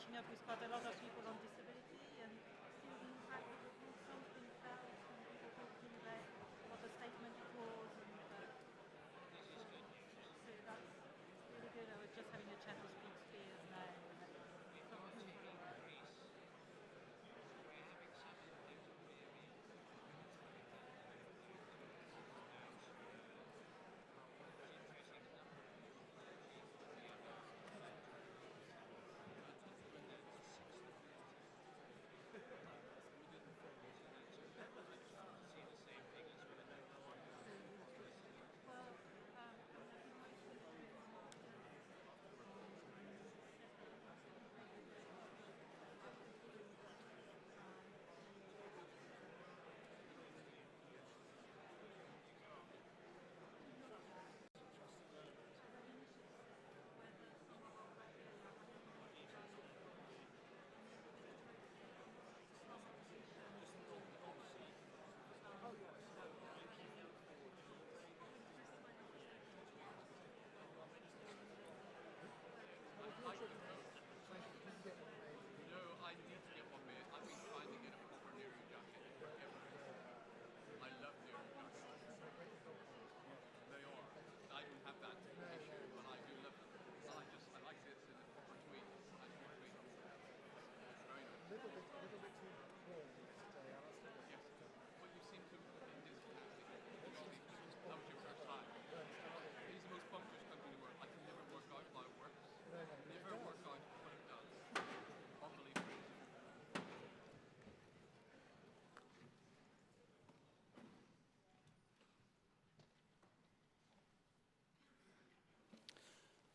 catching up with quite a lot of people on disability, and still the impact of the book being felt, and people talking about what a statement it was, and so that's really good. I was just having a chat with Pete Spears now.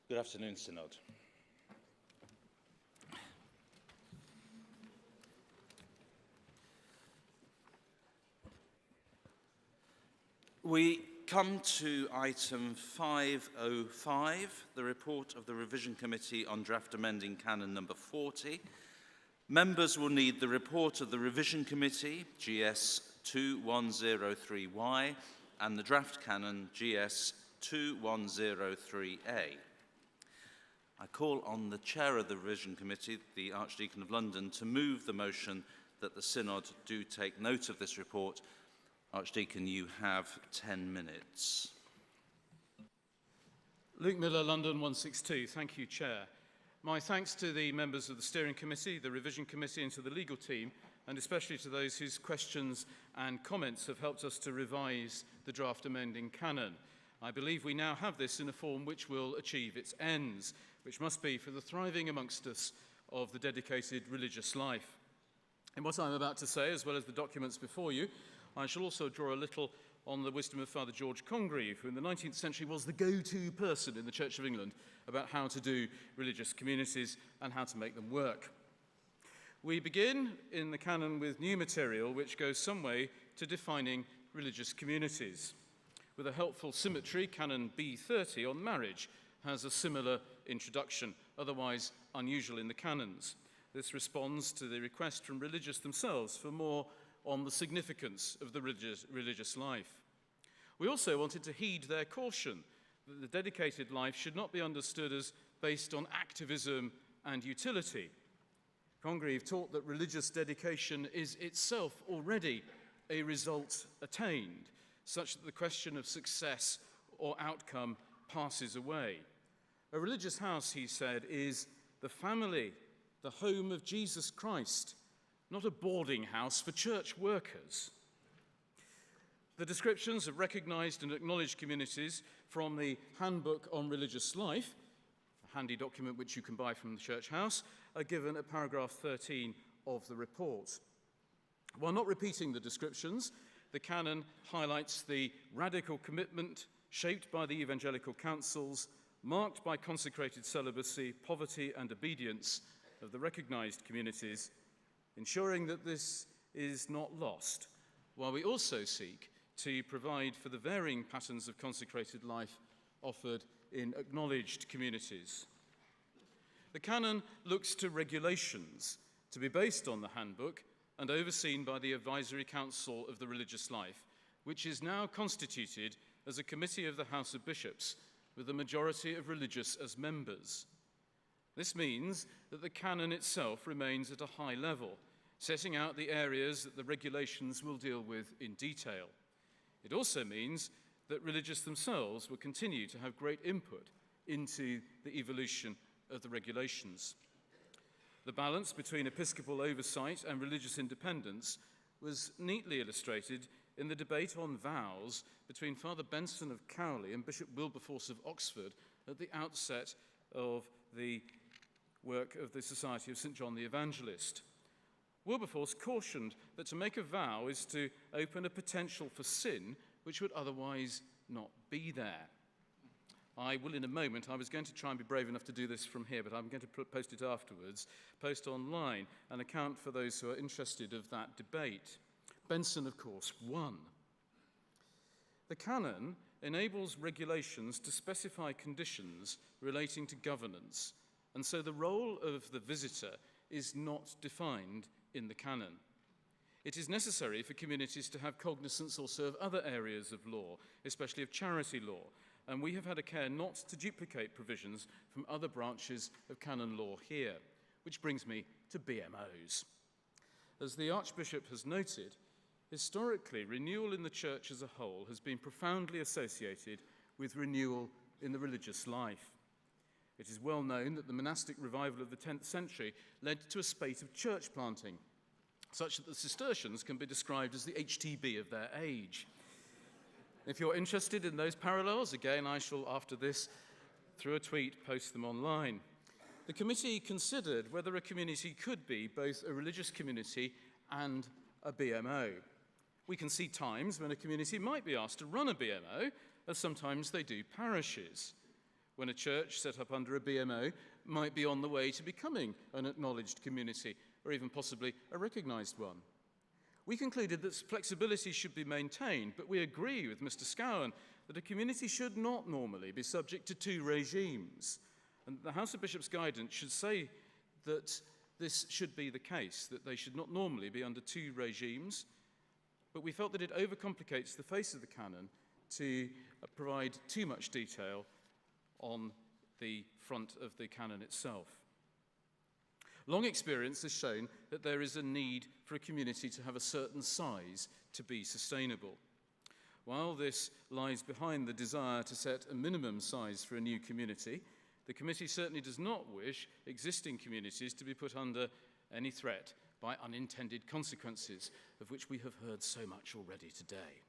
Good afternoon, Synod. We come to item 505, the report of the Revision Committee on Draft Amending Canon number 40. Members will need the report of the Revision Committee, GS 2103Y, and the Draft Canon, GS 2103A. I call on the Chair of the Revision Committee, the Archdeacon of London, to move the motion that the Synod do take note of this report. Archdeacon, you have 10 minutes. Luke Miller, London 162. Thank you, Chair. My thanks to the members of the Steering Committee, the Revision Committee, and to the legal team, and especially to those whose questions and comments have helped us to revise the draft amending canon. I believe we now have this in a form which will achieve its ends, which must be for the thriving amongst us of the dedicated religious life. In what I'm about to say, as well as the documents before you, I shall also draw a little on the wisdom of Father George Congreve, who in the 19th century was the go-to person in the Church of England about how to do religious communities and how to make them work. We begin in the canon with new material which goes some way to defining religious communities. With a helpful symmetry, Canon B30 on marriage has a similar introduction, otherwise unusual in the canons. This responds to the request from religious themselves for more on the significance of the religious life. We also wanted to heed their caution that the dedicated life should not be understood as based on activism and utility. Congreve taught that religious dedication is itself already a result attained, such that the question of success or outcome passes away. A religious house, he said, is the family, the home of Jesus Christ, not a boarding house for church workers. The descriptions of recognized and acknowledged communities from the Handbook on Religious Life, a handy document which you can buy from the church house, are given at paragraph 13 of the report. While not repeating the descriptions, the canon highlights the radical commitment shaped by the evangelical councils, marked by consecrated celibacy, poverty, and obedience of the recognized communities, ensuring that this is not lost, while we also seek to provide for the varying patterns of consecrated life offered in acknowledged communities. The canon looks to regulations to be based on the handbook and overseen by the Advisory Council of the Religious Life, which is now constituted as a committee of the House of Bishops, with the majority of religious as members. This means that the canon itself remains at a high level, setting out the areas that the regulations will deal with in detail. It also means that religious themselves will continue to have great input into the evolution of the regulations. The balance between episcopal oversight and religious independence was neatly illustrated in the debate on vows between Father Benson of Cowley and Bishop Wilberforce of Oxford at the outset of the work of the Society of St. John the Evangelist. Wilberforce cautioned that to make a vow is to open a potential for sin which would otherwise not be there. I will in a moment, I was going to try and be brave enough to do this from here, but I'm going to post it afterwards, post online an account for those who are interested of that debate. Benson, of course, won. The canon enables regulations to specify conditions relating to governance, and so the role of the visitor is not defined in the canon. It is necessary for communities to have cognizance also of other areas of law, especially of charity law, and we have had a care not to duplicate provisions from other branches of canon law here, which brings me to BMOs. As the Archbishop has noted, historically, renewal in the Church as a whole has been profoundly associated with renewal in the religious life. It is well known that the monastic revival of the 10th century led to a spate of church planting, such that the Cistercians can be described as the HTB of their age. If you're interested in those parallels, again, I shall, after this, through a tweet, post them online. The committee considered whether a community could be both a religious community and a BMO. We can see times when a community might be asked to run a BMO, as sometimes they do parishes, when a church set up under a BMO might be on the way to becoming an acknowledged community, or even possibly a recognized one. We concluded that flexibility should be maintained, but we agree with Mr. Scowen that a community should not normally be subject to two regimes. And the House of Bishops' guidance should say that this should be the case, that they should not normally be under two regimes, but we felt that it overcomplicates the face of the canon to provide too much detail on the front of the canon itself. Long experience has shown that there is a need for a community to have a certain size to be sustainable. While this lies behind the desire to set a minimum size for a new community, the committee certainly does not wish existing communities to be put under any threat by unintended consequences, of which we have heard so much already today.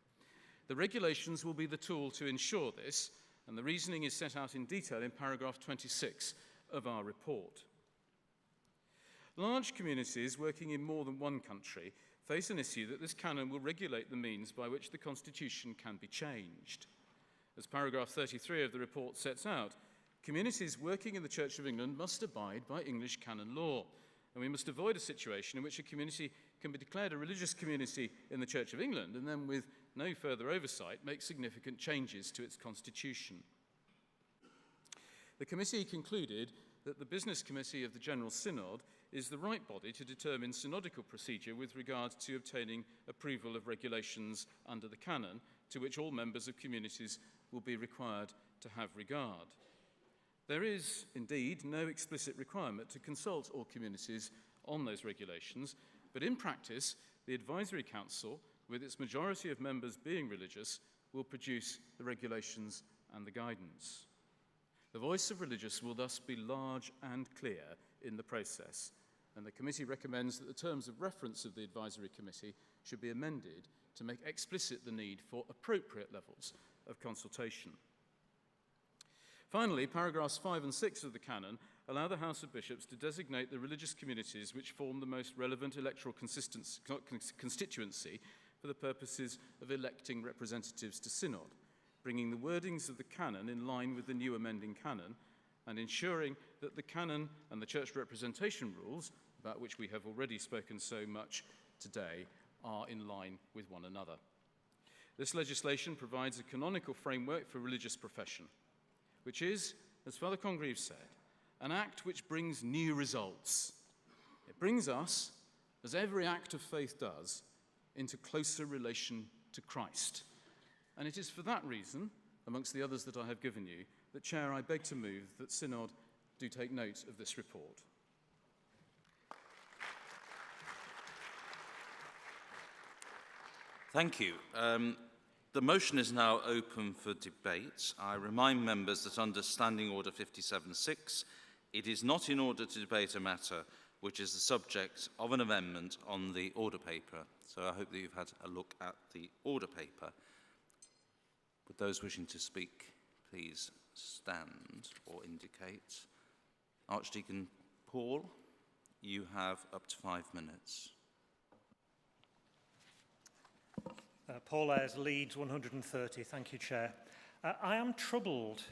The regulations will be the tool to ensure this, and the reasoning is set out in detail in paragraph 26 of our report. Large communities working in more than one country face an issue that this canon will regulate the means by which the constitution can be changed. As paragraph 33 of the report sets out, communities working in the Church of England must abide by English canon law, and we must avoid a situation in which a community can be declared a religious community in the Church of England and then, with no further oversight, make significant changes to its constitution. The committee concluded that the Business Committee of the General Synod is the right body to determine synodical procedure with regard to obtaining approval of regulations under the canon, to which all members of communities will be required to have regard. There is, indeed, no explicit requirement to consult all communities on those regulations, but in practice, the Advisory Council, with its majority of members being religious, will produce the regulations and the guidance. The voice of religious will thus be large and clear in the process, and the committee recommends that the terms of reference of the Advisory Committee should be amended to make explicit the need for appropriate levels of consultation. Finally, paragraphs 5 and 6 of the canon allow the House of Bishops to designate the religious communities which form the most relevant electoral constituency for the purposes of electing representatives to synod, bringing the wordings of the canon in line with the new amending canon and ensuring that the canon and the church representation rules, about which we have already spoken so much today, are in line with one another. This legislation provides a canonical framework for religious profession, which is, as Father Congreve said, an act which brings new results. It brings us, as every act of faith does, into closer relation to Christ. And it is for that reason, amongst the others that I have given you, that, Chair, I beg to move that Synod do take note of this report. Thank you. The motion is now open for debate. I remind members that under Standing Order 57.6, it is not in order to debate a matter which is the subject of an amendment on the order paper. So I hope that you've had a look at the order paper. Would those wishing to speak please stand or indicate? Archdeacon Paul, you have up to 5 minutes. Paul Ayres, Leeds 130. Thank you, Chair. I am troubled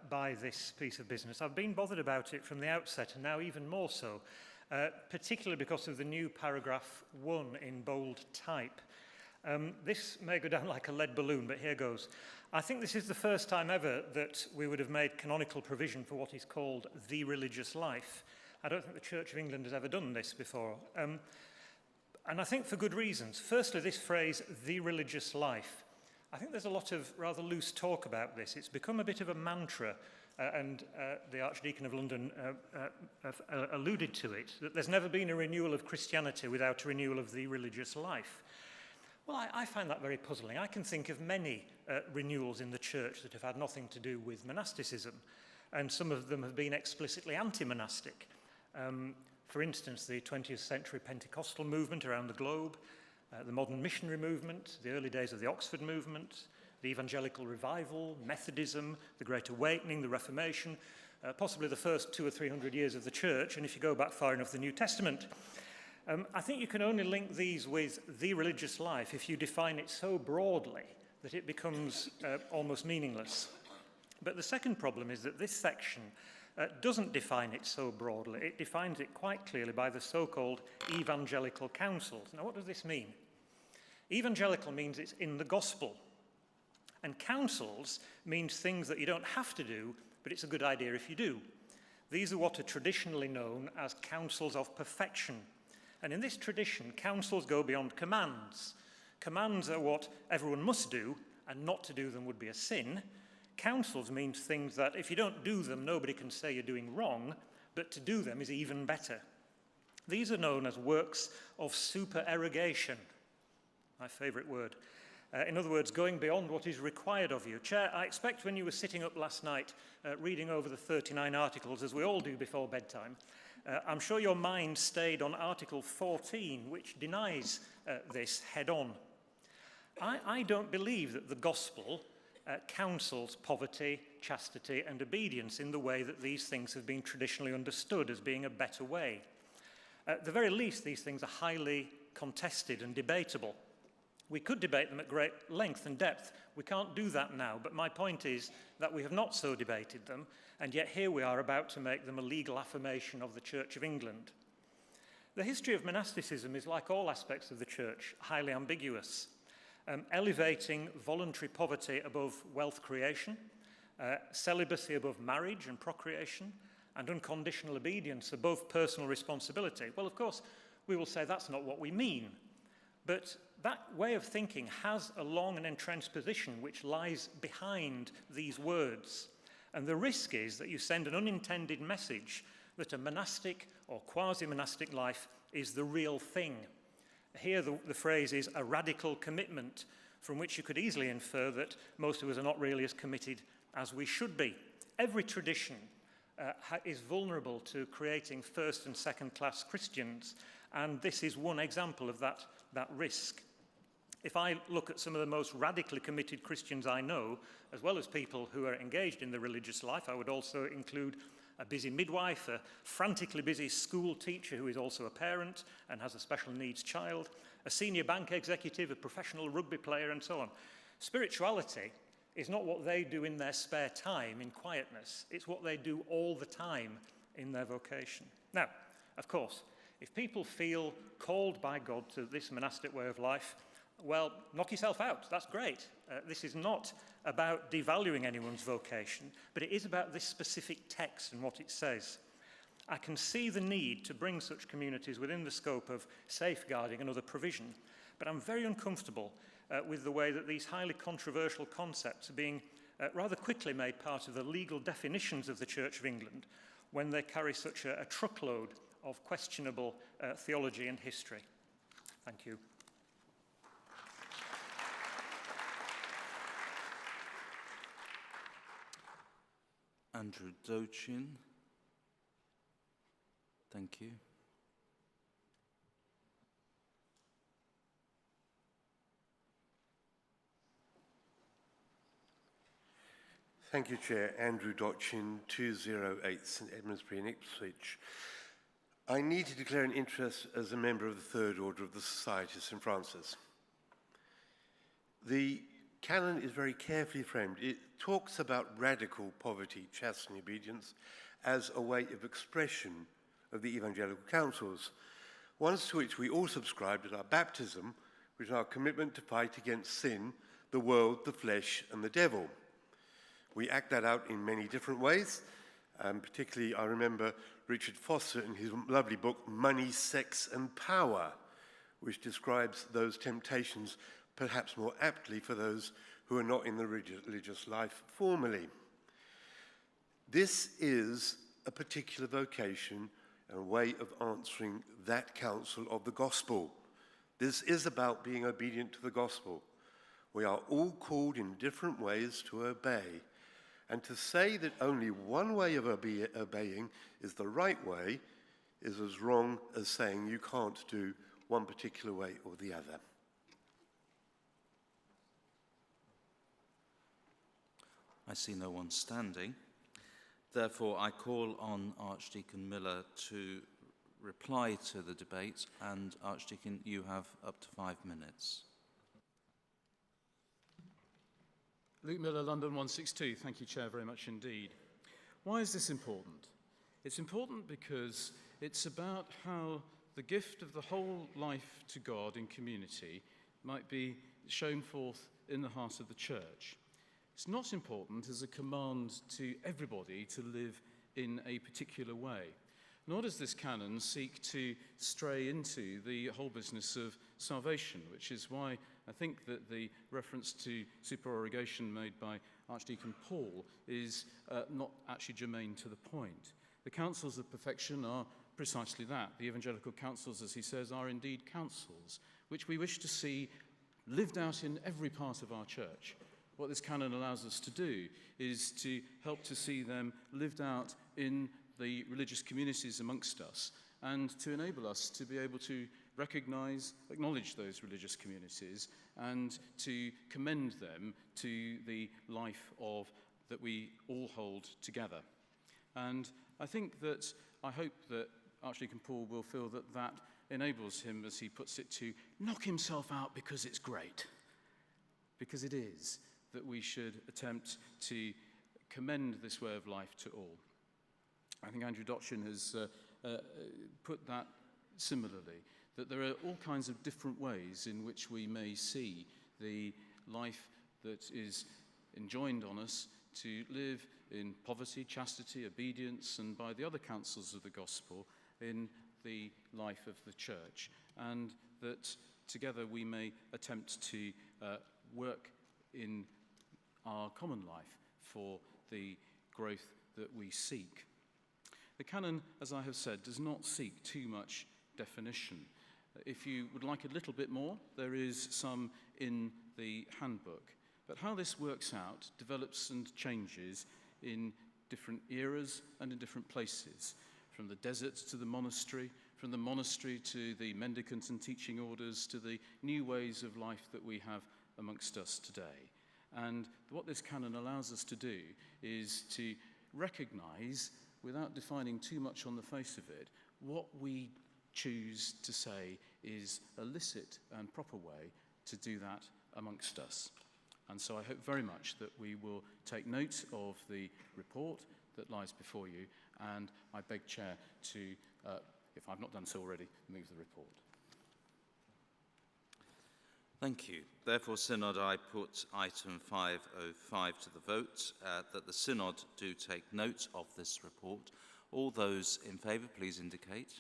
by this piece of business. I've been bothered about it from the outset, and now even more so, particularly because of the new paragraph 1 in bold type. This may go down like a lead balloon, but here goes. I think this is the first time ever that we would have made canonical provision for what is called the religious life. I don't think the Church of England has ever done this before. And I think for good reasons. Firstly, this phrase, the religious life. I think there's a lot of rather loose talk about this. It's become a bit of a mantra, and the Archdeacon of London alluded to it, that there's never been a renewal of Christianity without a renewal of the religious life. Well, I find that very puzzling. I can think of many renewals in the church that have had nothing to do with monasticism, and some of them have been explicitly anti-monastic. For instance, the 20th century Pentecostal movement around the globe, the modern missionary movement, the early days of the Oxford movement, the evangelical revival, Methodism, the Great Awakening, the Reformation, possibly the first 200 or 300 years of the church, and if you go back far enough, the New Testament. I think you can only link these with the religious life if you define it so broadly that it becomes almost meaningless. But the second problem is that this section doesn't define it so broadly. It defines it quite clearly by the so-called evangelical counsels. Now, what does this mean? Evangelical means it's in the gospel. And counsels means things that you don't have to do, but it's a good idea if you do. These are what are traditionally known as counsels of perfection. And in this tradition, counsels go beyond commands. Commands are what everyone must do, and not to do them would be a sin. Counsels means things that if you don't do them, nobody can say you're doing wrong, but to do them is even better. These are known as works of supererogation, my favourite word. In other words, going beyond what is required of you. Chair, I expect when you were sitting up last night reading over the 39 articles, as we all do before bedtime, I'm sure your mind stayed on Article 14, which denies this head-on. I don't believe that the gospel counsels poverty, chastity, and obedience in the way that these things have been traditionally understood as being a better way. At the very least, these things are highly contested and debatable. We could debate them at great length and depth. We can't do that now, but my point is that we have not so debated them, and yet here we are about to make them a legal affirmation of the Church of England. The history of monasticism is, like all aspects of the Church, highly ambiguous. Elevating voluntary poverty above wealth creation, celibacy above marriage and procreation, and unconditional obedience above personal responsibility. Well, of course, we will say that's not what we mean. But that way of thinking has a long and entrenched position which lies behind these words. And the risk is that you send an unintended message that a monastic or quasi-monastic life is the real thing. Here the phrase is a radical commitment, from which you could easily infer that most of us are not really as committed as we should be. Every tradition is vulnerable to creating first and second class Christians, and this is one example of that risk. If I look at some of the most radically committed Christians I know, as well as people who are engaged in the religious life, I would also include a busy midwife, a frantically busy school teacher who is also a parent and has a special needs child, a senior bank executive, a professional rugby player, and so on. Spirituality is not what they do in their spare time in quietness. It's what they do all the time in their vocation. Now, of course, if people feel called by God to this monastic way of life, well, knock yourself out. That's great. This is not about devaluing anyone's vocation, but it is about this specific text and what it says. I can see the need to bring such communities within the scope of safeguarding and other provision, but I'm very uncomfortable with the way that these highly controversial concepts are being rather quickly made part of the legal definitions of the Church of England, when they carry such a truckload of questionable theology and history. Thank you. Andrew Dochin. Thank you. Thank you, Chair. Andrew Dochin, 208 St Edmundsbury in Ipswich. I need to declare an interest as a member of the Third Order of the Society of St Francis. The Canon is very carefully framed. It talks about radical poverty, chastity, and obedience as a way of expression of the evangelical counsels, ones to which we all subscribed at our baptism, which is our commitment to fight against sin, the world, the flesh, and the devil. We act that out in many different ways. Particularly, I remember Richard Foster in his lovely book, Money, Sex and Power, which describes those temptations perhaps more aptly for those who are not in the religious life formally. This is a particular vocation and a way of answering that counsel of the gospel. This is about being obedient to the gospel. We are all called in different ways to obey. And to say that only one way of obeying is the right way is as wrong as saying you can't do one particular way or the other. I see no one standing. Therefore, I call on Archdeacon Miller to reply to the debate, and Archdeacon, you have up to 5 minutes. Luke Miller, London 162. Thank you, Chair, very much indeed. Why is this important? It's important because it's about how the gift of the whole life to God in community might be shown forth in the heart of the church. It's not important as a command to everybody to live in a particular way. Nor does this canon seek to stray into the whole business of salvation, which is why I think that the reference to supererogation made by Archdeacon Paul is not actually germane to the point. The counsels of perfection are precisely that. The evangelical counsels, as he says, are indeed counsels, which we wish to see lived out in every part of our church. What this canon allows us to do is to help to see them lived out in the religious communities amongst us, and to enable us to be able to recognize, acknowledge those religious communities, and to commend them to the life of that we all hold together. And I hope that Archdeacon Paul will feel that that enables him, as he puts it, to knock himself out because it's great, because it is, that we should attempt to commend this way of life to all. I think Andrew Dochin has put that similarly, that there are all kinds of different ways in which we may see the life that is enjoined on us to live in poverty, chastity, obedience, and by the other counsels of the gospel in the life of the church, and that together we may attempt to work in our common life for the growth that we seek. The canon, as I have said, does not seek too much definition. If you would like a little bit more, there is some in the handbook. But how this works out develops and changes in different eras and in different places, from the desert to the monastery, from the monastery to the mendicant and teaching orders, to the new ways of life that we have amongst us today. And what this canon allows us to do is to recognize, without defining too much on the face of it, what we choose to say is a licit and proper way to do that amongst us. And so I hope very much that we will take note of the report that lies before you, and I beg Chair to, if I've not done so already, move the report. Thank you. Therefore, Synod, I put item 505 to the vote, that the Synod do take note of this report. All those in favour, please indicate.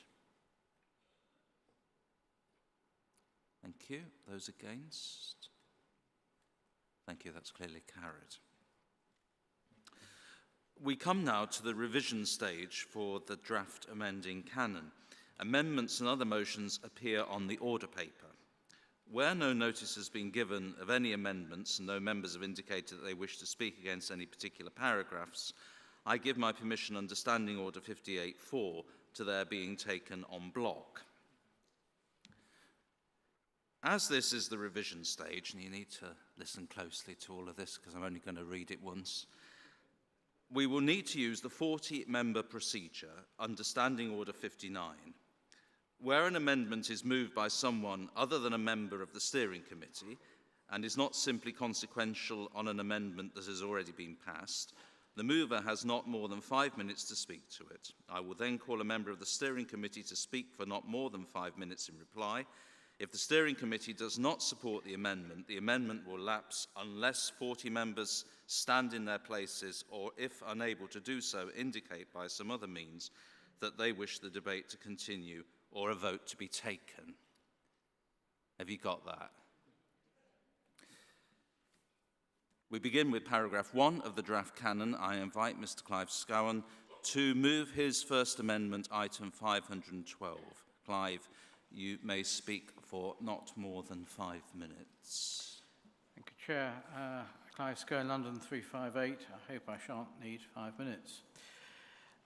Thank you. Those against? Thank you. That's clearly carried. We come now to the revision stage for the draft amending canon. Amendments and other motions appear on the order paper. Where no notice has been given of any amendments and no members have indicated that they wish to speak against any particular paragraphs, I give my permission under Standing Order 58.4 to their being taken en bloc. As this is the revision stage, and you need to listen closely to all of this because I'm only going to read it once, we will need to use the 40-member procedure under Standing Order 59. Where an amendment is moved by someone other than a member of the steering committee and is not simply consequential on an amendment that has already been passed, the mover has not more than 5 minutes to speak to it. I will then call a member of the steering committee to speak for not more than 5 minutes in reply. If the steering committee does not support the amendment will lapse unless 40 members stand in their places or, if unable to do so, indicate by some other means that they wish the debate to continue or a vote to be taken. Have you got that? We begin with paragraph 1 of the draft canon. I invite Mr. Clive Scowen to move his First Amendment item 512. Clive, you may speak for not more than 5 minutes. Thank you, Chair. Clive Scowen, London 358. I hope I shan't need 5 minutes.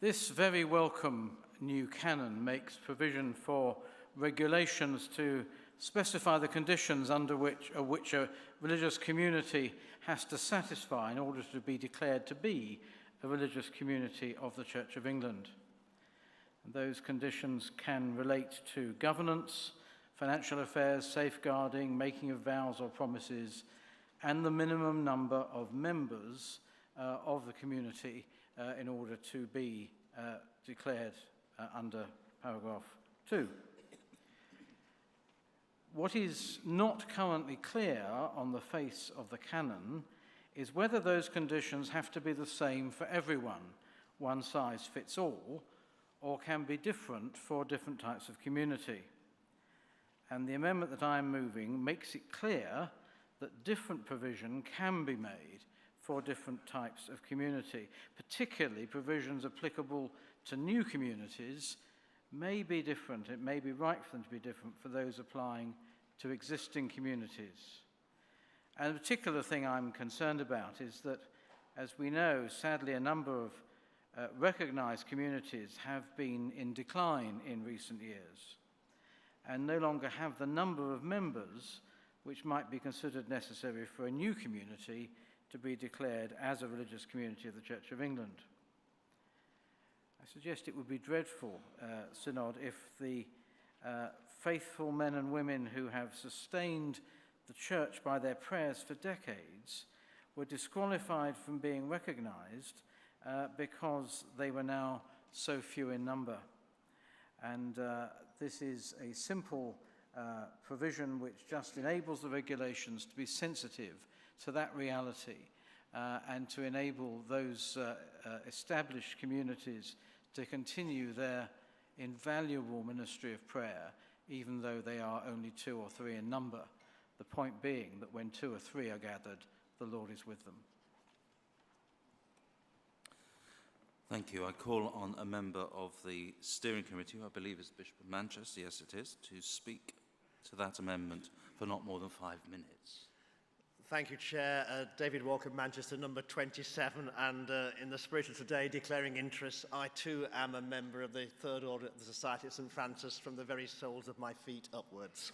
This very welcome new canon makes provision for regulations to specify the conditions under which a religious community has to satisfy in order to be declared to be a religious community of the Church of England. And those conditions can relate to governance, financial affairs, safeguarding, making of vows or promises, and the minimum number of members of the community in order to be declared under paragraph 2. What is not currently clear on the face of the canon is whether those conditions have to be the same for everyone, one size fits all, or can be different for different types of community. And the amendment that I'm moving makes it clear that different provision can be made for different types of community, particularly provisions applicable to new communities may be different. It may be right for them to be different for those applying to existing communities. And a particular thing I'm concerned about is that, as we know, sadly, a number of recognized communities have been in decline in recent years and no longer have the number of members which might be considered necessary for a new community to be declared as a religious community of the Church of England. I suggest it would be dreadful, Synod, if the faithful men and women who have sustained the Church by their prayers for decades were disqualified from being recognized because they were now so few in number. And this is a simple provision which just enables the regulations to be sensitive to that reality and to enable those established communities to continue their invaluable ministry of prayer, even though they are only 2 or 3 in number. The point being that when 2 or 3 are gathered, the Lord is with them. Thank you. I call on a member of the steering committee, who I believe is Bishop of Manchester, yes it is, to speak to that amendment for not more than 5 minutes. Thank you, Chair. David Walker, Manchester, number 27, and in the spirit of today, declaring interest, I too am a member of the Third Order of the Society of St. Francis from the very soles of my feet upwards.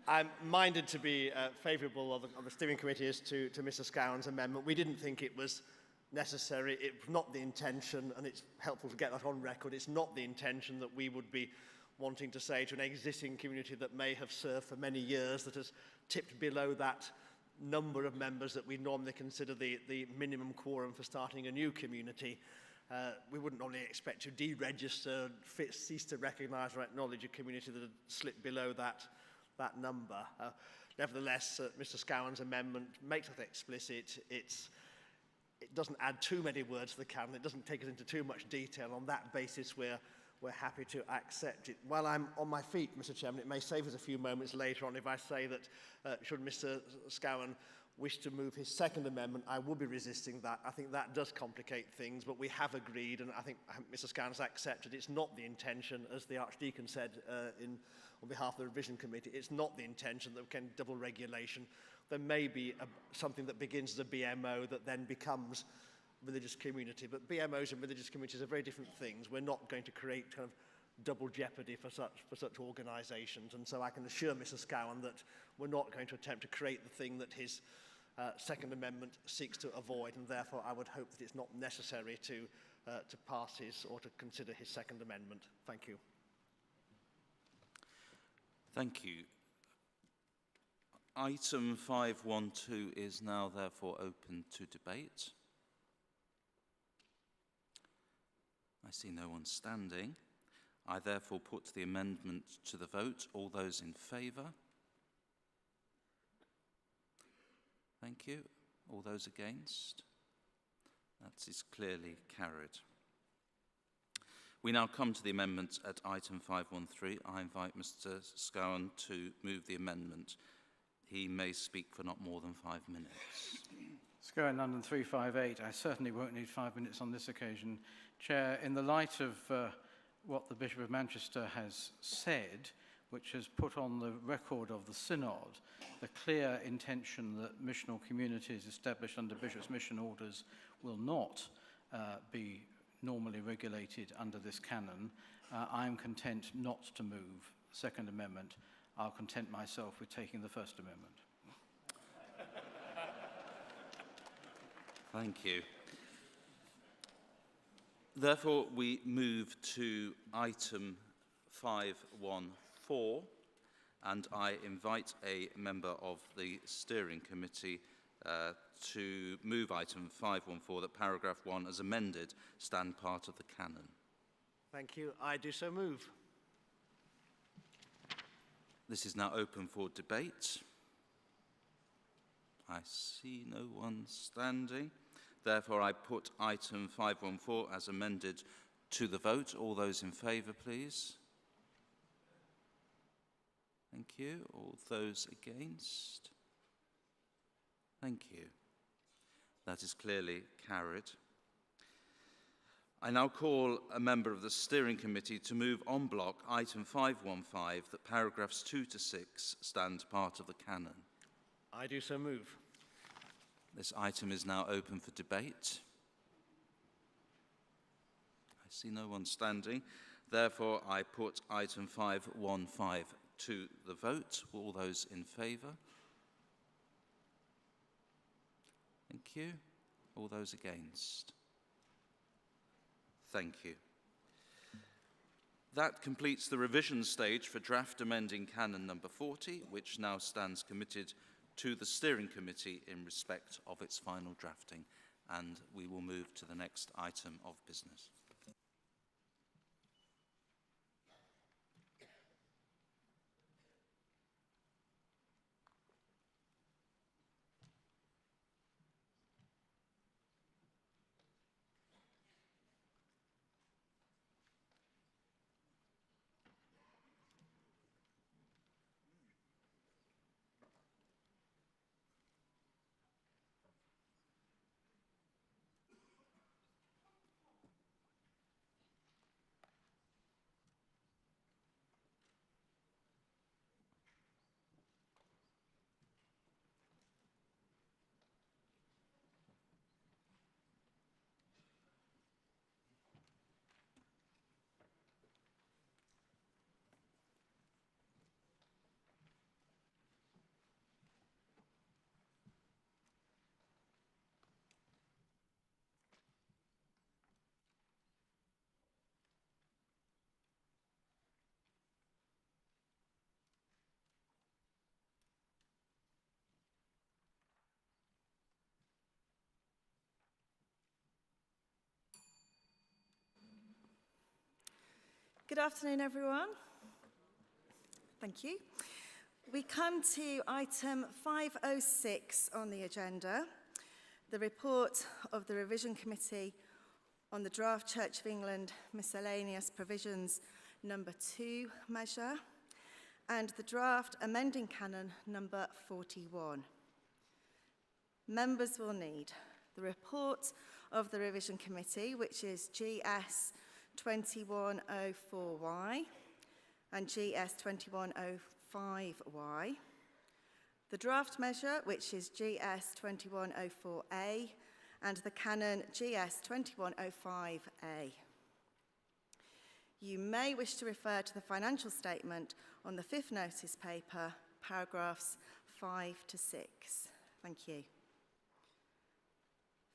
I'm minded to be favourable of the steering committee as to Mr. Scowen's amendment. We didn't think it was necessary. It's not the intention, and it's helpful to get that on record, it's not the intention that we would be wanting to say to an existing community that may have served for many years, that has tipped below that number of members that we normally consider the minimum quorum for starting a new community. We wouldn't normally expect to deregister, cease to recognise or acknowledge a community that had slipped below that number. Nevertheless, Mr. Scowen's amendment makes it explicit. It doesn't add too many words to the canon. It doesn't take us into too much detail. On that basis, we're happy to accept it. While I'm on my feet, Mr. Chairman, it may save us a few moments later on if I say that should Mr. Scowen wished to move his second amendment, I would be resisting that. I think that does complicate things, but we have agreed, and I think Mr. Scown's accepted, it's not the intention, as the Archdeacon said on behalf of the Revision Committee, it's not the intention that we can double regulation. There may be something that begins as a BMO that then becomes religious community, but BMOs and religious communities are very different things. We're not going to create kind of double jeopardy for such organisations, and so I can assure Mr. Scowen that we're not going to attempt to create the thing that his Second Amendment seeks to avoid, and therefore I would hope that it's not necessary to pass his or to consider his Second Amendment. Thank you. Thank you. Item 512 is now therefore open to debate. I see no one standing. I therefore put the amendment to the vote. All those in favour? Thank you. All those against? That is clearly carried. We now come to the amendment at item 513. I invite Mr. Scowen to move the amendment. He may speak for not more than 5 minutes. Scowen, London 358. I certainly won't need 5 minutes on this occasion. Chair, in the light of what the Bishop of Manchester has said, which has put on the record of the Synod the clear intention that missional communities established under bishops' mission orders will not be normally regulated under this canon, I am content not to move the Second Amendment. I'll content myself with taking the First Amendment. Thank you. Therefore, we move to item 514, and I invite a member of the steering committee to move item 514, that paragraph 1 as amended stand part of the canon. Thank you. I do so move. This is now open for debate. I see no one standing. Therefore, I put item 514 as amended to the vote. All those in favour, please. Thank you. All those against? Thank you. That is clearly carried. I now call a member of the steering committee to move en bloc item 515, that paragraphs 2 to 6 stand part of the canon. I do so move. This item is now open for debate. I see no one standing. Therefore, I put item 515 to the vote. All those in favour? Thank you. All those against? Thank you. That completes the revision stage for draft amending canon number 40, which now stands committed to the steering committee in respect of its final drafting, and we will move to the next item of business. Good afternoon, everyone. Thank you. We come to item 506 on the agenda, the report of the Revision Committee on the draft Church of England Miscellaneous Provisions number 2 measure and the draft amending canon number 41. Members will need the report of the Revision Committee, which is GS 2104Y and GS 2105Y. The draft measure, which is GS 2104A, and the Canon GS 2105A. You may wish to refer to the financial statement on the 5th notice paper, paragraphs 5 to 6. Thank you.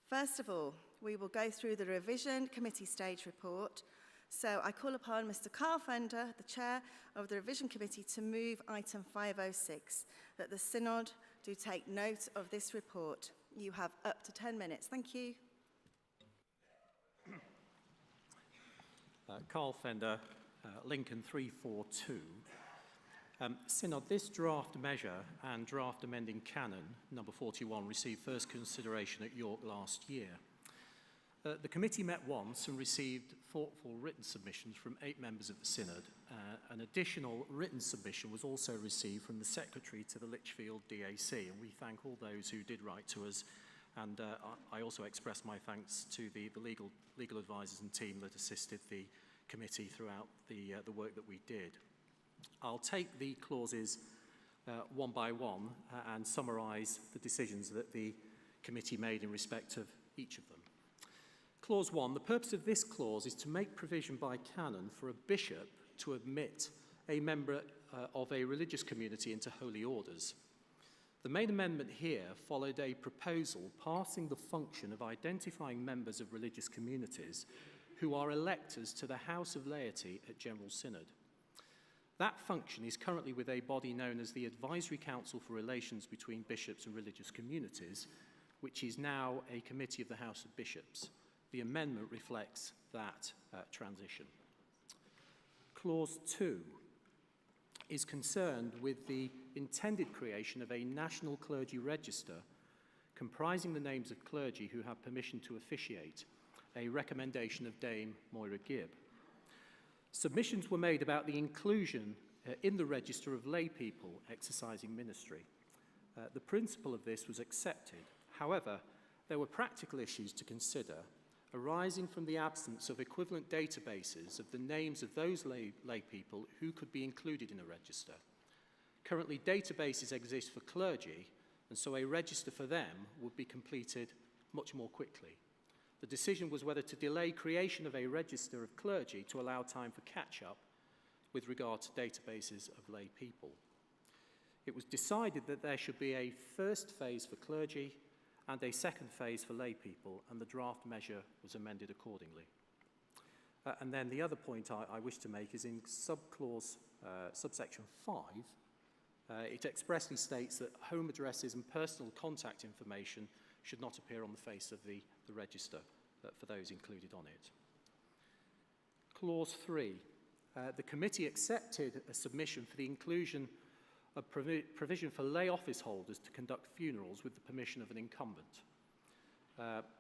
First of all, we will go through the Revision Committee stage report. So I call upon Mr. Carl Fender, the Chair of the Revision Committee, to move item 506, that the Synod do take note of this report. You have up to 10 minutes. Thank you. Carl Fender, Lincoln 342. Synod, this draft measure and draft amending Canon number 41 received first consideration at York last year. The committee met once and received thoughtful written submissions from 8 members of the Synod. An additional written submission was also received from the Secretary to the Lichfield DAC, and we thank all those who did write to us, and I also express my thanks to the legal advisors and team that assisted the committee throughout the work that we did. I'll take the clauses one by one and summarise the decisions that the committee made in respect of each of them. Clause 1, the purpose of this clause is to make provision by canon for a bishop to admit a member of a religious community into holy orders. The main amendment here followed a proposal passing the function of identifying members of religious communities who are electors to the House of Laity at General Synod. That function is currently with a body known as the Advisory Council for Relations between Bishops and Religious Communities, which is now a committee of the House of Bishops. The amendment reflects that transition. Clause 2 is concerned with the intended creation of a national clergy register comprising the names of clergy who have permission to officiate, a recommendation of Dame Moira Gibb. Submissions were made about the inclusion in the register of lay people exercising ministry. The principle of this was accepted. However, there were practical issues to consider arising from the absence of equivalent databases of the names of those lay people who could be included in a register. Currently, databases exist for clergy, and so a register for them would be completed much more quickly. The decision was whether to delay creation of a register of clergy to allow time for catch-up with regard to databases of lay people. It was decided that there should be a first phase for clergy and a second phase for lay people, and the draft measure was amended accordingly. And then the other point I wish to make is in subsection 5, it expressly states that home addresses and personal contact information should not appear on the face of the register for those included on it. Clause 3, the committee accepted a submission for the inclusion of provision for lay office holders to conduct funerals with the permission of an incumbent.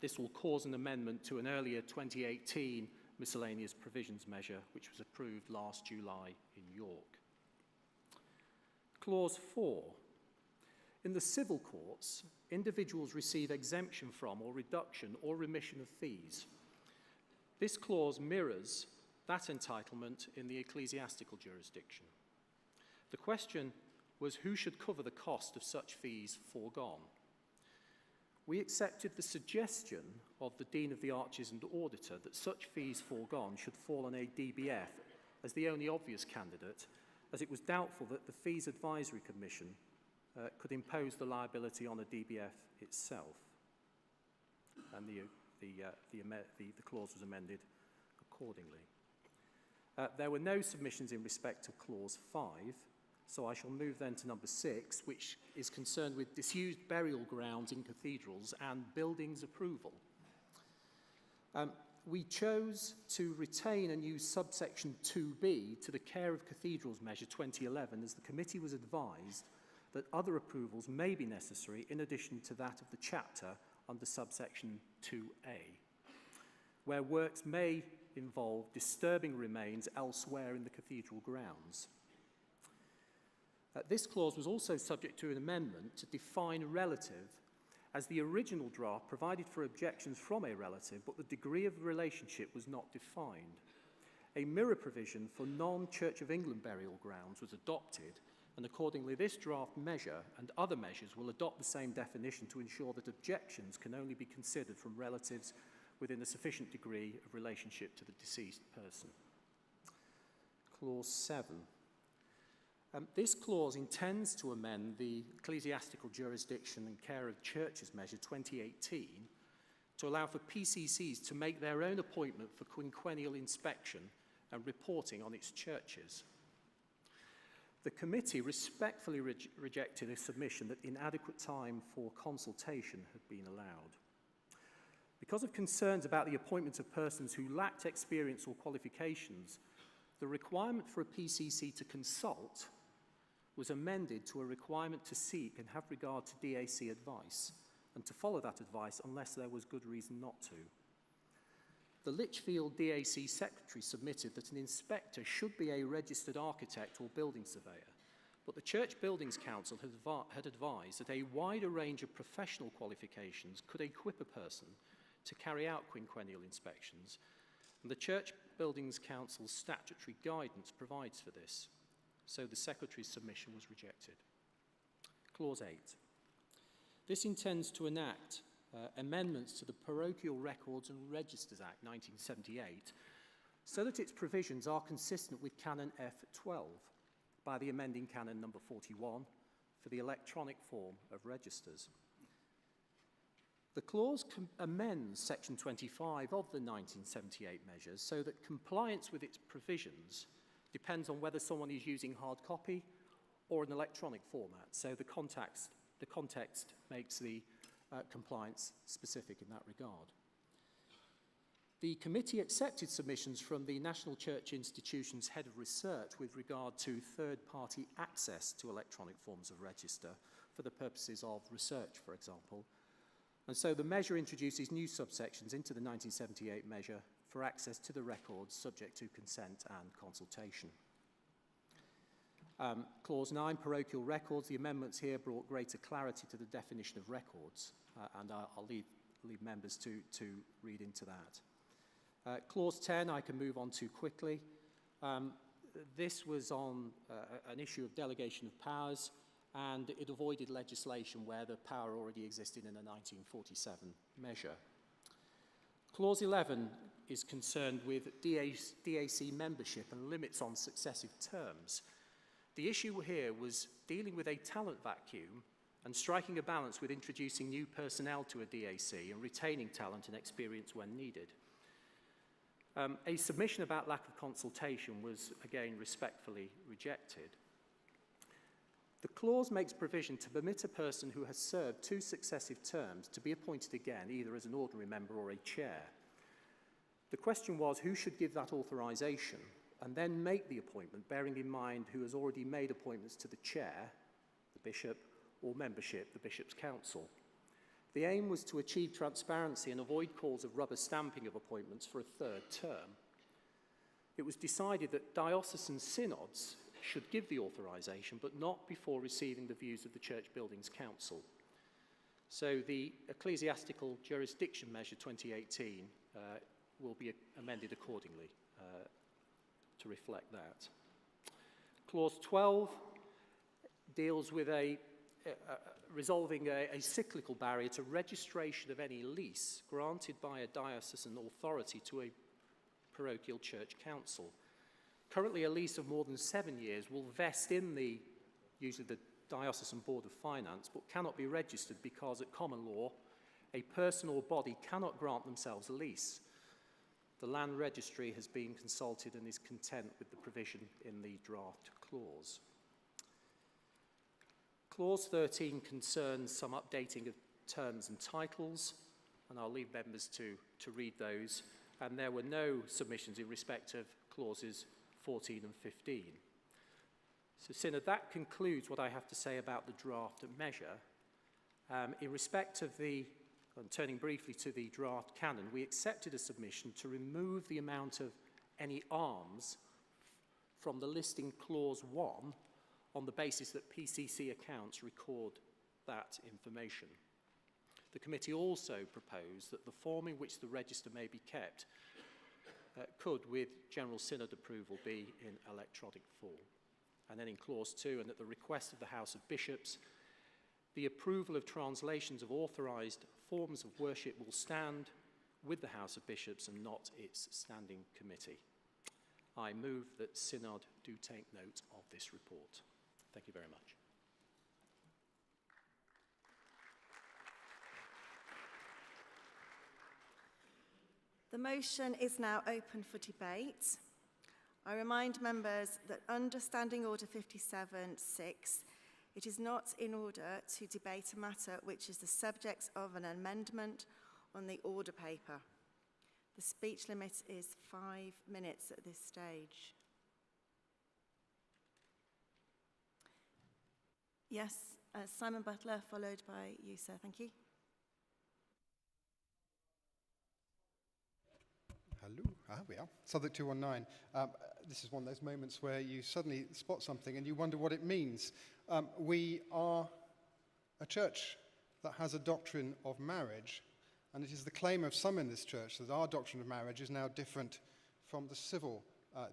This will cause an amendment to an earlier 2018 miscellaneous provisions measure, which was approved last July in York. Clause 4. In the civil courts, individuals receive exemption from or reduction or remission of fees. This clause mirrors that entitlement in the ecclesiastical jurisdiction. The question was who should cover the cost of such fees foregone. We accepted the suggestion of the Dean of the Arches and Auditor that such fees foregone should fall on a DBF as the only obvious candidate, as it was doubtful that the Fees Advisory Commission could impose the liability on a DBF itself. And the clause was amended accordingly. There were no submissions in respect of Clause 5, so I shall move then to number 6, which is concerned with disused burial grounds in cathedrals and buildings approval. We chose to retain and use subsection 2b to the Care of Cathedrals measure 2011 as the committee was advised that other approvals may be necessary in addition to that of the chapter under subsection 2a, where works may involve disturbing remains elsewhere in the cathedral grounds. This clause was also subject to an amendment to define relative as the original draft provided for objections from a relative, but the degree of relationship was not defined. A mirror provision for non-Church of England burial grounds was adopted, and accordingly this draft measure and other measures will adopt the same definition to ensure that objections can only be considered from relatives within a sufficient degree of relationship to the deceased person. Clause 7. This clause intends to amend the Ecclesiastical Jurisdiction and Care of Churches Measure 2018 to allow for PCCs to make their own appointment for quinquennial inspection and reporting on its churches. The committee respectfully rejected a submission that inadequate time for consultation had been allowed. Because of concerns about the appointment of persons who lacked experience or qualifications, the requirement for a PCC to consult was amended to a requirement to seek and have regard to DAC advice, and to follow that advice unless there was good reason not to. The Lichfield DAC secretary submitted that an inspector should be a registered architect or building surveyor, but the Church Buildings Council had advised that a wider range of professional qualifications could equip a person to carry out quinquennial inspections, and the Church Buildings Council's statutory guidance provides for this. So the Secretary's submission was rejected. Clause 8. This intends to enact amendments to the Parochial Records and Registers Act 1978 so that its provisions are consistent with Canon F12 by the amending Canon number 41 for the electronic form of registers. The clause amends Section 25 of the 1978 measures so that compliance with its provisions depends on whether someone is using hard copy or an electronic format. So the context makes the compliance specific in that regard. The committee accepted submissions from the National Church Institution's Head of Research with regard to third-party access to electronic forms of register for the purposes of research, for example. And so the measure introduces new subsections into the 1978 measure for access to the records subject to consent and consultation. Clause 9, parochial records. The amendments here brought greater clarity to the definition of records, and I'll leave members to read into that. Clause 10, I can move on to quickly. This was on an issue of delegation of powers, and it avoided legislation where the power already existed in a 1947 measure. Clause 11 is concerned with DAC membership and limits on successive terms. The issue here was dealing with a talent vacuum and striking a balance with introducing new personnel to a DAC and retaining talent and experience when needed. A submission about lack of consultation was again respectfully rejected. The clause makes provision to permit a person who has served 2 successive terms to be appointed again, either as an ordinary member or a chair. The question was who should give that authorisation and then make the appointment, bearing in mind who has already made appointments to the chair, the bishop, or membership, the bishop's council. The aim was to achieve transparency and avoid calls of rubber stamping of appointments for a 3rd term. It was decided that diocesan synods should give the authorisation, but not before receiving the views of the Church Buildings Council. So the Ecclesiastical Jurisdiction Measure 2018 will be amended accordingly to reflect that. Clause 12 deals with resolving a cyclical barrier to registration of any lease granted by a diocesan authority to a parochial church council. Currently, a lease of more than 7 years will vest in usually the Diocesan Board of Finance, but cannot be registered because at common law, a person or body cannot grant themselves a lease. The Land Registry has been consulted and is content with the provision in the draft clause. Clause 13 concerns some updating of terms and titles, and I'll leave members to read those. And there were no submissions in respect of clauses 14 and 15. So, Synod, that concludes what I have to say about the draft measure. In respect of turning briefly to the draft canon, we accepted a submission to remove the amount of any alms from the listing clause 1 on the basis that PCC accounts record that information. The committee also proposed that the form in which the register may be kept could, with General Synod approval, be in electronic form. And then in clause 2, and at the request of the House of Bishops, the approval of translations of authorised forms of worship will stand with the House of Bishops and not its standing committee. I move that Synod do take note of this report. Thank you very much. The motion is now open for debate. I remind members that under Standing Order 57.6, it is not in order to debate a matter which is the subject of an amendment on the order paper. The speech limit is 5 minutes at this stage. Yes, Simon Butler, followed by you, sir. Thank you. Hello, we are. Subject 219. This is one of those moments where you suddenly spot something and you wonder what it means. We are a church that has a doctrine of marriage, and it is the claim of some in this church that our doctrine of marriage is now different from the civil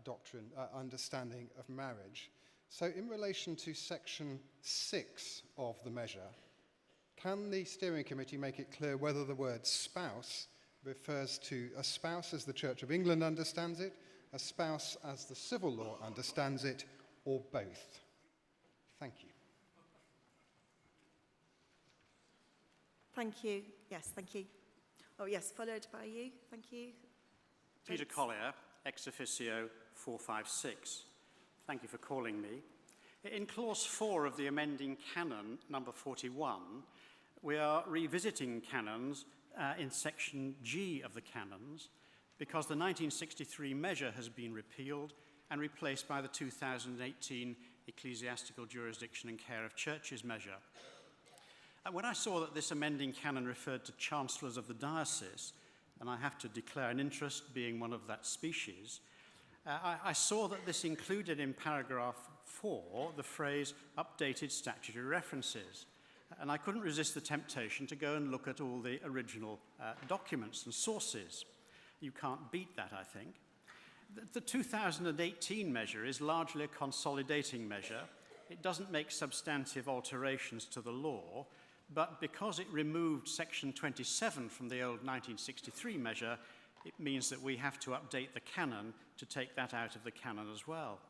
doctrine, understanding of marriage. So in relation to section 6 of the measure, can the steering committee make it clear whether the word spouse refers to a spouse as the Church of England understands it, a spouse as the civil law understands it, or both? Thank you. Thank you. Yes, thank you. Oh, yes, followed by you. Thank you. Peter Collier, ex officio 456. Thank you for calling me. In clause 4 of the amending canon number 41, we are revisiting canons in section G of the canons because the 1963 measure has been repealed and replaced by the 2018 Ecclesiastical Jurisdiction and Care of Churches measure. When I saw that this amending canon referred to chancellors of the diocese, and I have to declare an interest being one of that species, I saw that this included in paragraph 4 the phrase updated statutory references. And I couldn't resist the temptation to go and look at all the original documents and sources. You can't beat that, I think. The 2018 measure is largely a consolidating measure. It doesn't make substantive alterations to the law, but because it removed section 27 from the old 1963 measure, it means that we have to update the canon to take that out of the canon as well.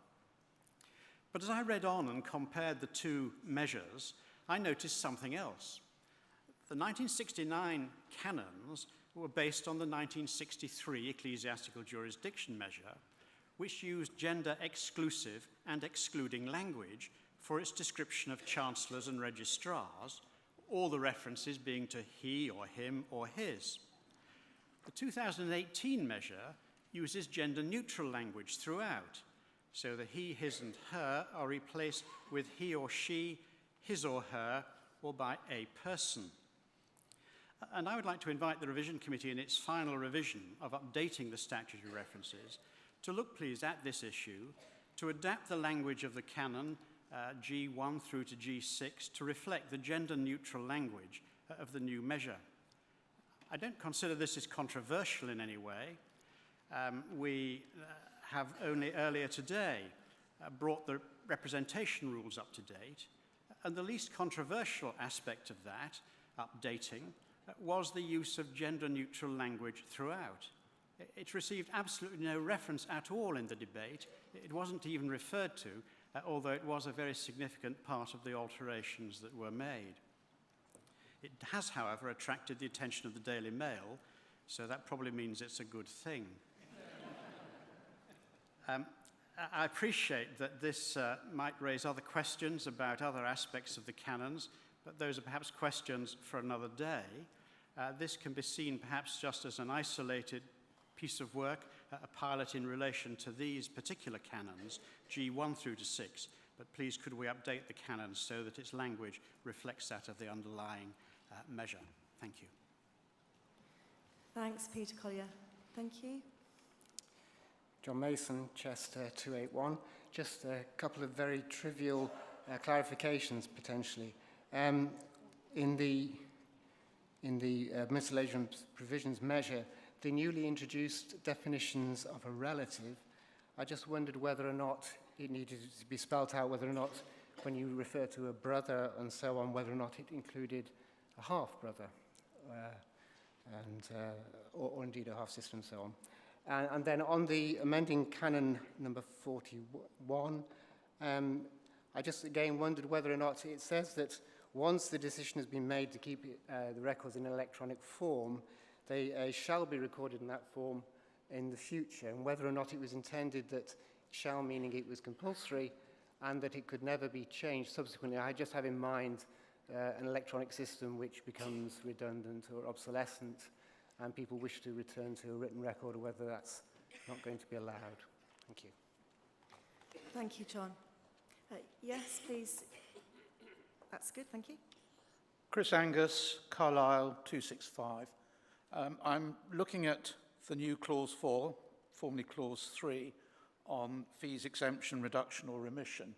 But as I read on and compared the two measures, I noticed something else. The 1969 canons were based on the 1963 ecclesiastical jurisdiction measure, which used gender-exclusive and excluding language for its description of chancellors and registrars, all the references being to he or him or his. The 2018 measure uses gender-neutral language throughout, so the he, his, and her are replaced with he or she, his or her, or by a person. And I would like to invite the Revision Committee in its final revision of updating the statutory references to look, please, at this issue, to adapt the language of the canon G1 through to G6 to reflect the gender-neutral language of the new measure. I don't consider this as controversial in any way. We have only earlier today brought the representation rules up to date, and the least controversial aspect of that, updating, was the use of gender-neutral language throughout. It received absolutely no reference at all in the debate. It wasn't even referred to, although it was a very significant part of the alterations that were made. It has, however, attracted the attention of the Daily Mail, so that probably means it's a good thing. I appreciate that this might raise other questions about other aspects of the canons, but those are perhaps questions for another day. This can be seen perhaps just as an isolated piece of work, a pilot in relation to these particular canons, G1 through to 6, but please could we update the canons so that its language reflects that of the underlying measure. Thank you. Thanks, Peter Collier. Thank you. John Mason, Chester 281. Just a couple of very trivial clarifications, potentially. In in the miscellaneous provisions measure the newly introduced definitions of a relative. I just wondered whether or not it needed to be spelt out, whether or not when you refer to a brother and so on, whether or not it included a half-brother or indeed a half-sister and so on. And then on the amending Canon number 41, I just again wondered whether or not it says that once the decision has been made to keep the records in electronic form, they shall be recorded in that form in the future, and whether or not it was intended that shall meaning it was compulsory and that it could never be changed subsequently. I just have in mind an electronic system which becomes redundant or obsolescent and people wish to return to a written record, or whether that's not going to be allowed. Thank you. Thank you, John. Yes, please. That's good, thank you. Chris Angus, Carlisle 265. I'm looking at the new Clause 4, formerly Clause 3, on fees exemption, reduction or remission.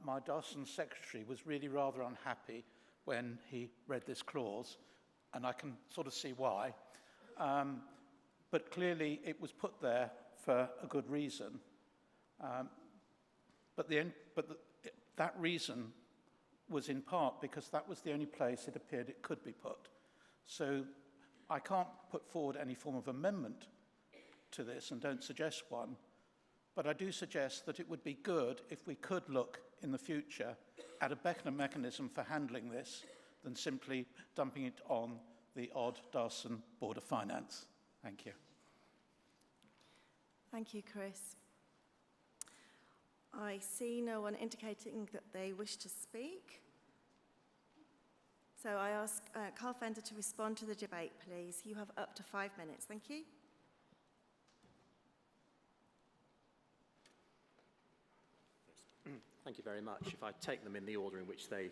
My diocesan secretary was really rather unhappy when he read this clause, and I can sort of see why. But clearly it was put there for a good reason. That reason was in part because that was the only place it appeared it could be put. So I can't put forward any form of amendment to this and don't suggest one, but I do suggest that it would be good if we could look in the future at a better mechanism for handling this than simply dumping it on the odd diocesan Board of Finance. Thank you. Thank you, Chris. I see no one indicating that they wish to speak. So I ask Carl Fender to respond to the debate, please. You have up to 5 minutes. Thank you. Thank you very much. If I take them in the order in which the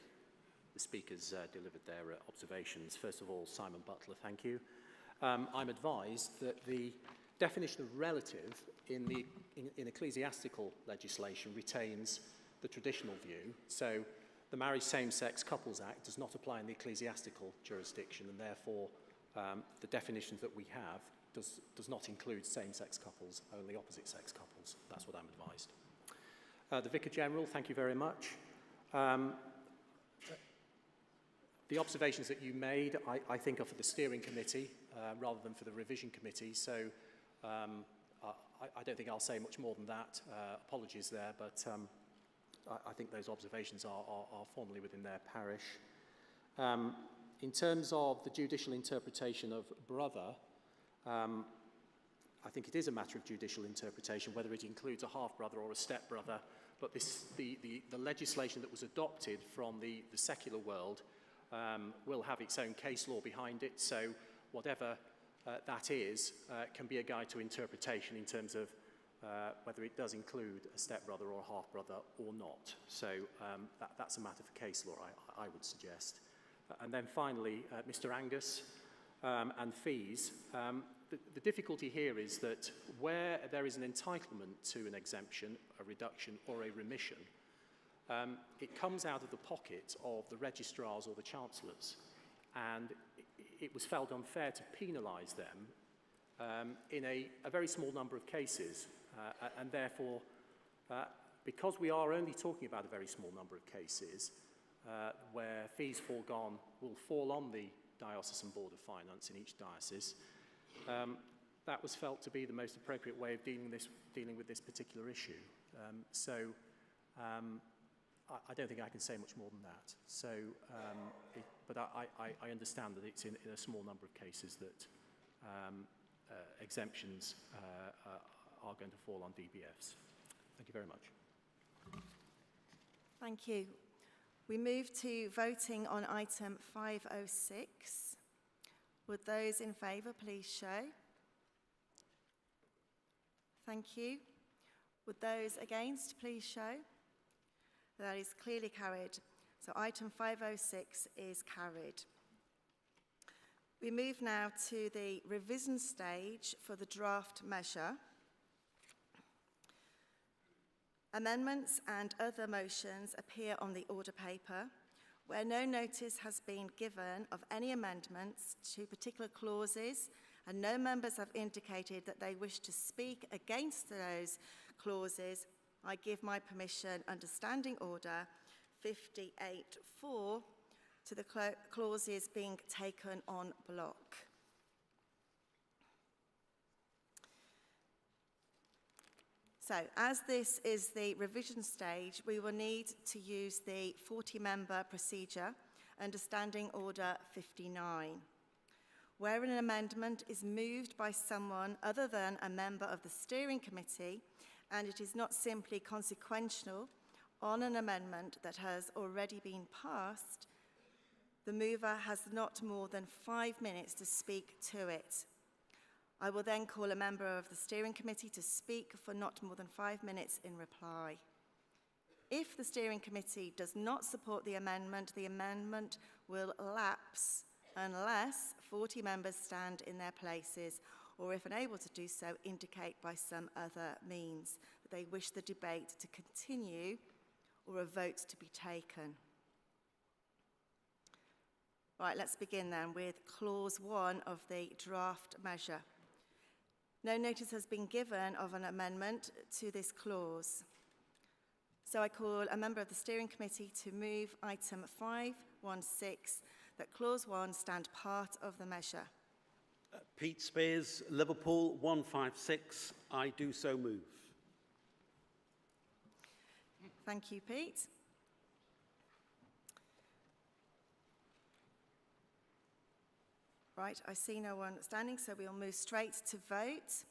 speakers delivered their observations. First of all, Simon Butler, thank you. I'm advised that the definition of relative in ecclesiastical legislation retains the traditional view. So the Marriage Same-Sex Couples Act does not apply in the ecclesiastical jurisdiction, and therefore the definitions that we have does not include same-sex couples, only opposite-sex couples. That's what I'm advised. The Vicar General, thank you very much. The observations that you made, I think, are for the steering committee rather than for the revision committee, so I don't think I'll say much more than that. Apologies there, but I think those observations are formally within their parish. In terms of the judicial interpretation of brother, I think it is a matter of judicial interpretation, whether it includes a half-brother or a step-brother, but the legislation that was adopted from the secular world will have its own case law behind it, so whatever that is can be a guide to interpretation in terms of whether it does include a step-brother or a half-brother or not. So that's a matter for case law, I would suggest. And then finally, Mr. Angus and fees. The difficulty here is that where there is an entitlement to an exemption, a reduction or a remission, it comes out of the pocket of the registrars or the chancellors, and it was felt unfair to penalise them in a very small number of cases, and therefore, because we are only talking about a very small number of cases where fees foregone will fall on the Diocesan Board of Finance in each diocese, that was felt to be the most appropriate way of dealing with this particular issue. I don't think I can say much more than that. So, but I understand that it's in a small number of cases that exemptions are going to fall on DBFs. Thank you very much. Thank you. We move to voting on item 506. Would those in favour please show? Thank you. Would those against please show? That is clearly carried. So item 506 is carried. We move now to the revision stage for the draft measure. Amendments and other motions appear on the order paper. Where no notice has been given of any amendments to particular clauses and no members have indicated that they wish to speak against those clauses, I give my permission under Standing Order 58.4 to the clauses being taken en bloc. So, as this is the revision stage, we will need to use the 40-member procedure under Standing Order 59. Where an amendment is moved by someone other than a member of the steering committee, and it is not simply consequential on an amendment that has already been passed, the mover has not more than 5 minutes to speak to it. I will then call a member of the steering committee to speak for not more than 5 minutes in reply. If the steering committee does not support the amendment will lapse unless 40 members stand in their places, or if unable to do so, indicate by some other means that they wish the debate to continue or a vote to be taken. Right, let's begin then with Clause 1 of the draft measure. No notice has been given of an amendment to this clause. So I call a member of the steering committee to move item 516, that clause 1 stand part of the measure. Pete Spears, Liverpool, 156. I do so move. Thank you, Pete. Right, I see no one standing, so we'll move straight to vote.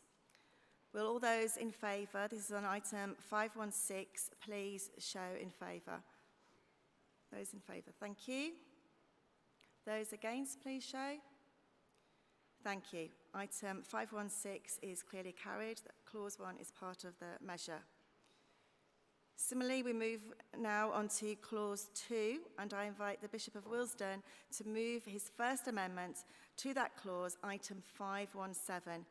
Will all those in favour, this is on item 516, please show in favour. Those in favour, thank you. Those against, please show. Thank you. Item 516 is clearly carried. Clause 1 is part of the measure. Similarly, we move now on to Clause 2, and I invite the Bishop of Willesden to move his first amendment to that clause, item 517.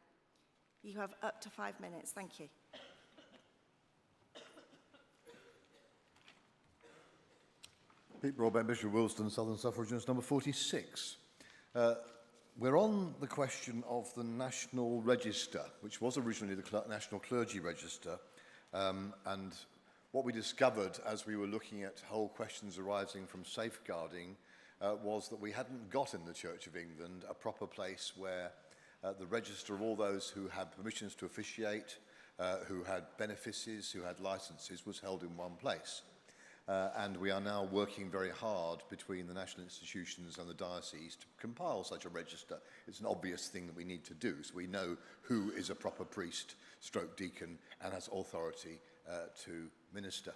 You have up to 5 minutes. Thank you. Pete Broadbent, Bishop of Willesden, Southern Suffragans, number 46. We're on the question of the National Register, which was originally the National Clergy Register, and what we discovered as we were looking at whole questions arising from safeguarding was that we hadn't got in the Church of England a proper place where the register of all those who had permissions to officiate, who had benefices, who had licenses, was held in one place. And we are now working very hard between the national institutions and the diocese to compile such a register. It's an obvious thing that we need to do, so we know who is a proper priest, stroke deacon, and has authority to minister.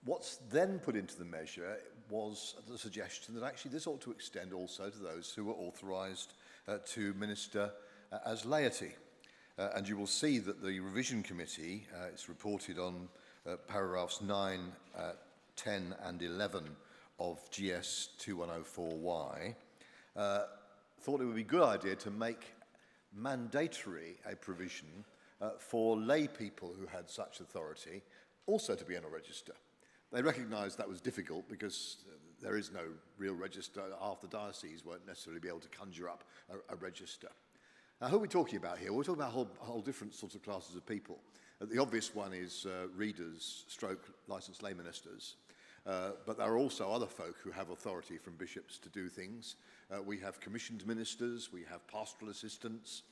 What's then put into the measure was the suggestion that actually this ought to extend also to those who were authorised to minister as laity. And you will see that the revision committee, it's reported on paragraphs 9, 10 and 11 of GS 2104Y, thought it would be a good idea to make mandatory a provision for lay people who had such authority also to be on a register. They recognised that was difficult because there is no real register. Half the dioceses won't necessarily be able to conjure up a register. Now, who are we talking about here? We're talking about a whole different sorts of classes of people. The obvious one is readers, stroke licensed lay ministers. But there are also other folk who have authority from bishops to do things. We have commissioned ministers, we have pastoral assistants,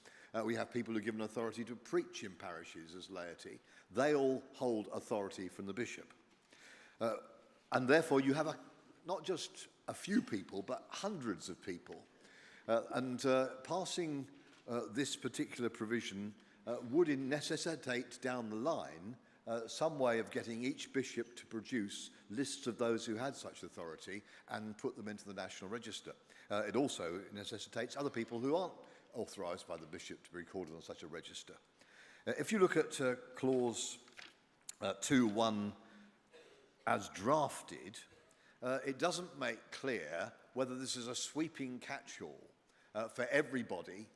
we have people who are given authority to preach in parishes as laity. They all hold authority from the bishop. And therefore you have not just a few people, but hundreds of people. Passing this particular provision would necessitate down the line some way of getting each bishop to produce lists of those who had such authority and put them into the National Register. It also necessitates other people who aren't authorised by the bishop to be recorded on such a register. If you look at clause 2.1 as drafted, it doesn't make clear whether this is a sweeping catch-all for everybody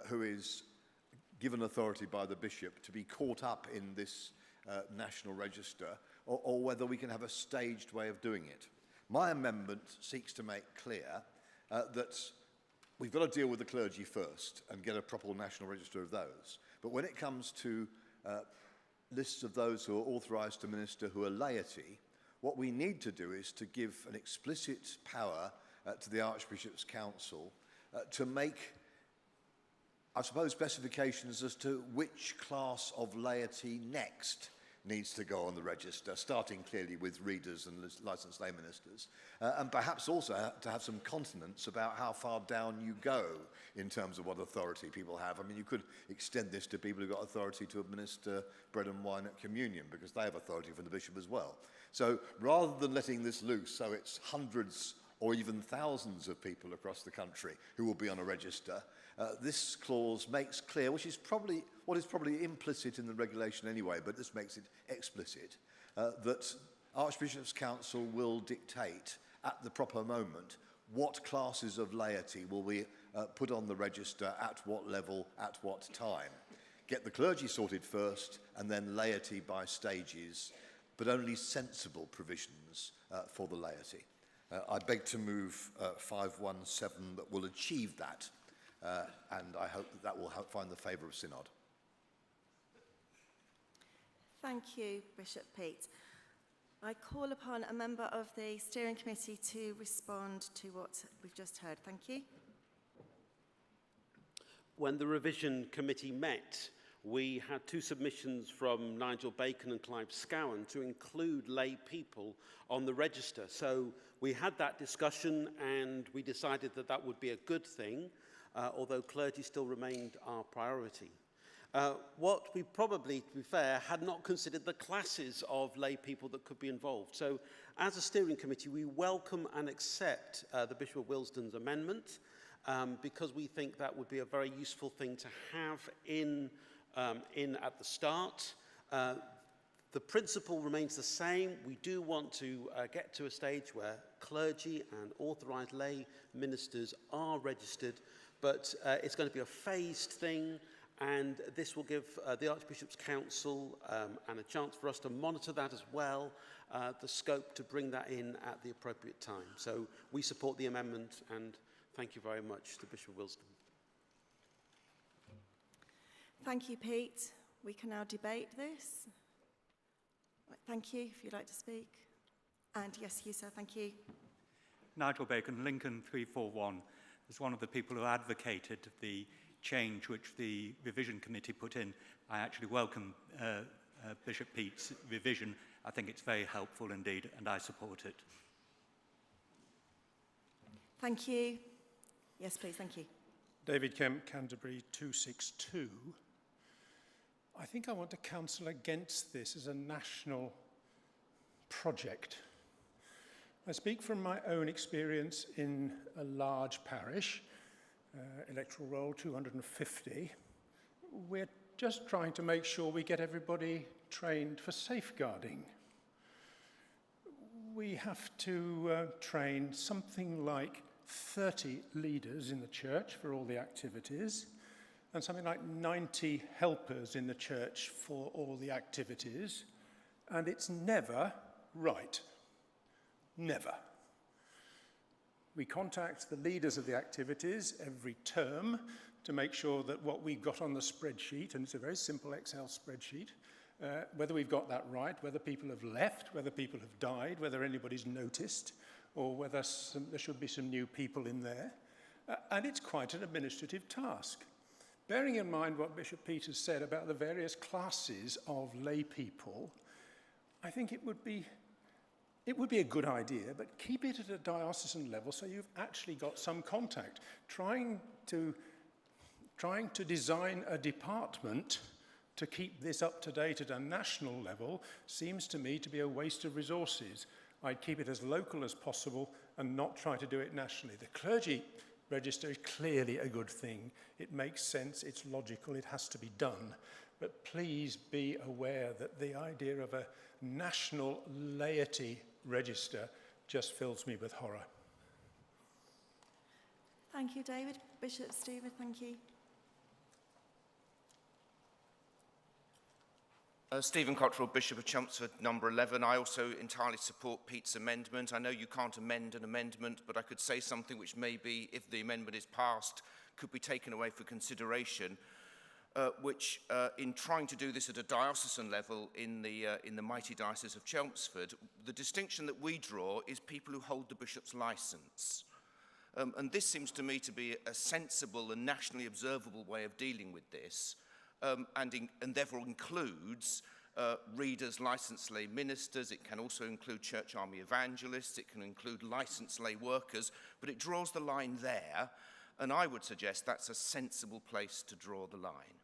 who is given authority by the bishop to be caught up in this national register, or whether we can have a staged way of doing it. My amendment seeks to make clear that we've got to deal with the clergy first and get a proper national register of those. But when it comes to lists of those who are authorised to minister who are laity, what we need to do is to give an explicit power to the Archbishop's Council to make, I suppose, specifications as to which class of laity next needs to go on the register, starting clearly with readers and licensed lay ministers, and perhaps also to have some continence about how far down you go in terms of what authority people have. I mean, you could extend this to people who've got authority to administer bread and wine at communion, because they have authority from the bishop as well. So rather than letting this loose so it's hundreds or even thousands of people across the country who will be on a register, this clause makes clear, which is probably what is probably implicit in the regulation anyway, but this makes it explicit, that Archbishop's Council will dictate at the proper moment what classes of laity will be put on the register at what level, at what time. Get the clergy sorted first, and then laity by stages, but only sensible provisions for the laity. I beg to move 517 that will achieve that, and I hope that will find the favour of Synod. Thank you, Bishop Pete. I call upon a member of the steering committee to respond to what we've just heard. Thank you. When the revision committee met, we had two submissions from Nigel Bacon and Clive Scowen to include lay people on the register. So we had that discussion and we decided that that would be a good thing, although clergy still remained our priority. What we probably, to be fair, had not considered the classes of lay people that could be involved. So as a steering committee, we welcome and accept the Bishop of Willesden's amendment because we think that would be a very useful thing to have in at the start. The principle remains the same. We do want to get to a stage where clergy and authorised lay ministers are registered, but it's going to be a phased thing. And this will give the Archbishop's Council and a chance for us to monitor that as well, the scope to bring that in at the appropriate time. So we support the amendment, and thank you very much to Bishop Willesden. Thank you, Pete. We can now debate this. Thank you, if you'd like to speak. And yes, you, sir, thank you. Nigel Bacon, Lincoln 341, is one of the people who advocated the change which the revision committee put in. I actually welcome Bishop Pete's revision. I think it's very helpful indeed, and I support it. Thank you. Yes, please, thank you. David Kemp, Canterbury 262. I think I want to counsel against this as a national project. I speak from my own experience in a large parish, electoral roll 250. We're just trying to make sure we get everybody trained for safeguarding. We have to train something like 30 leaders in the church for all the activities, and something like 90 helpers in the church for all the activities, and it's never right. Never. We contact the leaders of the activities every term to make sure that what we've got on the spreadsheet, and it's a very simple Excel spreadsheet, whether we've got that right, whether people have left, whether people have died, whether anybody's noticed, or whether there should be some new people in there. And it's quite an administrative task. Bearing in mind what Bishop Peters said about the various classes of lay people, I think it would be a good idea, but keep it at a diocesan level so you've actually got some contact. Trying to design a department to keep this up to date at a national level seems to me to be a waste of resources. I'd keep it as local as possible and not try to do it nationally. The clergy register is clearly a good thing. It makes sense, it's logical, it has to be done. But please be aware that the idea of a national laity register just fills me with horror. Thank you, David. Bishop Stewart, thank you. Stephen Cottrell, Bishop of Chelmsford, number 11. I also entirely support Pete's amendment. I know you can't amend an amendment, but I could say something which maybe, if the amendment is passed, could be taken away for consideration, which, in trying to do this at a diocesan level in the mighty diocese of Chelmsford, the distinction that we draw is people who hold the bishop's licence. And this seems to me to be a sensible and nationally observable way of dealing with this, and therefore includes readers, licensed lay ministers. It can also include church army evangelists. It can include licensed lay workers, but it draws the line there, and I would suggest that's a sensible place to draw the line.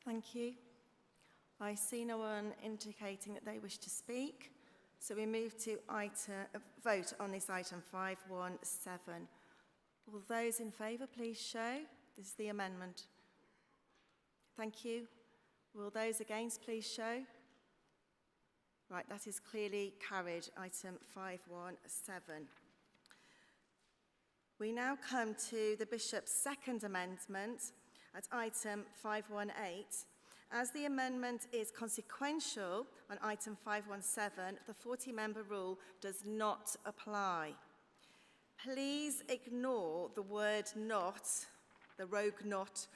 Thank you. I see no one indicating that they wish to speak, so we move to vote on this item 517. Will those in favour please show? This is the amendment. Thank you. Will those against please show? Right, that is clearly carried, item 517. We now come to the Bishop's second amendment at item 518. As the amendment is consequential on item 517, the 40-member rule does not apply. Please ignore the word not, the rogue not,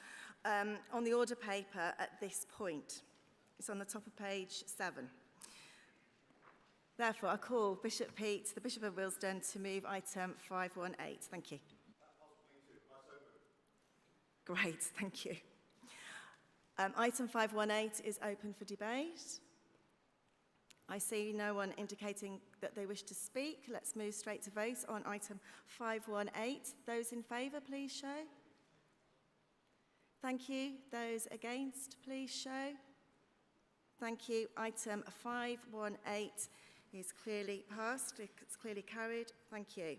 on the order paper at this point. It's on the top of page 7. Therefore, I call Bishop Pete, the Bishop of Willesden, to move item 518. Thank you. Great, thank you. Item 518 is open for debate. I see no one indicating that they wish to speak. Let's move straight to vote on item 518. Those in favour, please show. Thank you. Those against, please show. Thank you. Item 518 is clearly passed. It's clearly carried. Thank you.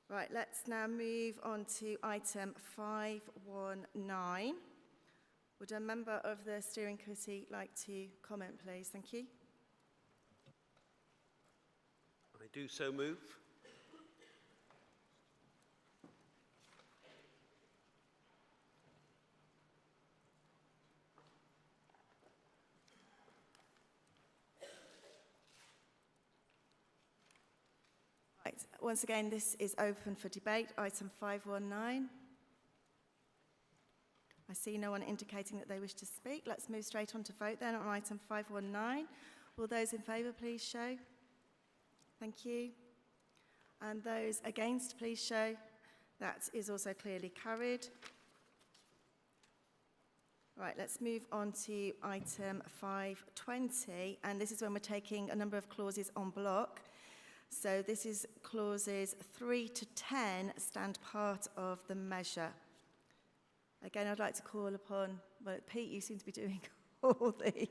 Right, let's now move on to item 519. Would a member of the steering committee like to comment, please? Thank you. I do so move. Right, once again, this is open for debate. Item 519. I see no one indicating that they wish to speak. Let's move straight on to vote then on item 519. Will those in favour please show? Thank you. And those against please show. That is also clearly carried. Right, let's move on to item 520, and this is when we're taking a number of clauses en bloc. So this is clauses 3 to 10 stand part of the measure. Again, I'd like to call upon, well, Pete, you seem to be doing all the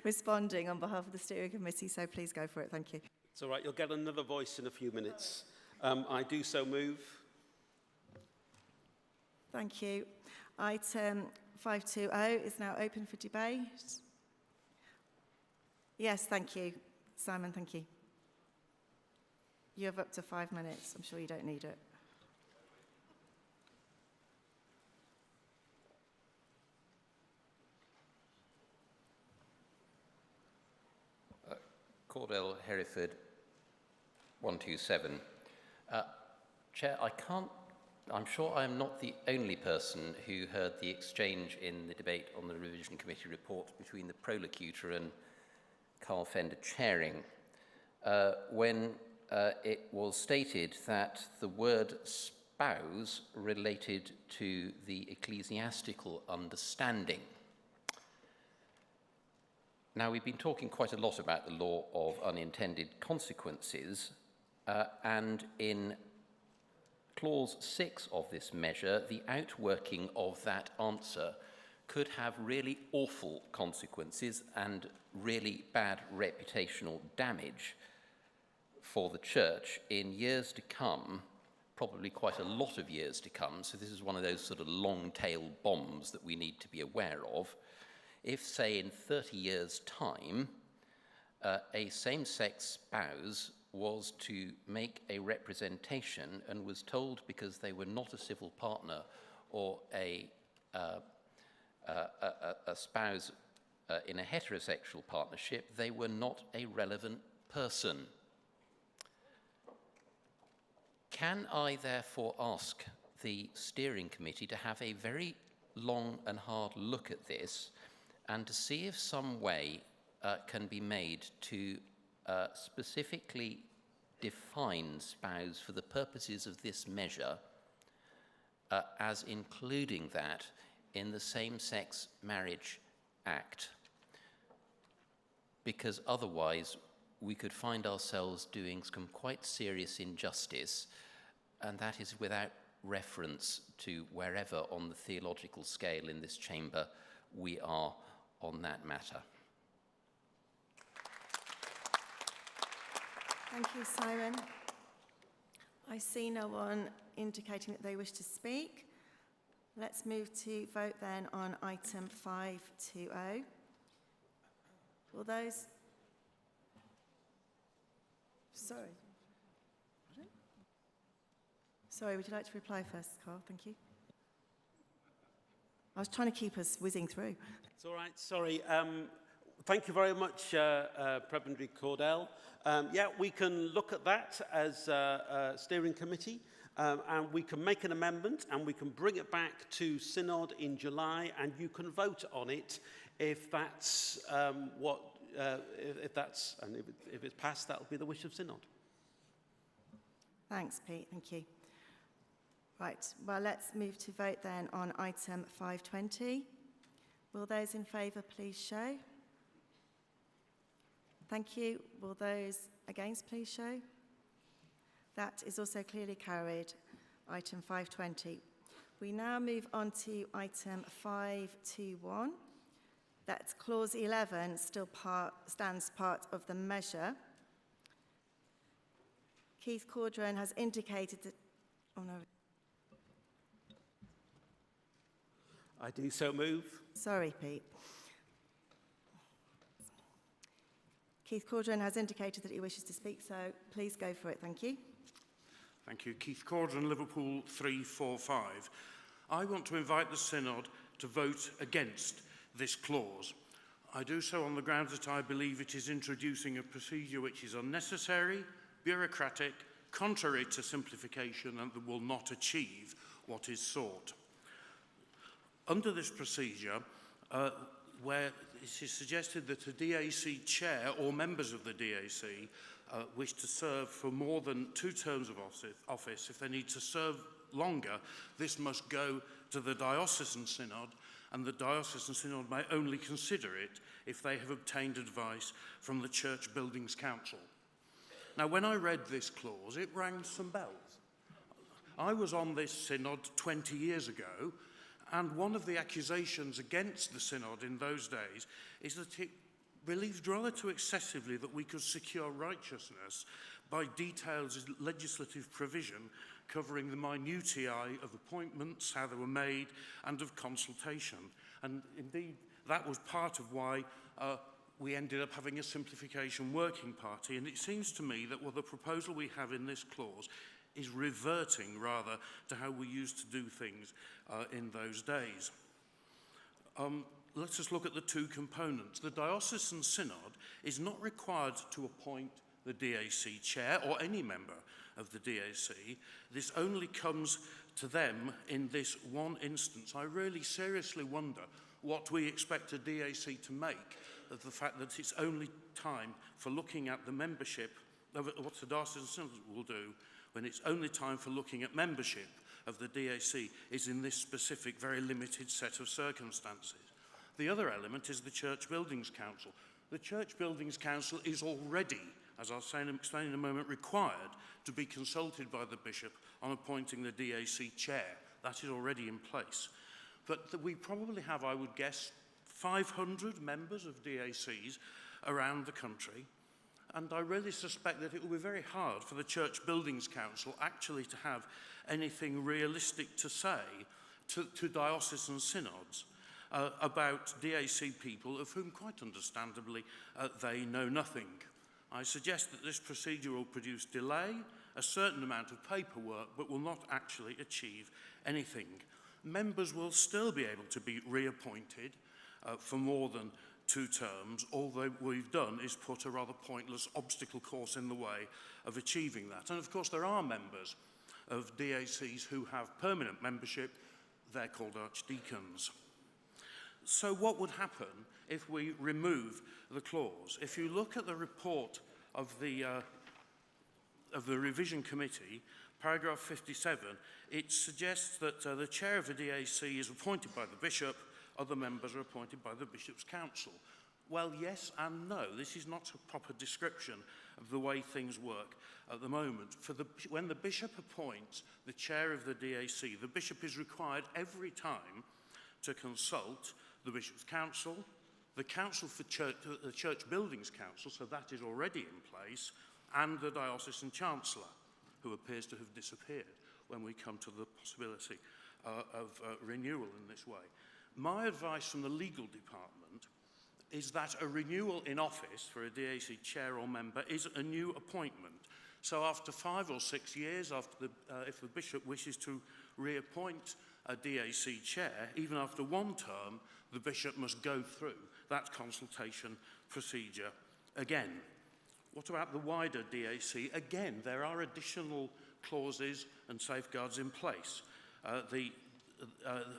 responding on behalf of the steering committee, so please go for it. Thank you. It's all right, you'll get another voice in a few minutes. I do so move. Thank you. Item 520 is now open for debate. Yes, thank you. Simon, thank you. You have up to 5 minutes. I'm sure you don't need it. Cordell, Hereford, 127. Chair, I'm sure I am not the only person who heard the exchange in the debate on the Revision Committee report between the Prolocutor and Carl Fender chairing, when it was stated that the word spouse related to the ecclesiastical understanding. Now, we've been talking quite a lot about the law of unintended consequences, and in Clause 6 of this measure, the outworking of that answer could have really awful consequences and really bad reputational damage for the Church in years to come, probably quite a lot of years to come. So this is one of those sort of long-tail bombs that we need to be aware of. If, say, in 30 years' time, a same-sex spouse was to make a representation and was told, because they were not a civil partner or a a spouse in a heterosexual partnership, they were not a relevant person. Can I therefore ask the steering committee to have a very long and hard look at this and to see if some way can be made to specifically define spouse for the purposes of this measure as including that in the Same-Sex Marriage Act? Because otherwise we could find ourselves doing some quite serious injustice, and that is without reference to wherever on the theological scale in this chamber we are on that matter. Thank you, Simon. I see no one indicating that they wish to speak. Let's move to vote then on item 520. Will those... Sorry, would you like to reply first, Carl? Thank you. I was trying to keep us whizzing through. It's all right, sorry. Thank you very much, Prebendary Cordell. Yeah, we can look at that as a steering committee, and we can make an amendment, and we can bring it back to Synod in July, and you can vote on it if that's if it's passed, that will be the wish of Synod. Thanks, Pete. Thank you. Right, well, let's move to vote then on item 520. Will those in favour please show? Thank you. Will those against please show? That is also clearly carried, item 520. We now move on to item 521. That's clause 11, still stands part of the measure. Keith Cordran has indicated that... Oh, no. I do so move. Sorry, Pete. Keith Cordran has indicated that he wishes to speak, so please go for it. Thank you. Thank you. Keith Cordran, Liverpool 345. I want to invite the Synod to vote against this clause. I do so on the grounds that I believe it is introducing a procedure which is unnecessary, bureaucratic, contrary to simplification, and that will not achieve what is sought. Under this procedure, where it is suggested that a DAC chair or members of the DAC wish to serve for more than 2 terms of office, if they need to serve longer, this must go to the Diocesan Synod, and the Diocesan Synod may only consider it if they have obtained advice from the Church Buildings Council. Now, when I read this clause, it rang some bells. I was on this Synod 20 years ago, and one of the accusations against the Synod in those days is that it believed rather too excessively that we could secure righteousness by detailed legislative provision covering the minutiae of appointments, how they were made, and of consultation. And indeed, that was part of why we ended up having a simplification working party. And it seems to me that the proposal we have in this clause is reverting rather to how we used to do things in those days. Let's just look at the 2 components. The Diocesan Synod is not required to appoint the DAC chair or any member of the DAC. This only comes to them in this one instance. I really seriously wonder what we expect a DAC to make of the fact that it's only time for looking at the membership of what the Diocesan Synod will do when it's only time for looking at membership of the DAC is in this specific, very limited set of circumstances. The other element is the Church Buildings Council. The Church Buildings Council is already, as I'll explain in a moment, required to be consulted by the bishop on appointing the DAC chair. That is already in place. But we probably have, I would guess, 500 members of DACs around the country. And I really suspect that it will be very hard for the Church Buildings Council actually to have anything realistic to say to diocesan synods about DAC people of whom, quite understandably, they know nothing. I suggest that this procedure will produce delay, a certain amount of paperwork, but will not actually achieve anything. members will still be able to be reappointed for more than 2 terms. All that we've done is put a rather pointless obstacle course in the way of achieving that. And of course there are members of DACs who have permanent membership. They're called archdeacons. So what would happen if we remove the clause? If you look at the report of the revision committee, paragraph 57, it suggests that the chair of the DAC is appointed by the bishop. Other members are appointed by the bishop's council. Well, yes and no. This is not a proper description of the way things work at the moment. When the bishop appoints the chair of the DAC, the bishop is required every time to consult the bishop's council, the council for the church buildings council, so that is already in place, and the diocesan chancellor, who appears to have disappeared when we come to the possibility of renewal in this way. My advice from the legal department is that a renewal in office for a DAC chair or member is a new appointment. So after 5 or 6 years, if the bishop wishes to reappoint a DAC chair, even after 1 term, the bishop must go through that consultation procedure again. What about the wider DAC? Again, there are additional clauses and safeguards in place. The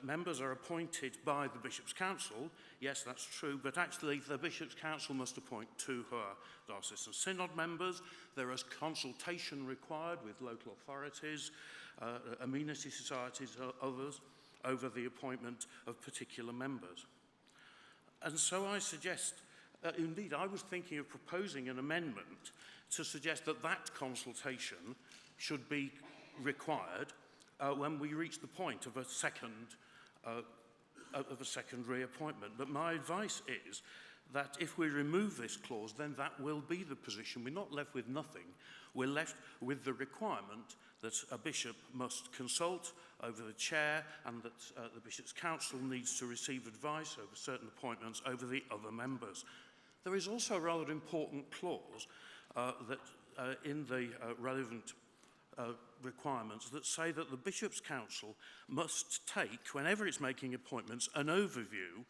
members are appointed by the Bishop's Council. Yes, that's true, but actually the Bishop's Council must appoint 2 who are diocesan synod members. There is consultation required with local authorities, amenity societies, others, over the appointment of particular members. And so I suggest, indeed, I was thinking of proposing an amendment to suggest that that consultation should be required when we reach the point of a second reappointment. But my advice is that if we remove this clause, then that will be the position. We're not left with nothing. We're left with the requirement that a bishop must consult over the chair and that the bishop's council needs to receive advice over certain appointments over the other members. There is also a rather important clause in the relevant requirements that say that the Bishop's Council must take, whenever it's making appointments, an overview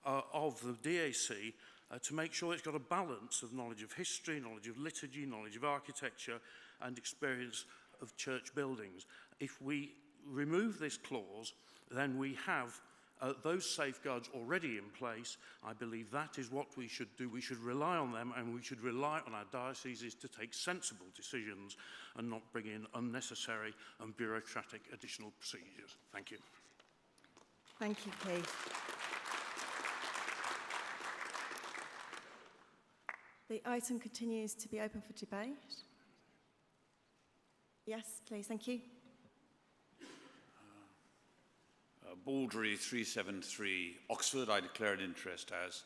of the DAC to make sure it's got a balance of knowledge of history, knowledge of liturgy, knowledge of architecture, and experience of church buildings. If we remove this clause, then we have those safeguards already in place. I believe that is what we should do. We should rely on them, and we should rely on our dioceses to take sensible decisions and not bring in unnecessary and bureaucratic additional procedures. Thank you. Thank you, Keith. The item continues to be open for debate. Yes, please, thank you. Baldry 373, Oxford. I declare an interest as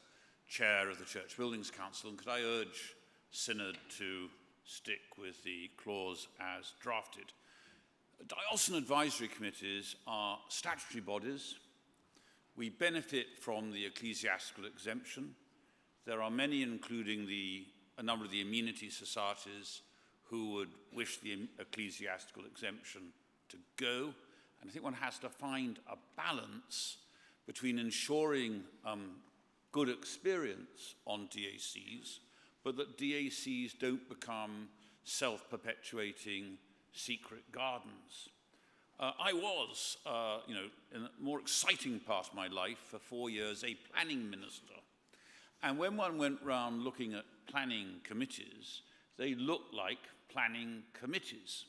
Chair of the Church Buildings Council, and could I urge Synod to stick with the clause as drafted? Diocesan advisory committees are statutory bodies. We benefit from the ecclesiastical exemption. There are many, including a number of the amenity societies, who would wish the ecclesiastical exemption to go. And I think one has to find a balance between ensuring good experience on DACs, but that DACs don't become self-perpetuating secret gardens. I was, in a more exciting part of my life, for 4 years, a planning minister. And when one went round looking at planning committees, they looked like planning committees.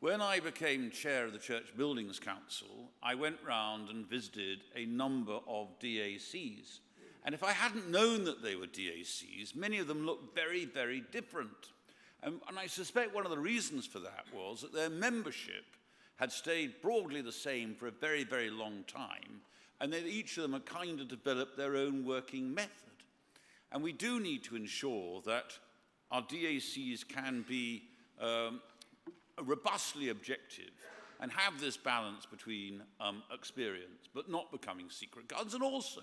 When I became chair of the Church Buildings Council, I went round and visited a number of DACs. And if I hadn't known that they were DACs, many of them looked very, very different. And I suspect one of the reasons for that was that their membership had stayed broadly the same for a very, very long time, and that each of them had kind of developed their own working method. And we do need to ensure that our DACs can be robustly objective and have this balance between experience but not becoming secret gardens, and also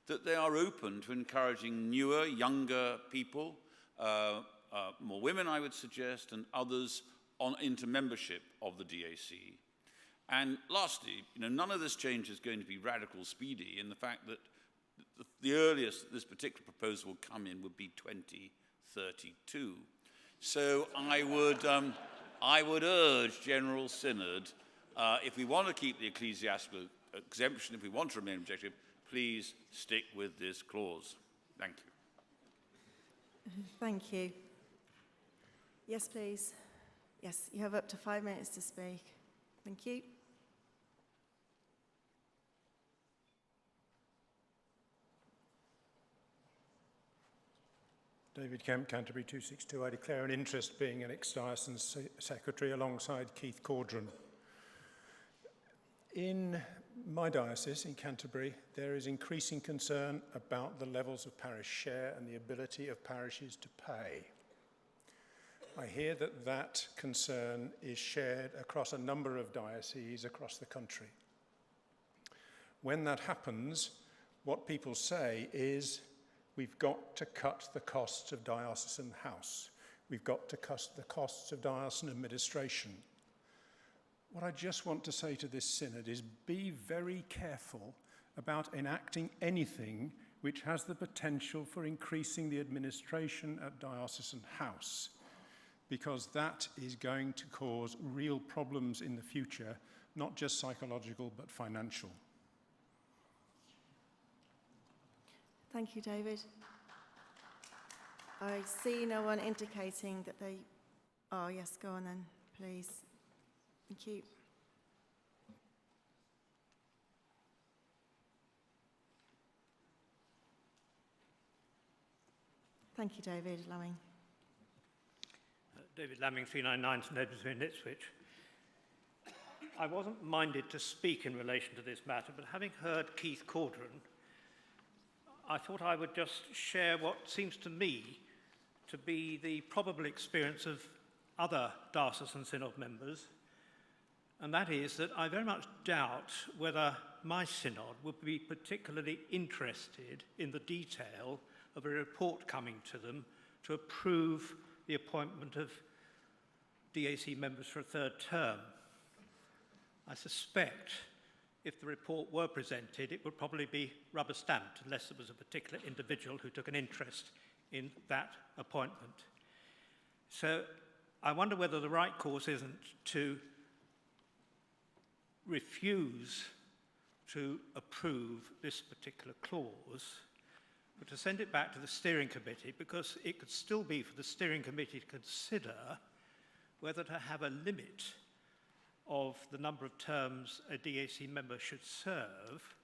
that they are open to encouraging newer, younger people, more women I would suggest, and others into membership of the DAC. And lastly, none of this change is going to be radical speedy in the fact that the earliest this particular proposal will come in would be 2032. So I would urge General Synod, if we want to keep the ecclesiastical exemption, if we want to remain objective, please stick with this clause. Thank you. Thank you. Yes, please. Yes, you have up to 5 minutes to speak. Thank you. David Kemp, Canterbury 262. I declare an interest being an ex-diocese secretary alongside Keith Caudron. In my diocese in Canterbury, there is increasing concern about the levels of parish share and the ability of parishes to pay. I hear that that concern is shared across a number of dioceses across the country. When that happens, what people say is, we've got to cut the costs of diocesan house. We've got to cut the costs of diocesan administration. What I just want to say to this synod is be very careful about enacting anything which has the potential for increasing the administration at diocesan house, because that is going to cause real problems in the future, not just psychological but financial. Thank you, David. I see no one indicating that they... Oh, yes, go on then, please. Thank you. Thank you, David. Lamming. David Lamming, 399 St Edmunds in Ipswich. I wasn't minded to speak in relation to this matter, but having heard Keith Caudron, I thought I would just share what seems to me to be the probable experience of other diocesan synod members, and that is that I very much doubt whether my synod would be particularly interested in the detail of a report coming to them to approve the appointment of DAC members for a third term. I suspect if the report were presented, it would probably be rubber stamped unless there was a particular individual who took an interest in that appointment. So I wonder whether the right course isn't to refuse to approve this particular clause, but to send it back to the steering committee, because it could still be for the steering committee to consider whether to have a limit of the number of terms a DAC member should serve,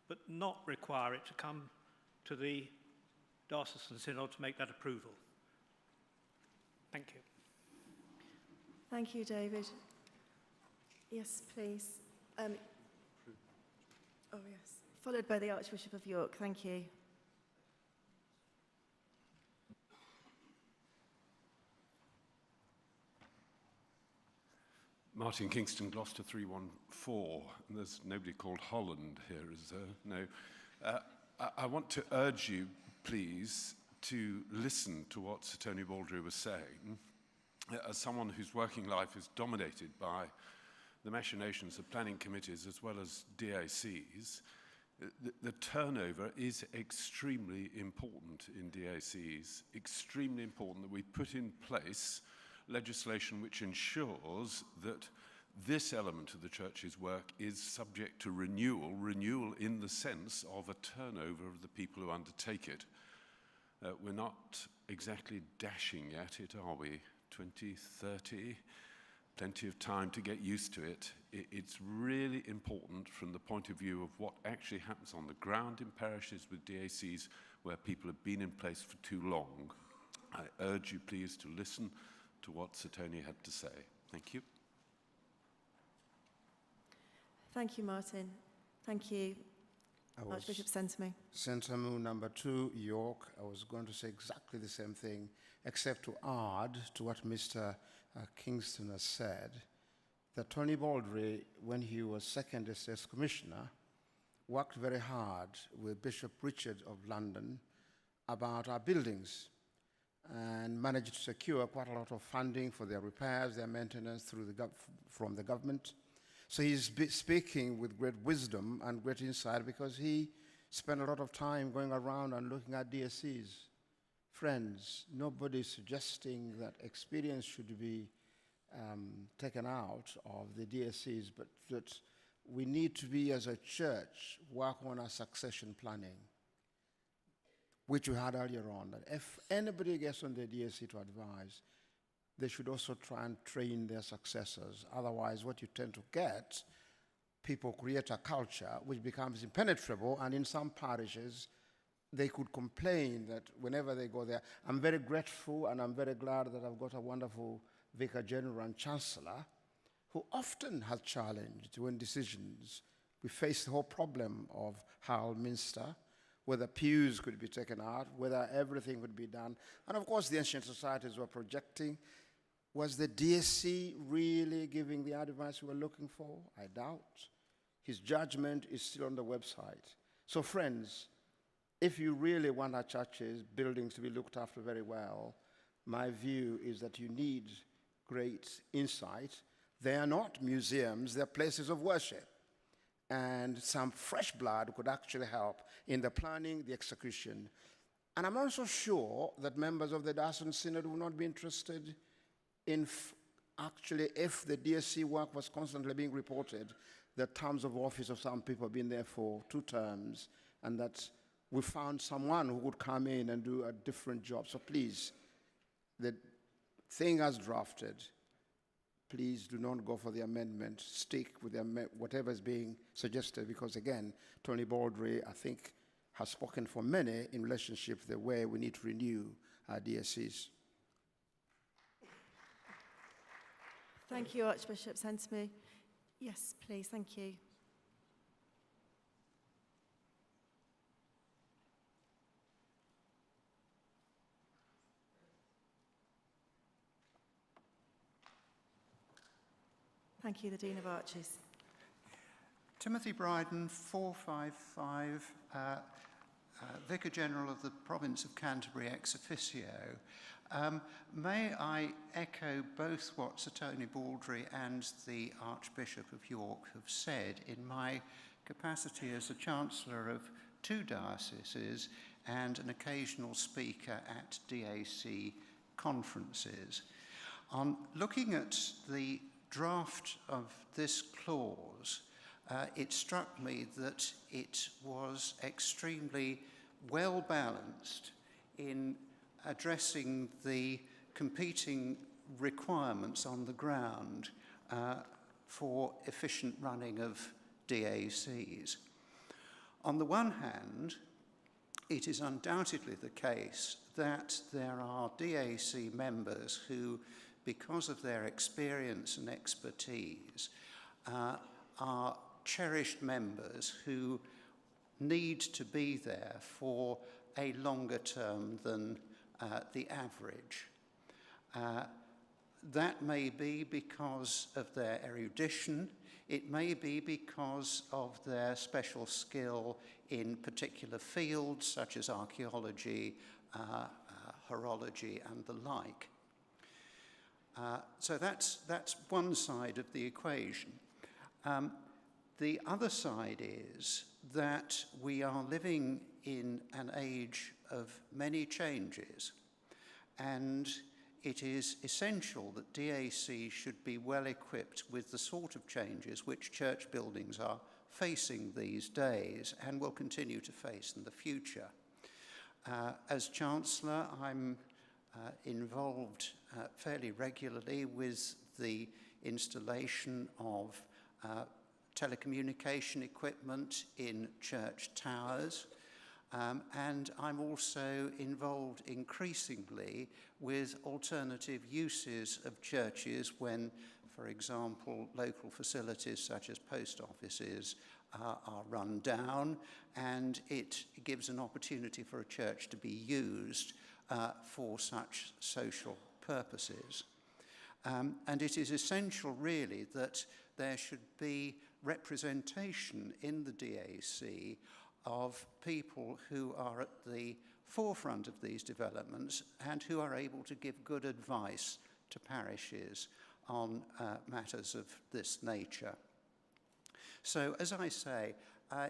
but not require it to come to the Diocesan Synod to make that approval. Thank you. Thank you, David. Yes, please. Oh, yes. Followed by the Archbishop of York. Thank you. Martin Kingston, Gloucester 314. And there's nobody called Holland here, is there? No. I want to urge you, please, to listen to what Sir Tony Baldry was saying. As someone whose working life is dominated by the machinations of planning committees as well as DACs, the turnover is extremely important in DACs, extremely important that we put in place legislation which ensures that this element of the church's work is subject to renewal in the sense of a turnover of the people who undertake it. We're not exactly dashing at it, are we? 2030, plenty of time to get used to it. It's really important from the point of view of what actually happens on the ground in parishes with DACs where people have been in place for too long. I urge you, please, to listen to what Sir Tony had to say. Thank you. Thank you, Martin. Thank you, Archbishop Sentamu. Sentamu number 2, York. I was going to say exactly the same thing, except to add to what Mr. Kingston has said, that Tony Baldry, when he was second SS Commissioner, worked very hard with Bishop Richard of London about our buildings and managed to secure quite a lot of funding for their repairs, their maintenance from the government. So he's speaking with great wisdom and great insight because he spent a lot of time going around and looking at DSCs. Friends, nobody is suggesting that experience should be taken out of the DSCs, but that we need to be, as a church, work on our succession planning, which we had earlier on, that if anybody gets on the DSC to advise, they should also try and train their successors. Otherwise, what you tend to get, people create a culture which becomes impenetrable, and in some parishes, they could complain that whenever they go there. I'm very grateful and I'm very glad that I've got a wonderful Vicar General and Chancellor who often has challenged when decisions. We face the whole problem of Hull Minster, whether pews could be taken out, whether everything could be done. And of course, the ancient societies were projecting. Was the DSC really giving the advice we were looking for? I doubt. His judgment is still on the website. So friends, if you really want our churches, buildings to be looked after very well, my view is that you need great insight. They are not museums, they're places of worship. And some fresh blood could actually help in the planning, the execution. And I'm also sure that members of the Diocesan Synod will not be interested in actually, if the DSC work was constantly being reported, the terms of office of some people have been there for 2 terms, and that we found someone who would come in and do a different job. So please, the thing as drafted, please do not go for the amendment. Stick with whatever is being suggested, because again, Tony Baldry, I think, has spoken for many in relationship to the way we need to renew our DSCs. Thank you, Archbishop Sentimi. Yes, please, thank you. Thank you, the Dean of Arches. Timothy Bryden, 455, Vicar General of the Province of Canterbury ex officio. May I echo both what Sir Tony Baldry and the Archbishop of York have said in my capacity as a Chancellor of 2 dioceses and an occasional speaker at DAC conferences. On looking at the draft of this clause, it struck me that it was extremely well balanced in addressing the competing requirements on the ground for efficient running of DACs. On the one hand, it is undoubtedly the case that there are DAC members who, because of their experience and expertise, are cherished members who need to be there for a longer term than the average. That may be because of their erudition. It may be because of their special skill in particular fields such as archaeology, horology, and the like. So that's one side of the equation. The other side is that we are living in an age of many changes, and it is essential that DAC should be well equipped with the sort of changes which church buildings are facing these days and will continue to face in the future. As Chancellor, I'm involved fairly regularly with the installation of telecommunication equipment in church towers, and I'm also involved increasingly with alternative uses of churches when, for example, local facilities such as post offices are run down, and it gives an opportunity for a church to be used for such social purposes. And it is essential, really, that there should be representation in the DAC of people who are at the forefront of these developments and who are able to give good advice to parishes on matters of this nature. So, as I say,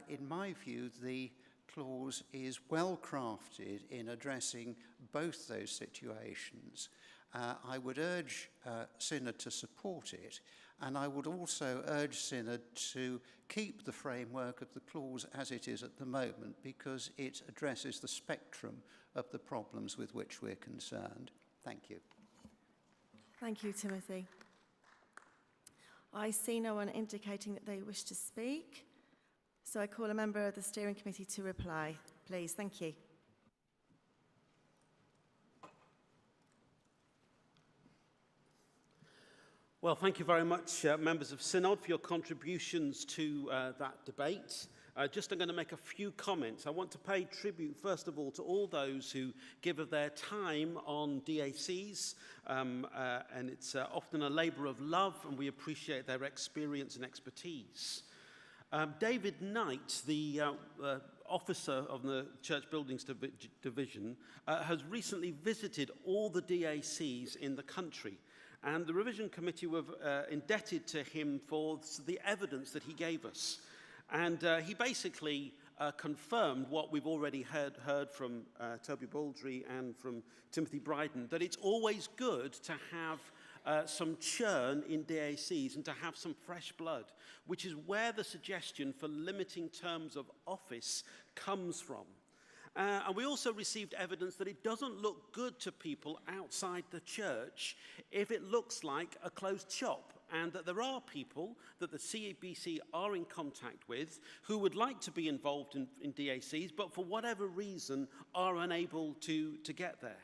in my view, the clause is well crafted in addressing both those situations. I would urge Synod to support it, and I would also urge Synod to keep the framework of the clause as it is at the moment, because it addresses the spectrum of the problems with which we're concerned. Thank you. Thank you, Timothy. I see no one indicating that they wish to speak, so I call a member of the steering committee to reply. Please, thank you. Well, thank you very much, members of Synod, for your contributions to that debate. I'm going to make a few comments. I want to pay tribute, first of all, to all those who give of their time on DACs, and it's often a labour of love, and we appreciate their experience and expertise. David Knight, the officer of the Church Buildings Division, has recently visited all the DACs in the country. And the Revision Committee were indebted to him for the evidence that he gave us. And he basically confirmed what we've already heard from Toby Baldry and from Timothy Bryden, that it's always good to have some churn in DACs and to have some fresh blood, which is where the suggestion for limiting terms of office comes from. And we also received evidence that it doesn't look good to people outside the church if it looks like a closed shop, and that there are people that the CBC are in contact with who would like to be involved in DACs, but for whatever reason are unable to get there.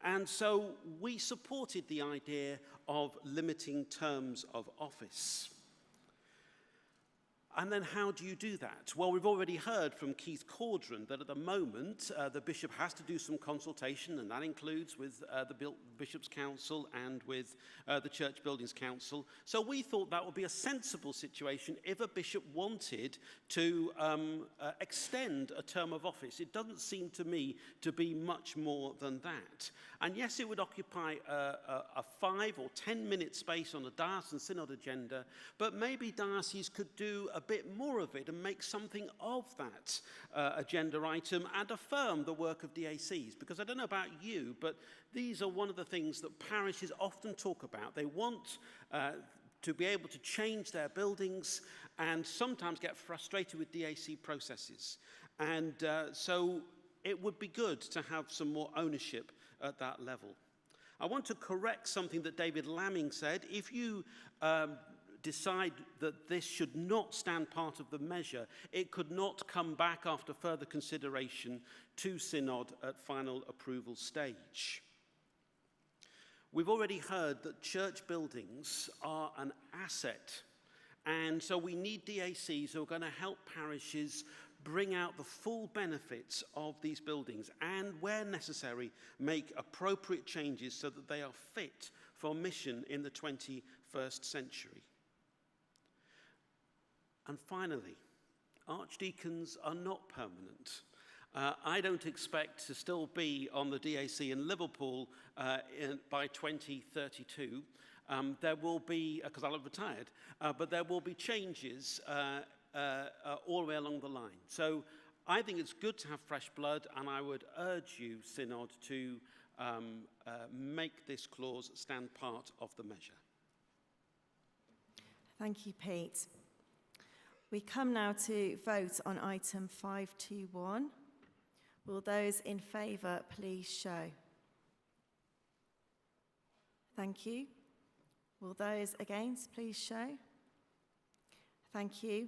And so we supported the idea of limiting terms of office. And then how do you do that? Well, we've already heard from Keith Caudron that at the moment the bishop has to do some consultation, and that includes with the Bishop's Council and with the Church Buildings Council. So we thought that would be a sensible situation if a bishop wanted to extend a term of office. It doesn't seem to me to be much more than that. And yes, it would occupy a 5 or 10 minute space on the diocesan synod agenda, but maybe dioceses could do a bit more of it and make something of that agenda item and affirm the work of DACs. Because I don't know about you, but these are one of the things that parishes often talk about. They want to be able to change their buildings and sometimes get frustrated with DAC processes. And so it would be good to have some more ownership at that level. I want to correct something that David Lamming said. If you decide that this should not stand part of the measure, it could not come back after further consideration to Synod at final approval stage. We've already heard that church buildings are an asset, and so we need DACs who are going to help parishes bring out the full benefits of these buildings and, where necessary, make appropriate changes so that they are fit for mission in the 21st century. And finally, archdeacons are not permanent. I don't expect to still be on the DAC in Liverpool by 2032. There will be, because I'll have retired, but there will be changes all the way along the line. So I think it's good to have fresh blood, and I would urge you, Synod, to make this clause stand part of the measure. Thank you, Pete. We come now to vote on item 521. Will those in favour please show? Thank you. Will those against please show? Thank you.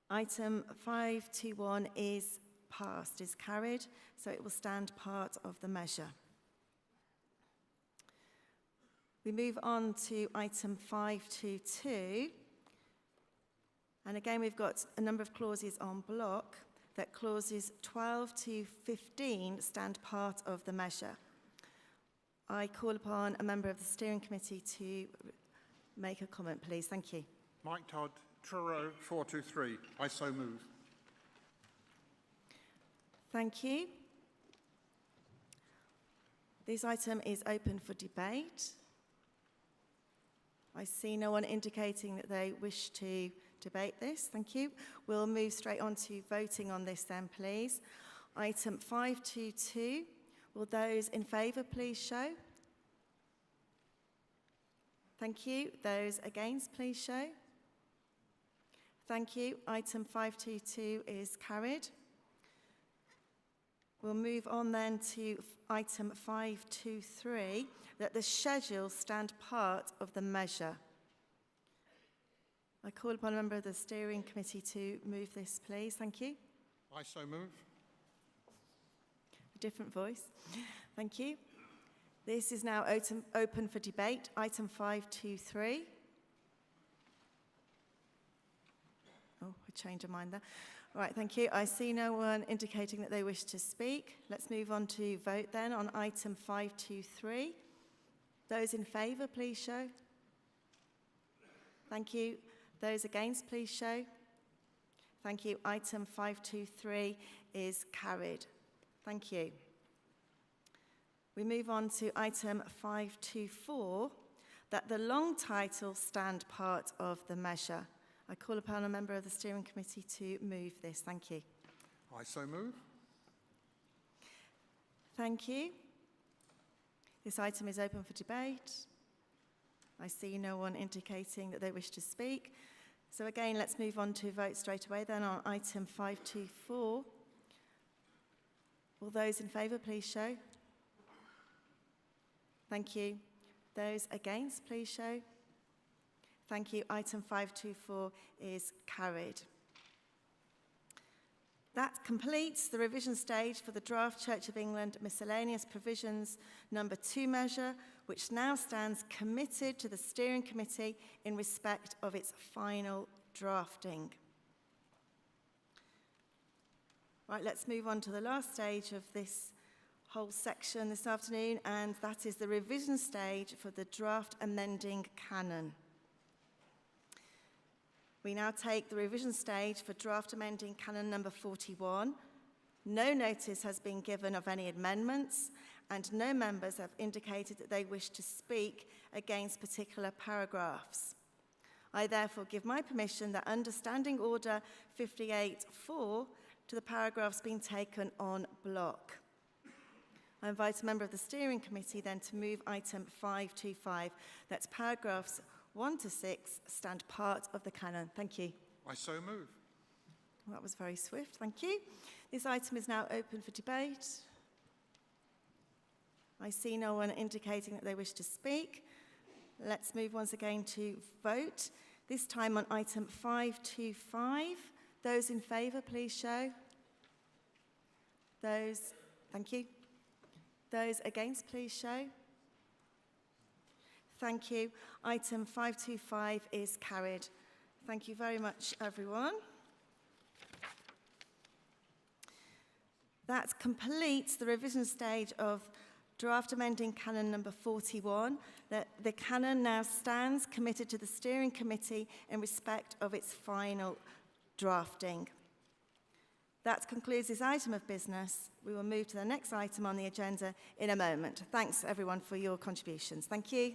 Item 521 is passed, is carried, so it will stand part of the measure. We move on to item 522. And again, we've got a number of clauses en bloc, that clauses 12 to 15 stand part of the measure. I call upon a member of the steering committee to make a comment, please. Thank you. Mike Todd, Truro 423. I so move. Thank you. This item is open for debate. I see no one indicating that they wish to debate this. Thank you. We'll move straight on to voting on this then, please. Item 522. Will those in favour please show? Thank you. Those against please show. Thank you. Item 522 is carried. We'll move on then to item 523, that the schedule stand part of the measure. I call upon a member of the steering committee to move this, please. Thank you. I so move. A different voice. Thank you. This is now open for debate. Item 523. Oh, I changed my mind there. All right, thank you. I see no one indicating that they wish to speak. Let's move on to vote then on item 523. Those in favour, please show. Thank you. Those against, please show. Thank you. Item 523 is carried. Thank you. We move on to item 524, that the long title stand part of the measure. I call upon a member of the steering committee to move this. Thank you. I so move. Thank you. This item is open for debate. I see no one indicating that they wish to speak. So again, let's move on to vote straight away then on item 524. Will those in favour please show? Thank you. Those against, please show. Thank you. Item 524 is carried. That completes the revision stage for the draft Church of England Miscellaneous Provisions number 2 measure, which now stands committed to the steering committee in respect of its final drafting. Right, let's move on to the last stage of this whole section this afternoon, and that is the revision stage for the draft amending canon. We now take the revision stage for draft amending canon number 41. No notice has been given of any amendments, and no members have indicated that they wish to speak against particular paragraphs. I therefore give my permission that under Standing Order 58.4 to the paragraphs being taken on block. I invite a member of the steering committee then to move item 525. That's paragraphs 1 to 6 stand part of the canon. Thank you. I so move. Well, that was very swift. Thank you. This item is now open for debate. I see no one indicating that they wish to speak. Let's move once again to vote. This time on item 525. Those in favour, please show. Those, thank you. Those against, please show. Thank you. Item 525 is carried. Thank you very much, everyone. That completes the revision stage of draft amending canon number 41. The canon now stands committed to the steering committee in respect of its final drafting. That concludes this item of business. We will move to the next item on the agenda in a moment. Thanks, everyone, for your contributions. Thank you.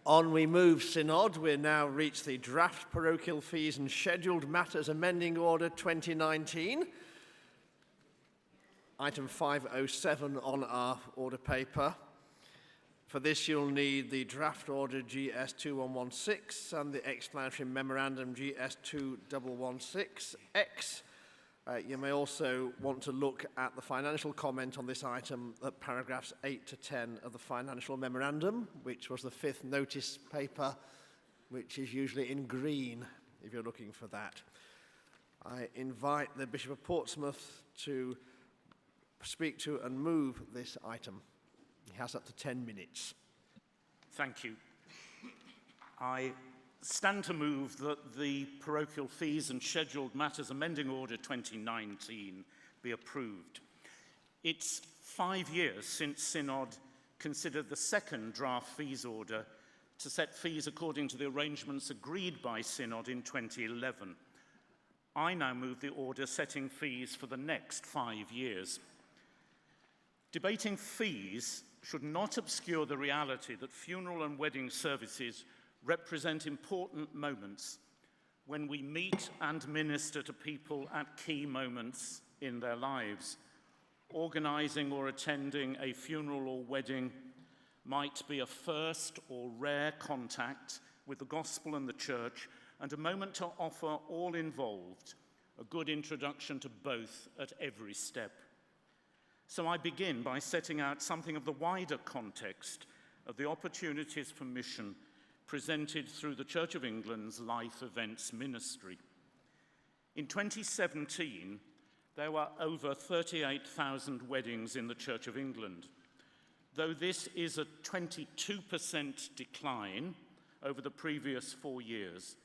On we move, Synod. We've now reached the draft parochial fees and scheduled matters amending order 2019. Item 507 on our order paper. For this, you'll need the draft order GS2116 and the explanatory memorandum GS2116X. You may also want to look at the financial comment on this item at paragraphs 8 to 10 of the financial memorandum, which was the 5th notice paper, which is usually in green, if you're looking for that. I invite the Bishop of Portsmouth to speak to and move this item. He has up to 10 minutes. Thank you. I stand to move that the parochial fees and scheduled matters amending order 2019 be approved. It's 5 years since Synod considered the second draft fees order to set fees according to the arrangements agreed by Synod in 2011. I now move the order setting fees for the next 5 years. Debating fees should not obscure the reality that funeral and wedding services represent important moments when we meet and minister to people at key moments in their lives. Organising or attending a funeral or wedding might be a first or rare contact with the gospel and the church, and a moment to offer all involved a good introduction to both at every step. So I begin by setting out something of the wider context of the opportunities for mission presented through the Church of England's Life Events Ministry. In 2017, there were over 38,000 weddings in the Church of England. Though this is a 22% decline over the previous 4 years,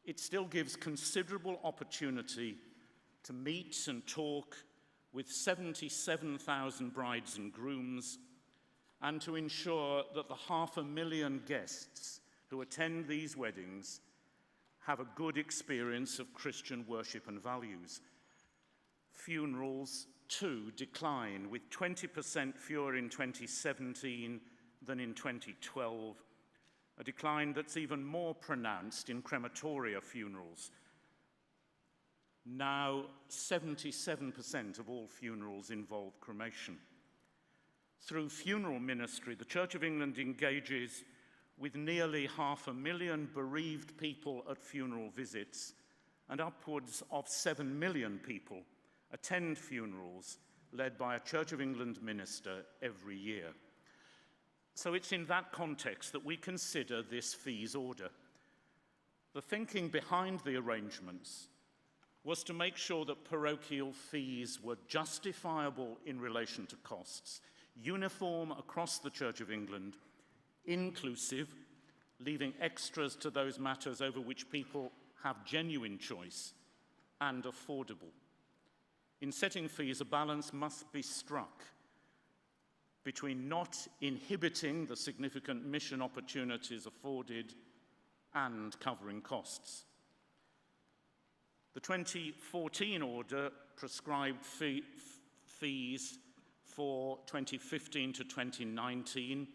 it still gives considerable opportunity to meet and talk with 77,000 brides and grooms, and to ensure that the 500,000 guests who attend these weddings have a good experience of Christian worship and values. Funerals, too, decline, with 20% fewer in 2017 than in 2012, a decline that's even more pronounced in crematoria funerals. Now, 77% of all funerals involve cremation. Through funeral ministry, the Church of England engages with nearly 500,000 bereaved people at funeral visits, and upwards of 7 million people attend funerals led by a Church of England minister every year. So it's in that context that we consider this fees order. The thinking behind the arrangements was to make sure that parochial fees were justifiable in relation to costs, uniform across the Church of England, inclusive, leaving extras to those matters over which people have genuine choice, and affordable. In setting fees, a balance must be struck between not inhibiting the significant mission opportunities afforded and covering costs. The 2014 order prescribed fees for 2015 to 2019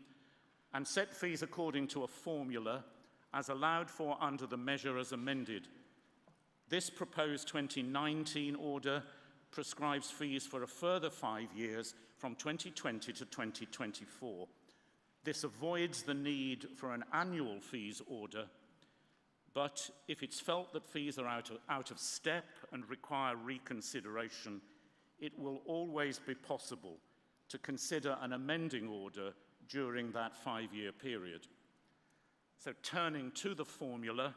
and set fees according to a formula as allowed for under the measure as amended. This proposed 2019 order prescribes fees for a further 5 years from 2020 to 2024. This avoids the need for an annual fees order, but if it's felt that fees are out of step and require reconsideration, it will always be possible to consider an amending order during that 5-year period. So turning to the formula,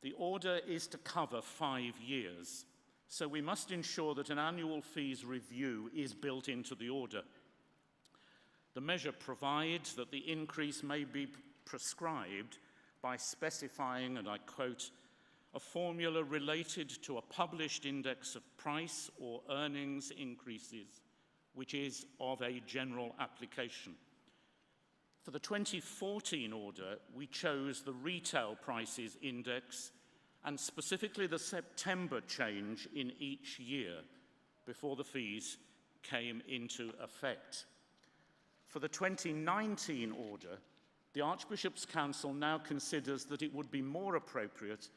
the order is to cover 5 years, so we must ensure that an annual fees review is built into the order. The measure provides that the increase may be prescribed by specifying, and I quote, a formula related to a published index of price or earnings increases, which is of a general application. For the 2014 order, we chose the retail prices index and specifically the September change in each year before the fees came into effect. For the 2019 order, The Archbishop's Council now considers that it would be more appropriate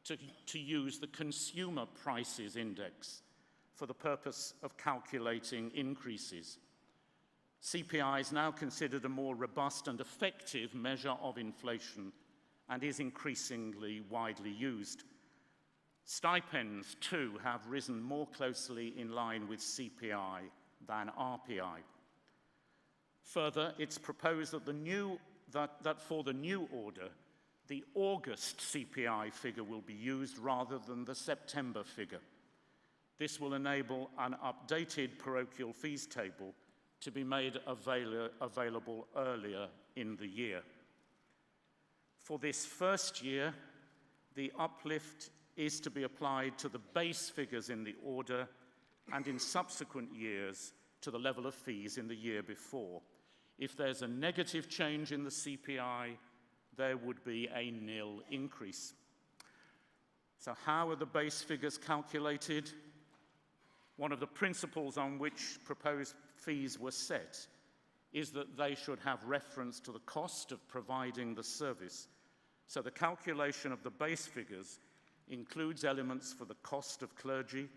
to use the Consumer Prices Index for the purpose of calculating increases. CPI is now considered a more robust and effective measure of inflation and is increasingly widely used. Stipends, too, have risen more closely in line with CPI than RPI. Further, it's proposed that for the new order, the August CPI figure will be used rather than the September figure. This will enable an updated parochial fees table to be made available earlier in the year. For this first year, the uplift is to be applied to the base figures in the order and in subsequent years to the level of fees in the year before. If there's a negative change in the CPI, there would be a nil increase. So how are the base figures calculated? One of the principles on which proposed fees were set is that they should have reference to the cost of providing the service. So the calculation of the base figures includes elements for the cost of clergy,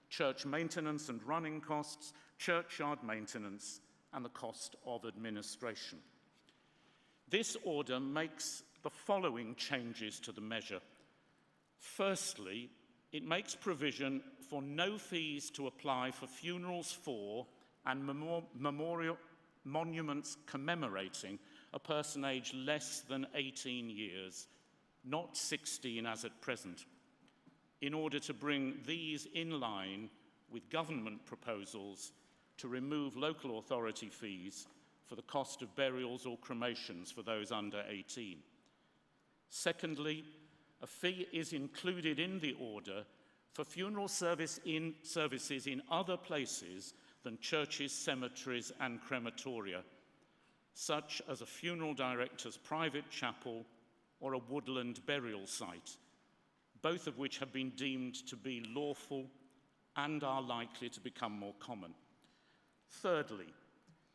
church maintenance and running costs, churchyard maintenance, and the cost of administration. This order makes the following changes to the measure. Firstly, it makes provision for no fees to apply for funerals for and monuments commemorating a person aged less than 18 years, not 16 as at present, in order to bring these in line with government proposals to remove local authority fees for the cost of burials or cremations for those under 18. Secondly, a fee is included in the order for funeral services in other places than churches, cemeteries, and crematoria, such as a funeral director's private chapel or a woodland burial site, both of which have been deemed to be lawful and are likely to become more common. Thirdly,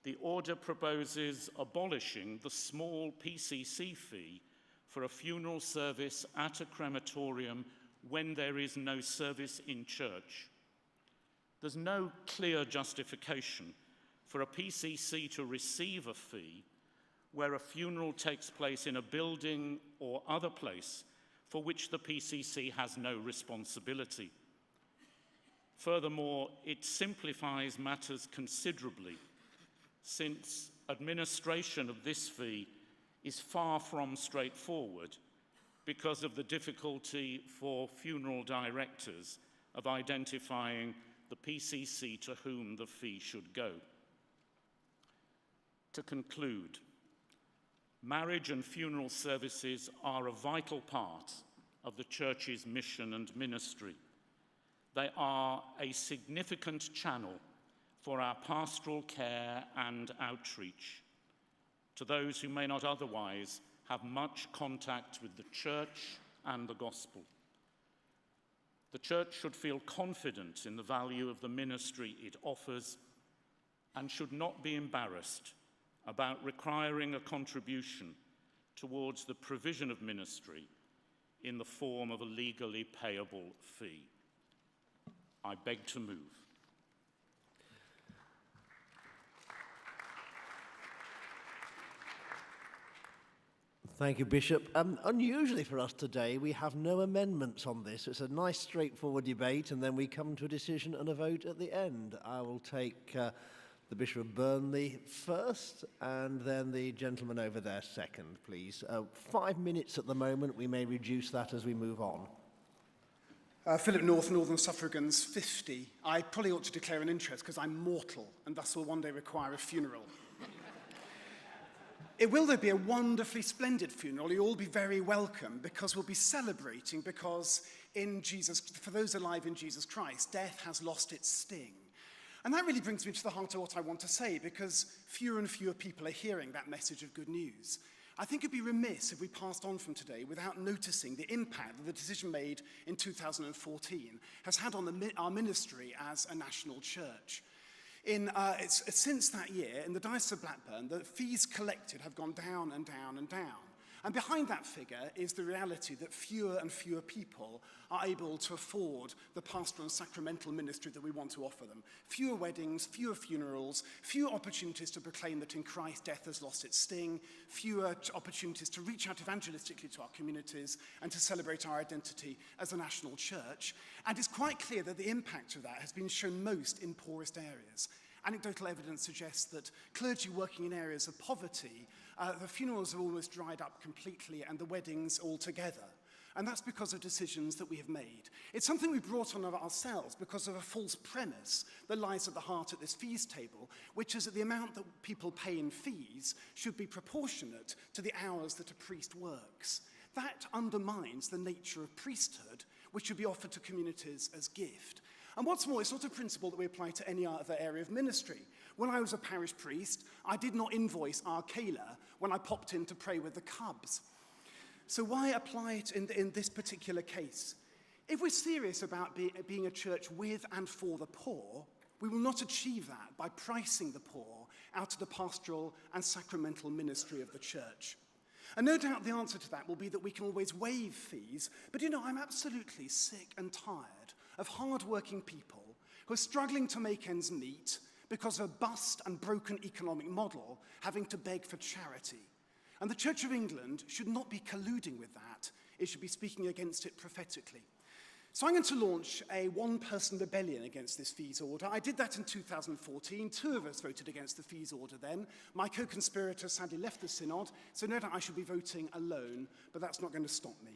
the order proposes abolishing the small PCC fee for a funeral service at a crematorium when there is no service in church. There's no clear justification for a PCC to receive a fee where a funeral takes place in a building or other place for which the PCC has no responsibility. Furthermore, it simplifies matters considerably, since administration of this fee is far from straightforward because of the difficulty for funeral directors of identifying the PCC to whom the fee should go. To conclude, marriage and funeral services are a vital part of the Church's mission and ministry. They are a significant channel for our pastoral care and outreach to those who may not otherwise have much contact with the Church and the gospel. The Church should feel confident in the value of the ministry it offers and should not be embarrassed about requiring a contribution towards the provision of ministry in the form of a legally payable fee. I beg to move. Thank you, Bishop. Unusually for us today, we have no amendments on this. It's a nice, straightforward debate, and then we come to a decision and a vote at the end. I will take the Bishop of Burnley first, and then the gentleman over there second, please. 5 minutes at the moment. We may reduce that as we move on. Philip North, Northern Suffragans, 50. I probably ought to declare an interest because I'm mortal and thus will one day require a funeral. It will, though, be a wonderfully splendid funeral. You'll all be very welcome because we'll be celebrating because in Jesus, for those alive in Jesus Christ, death has lost its sting. And that really brings me to the heart of what I want to say because fewer and fewer people are hearing that message of good news. I think it'd be remiss if we passed on from today without noticing the impact that the decision made in 2014 has had on our ministry as a national church. Since that year, in the Diocese of Blackburn, the fees collected have gone down and down and down. And behind that figure is the reality that fewer and fewer people are able to afford the pastoral and sacramental ministry that we want to offer them. Fewer weddings, fewer funerals, fewer opportunities to proclaim that in Christ death has lost its sting, fewer opportunities to reach out evangelistically to our communities and to celebrate our identity as a national church. And it's quite clear that the impact of that has been shown most in poorest areas. Anecdotal evidence suggests that clergy working in areas of poverty, the funerals have almost dried up completely and the weddings altogether. And that's because of decisions that we have made. It's something we brought on ourselves because of a false premise that lies at the heart of this fees table, which is that the amount that people pay in fees should be proportionate to the hours that a priest works. That undermines the nature of priesthood, which should be offered to communities as gift. And what's more, it's not a principle that we apply to any other area of ministry. When I was a parish priest, I did not invoice our Kayla when I popped in to pray with the Cubs. So why apply it in this particular case? If we're serious about being a church with and for the poor, we will not achieve that by pricing the poor out of the pastoral and sacramental ministry of the church. And no doubt the answer to that will be that we can always waive fees, but you know, I'm absolutely sick and tired of hard-working people who are struggling to make ends meet because of a bust and broken economic model, having to beg for charity. And the Church of England should not be colluding with that. It should be speaking against it prophetically. So I'm going to launch a one-person rebellion against this fees order. I did that in 2014. 2 of us voted against the fees order then. My co-conspirator sadly left the synod, so no doubt I should be voting alone, but that's not going to stop me.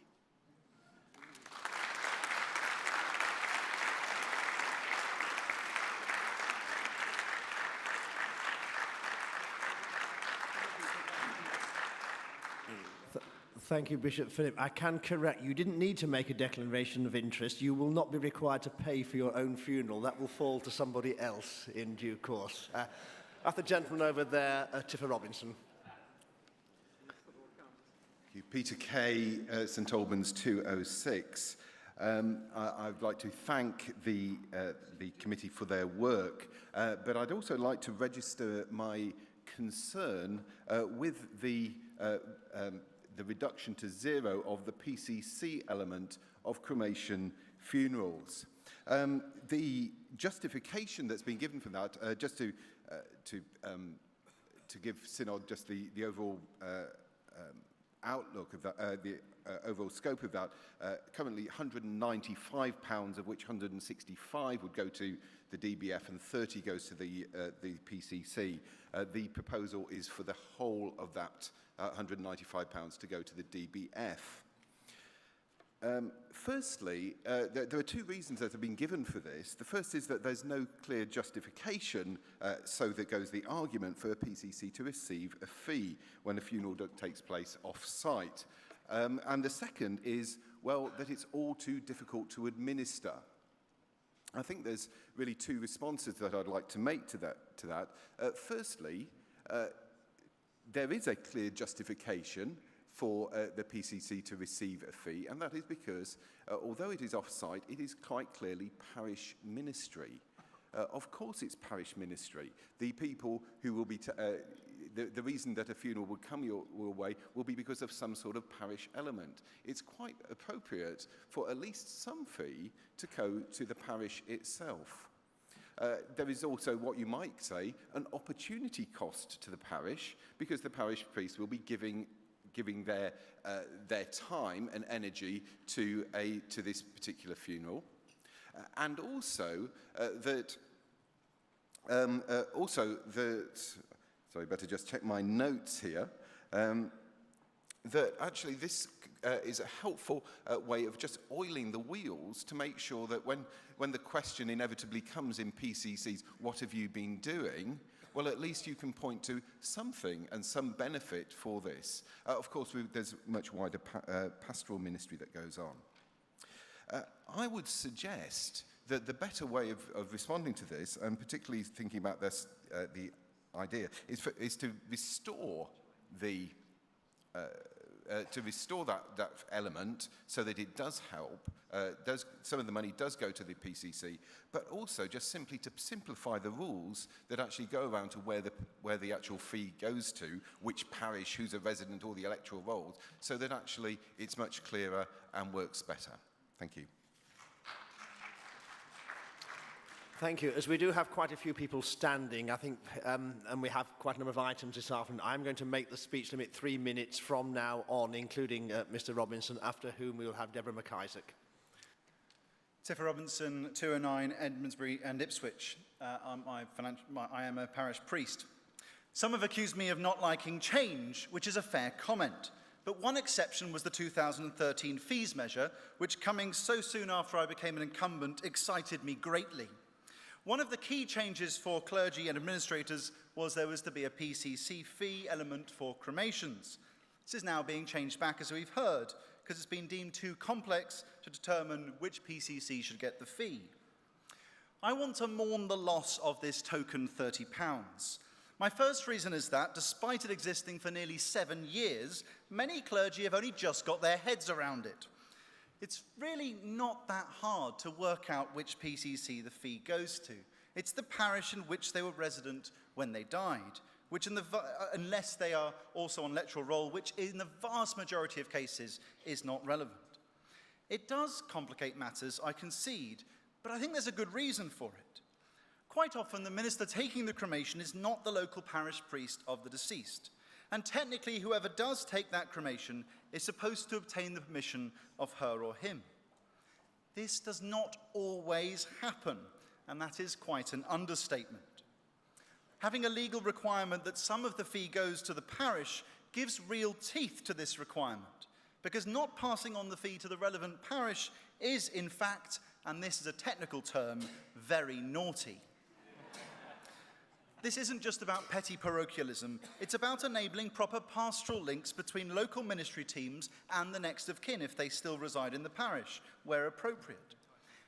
Thank you, Bishop Philip. I can correct, you didn't need to make a declaration of interest. You will not be required to pay for your own funeral. That will fall to somebody else in due course. The gentleman over there, Tiffer Robinson. Thank you. Peter Kay, St Albans 206. I'd like to thank the committee for their work, but I'd also like to register my concern with the reduction to 0 of the PCC element of cremation funerals. The justification that's been given for that, just to give Synod just the overall outlook of that, the overall scope of that, currently £195, of which 165 would go to the DBF and 30 goes to the PCC. The proposal is for the whole of that £195 to go to the DBF. Firstly, there are 2 reasons that have been given for this. The first is that there's no clear justification, so that goes the argument for a PCC to receive a fee when a funeral takes place off-site. And the second is, well, that it's all too difficult to administer. I think there's really 2 responses that I'd like to make to that. Firstly, there is a clear justification for the PCC to receive a fee, and that is because, although it is off-site, it is quite clearly parish ministry. Of course it's parish ministry. The people who will be... the reason that a funeral would come your way will be because of some sort of parish element. It's quite appropriate for at least some fee to go to the parish itself. There is also what you might say an opportunity cost to the parish, because the parish priest will be giving their time and energy to this particular funeral, and also sorry, better just check my notes here. That actually this is a helpful way of just oiling the wheels to make sure that when the question inevitably comes in PCCs, what have you been doing? Well, at least you can point to something and some benefit for this. Of course, there's much wider pastoral ministry that goes on. I would suggest that the better way of responding to this, and particularly thinking about this, the idea, is to restore the to restore that element so that it does help. Some of the money does go to the PCC, but also just simply to simplify the rules that actually go around to where the actual fee goes to, which parish, who's a resident, all the electoral rolls, so that actually it's much clearer and works better. Thank you. Thank you. As we do have quite a few people standing, I think, and we have quite a number of items this afternoon, I'm going to make the speech limit 3 minutes from now on, including Mr. Robinson, after whom we will have Deborah McIsaac. Tiffany Robinson, 209 Edmondsbury and Ipswich. I am a parish priest. Some have accused me of not liking change, which is a fair comment. But one exception was the 2013 fees measure, which, coming so soon after I became an incumbent, excited me greatly. One of the key changes for clergy and administrators was there was to be a PCC fee element for cremations. This is now being changed back, as we've heard, because it's been deemed too complex to determine which PCC should get the fee. I want to mourn the loss of this token £30. My first reason is that, despite it existing for nearly 7 years, many clergy have only just got their heads around it. It's really not that hard to work out which PCC the fee goes to. It's the parish in which they were resident when they died, which unless they are also on electoral roll, which in the vast majority of cases is not relevant. It does complicate matters, I concede, but I think there's a good reason for it. Quite often, the minister taking the cremation is not the local parish priest of the deceased. And technically, whoever does take that cremation is supposed to obtain the permission of her or him. This does not always happen, and that is quite an understatement. Having a legal requirement that some of the fee goes to the parish gives real teeth to this requirement, because not passing on the fee to the relevant parish is, in fact, and this is a technical term, very naughty. This isn't just about petty parochialism, it's about enabling proper pastoral links between local ministry teams and the next of kin if they still reside in the parish, where appropriate.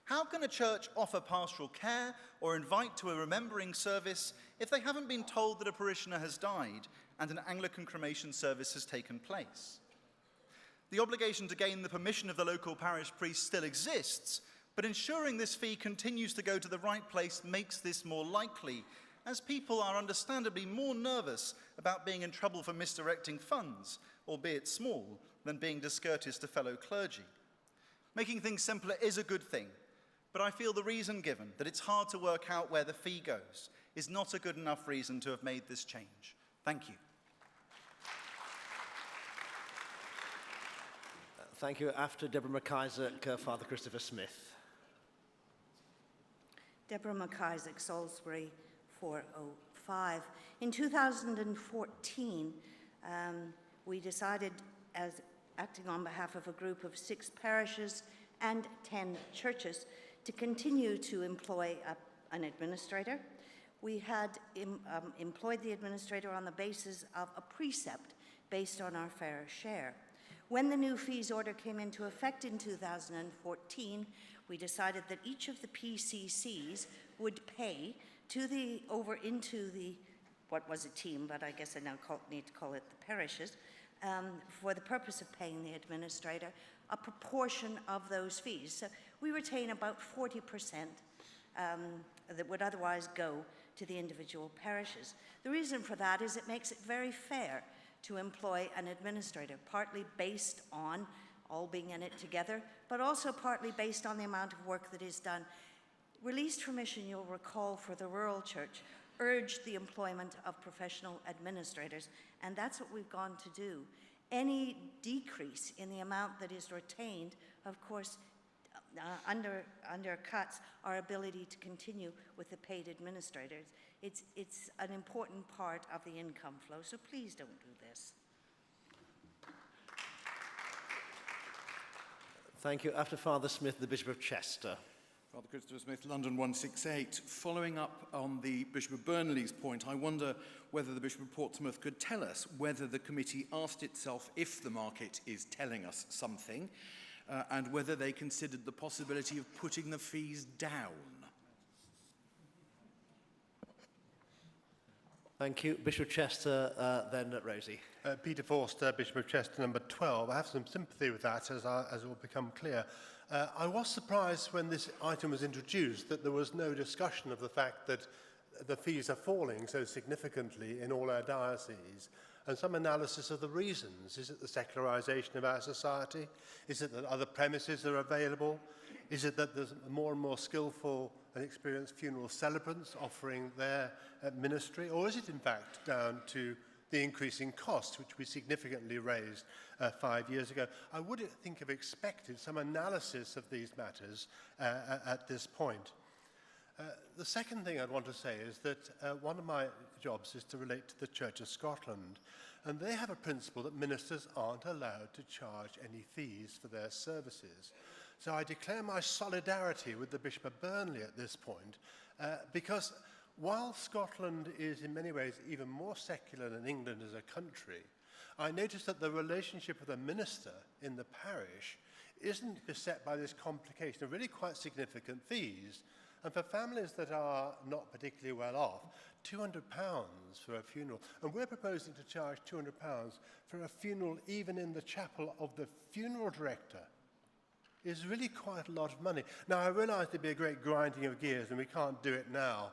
How can a church offer pastoral care or invite to a remembering service if they haven't been told that a parishioner has died and an Anglican cremation service has taken place? The obligation to gain the permission of the local parish priest still exists, but ensuring this fee continues to go to the right place makes this more likely, as people are understandably more nervous about being in trouble for misdirecting funds, albeit small, than being discourteous to fellow clergy. Making things simpler is a good thing, but I feel the reason given, that it's hard to work out where the fee goes, is not a good enough reason to have made this change. Thank you. Thank you. After Deborah McIsaac, Father Christopher Smith. Deborah McIsaac, Salisbury, 405. In 2014, we decided, as acting on behalf of a group of 6 parishes and 10 churches, to continue to employ an administrator. We had employed the administrator on the basis of a precept based on our fair share. When the new fees order came into effect in 2014, we decided that each of the PCCs would pay into the, what was a team, but I guess I now need to call it the parishes, for the purpose of paying the administrator a proportion of those fees. So we retain about 40% that would otherwise go to the individual parishes. The reason for that is it makes it very fair to employ an administrator, partly based on all being in it together, but also partly based on the amount of work that is done. Released from mission, you'll recall, for the rural church, urged the employment of professional administrators, and that's what we've gone to do. Any decrease in the amount that is retained, of course, undercuts our ability to continue with the paid administrators. It's an important part of the income flow, so please don't do this. Thank you. After Father Smith, the Bishop of Chester. Father Christopher Smith, London 168. Following up on the Bishop of Burnley's point, I wonder whether the Bishop of Portsmouth could tell us whether the committee asked itself if the market is telling us something, and whether they considered the possibility of putting the fees down. Thank you. Bishop Chester, then Rosie. Peter Forster, Bishop of Chester, number 12. I have some sympathy with that, as will become clear. I was surprised when this item was introduced that there was no discussion of the fact that the fees are falling so significantly in all our dioceses, and some analysis of the reasons. Is it the secularization of our society? Is it that other premises are available? Is it that there's more and more skillful and experienced funeral celebrants offering their ministry? Or is it in fact down to the increasing costs, which we significantly raised 5 years ago? I would have expected some analysis of these matters at this point. The second thing I'd want to say is that one of my jobs is to relate to the Church of Scotland, and they have a principle that ministers aren't allowed to charge any fees for their services. So I declare my solidarity with the Bishop of Burnley at this point, because while Scotland is in many ways even more secular than England as a country, I notice that the relationship with a minister in the parish isn't beset by this complication of really quite significant fees. And for families that are not particularly well off, £200 for a funeral. And we're proposing to charge £200 for a funeral even in the chapel of the funeral director. Is really quite a lot of money. Now, I realise there'd be a great grinding of gears, and we can't do it now.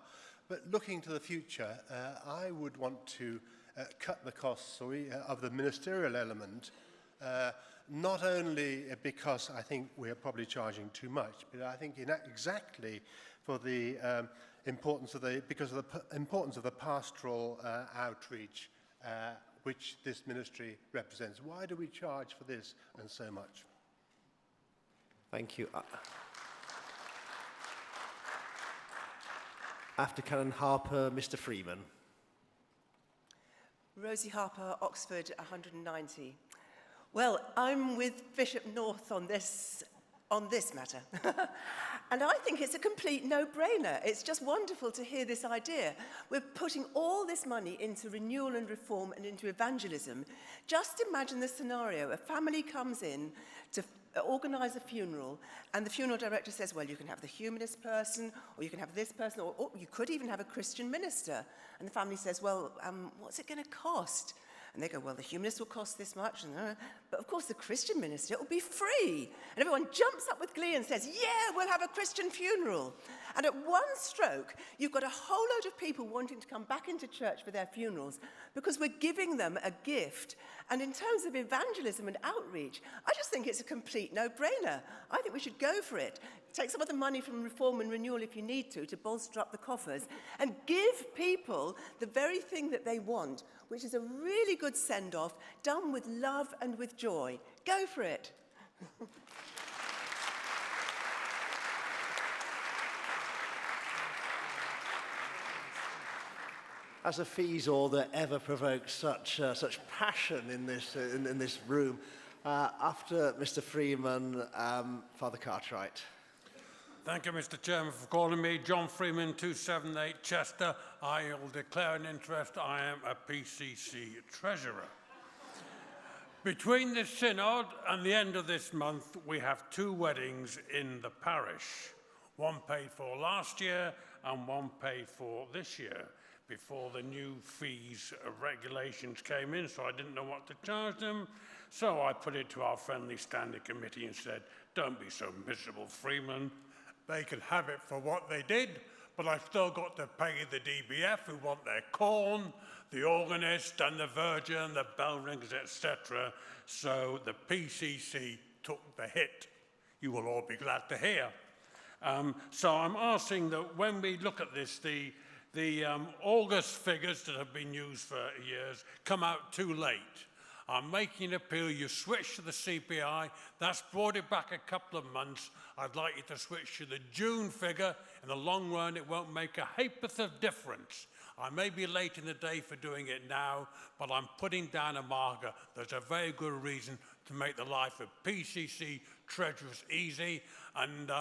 But looking to the future, I would want to cut the costs of the ministerial element, not only because I think we're probably charging too much, but I think exactly for the importance of the importance of the pastoral outreach which this ministry represents. Why do we charge for this and so much? Thank you. After Canon Harper, Mr. Freeman. Rosie Harper, Oxford, 190. Well, I'm with Bishop North on this matter. And I think it's a complete no-brainer. It's just wonderful to hear this idea. We're putting all this money into renewal and reform and into evangelism. Just imagine the scenario. A family comes in to organise a funeral, and the funeral director says, well, you can have the humanist person, or you can have this person, or you could even have a Christian minister. And the family says, well, what's it going to cost? And they go, well, the humanist will cost this much. But of course, the Christian minister, it will be free. And everyone jumps up with glee and says, yeah, we'll have a Christian funeral. And at one stroke, you've got a whole load of people wanting to come back into church for their funerals because we're giving them a gift. And in terms of evangelism and outreach, I just think it's a complete no-brainer. I think we should go for it. Take some of the money from reform and renewal if you need to bolster up the coffers, and give people the very thing that they want, which is a really good send-off done with love and with joy. Go for it. As a fees order ever provokes such passion in this room, after Mr. Freeman, Father Cartwright. Thank you, Mr. Chairman, for calling me. John Freeman, 278 Chester. I will declare an interest. I am a PCC treasurer. Between this synod and the end of this month, we have 2 weddings in the parish. One paid for last year and one paid for this year, before the new fees regulations came in, so I didn't know what to charge them. So I put it to our friendly standing committee and said, don't be so miserable, Freeman. They can have it for what they did, but I've still got to pay the DBF who want their corn, the organist and the virgin, the bell ringers, etc. So the PCC took the hit. You will all be glad to hear. So I'm asking that when we look at this, the August figures that have been used for years come out too late. I'm making an appeal. You switch to the CPI. That's brought it back a couple of months. I'd like you to switch to the June figure. In the long run, it won't make a ha'porth of difference. I may be late in the day for doing it now, but I'm putting down a marker. There's a very good reason to make the life of PCC treasurers easy. And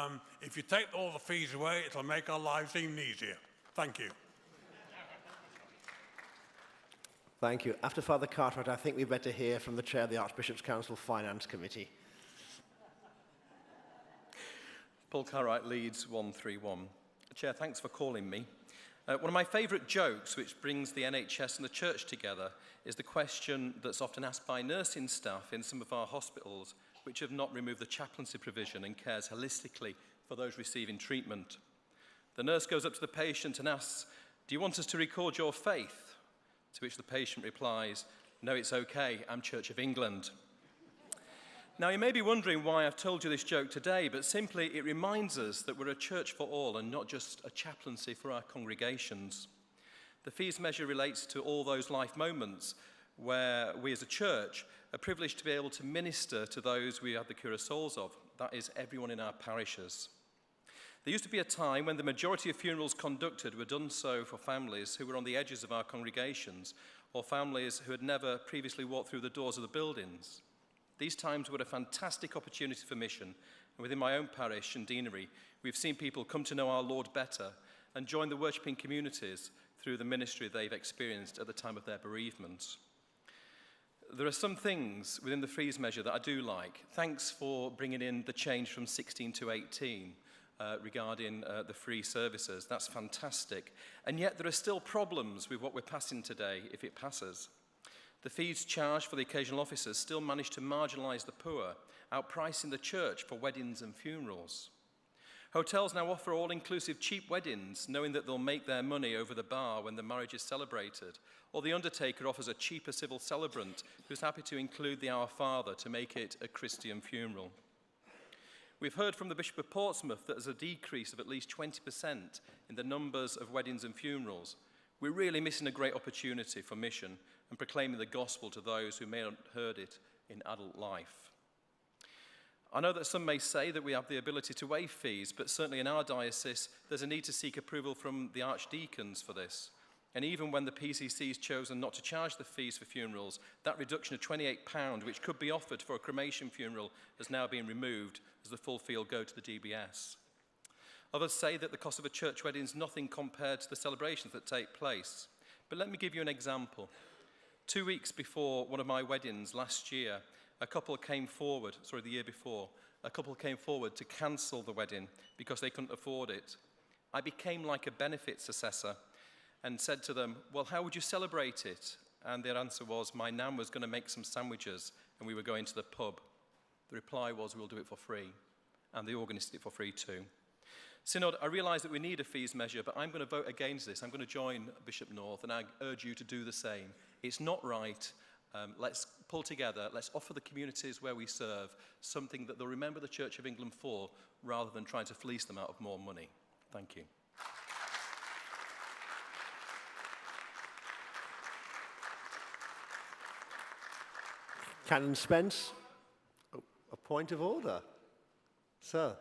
if you take all the fees away, it'll make our lives even easier. Thank you. Thank you. After Father Cartwright, I think we better hear from the Chair of the Archbishop's Council Finance Committee. Paul Cartwright, Leeds 131. Chair, thanks for calling me. One of my favourite jokes, which brings the NHS and the church together, is the question that's often asked by nursing staff in some of our hospitals, which have not removed the chaplaincy provision and cares holistically for those receiving treatment. The nurse goes up to the patient and asks, "Do you want us to record your faith?" To which the patient replies, "No, it's okay, I'm Church of England." Now, you may be wondering why I've told you this joke today, but simply it reminds us that we're a church for all and not just a chaplaincy for our congregations. The fees measure relates to all those life moments where we as a church are privileged to be able to minister to those we have the cure of souls of. That is everyone in our parishes. There used to be a time when the majority of funerals conducted were done so for families who were on the edges of our congregations or families who had never previously walked through the doors of the buildings. These times were a fantastic opportunity for mission, and within my own parish and deanery, we've seen people come to know our Lord better and join the worshipping communities through the ministry they've experienced at the time of their bereavement. There are some things within the fees measure that I do like. Thanks for bringing in the change from 16 to 18 regarding the free services. That's fantastic. And yet there are still problems with what we're passing today if it passes. The fees charged for the occasional officers still manage to marginalise the poor, outpricing the church for weddings and funerals. Hotels now offer all-inclusive cheap weddings, knowing that they'll make their money over the bar when the marriage is celebrated. Or the undertaker offers a cheaper civil celebrant who's happy to include the Our Father to make it a Christian funeral. We've heard from the Bishop of Portsmouth that there's a decrease of at least 20% in the numbers of weddings and funerals. We're really missing a great opportunity for mission and proclaiming the gospel to those who may not have heard it in adult life. I know that some may say that we have the ability to waive fees, but certainly in our diocese, there's a need to seek approval from the archdeacons for this. And even when the PCC has chosen not to charge the fees for funerals, that reduction of £28, which could be offered for a cremation funeral, has now been removed as the full fee will go to the DBS. Others say that the cost of a church wedding is nothing compared to the celebrations that take place. But let me give you an example. 2 weeks before one of my weddings last year, the year before, a couple came forward to cancel the wedding because they couldn't afford it. I became like a benefits assessor and said to them, "Well, how would you celebrate it?" And their answer was, "My nan was going to make some sandwiches and we were going to the pub." The reply was, "We'll do it for free." And the organist did it for free too. Synod, I realise that we need a fees measure, but I'm going to vote against this. I'm going to join Bishop North, and I urge you to do the same. It's not right. Let's pull together. Let's offer the communities where we serve something that they'll remember the Church of England for, rather than trying to fleece them out of more money. Thank you. Canon Spence, a point of order. Sir.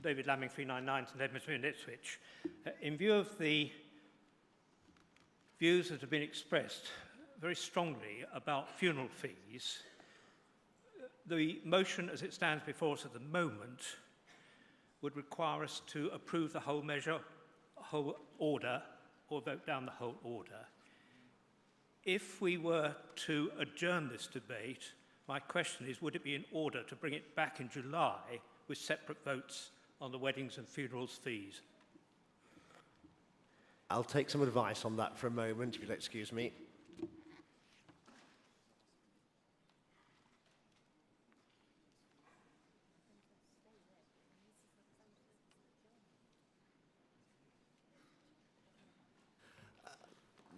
David Lamming, 399, St Edmundsbury in Ipswich. In view of the views that have been expressed very strongly about funeral fees, the motion as it stands before us at the moment would require us to approve the whole measure, whole order, or vote down the whole order. If we were to adjourn this debate, my question is, would it be in order to bring it back in July with separate votes on the weddings and funerals fees? I'll take some advice on that for a moment, if you'll excuse me.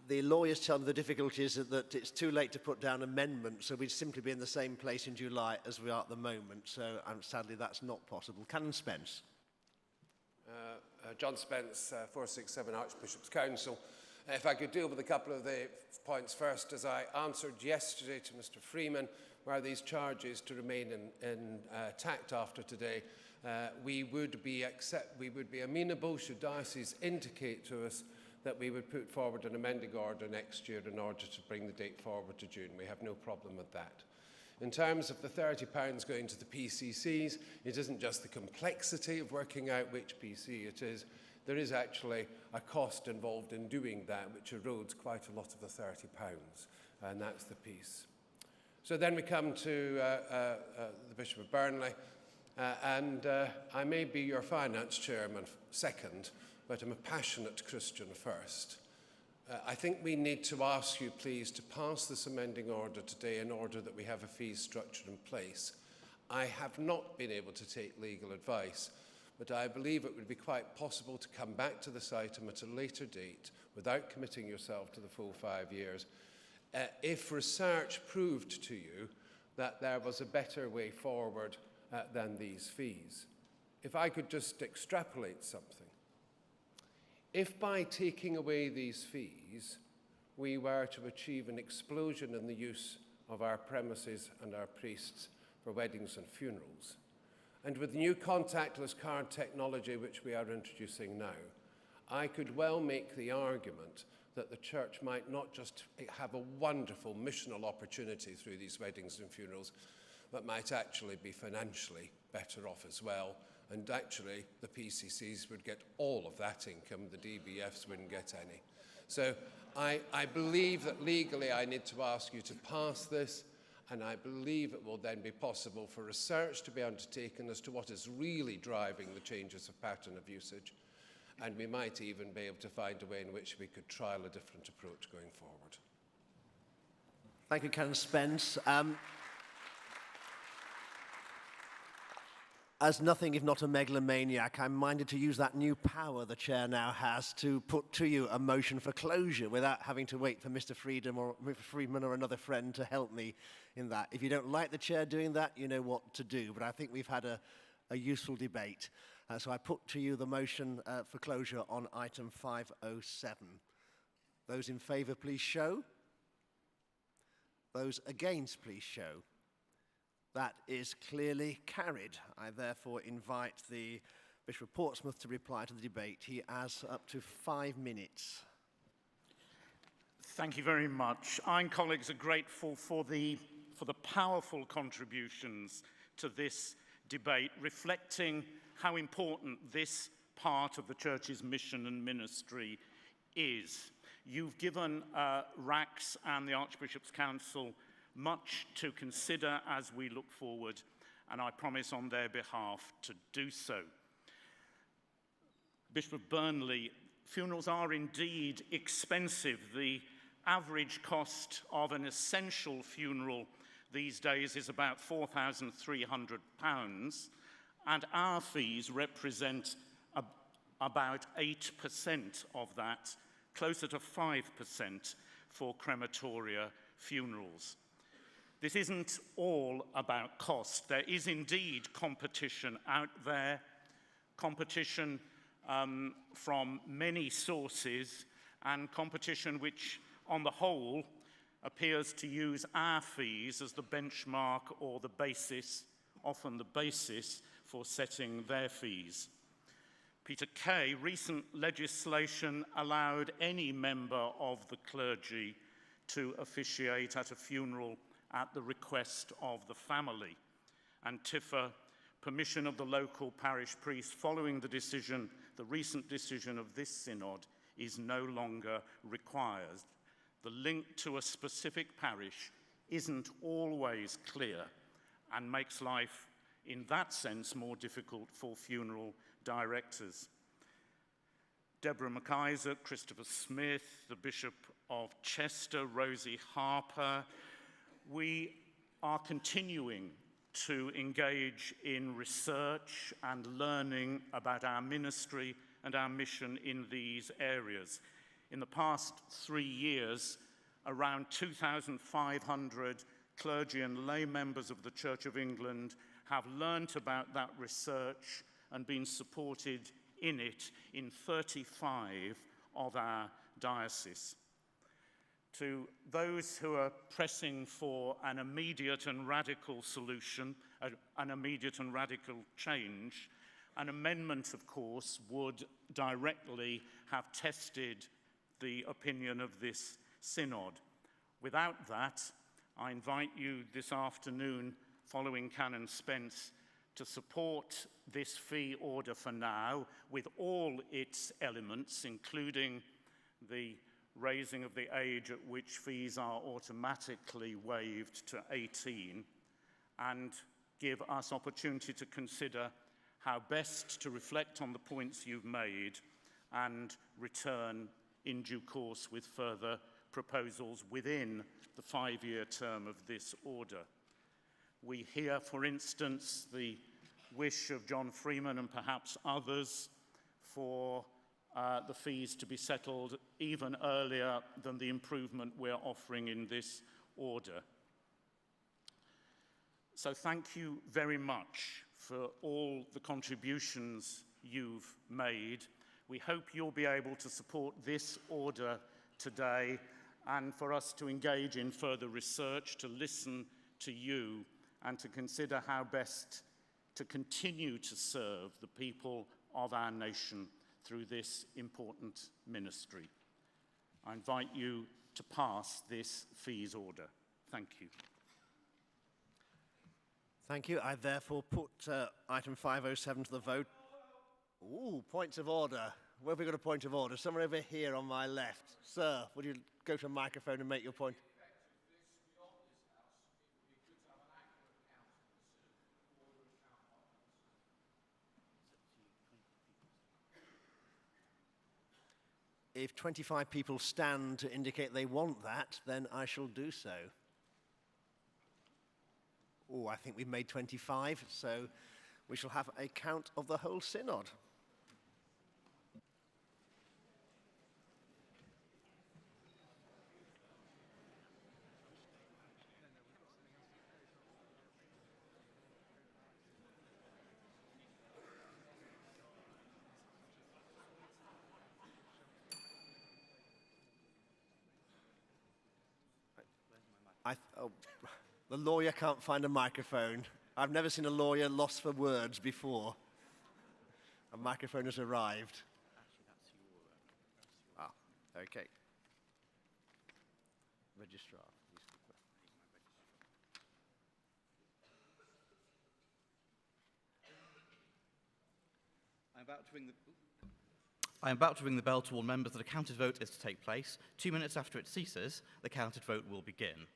The lawyers tell me the difficulty is that it's too late to put down amendments, so we'd simply be in the same place in July as we are at the moment. So sadly, that's not possible. Canon Spence. John Spence, 467 Archbishop's Council. If I could deal with a couple of the points first, as I answered yesterday to Mr. Freeman, were these charges to remain intact after today, we would be amenable should diocese indicate to us that we would put forward an amending order next year in order to bring the date forward to June. We have no problem with that. In terms of the £30 going to the PCCs, it isn't just the complexity of working out which PC it is. There is actually a cost involved in doing that, which erodes quite a lot of the £30, and that's the piece. So then we come to the Bishop of Burnley, and I may be your finance chairman second, but I'm a passionate Christian first. I think we need to ask you, please, to pass this amending order today in order that we have a fee structure in place. I have not been able to take legal advice, but I believe it would be quite possible to come back to this item at a later date without committing yourself to the full 5 years, if research proved to you that there was a better way forward than these fees. If I could just extrapolate something. If by taking away these fees, we were to achieve an explosion in the use of our premises and our priests for weddings and funerals, and with new contactless card technology which we are introducing now, I could well make the argument that the church might not just have a wonderful missional opportunity through these weddings and funerals, but might actually be financially better off as well. And actually, the PCCs would get all of that income, the DBFs wouldn't get any. So I believe that legally I need to ask you to pass this, and I believe it will then be possible for research to be undertaken as to what is really driving the changes of pattern of usage. And we might even be able to find a way in which we could trial a different approach going forward. Thank you, Canon Spence. As nothing if not a megalomaniac, I'm minded to use that new power the chair now has to put to you a motion for closure without having to wait for Mr. Friedman or another friend to help me in that. If you don't like the chair doing that, you know what to do. But I think we've had a useful debate. So I put to you the motion for closure on item 507. Those in favour, please show. Those against, please show. That is clearly carried. I therefore invite the Bishop of Portsmouth to reply to the debate. He has up to 5 minutes. Thank you very much. I and colleagues are grateful for the powerful contributions to this debate, reflecting how important this part of the Church's mission and ministry is. You've given RACS and the Archbishop's Council much to consider as we look forward, and I promise on their behalf to do so. Bishop of Burnley, funerals are indeed expensive. The average cost of an essential funeral these days is about £4,300, and our fees represent about 8% of that, closer to 5% for crematoria funerals. This isn't all about cost. There is indeed competition out there, competition from many sources, and competition which, on the whole, appears to use our fees as the benchmark or the basis, often the basis, for setting their fees. Peter Kay, recent legislation allowed any member of the clergy to officiate at a funeral at the request of the family. And Tiffer, permission of the local parish priest following the recent decision of this synod is no longer required. The link to a specific parish isn't always clear and makes life, in that sense, more difficult for funeral directors. Deborah McIsaac, Christopher Smith, the Bishop of Chester, Rosie Harper. We are continuing to engage in research and learning about our ministry and our mission in these areas. In the past 3 years, around 2,500 clergy and lay members of the Church of England have learnt about that research and been supported in it in 35 of our dioceses. To those who are pressing for an immediate and radical solution, an immediate and radical change, an amendment, of course, would directly have tested the opinion of this synod. Without that, I invite you this afternoon, following Canon Spence, to support this fee order for now, with all its elements, including the raising of the age at which fees are automatically waived to 18, and give us opportunity to consider how best to reflect on the points you've made and return in due course with further proposals within the 5-year term of this order. We hear, for instance, the wish of John Freeman and perhaps others for the fees to be settled even earlier than the improvement we're offering in this order. So thank you very much for all the contributions you've made. We hope you'll be able to support this order today and for us to engage in further research, to listen to you, and to consider how best to continue to serve the people of our nation through this important ministry. I invite you to pass this fees order. Thank you. Thank you. I therefore put item 507 to the vote. Ooh, points of order. Where have we got a point of order? Somewhere over here on my left. Sir, would you go to a microphone and make your point? If 25 people stand to indicate they want that, then I shall do so. Oh, I think we've made 25, so we shall have a count of the whole synod. The lawyer can't find a microphone. I've never seen a lawyer lost for words before. A microphone has arrived. Ah, okay. Registrar. I am about to ring the bell to warn members that a counted vote is to take place. 2 minutes after it ceases, the counted vote will begin.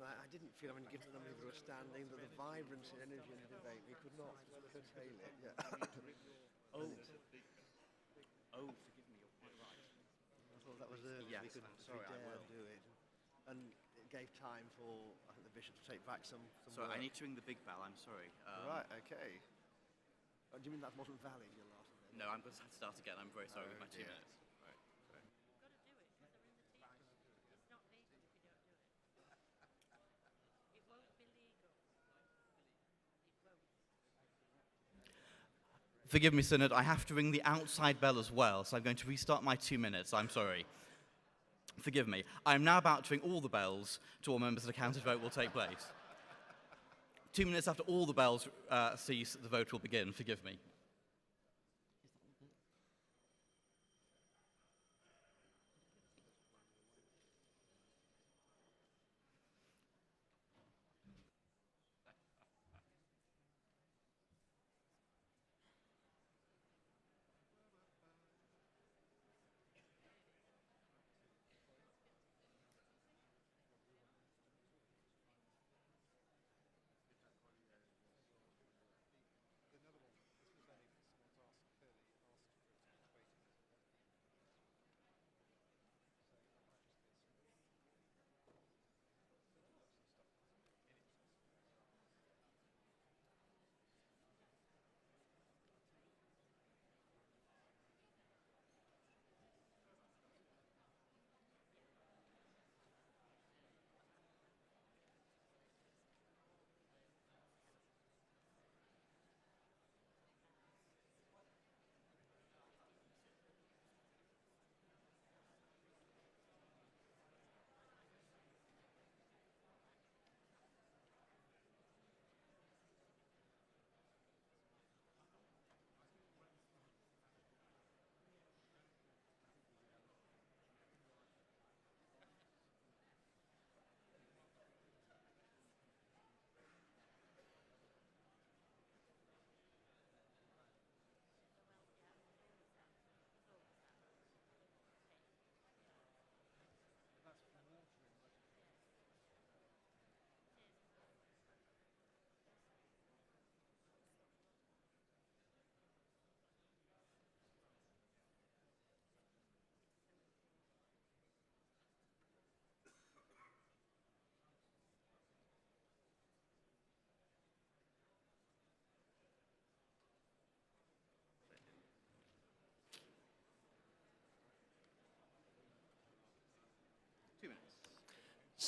I didn't feel, given the number who were standing, that the vibrancy and energy in the debate, we could not curtail it. Yeah. Oh, forgive me, you're quite right. I thought that was early. Yes, We could sorry, I will do it. And it gave time for, I think, the bishop to take back some Sorry, work. I need to ring the big bell, I'm sorry. Right, okay. Do you mean that wasn't valid, your last one? No, I'm going to have to start again. I'm very sorry with my 2 minutes. Forgive me, Synod, I have to ring the outside bell as well, so I'm going to restart my 2 minutes. I'm sorry. Forgive me. I am now about to ring all the bells to all members that a counted vote will take place. 2 minutes after all the bells cease, the vote will begin. Forgive me.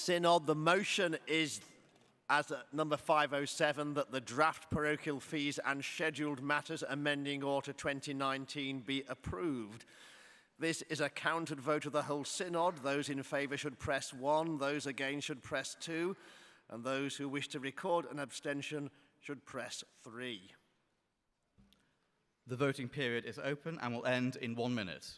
Synod. The motion is, as at number 507, that the draft parochial fees and scheduled matters amending Order 2019 be approved. This is a counted vote of the whole Synod. Those in favour should press 1, those against should press 2, and those who wish to record an abstention should press 3. The voting period is open and will end in 1 minute.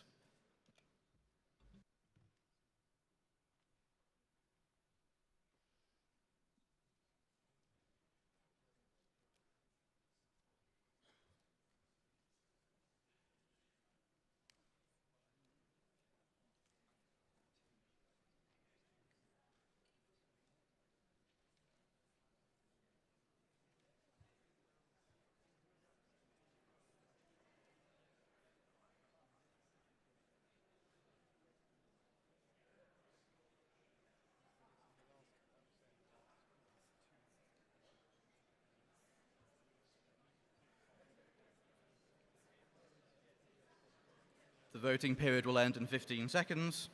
The voting period will end in 15 seconds.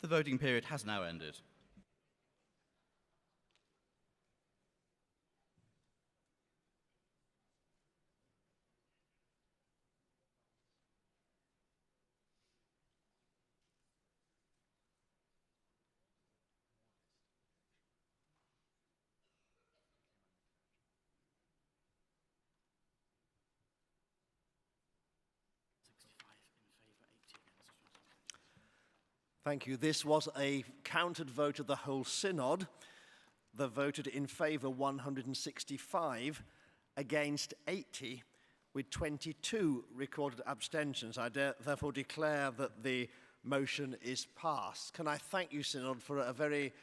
The voting period has now ended. Thank you. This was a counted vote of the whole Synod. The voted in favour 165, against 80, with 22 recorded abstentions. I therefore declare that the motion is passed. Can I thank you, Synod, for a very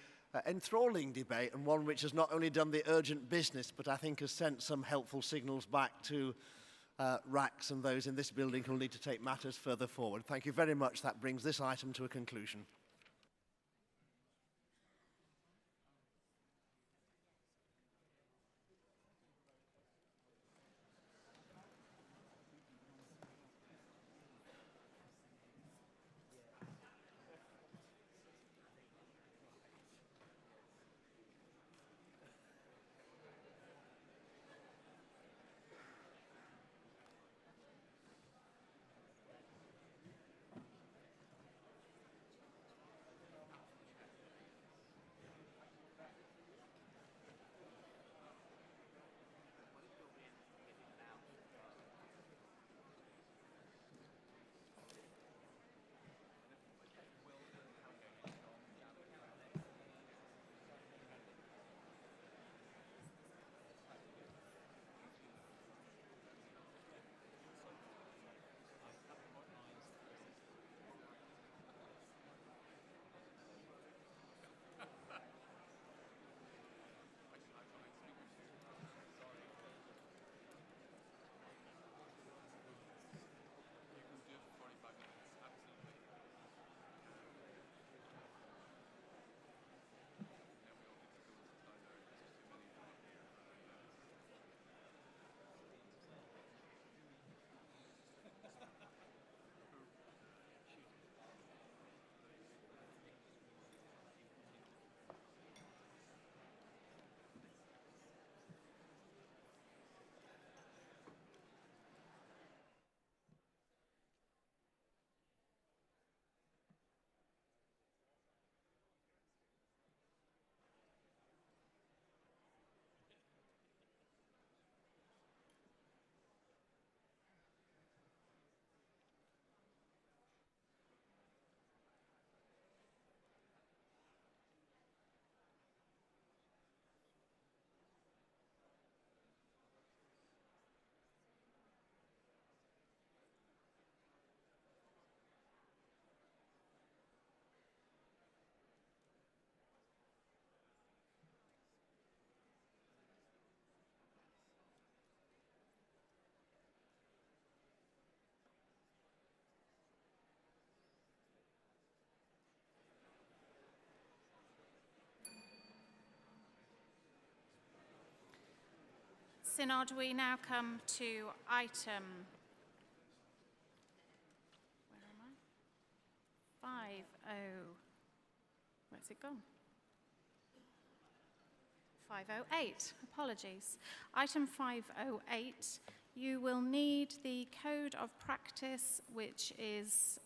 enthralling debate, and one which has not only done the urgent business, but I think has sent some helpful signals back to RACs and those in this building who will need to take matters further forward. Thank you very much. That brings this item to a conclusion. Synod, we now come to item where's it gone? 508, apologies. Item 508, you will need the Code of Practice, which is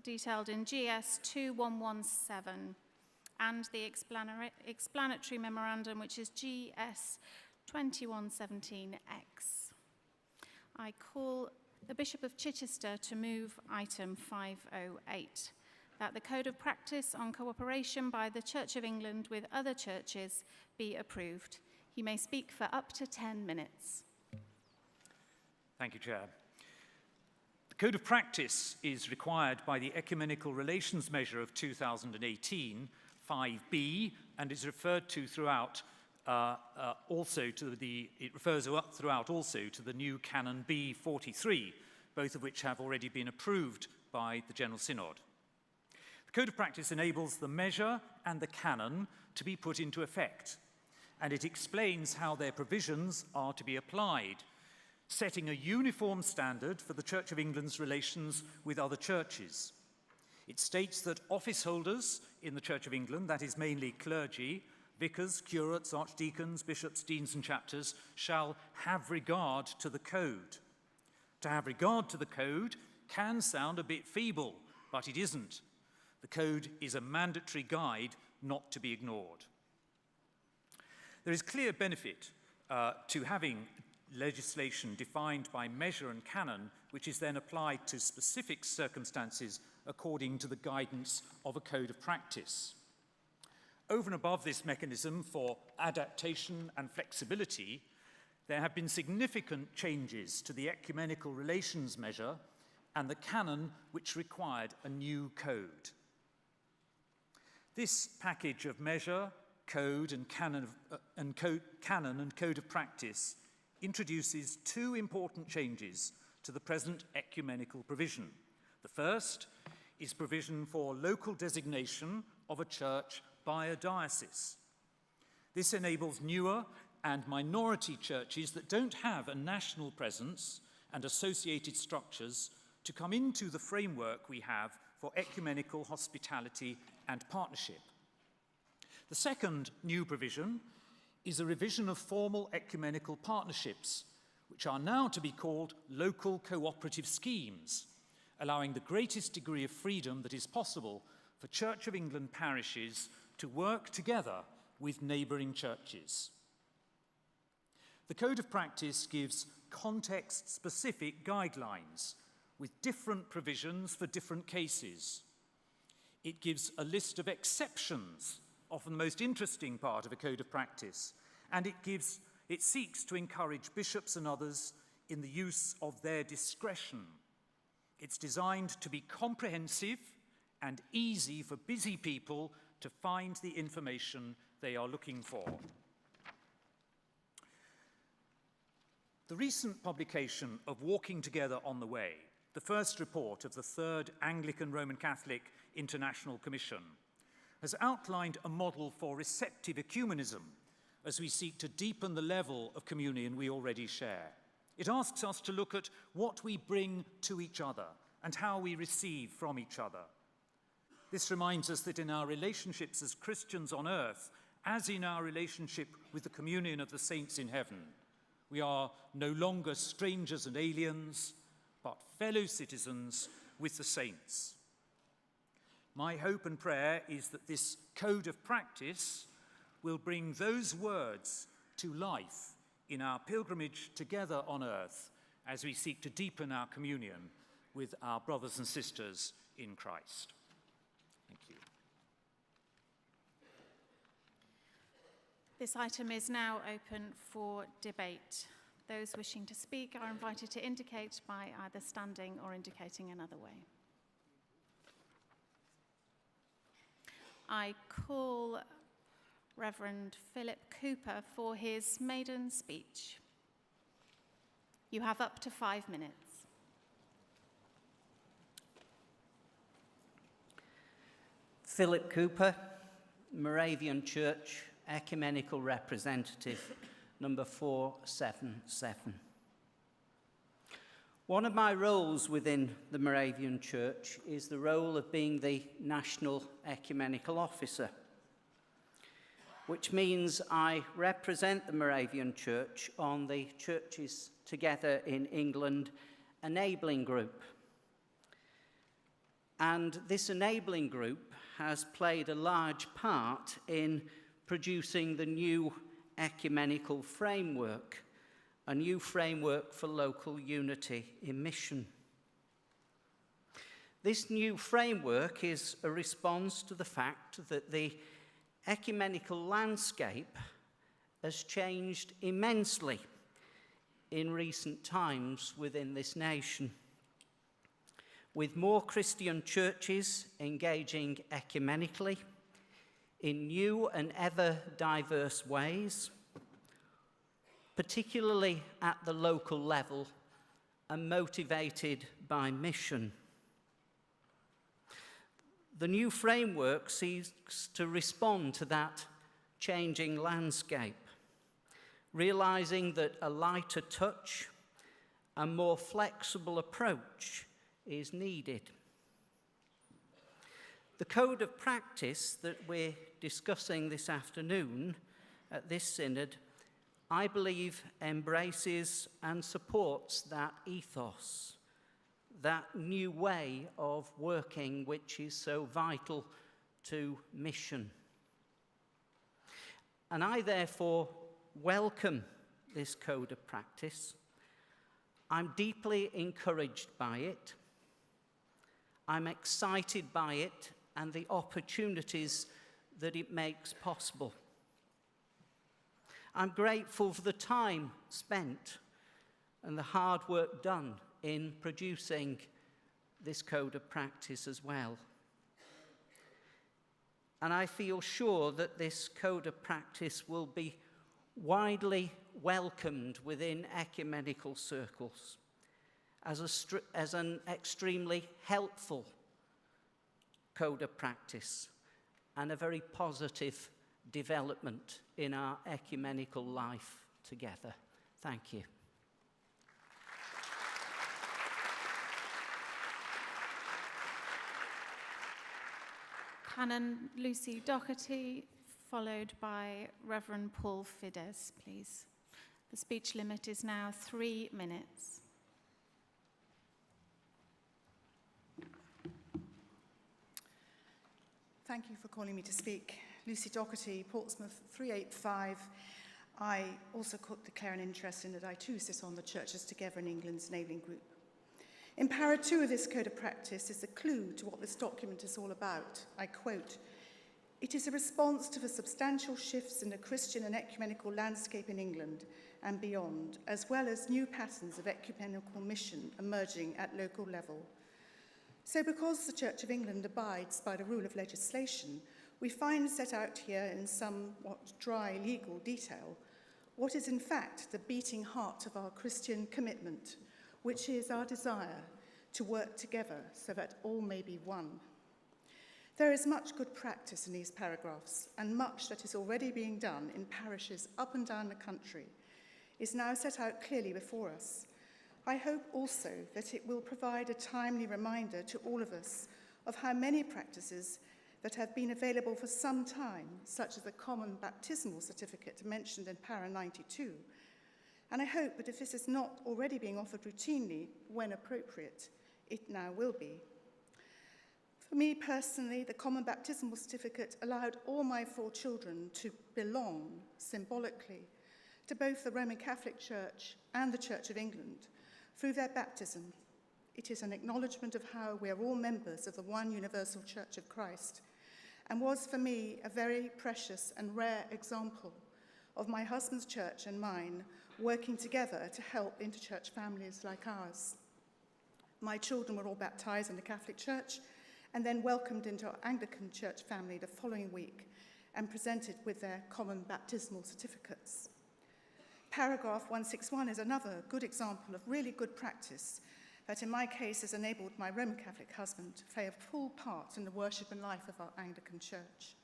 detailed in GS 2117, and the explanatory memorandum, which is GS 2117X. I call the Bishop of Chichester to move item 508, that the Code of Practice on cooperation by the Church of England with other churches be approved. He may speak for up to 10 minutes. Thank you, Chair. The Code of Practice is required by the Ecumenical Relations Measure of 2018, 5B, and is referred to throughout it refers throughout also to the new Canon B43, both of which have already been approved by the General Synod. The Code of Practice enables the measure and the canon to be put into effect, and it explains how their provisions are to be applied, setting a uniform standard for the Church of England's relations with other churches. It states that office holders in the Church of England, that is mainly clergy, vicars, curates, archdeacons, bishops, deans and chapters, shall have regard to the code. To have regard to the code can sound a bit feeble, but it isn't. The code is a mandatory guide not to be ignored. There is clear benefit to having legislation defined by measure and canon, which is then applied to specific circumstances according to the guidance of a code of practice. Over and above this mechanism for adaptation and flexibility, there have been significant changes to the ecumenical relations measure and the canon, which required a new code. This package of measure, code, and canon and code of practice introduces two important changes to the present ecumenical provision. The first is provision for local designation of a church by a diocese. This enables newer and minority churches that don't have a national presence and associated structures to come into the framework we have for ecumenical hospitality and partnership. The second new provision is a revision of formal ecumenical partnerships, which are now to be called local cooperative schemes, allowing the greatest degree of freedom that is possible for Church of England parishes to work together with neighbouring churches. The Code of Practice gives context-specific guidelines with different provisions for different cases. It gives a list of exceptions, often the most interesting part of a Code of Practice, and it seeks to encourage bishops and others in the use of their discretion. It's designed to be comprehensive and easy for busy people to find the information they are looking for. The recent publication of Walking Together on the Way, the first report of the Third Anglican Roman Catholic International Commission, has outlined a model for receptive ecumenism as we seek to deepen the level of communion we already share. It asks us to look at what we bring to each other and how we receive from each other. This reminds us that in our relationships as Christians on earth, as in our relationship with the communion of the saints in heaven, we are no longer strangers and aliens, but fellow citizens with the saints. My hope and prayer is that this code of practice will bring those words to life in our pilgrimage together on earth as we seek to deepen our communion with our brothers and sisters in Christ. Thank you. This item is now open for debate. Those wishing to speak are invited to indicate by either standing or indicating another way. I call Reverend Philip Cooper for his maiden speech. You have up to 5 minutes. Philip Cooper, Moravian Church Ecumenical Representative, number 477. One of my roles within the Moravian Church is the role of being the National Ecumenical Officer, which means I represent the Moravian Church on the Churches Together in England enabling group. And this enabling group has played a large part in producing the new ecumenical framework, a new framework for local unity in mission. This new framework is a response to the fact that the ecumenical landscape has changed immensely in recent times within this nation, with more Christian churches engaging ecumenically in new and ever diverse ways, particularly at the local level and motivated by mission. The new framework seeks to respond to that changing landscape, realizing that a lighter touch, a more flexible approach is needed. The code of practice that we're discussing this afternoon at this synod, I believe, embraces and supports that ethos, that new way of working which is so vital to mission. And I therefore welcome this code of practice. I'm deeply encouraged by it. I'm excited by it and the opportunities that it makes possible. I'm grateful for the time spent and the hard work done in producing this code of practice as well. And I feel sure that this code of practice will be widely welcomed within ecumenical circles as an extremely helpful code of practice and a very positive development in our ecumenical life together. Thank you. Canon Lucy Doherty, followed by Reverend Paul Fides, please. The speech limit is now 3 minutes. Thank you for calling me to speak. Lucy Doherty, Portsmouth 385. I also declare an interest in that I too sit on the Churches Together in England's enabling group. In para 2 of this code of practice is a clue to what this document is all about. I quote, "It is a response to the substantial shifts in the Christian and ecumenical landscape in England and beyond, as well as new patterns of ecumenical mission emerging at local level. So because the Church of England abides by the rule of legislation, we find set out here in somewhat dry legal detail what is in fact the beating heart of our Christian commitment, which is our desire to work together so that all may be one. There is much good practice in these paragraphs, and much that is already being done in parishes up and down the country is now set out clearly before us. I hope also that it will provide a timely reminder to all of us of how many practices that have been available for some time, such as the common baptismal certificate mentioned in para 92, and I hope that if this is not already being offered routinely when appropriate, it now will be. For me personally, the common baptismal certificate allowed all my 4 children to belong symbolically to both the Roman Catholic Church and the Church of England through their baptism. It is an acknowledgement of how we are all members of the one universal Church of Christ, and was for me a very precious and rare example of my husband's church and mine working together to help interchurch families like ours. My children were all baptized in the Catholic Church and then welcomed into our Anglican church family the following week and presented with their common baptismal certificates. Paragraph 161 is another good example of really good practice that in my case has enabled my Roman Catholic husband to play a full part in the worship and life of our Anglican church.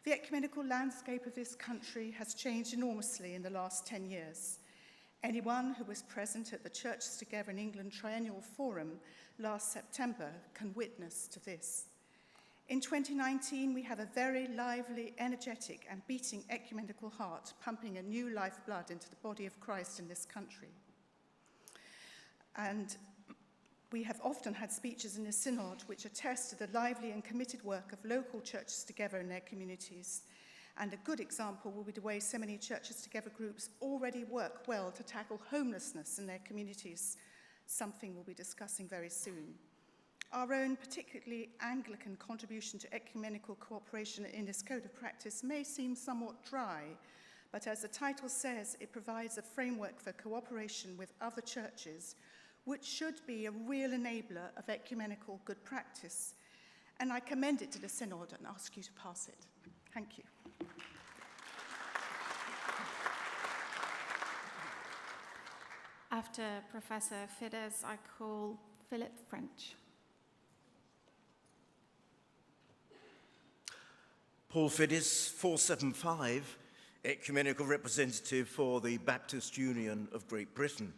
The ecumenical landscape of this country has changed enormously in the last 10 years. Anyone who was present at the Churches Together in England Triennial Forum last September can witness to this. In 2019, we have a very lively, energetic, and beating ecumenical heart pumping a new lifeblood into the body of Christ in this country. And we have often had speeches in the Synod which attest to the lively and committed work of local churches together in their communities. And a good example will be the way so many churches together groups already work well to tackle homelessness in their communities, something we'll be discussing very soon. Our own particularly Anglican contribution to ecumenical cooperation in this code of practice may seem somewhat dry, but as the title says, it provides a framework for cooperation with other churches, which should be a real enabler of ecumenical good practice. And I commend it to the Synod and ask you to pass it. Thank you. After Professor Fides, I call Philip French. Paul Fides, 475, Ecumenical Representative for the Baptist Union of Great Britain.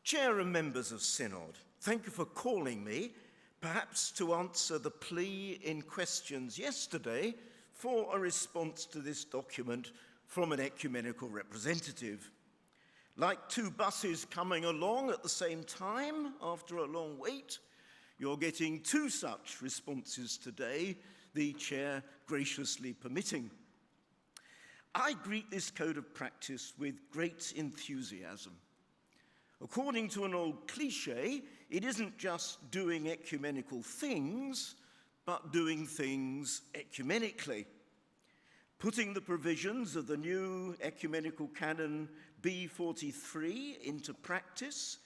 Chair and members of Synod, thank you for calling me, perhaps to answer the plea in questions yesterday for a response to this document from an ecumenical representative. Like two buses coming along at the same time after a long wait, you're getting two such responses today, the chair graciously permitting. I greet this code of practice with great enthusiasm. According to an old cliche, it isn't just doing ecumenical things, but doing things ecumenically. Putting the provisions of the new ecumenical canon B43 into practice,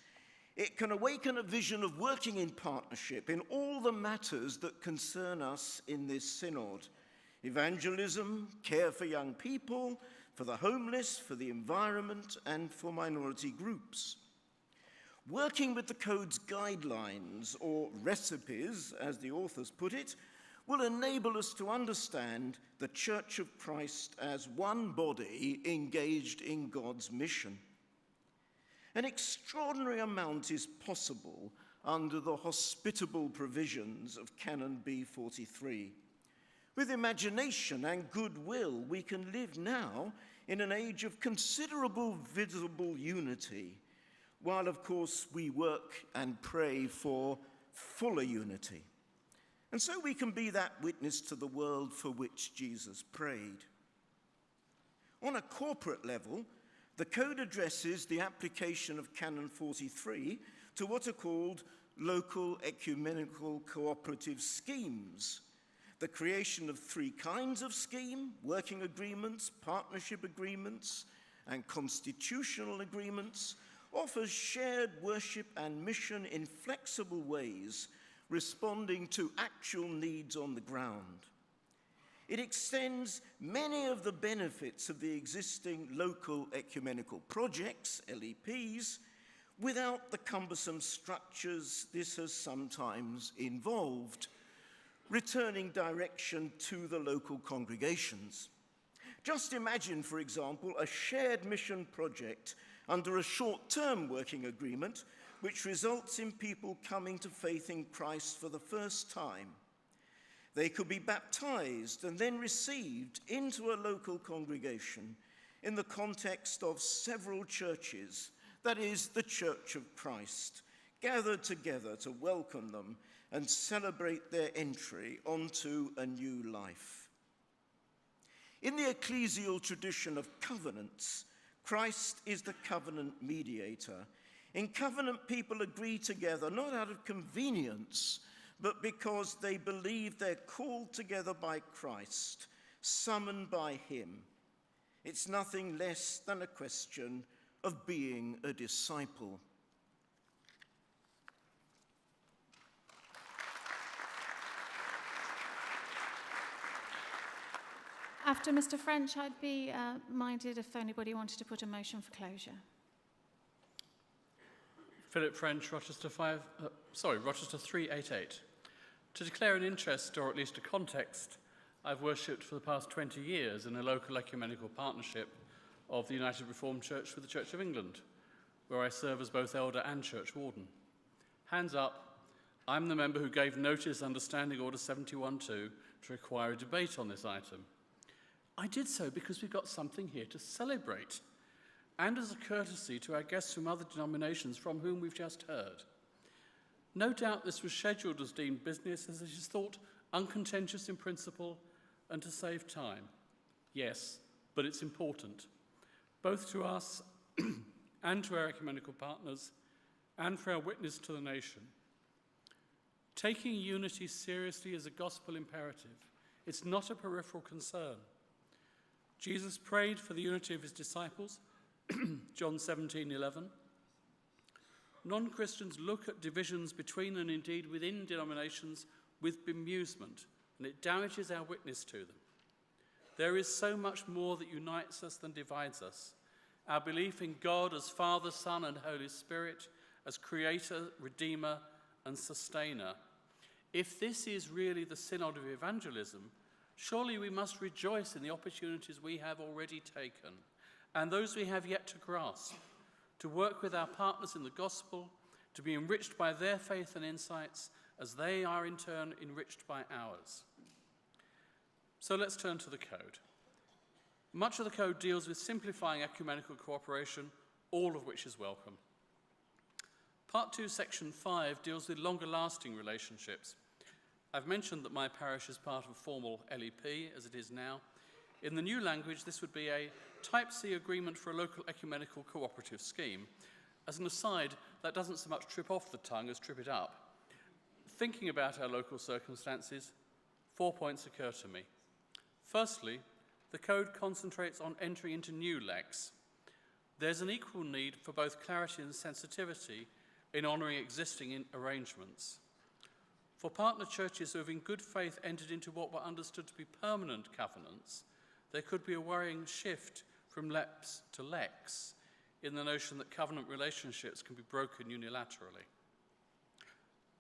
it can awaken a vision of working in partnership in all the matters that concern us in this synod. Evangelism, care for young people, for the homeless, for the environment, and for minority groups. Working with the code's guidelines, or recipes, as the authors put it, will enable us to understand the Church of Christ as one body engaged in God's mission. An extraordinary amount is possible under the hospitable provisions of Canon B43. With imagination and goodwill, we can live now in an age of considerable visible unity, while, of course, we work and pray for fuller unity. And so we can be that witness to the world for which Jesus prayed. On a corporate level, the code addresses the application of Canon 43 to what are called local ecumenical cooperative schemes. The creation of three kinds of scheme: working agreements, partnership agreements, and constitutional agreements, offers shared worship and mission in flexible ways, responding to actual needs on the ground. It extends many of the benefits of the existing local ecumenical projects, LEPs, without the cumbersome structures this has sometimes involved, returning direction to the local congregations. Just imagine, for example, a shared mission project under a short-term working agreement which results in people coming to faith in Christ for the first time. They could be baptized and then received into a local congregation in the context of several churches, that is, the Church of Christ, gathered together to welcome them and celebrate their entry onto a new life. In the ecclesial tradition of covenants, Christ is the covenant mediator. In covenant, people agree together not out of convenience, but because they believe they're called together by Christ, summoned by him. It's nothing less than a question of being a disciple. After Mr. French, I'd be minded if anybody wanted to put a motion for closure. Philip French, Rochester 388. To declare an interest, or at least a context, I've worshipped for the past 20 years in a local ecumenical partnership of the United Reformed Church with the Church of England, where I serve as both elder and church warden. Hands up, I'm the member who gave notice under Standing Order 71-2 to require a debate on this item. I did so because we've got something here to celebrate, and as a courtesy to our guests from other denominations from whom we've just heard. No doubt this was scheduled as deemed business, as it is thought uncontentious in principle and to save time. Yes, but it's important, both to us and to our ecumenical partners, and for our witness to the nation. Taking unity seriously is a gospel imperative. It's not a peripheral concern. Jesus prayed for the unity of his disciples, John 17:11. Non-Christians look at divisions between and indeed within denominations with bemusement, and it damages our witness to them. There is so much more that unites us than divides us. Our belief in God as Father, Son, and Holy Spirit, as Creator, Redeemer, and Sustainer. If this is really the Synod of Evangelism, surely we must rejoice in the opportunities we have already taken and those we have yet to grasp, to work with our partners in the gospel, to be enriched by their faith and insights as they are in turn enriched by ours. So let's turn to the code. Much of the code deals with simplifying ecumenical cooperation, all of which is welcome. Part 2, Section 5 deals with longer-lasting relationships. I've mentioned that my parish is part of a formal LEP, as it is now. In the new language, this would be a Type C agreement for a local ecumenical cooperative scheme. As an aside, that doesn't so much trip off the tongue as trip it up. Thinking about our local circumstances, 4 points occur to me. Firstly, the code concentrates on entering into new lex. There's an equal need for both clarity and sensitivity in honouring existing arrangements. For partner churches who have in good faith entered into what were understood to be permanent covenants, there could be a worrying shift from leps to lex in the notion that covenant relationships can be broken unilaterally.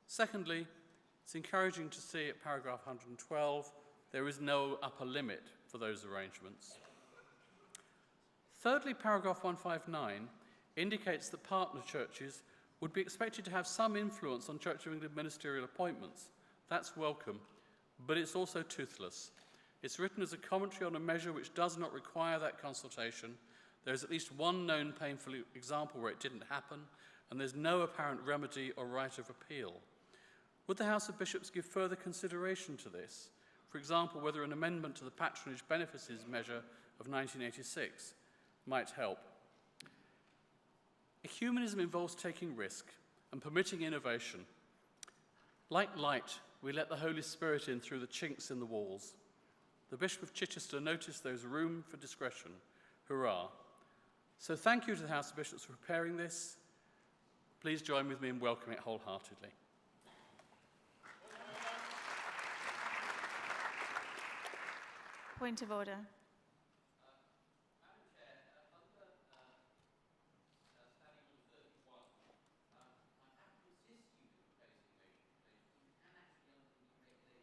Secondly, it's encouraging to see at paragraph 112 there is no upper limit for those arrangements. Thirdly, paragraph 159 indicates that partner churches would be expected to have some influence on Church of England ministerial appointments. That's welcome, but it's also toothless. It's written as a commentary on a measure which does not require that consultation. There's at least one known painful example where it didn't happen, and there's no apparent remedy or right of appeal. Would the House of Bishops give further consideration to this? For example, whether an amendment to the patronage benefices measure of 1986 might help. Ecumenism involves taking risk and permitting innovation. Like light, we let the Holy Spirit in through the chinks in the walls. The Bishop of Chichester noticed there's room for discretion. Hurrah. So thank you to the House of Bishops for preparing this. Please join with me in welcoming it wholeheartedly. Point of order.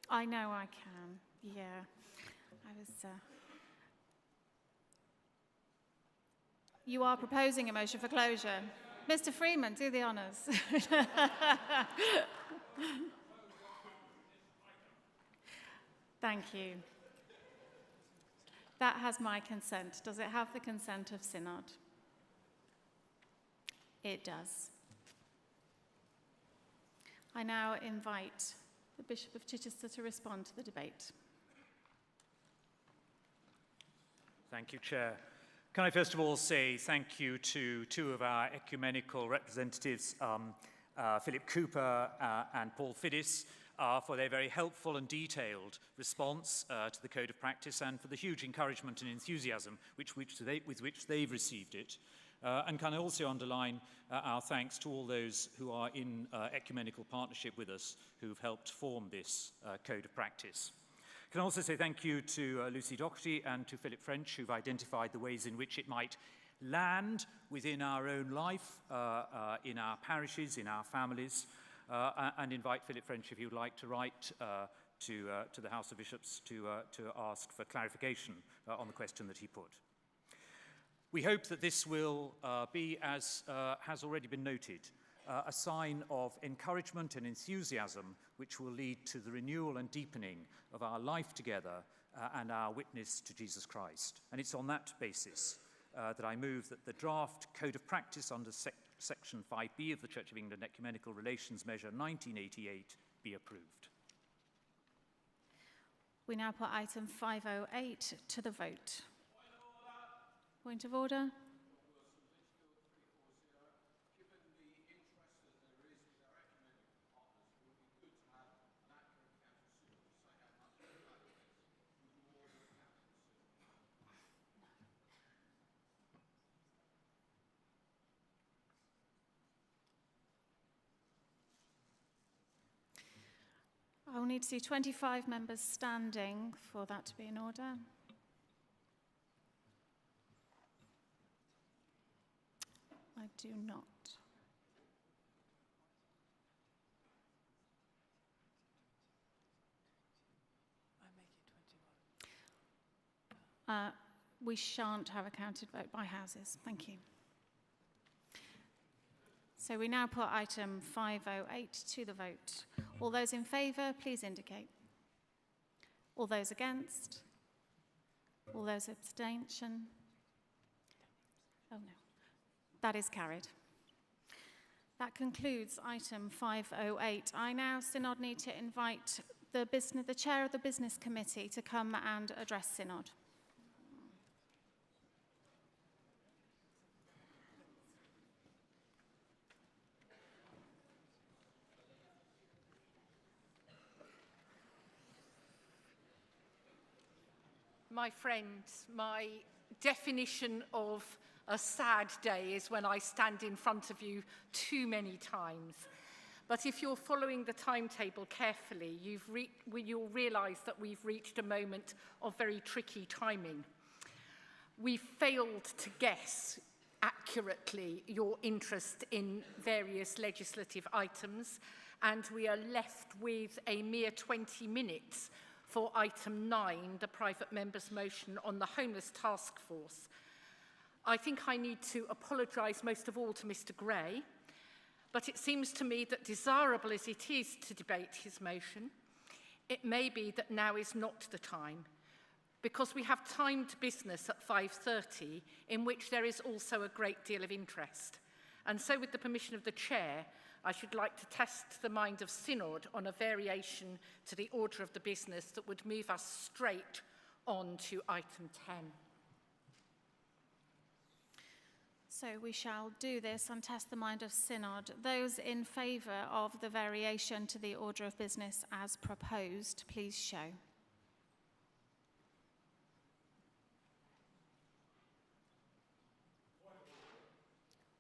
I know I can, yeah. You are proposing a motion for closure. Mr. Freeman, do the honours. Thank you. That has my consent. Does it have the consent of Synod? It does. I now invite the Bishop of Chichester to respond to the debate. Thank you, Chair. Can I first of all say thank you to two of our ecumenical representatives, Philip Cooper and Paul Fiddis, for their very helpful and detailed response to the Code of Practice and for the huge encouragement and enthusiasm with which they've received it. And can I also underline our thanks to all those who are in ecumenical partnership with us who've helped form this Code of Practice. Can I also say thank you to Lucy Docherty and to Philip French, who've identified the ways in which it might land within our own life, in our parishes, in our families, and invite Philip French, if you'd like, to write to the House of Bishops to ask for clarification on the question that he put. We hope that this will be, as has already been noted, a sign of encouragement and enthusiasm which will lead to the renewal and deepening of our life together and our witness to Jesus Christ. And it's on that basis that I move that the draft Code of Practice under Section 5B of the Church of England Ecumenical Relations Measure 1988 be approved. We now put item 508 to the vote. Point of order. I'll need to see 25 members standing for that to be in order. I do not. We shan't have a counted vote by houses. Thank you. So we now put item 508 to the vote. All those in favour, please indicate. All those against? All those abstention? Oh no. That is carried. That concludes item 508. I now, Synod, need to invite the chair of the Business Committee to come and address Synod. My friends, my definition of a sad day is when I stand in front of you too many times. But if you're following the timetable carefully, you'll realise that we've reached a moment of very tricky timing. We failed to guess accurately your interest in various legislative items, and we are left with a mere 20 minutes for item 9, the private member's motion on the homeless task force. I think I need to apologise most of all to Mr. Gray, but it seems to me that desirable as it is to debate his motion, it may be that now is not the time, because we have timed business at 5:30, in which there is also a great deal of interest. And so, with the permission of the chair, I should like to test the mind of Synod on a variation to the order of the business that would move us straight on to item 10. So we shall do this and test the mind of Synod. Those in favour of the variation to the order of business as proposed, please show.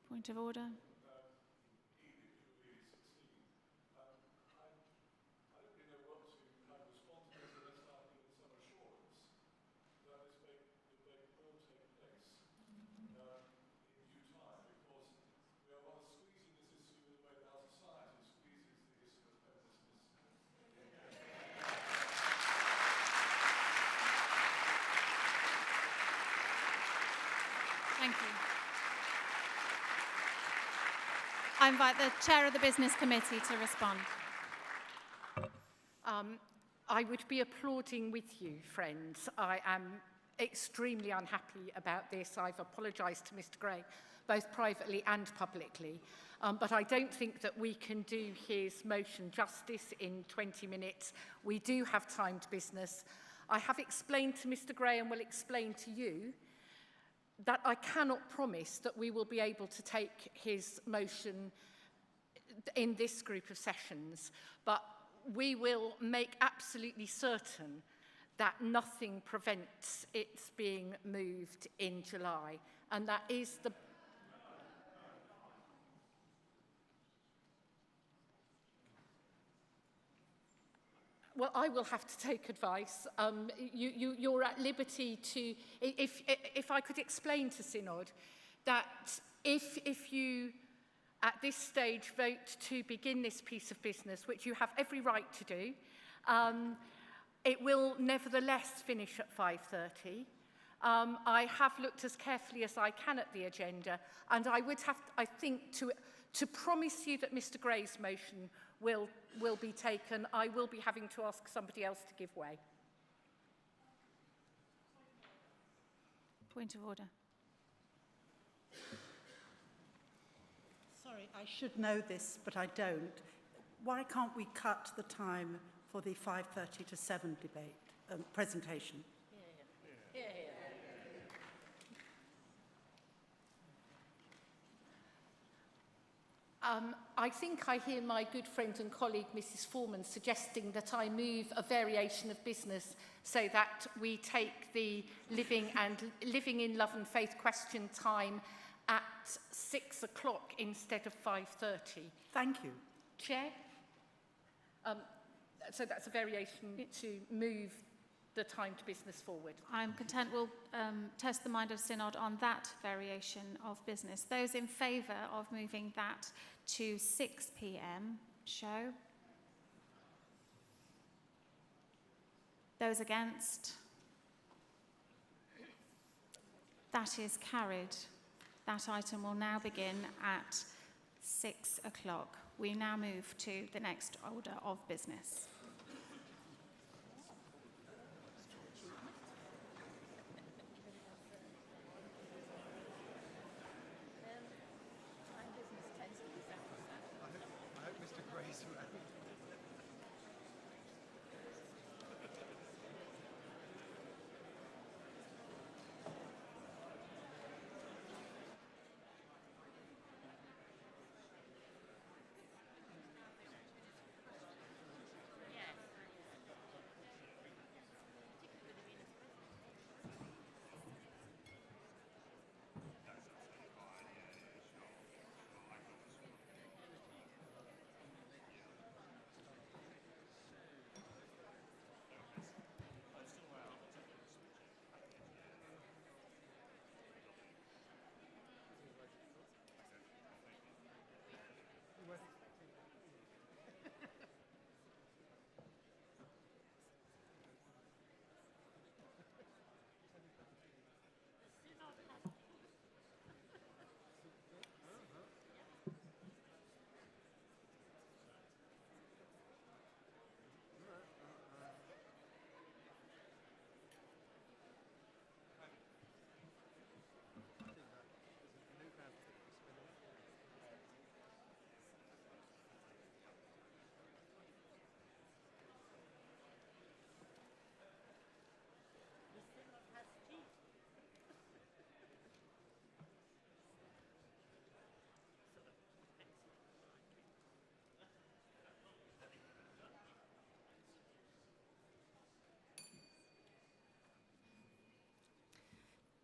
Point of order. Thank you. I invite the chair of the Business Committee to respond. I would be applauding with you, friends. I am extremely unhappy about this. I've apologised to Mr. Gray, both privately and publicly. But I don't think that we can do his motion justice in 20 minutes. We do have timed business. I have explained to Mr. Gray and will explain to you that I cannot promise that we will be able to take his motion in this group of sessions, but we will make absolutely certain that nothing prevents its being moved in July. And that is the... Well, I will have to take advice. You're at liberty to... If I could explain to Synod that if you, at this stage, vote to begin this piece of business, which you have every right to do, It will nevertheless finish at 5:30. I have looked as carefully as I can at the agenda, and I would have, I think, to promise you that Mr. Gray's motion will be taken, I will be having to ask somebody else to give way. Point of order. Sorry, I should know this, but I don't. Why can't we cut the time for the 5:30 to 7 debate, presentation? I think I hear my good friend and colleague, Mrs. Foreman, suggesting that I move a variation of business so that we take the living in love and faith question time at 6 o'clock instead of 5:30. Thank you. Chair? So that's a variation to move the time to business forward. I'm content we'll test the mind of Synod on that variation of business. Those in favour of moving that to 6 p.m, show. Those against? That is carried. That item will now begin at 6 o'clock. We now move to the next order of business.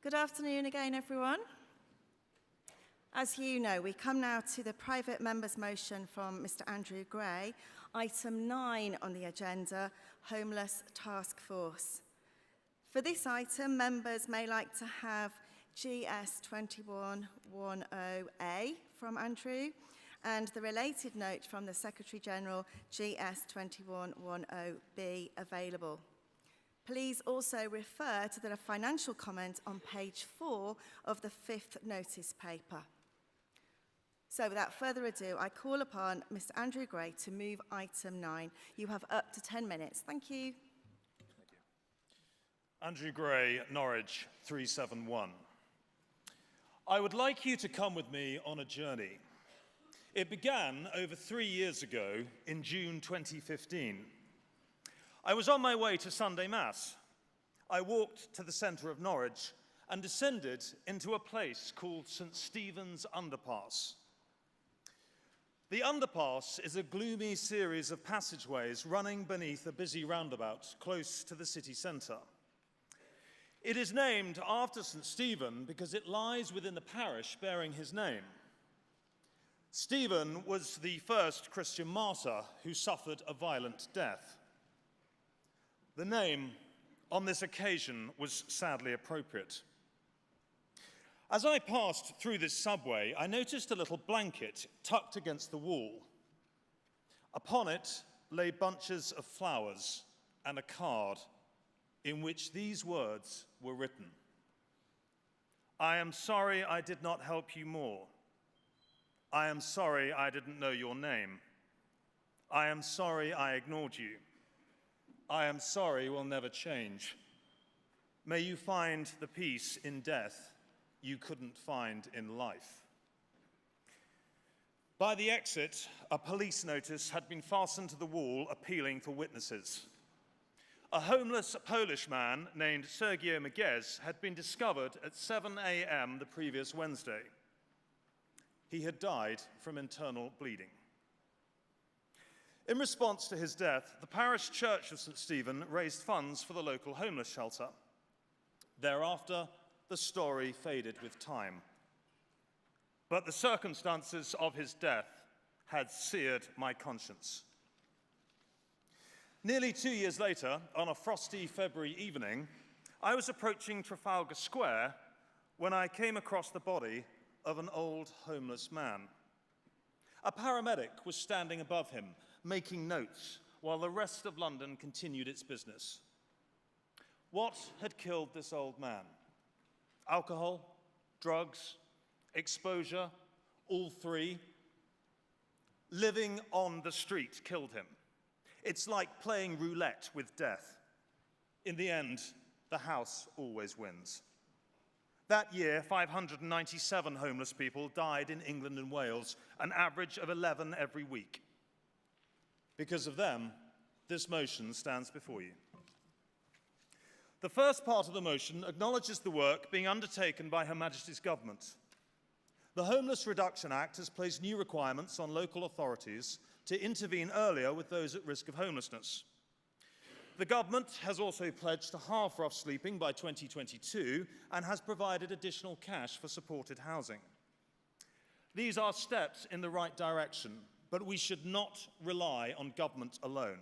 Good afternoon again, everyone. As you know, we come now to the private members' motion from Mr. Andrew Gray, item 9 on the agenda, Homeless Task Force. For this item, members may like to have GS 2110A from Andrew and the related note from the Secretary-General GS 2110B available. Please also refer to the financial comment on page 4 of the 5th notice paper. So without further ado, I call upon Mr. Andrew Gray to move item 9. You have up to 10 minutes. Thank you. Andrew Gray, Norwich, 371. I would like you to come with me on a journey. It began over 3 years ago in June 2015. I was on my way to Sunday Mass. I walked to the centre of Norwich and descended into a place called St. Stephen's Underpass. The underpass is a gloomy series of passageways running beneath a busy roundabout close to the city centre. It is named after St. Stephen because it lies within the parish bearing his name. Stephen was the first Christian martyr who suffered a violent death. The name on this occasion was sadly appropriate. As I passed through this subway, I noticed a little blanket tucked against the wall. Upon it lay bunches of flowers, and a card in which these words were written. I am sorry I did not help you more. I am sorry I didn't know your name. I am sorry I ignored you. I am sorry we'll never change. May you find the peace in death you couldn't find in life. By the exit, a police notice had been fastened to the wall appealing for witnesses. A homeless Polish man named Sergio Miguez had been discovered at 7 a.m. the previous Wednesday. He had died from internal bleeding. In response to his death, the parish church of St. Stephen raised funds for the local homeless shelter. Thereafter, the story faded with time. But the circumstances of his death had seared my conscience. Nearly 2 years later, on a frosty February evening, I was approaching Trafalgar Square when I came across the body of an old homeless man. A paramedic was standing above him, making notes, while the rest of London continued its business. What had killed this old man? Alcohol, drugs, exposure, all three. Living on the street killed him. It's like playing roulette with death. In the end, the house always wins. That year, 597 homeless people died in England and Wales, an average of 11 every week. Because of them, this motion stands before you. The first part of the motion acknowledges the work being undertaken by Her Majesty's government. The Homeless Reduction Act has placed new requirements on local authorities to intervene earlier with those at risk of homelessness. The government has also pledged to halve rough sleeping by 2022 and has provided additional cash for supported housing. These are steps in the right direction, but we should not rely on government alone.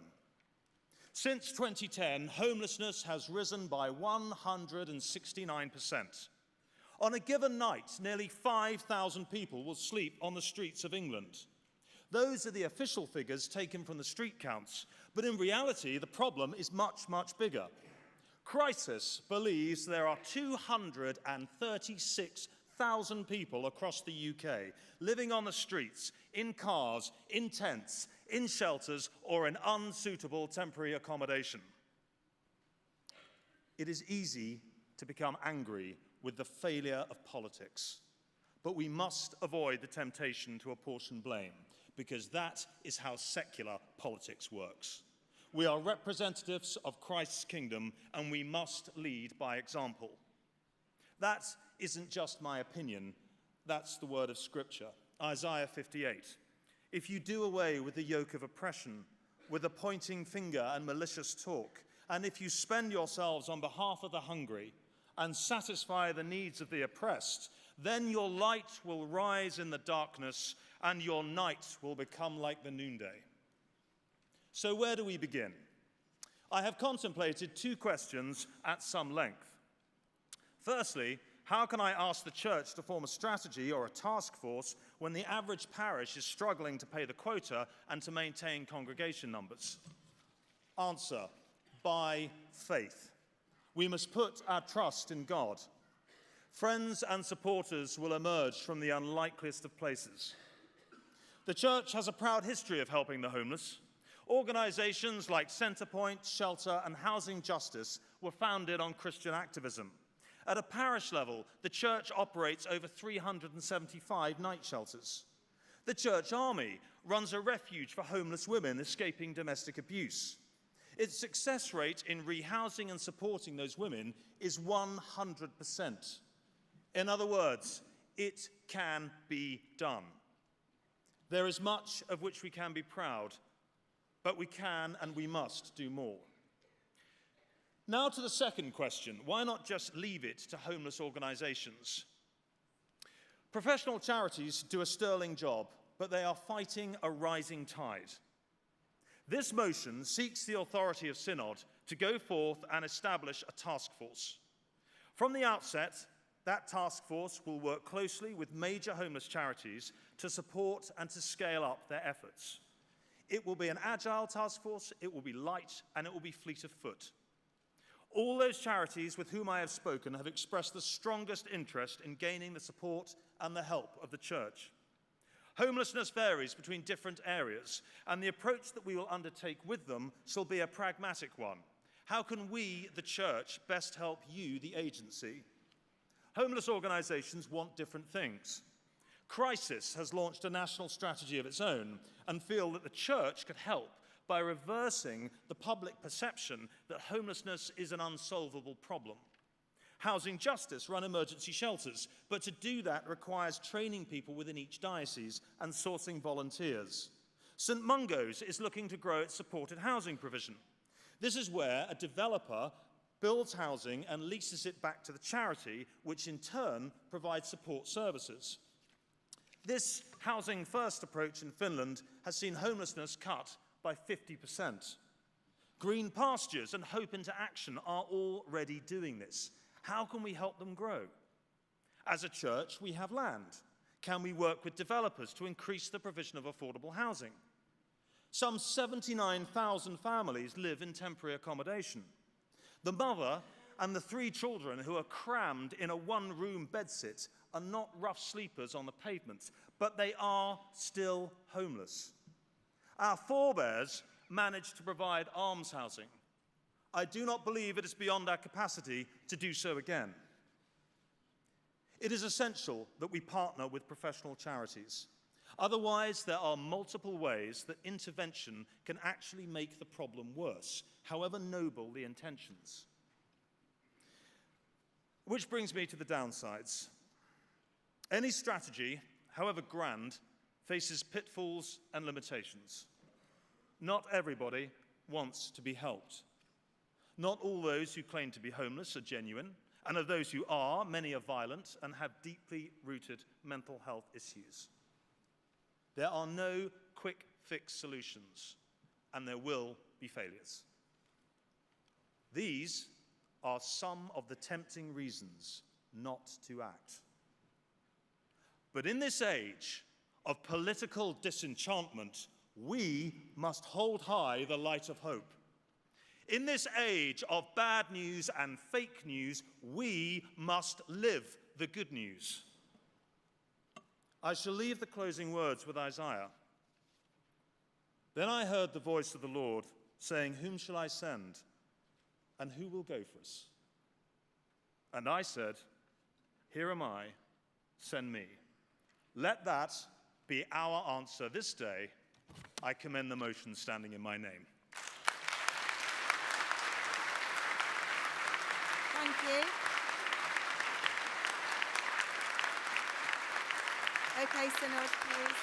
Since 2010, homelessness has risen by 169%. On a given night, nearly 5,000 people will sleep on the streets of England. Those are the official figures taken from the street counts, but in reality, the problem is much, much bigger. Crisis believes there are 236,000 people across the UK living on the streets, in cars, in tents, in shelters, or in unsuitable temporary accommodation. It is easy to become angry with the failure of politics, but we must avoid the temptation to apportion blame, because that is how secular politics works. We are representatives of Christ's kingdom, and we must lead by example. That isn't just my opinion, that's the word of Scripture. Isaiah 58. If you do away with the yoke of oppression, with the pointing finger and malicious talk, and if you spend yourselves on behalf of the hungry and satisfy the needs of the oppressed, then your light will rise in the darkness and your night will become like the noonday. So where do we begin? I have contemplated two questions at some length. Firstly, how can I ask the church to form a strategy or a task force when the average parish is struggling to pay the quota and to maintain congregation numbers? Answer, by faith. We must put our trust in God. Friends and supporters will emerge from the unlikeliest of places. The church has a proud history of helping the homeless. Organizations like Centrepoint, Shelter, and Housing Justice were founded on Christian activism. At a parish level, the church operates over 375 night shelters. The church army runs a refuge for homeless women escaping domestic abuse. Its success rate in rehousing and supporting those women is 100%. In other words, it can be done. There is much of which we can be proud, but we can and we must do more. Now to the second question, why not just leave it to homeless organizations? Professional charities do a sterling job, but they are fighting a rising tide. This motion seeks the authority of Synod to go forth and establish a task force. From the outset, that task force will work closely with major homeless charities to support and to scale up their efforts. It will be an agile task force, it will be light, and it will be fleet of foot. All those charities with whom I have spoken have expressed the strongest interest in gaining the support and the help of the church. Homelessness varies between different areas, and the approach that we will undertake with them shall be a pragmatic one. How can we, the church, best help you, the agency? Homeless organisations want different things. Crisis has launched a national strategy of its own and feel that the church could help by reversing the public perception that homelessness is an unsolvable problem. Housing Justice run emergency shelters, but to do that requires training people within each diocese and sourcing volunteers. St Mungo's is looking to grow its supported housing provision. This is where a developer builds housing and leases it back to the charity, which in turn provides support services. This housing first approach in Finland has seen homelessness cut by 50%. Green Pastures and Hope into Action are already doing this. How can we help them grow? As a church, we have land. Can we work with developers to increase the provision of affordable housing? Some 79,000 families live in temporary accommodation. The mother and the 3 children who are crammed in a one-room bedsit are not rough sleepers on the pavement, but they are still homeless. Our forebears managed to provide almshousing. I do not believe it is beyond our capacity to do so again. It is essential that we partner with professional charities. Otherwise, there are multiple ways that intervention can actually make the problem worse, however noble the intentions. Which brings me to the downsides. Any strategy, however grand, faces pitfalls and limitations. Not everybody wants to be helped. Not all those who claim to be homeless are genuine, and of those who are, many are violent and have deeply rooted mental health issues. There are no quick fix solutions, and there will be failures. These are some of the tempting reasons not to act. But in this age of political disenchantment, we must hold high the light of hope. In this age of bad news and fake news, we must live the good news. I shall leave the closing words with Isaiah. Then I heard the voice of the Lord saying, "Whom shall I send? And who will go for us?" And I said, "Here am I, send me." Let that be our answer this day. I commend the motion standing in my name. Thank you. Okay, Synod, please.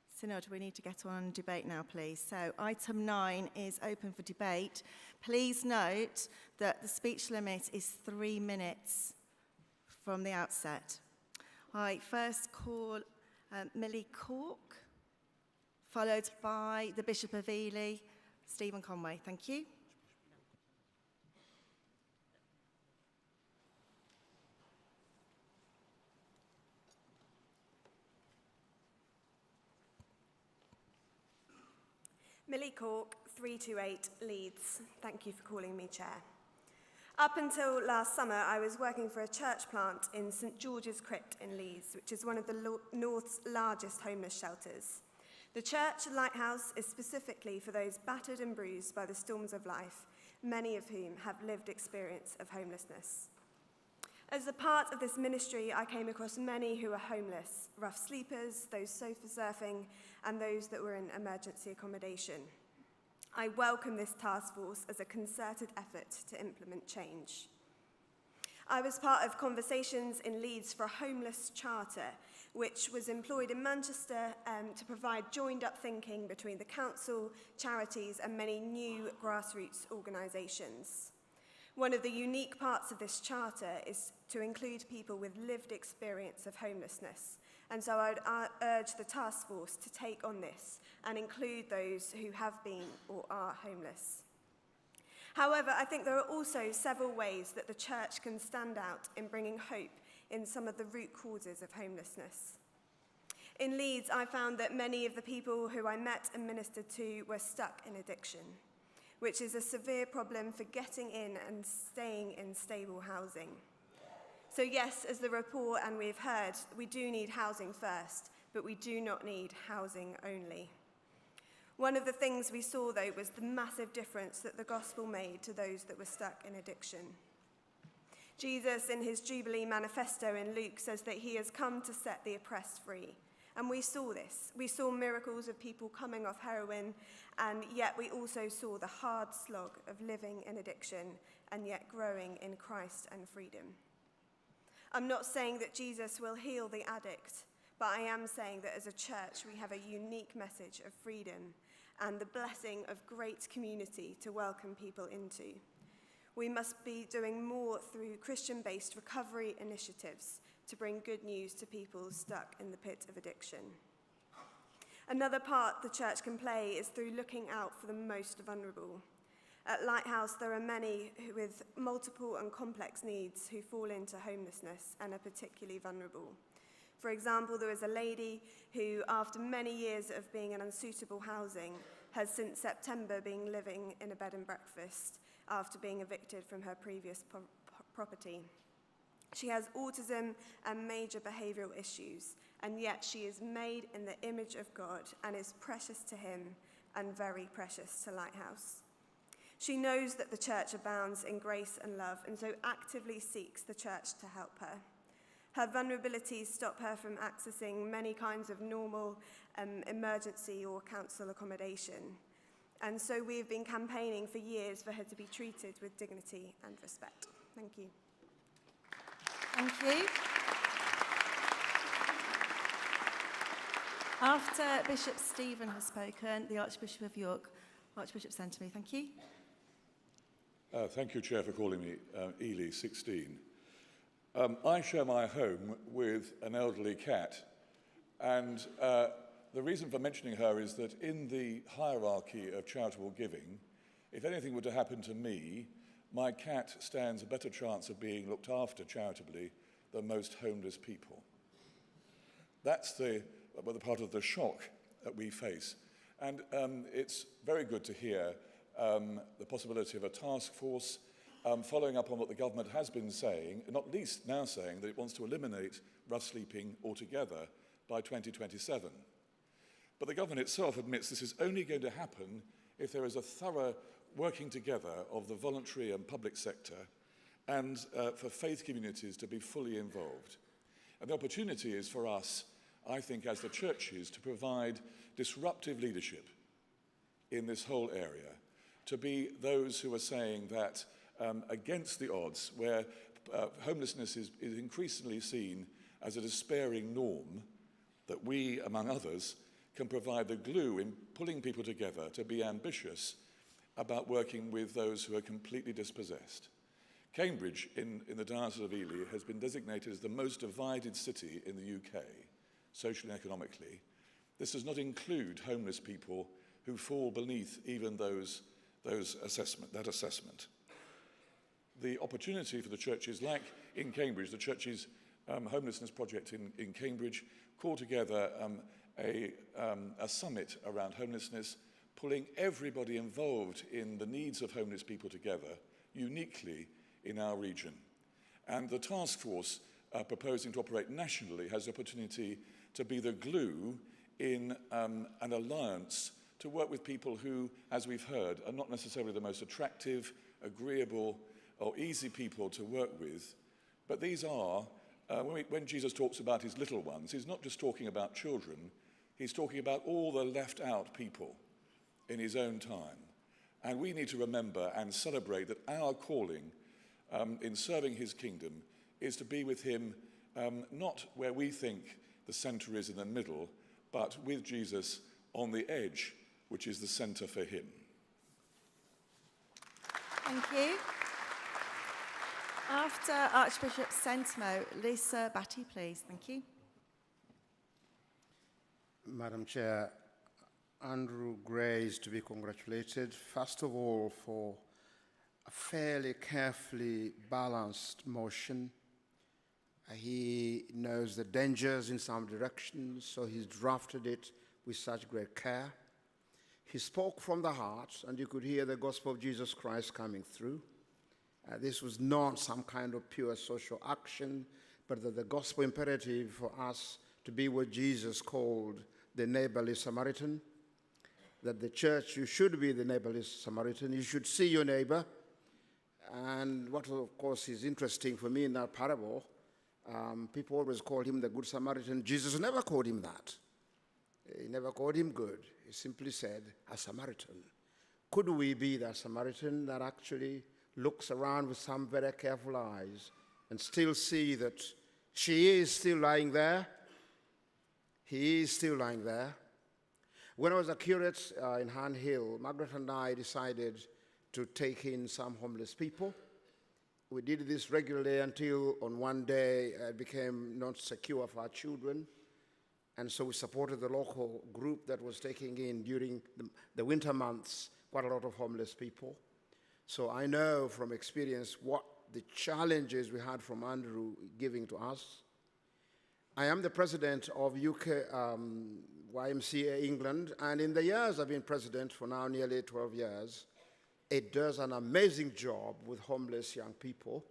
Synod, we need to get on debate now, please. So item 9 is open for debate. Please note that the speech limit is 3 minutes from the outset. I first call Millie Cork, followed by the Bishop of Ely, Stephen Conway. Thank you. Millie Cork, 328 Leeds. Thank you for calling me Chair. Up until last summer, I was working for a church plant in St George's Crypt in Leeds, which is one of the North's largest homeless shelters. The church lighthouse is specifically for those battered and bruised by the storms of life, many of whom have lived experience of homelessness. As a part of this ministry, I came across many who were homeless, rough sleepers, those sofa surfing, and those that were in emergency accommodation. I welcome this task force as a concerted effort to implement change. I was part of conversations in Leeds for a homeless charter, which was employed in Manchester to provide joined-up thinking between the council, charities, and many new grassroots organisations. One of the unique parts of this charter is to include people with lived experience of homelessness, and so I would urge the task force to take on this and include those who have been or are homeless. However, I think there are also several ways that the church can stand out in bringing hope in some of the root causes of homelessness. In Leeds, I found that many of the people who I met and ministered to were stuck in addiction, which is a severe problem for getting in and staying in stable housing. So yes, as the report and we've heard, we do need housing first, but we do not need housing only. One of the things we saw, though, was the massive difference that the gospel made to those that were stuck in addiction. Jesus, in his Jubilee manifesto in Luke, says that he has come to set the oppressed free. And we saw this. We saw miracles of people coming off heroin, and yet we also saw the hard slog of living in addiction and yet growing in Christ and freedom. I'm not saying that Jesus will heal the addict, but I am saying that as a church we have a unique message of freedom and the blessing of great community to welcome people into. We must be doing more through Christian-based recovery initiatives to bring good news to people stuck in the pit of addiction. Another part the church can play is through looking out for the most vulnerable. At Lighthouse, there are many with multiple and complex needs who fall into homelessness and are particularly vulnerable. For example, there is a lady who, after many years of being in unsuitable housing, has since September been living in a bed and breakfast after being evicted from her previous property. She has autism and major behavioural issues, and yet she is made in the image of God and is precious to him and very precious to Lighthouse. She knows that the church abounds in grace and love, and so actively seeks the church to help her. Her vulnerabilities stop her from accessing many kinds of normal emergency or council accommodation. And so we've been campaigning for years for her to be treated with dignity and respect. Thank you. Thank you. After Bishop Stephen has spoken, the Archbishop of York, Archbishop Centenary. Thank you. Thank you, Chair, for calling me Ely 16. I share my home with an elderly cat, and the reason for mentioning her is that in the hierarchy of charitable giving, if anything were to happen to me, my cat stands a better chance of being looked after charitably than most homeless people. That's the part of the shock that we face. And it's very good to hear the possibility of a task force following up on what the government has been saying, not least now saying that it wants to eliminate rough sleeping altogether by 2027. But the government itself admits this is only going to happen if there is a thorough working together of the voluntary and public sector and for faith communities to be fully involved. And the opportunity is for us, I think, as the churches, to provide disruptive leadership in this whole area, to be those who are saying that against the odds, where homelessness is increasingly seen as a despairing norm, that we, among others, can provide the glue in pulling people together to be ambitious about working with those who are completely dispossessed. Cambridge, in the Diocese of Ely, has been designated as the most divided city in the UK, socially and economically. This does not include homeless people who fall beneath even that assessment. The opportunity for the churches, like in Cambridge, the church's homelessness project in Cambridge, called together a summit around homelessness, pulling everybody involved in the needs of homeless people together, uniquely in our region. And the task force proposing to operate nationally has the opportunity to be the glue in an alliance to work with people who, as we've heard, are not necessarily the most attractive, agreeable, or easy people to work with, but these are, when Jesus talks about his little ones, he's not just talking about children, he's talking about all the left out people in his own time. And we need to remember and celebrate that our calling in serving his kingdom is to be with him not where we think the center is in the middle, but with Jesus on the edge, which is the center for him. Thank you. After Archbishop Sentimo, Lisa Batty, please. Thank you. Madam Chair, Andrew Gray is to be congratulated, first of all, for a fairly carefully balanced motion. He knows the dangers in some directions, so he's drafted it with such great care. He spoke from the heart, and you could hear the gospel of Jesus Christ coming through. This was not some kind of pure social action, but the gospel imperative for us to be what Jesus called the neighborly Samaritan, that the church, you should be the neighborly Samaritan. You should see your neighbor. And what, of course, is interesting for me in that parable, people always call him the Good Samaritan. Jesus never called him that. He never called him good. He simply said, a Samaritan. Could we be that Samaritan that actually looks around with some very careful eyes and still see that she is still lying there? He is still lying there. When I was a curate in Han Hill, Margaret and I decided to take in some homeless people. We did this regularly until on one day it became not secure for our children. And so we supported the local group that was taking in during the winter months quite a lot of homeless people. So I know from experience what the challenges we had from Andrew giving to us. I am the president of UK YMCA England, and in the years I've been president for now nearly 12 years, it does an amazing job with homeless young people.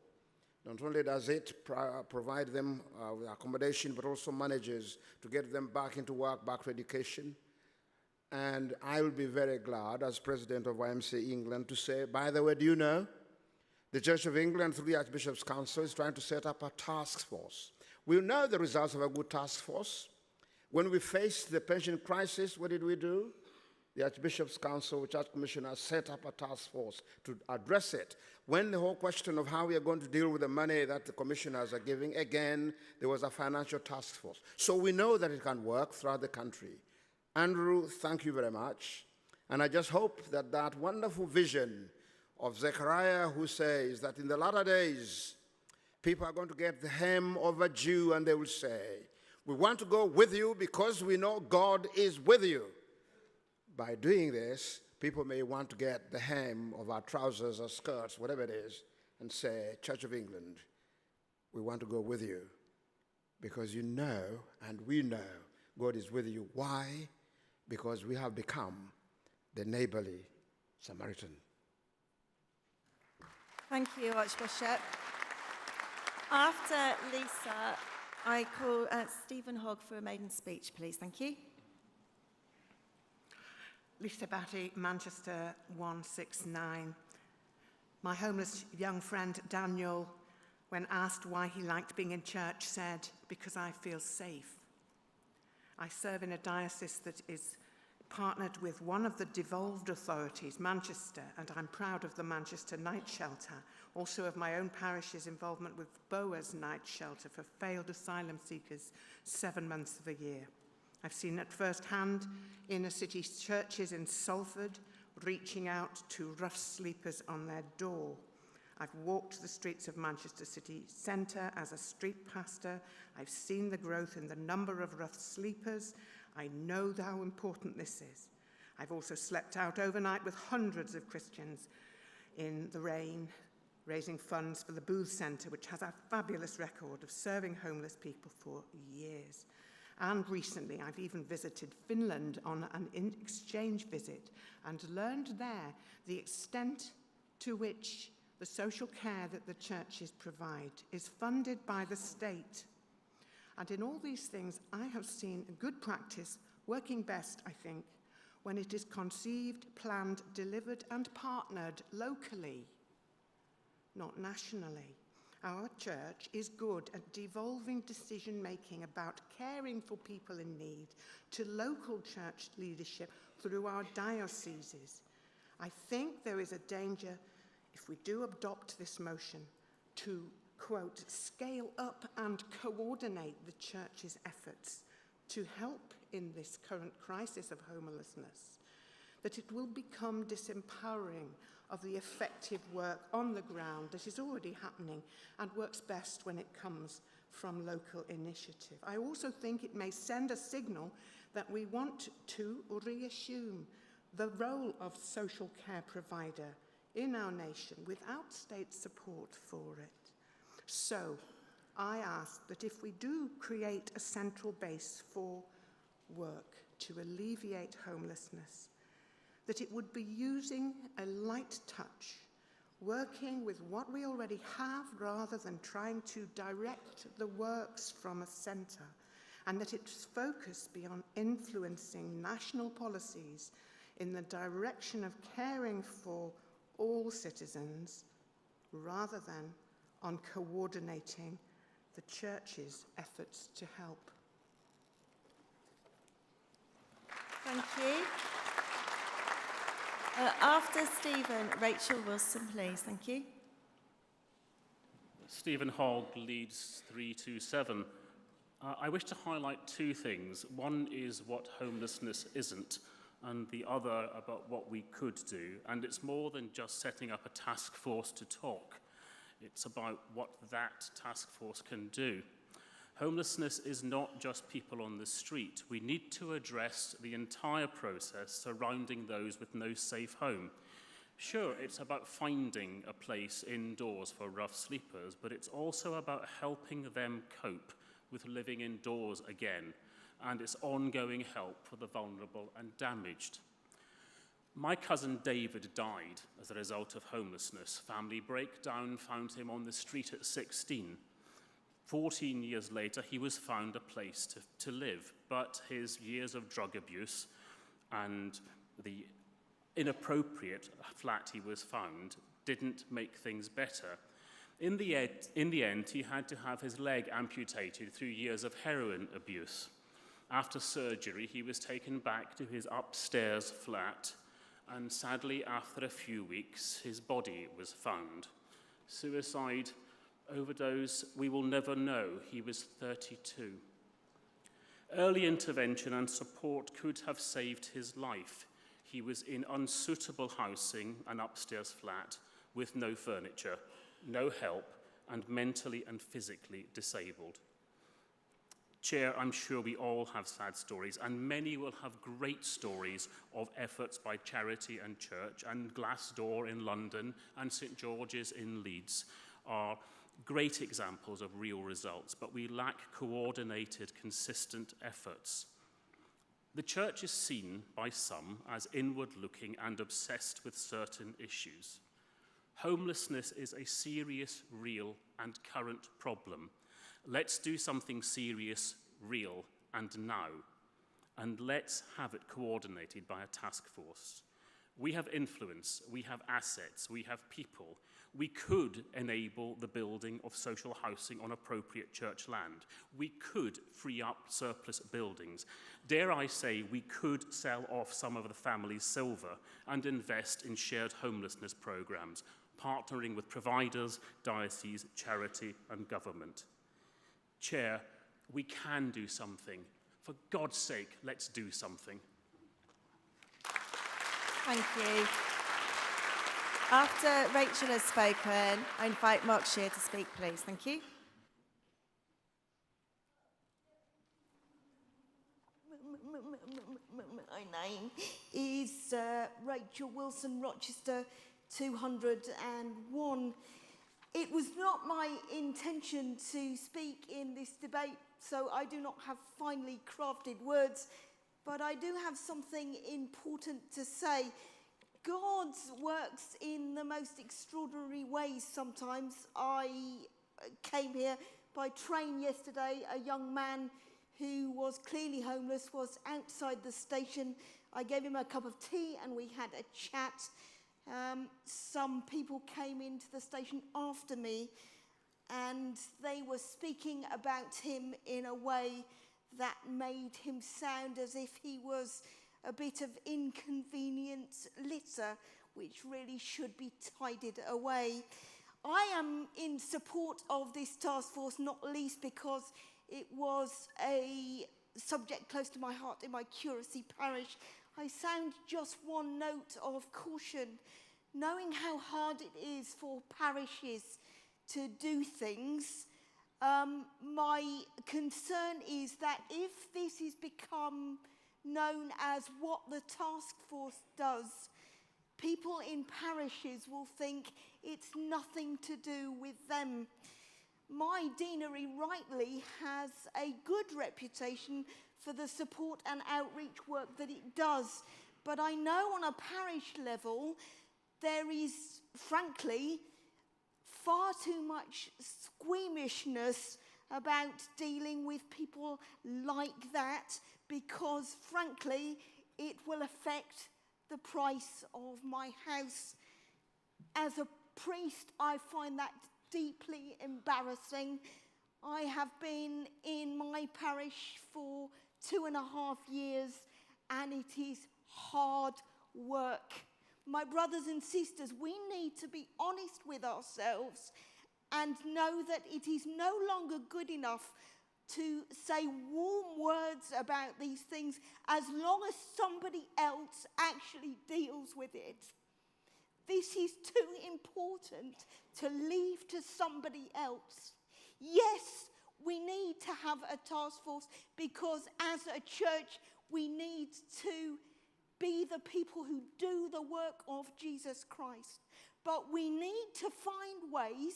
Not only does it provide them with accommodation, but also manages to get them back into work, back to education. And I will be very glad, as president of YMCA England, to say, by the way, do you know, the Church of England, through the Archbishop's Council, is trying to set up a task force. We know the results of a good task force. When we faced the pension crisis, what did we do? The Archbishop's Council, Church Commissioners, set up a task force to address it. When the whole question of how we are going to deal with the money that the commissioners are giving, again, there was a financial task force. So we know that it can work throughout the country. Andrew, thank you very much. And I just hope that that wonderful vision of Zechariah, who says that in the latter days, people are going to get the hem of a Jew and they will say, we want to go with you because we know God is with you. By doing this, people may want to get the hem of our trousers or skirts, whatever it is, and say, Church of England, we want to go with you because you know and we know God is with you. Why? Because we have become the neighborly Samaritan. Thank you, Archbishop. After Lisa, I call Stephen Hogg for a maiden speech, please. Thank you. Lisa Batty, Manchester 169. My homeless young friend Daniel, when asked why he liked being in church, said, because I feel safe. I serve in a diocese that is partnered with one of the devolved authorities, Manchester, and I'm proud of the Manchester Night Shelter, also of my own parish's involvement with Boas Night Shelter for failed asylum seekers 7 months of the year. I've seen at first hand inner city churches in Salford reaching out to rough sleepers on their door. I've walked the streets of Manchester city centre as a street pastor. I've seen the growth in the number of rough sleepers. I know how important this is. I've also slept out overnight with hundreds of Christians in the rain, raising funds for the Booth Centre, which has a fabulous record of serving homeless people for years. And recently, I've even visited Finland on an exchange visit and learned there the extent to which the social care that the churches provide is funded by the state. And in all these things, I have seen a good practice working best, I think, when it is conceived, planned, delivered, and partnered locally, not nationally. Our church is good at devolving decision-making about caring for people in need to local church leadership through our dioceses. I think there is a danger, if we do adopt this motion, to, quote, scale up and coordinate the church's efforts to help in this current crisis of homelessness, that it will become disempowering of the effective work on the ground that is already happening and works best when it comes from local initiative. I also think it may send a signal that we want to reassume the role of social care provider in our nation without state support for it. So I ask that if we do create a central base for work to alleviate homelessness, that it would be using a light touch, working with what we already have rather than trying to direct the works from a centre, and that its focus be on influencing national policies in the direction of caring for all citizens rather than on coordinating the Church's efforts to help. Thank you. After Stephen, Rachel Wilson, please. Thank you. Stephen Hogg, Leeds 327. I wish to highlight two things. One is what homelessness isn't, and the other about what we could do. And it's more than just setting up a task force to talk. It's about what that task force can do. Homelessness is not just people on the street. We need to address the entire process surrounding those with no safe home. Sure, it's about finding a place indoors for rough sleepers, but it's also about helping them cope with living indoors again, and it's ongoing help for the vulnerable and damaged. My cousin David died as a result of homelessness. Family breakdown found him on the street at 16. 14 years later, he was found a place to live, but his years of drug abuse and the inappropriate flat he was found didn't make things better. In the end, he had to have his leg amputated through years of heroin abuse. After surgery, he was taken back to his upstairs flat, and sadly, after a few weeks, his body was found. Suicide, overdose, we will never know. He was 32. Early intervention and support could have saved his life. He was in unsuitable housing, an upstairs flat, with no furniture, no help, and mentally and physically disabled. Chair, I'm sure we all have sad stories, and many will have great stories of efforts by charity and church, and Glassdoor in London and St George's in Leeds are great examples of real results, but we lack coordinated, consistent efforts. The church is seen by some as inward-looking and obsessed with certain issues. Homelessness is a serious, real, and current problem. Let's do something serious, real, and now. And let's have it coordinated by a task force. We have influence, we have assets, we have people. We could enable the building of social housing on appropriate church land. We could free up surplus buildings. Dare I say, we could sell off some of the family's silver and invest in shared homelessness programs, partnering with providers, dioceses, charity, and government. Chair, we can do something. For God's sake, let's do something. Thank you. After Rachel has spoken, I invite Mark Shear to speak, please. Thank you. My name is Rachel Wilson, Rochester 201. It was not my intention to speak in this debate, so I do not have finely crafted words, but I do have something important to say. God works in the most extraordinary ways sometimes. I came here by train yesterday. A young man who was clearly homeless was outside the station. I gave him a cup of tea and we had a chat. Some people came into the station after me and they were speaking about him in a way that made him sound as if he was a bit of inconvenient litter, which really should be tidied away. I am in support of this task force, not least because it was a subject close to my heart in my curacy parish. I sound just one note of caution. Knowing how hard it is for parishes to do things, my concern is that if this has become known as what the task force does, people in parishes will think it's nothing to do with them. My deanery rightly has a good reputation for the support and outreach work that it does. But I know on a parish level, there is, frankly, far too much squeamishness about dealing with people like that because, frankly, it will affect the price of my house. As a priest, I find that deeply embarrassing. I have been in my parish for 2.5 years, and it is hard work. My brothers and sisters, we need to be honest with ourselves and know that it is no longer good enough to say warm words about these things as long as somebody else actually deals with it. This is too important to leave to somebody else. Yes, we need to have a task force because as a church, we need to be the people who do the work of Jesus Christ. But we need to find ways,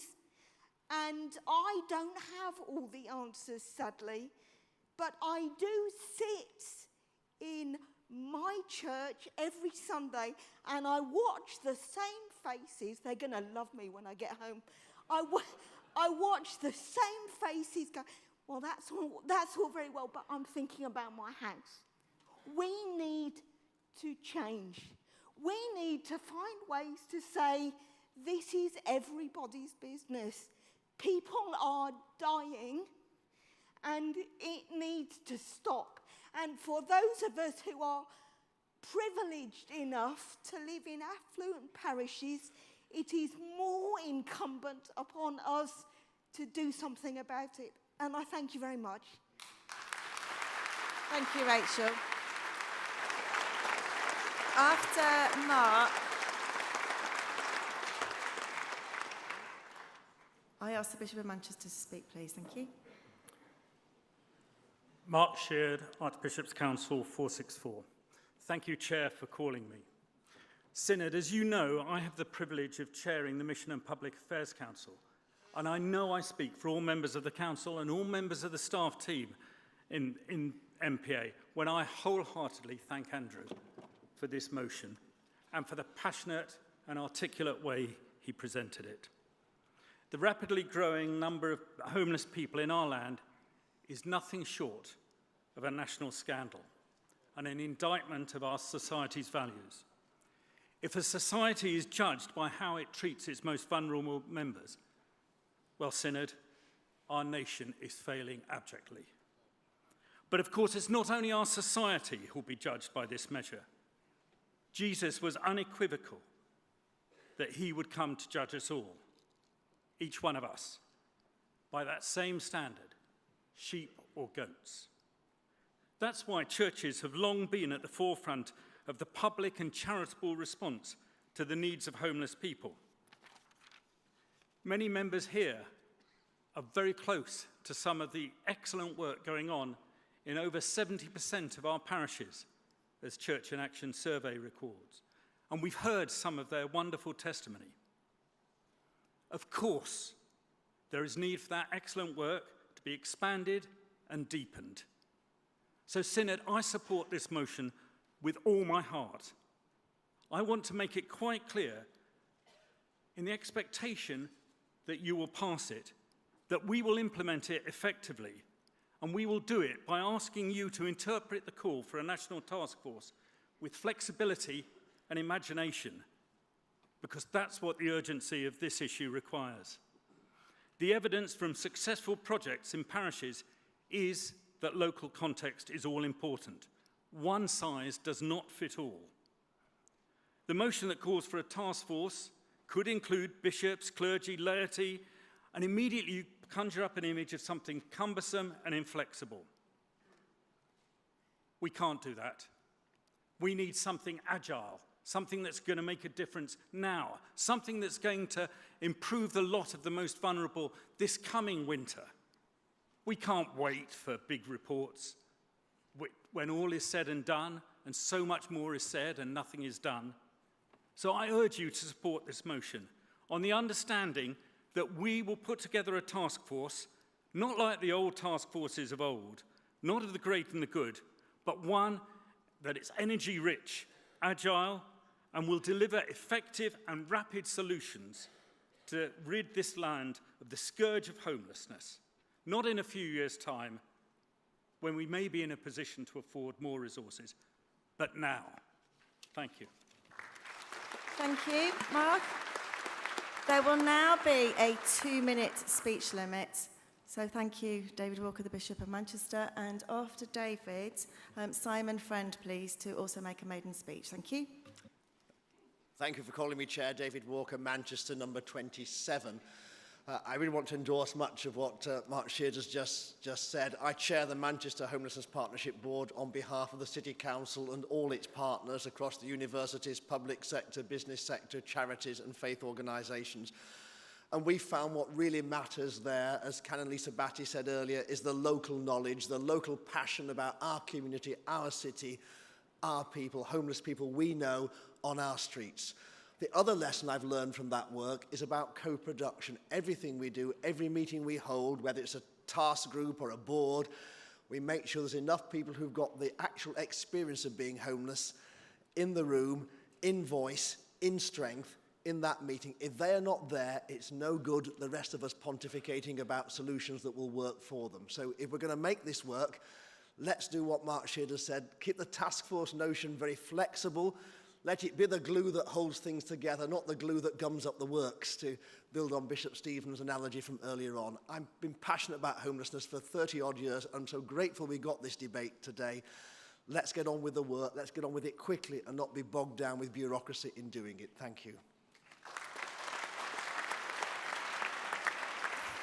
and I don't have all the answers, sadly, but I do sit in my church every Sunday and I watch the same faces. They're going to love me when I get home. I watch the same faces go, well, that's all very well, but I'm thinking about my house. We need to change. We need to find ways to say, this is everybody's business. People are dying, and it needs to stop. And for those of us who are privileged enough to live in affluent parishes, it is more incumbent upon us to do something about it. And I thank you very much. Thank you, Rachel. After Mark, I ask the Bishop of Manchester to speak, please. Thank you. Mark Sheard, Archbishop's Council 464. Thank you, Chair, for calling me. Synod, as you know, I have the privilege of chairing the Mission and Public Affairs Council, and I know I speak for all members of the Council and all members of the staff team in MPA when I wholeheartedly thank Andrew for this motion and for the passionate and articulate way he presented it. The rapidly growing number of homeless people in our land is nothing short of a national scandal and an indictment of our society's values. If a society is judged by how it treats its most vulnerable members, well, Synod, our nation is failing abjectly. But of course, it's not only our society who will be judged by this measure. Jesus was unequivocal that he would come to judge us all, each one of us, by that same standard, sheep or goats. That's why churches have long been at the forefront of the public and charitable response to the needs of homeless people. Many members here are very close to some of the excellent work going on in over 70% of our parishes, as Church in Action survey records. And we've heard some of their wonderful testimony. Of course, there is need for that excellent work to be expanded and deepened. So, Synod, I support this motion with all my heart. I want to make it quite clear, in the expectation that you will pass it, that we will implement it effectively, and we will do it by asking you to interpret the call for a national task force with flexibility and imagination, because that's what the urgency of this issue requires. The evidence from successful projects in parishes is that local context is all important. One size does not fit all. The motion that calls for a task force could include bishops, clergy, laity, and immediately you conjure up an image of something cumbersome and inflexible. We can't do that. We need something agile, something that's going to make a difference now, something that's going to improve the lot of the most vulnerable this coming winter. We can't wait for big reports when all is said and done, and so much more is said and nothing is done. So I urge you to support this motion on the understanding that we will put together a task force, not like the old task forces of old, not of the great and the good, but one that is energy rich, agile, and will deliver effective and rapid solutions to rid this land of the scourge of homelessness, not in a few years' time when we may be in a position to afford more resources, but now. Thank you. Thank you, Mark. There will now be a 2-minute speech limit. So thank you, David Walker, the Bishop of Manchester. And after David, Simon Friend, please, to also make a maiden speech. Thank you. Thank you for calling me Chair. David Walker, Manchester, number 27. I really want to endorse much of what Mark Sheard's just said. I chair the Manchester Homelessness Partnership Board on behalf of the City Council and all its partners across the universities, public sector, business sector, charities and faith organisations. And we found what really matters there, as Canon Lisa Batty said earlier, is the local knowledge, the local passion about our community, our city, our people, homeless people we know on our streets. The other lesson I've learned from that work is about co-production. Everything we do, every meeting we hold, whether it's a task group or a board, we make sure there's enough people who've got the actual experience of being homeless in the room, in voice, in strength, in that meeting. If they're not there, it's no good the rest of us pontificating about solutions that will work for them. So if we're going to make this work, let's do what Mark Sheard has said. Keep the task force notion very flexible. Let it be the glue that holds things together, not the glue that gums up the works, to build on Bishop Stephen's analogy from earlier on. I've been passionate about homelessness for 30-odd years. I'm so grateful we got this debate today. Let's get on with the work. Let's get on with it quickly and not be bogged down with bureaucracy in doing it. Thank you.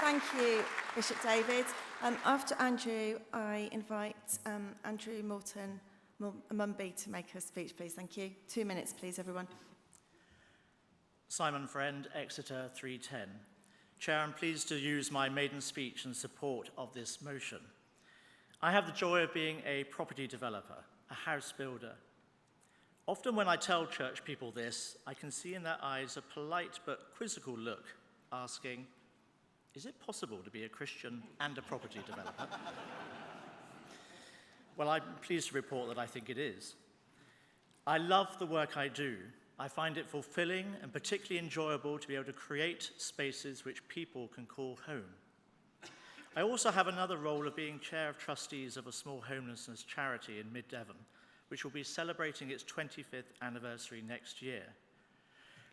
Thank you, Bishop David. After Andrew, I invite Andrew Morton Mumby to make her speech, please. Thank you. 2 minutes, please, everyone. Simon Friend, Exeter 310. Chair, I'm pleased to use my maiden speech in support of this motion. I have the joy of being a property developer, a house builder. Often when I tell church people this, I can see in their eyes a polite but quizzical look, asking, is it possible to be a Christian and a property developer? Well, I'm pleased to report that I think it is. I love the work I do. I find it fulfilling and particularly enjoyable to be able to create spaces which people can call home. I also have another role of being chair of trustees of a small homelessness charity in Mid-Devon, which will be celebrating its 25th anniversary next year.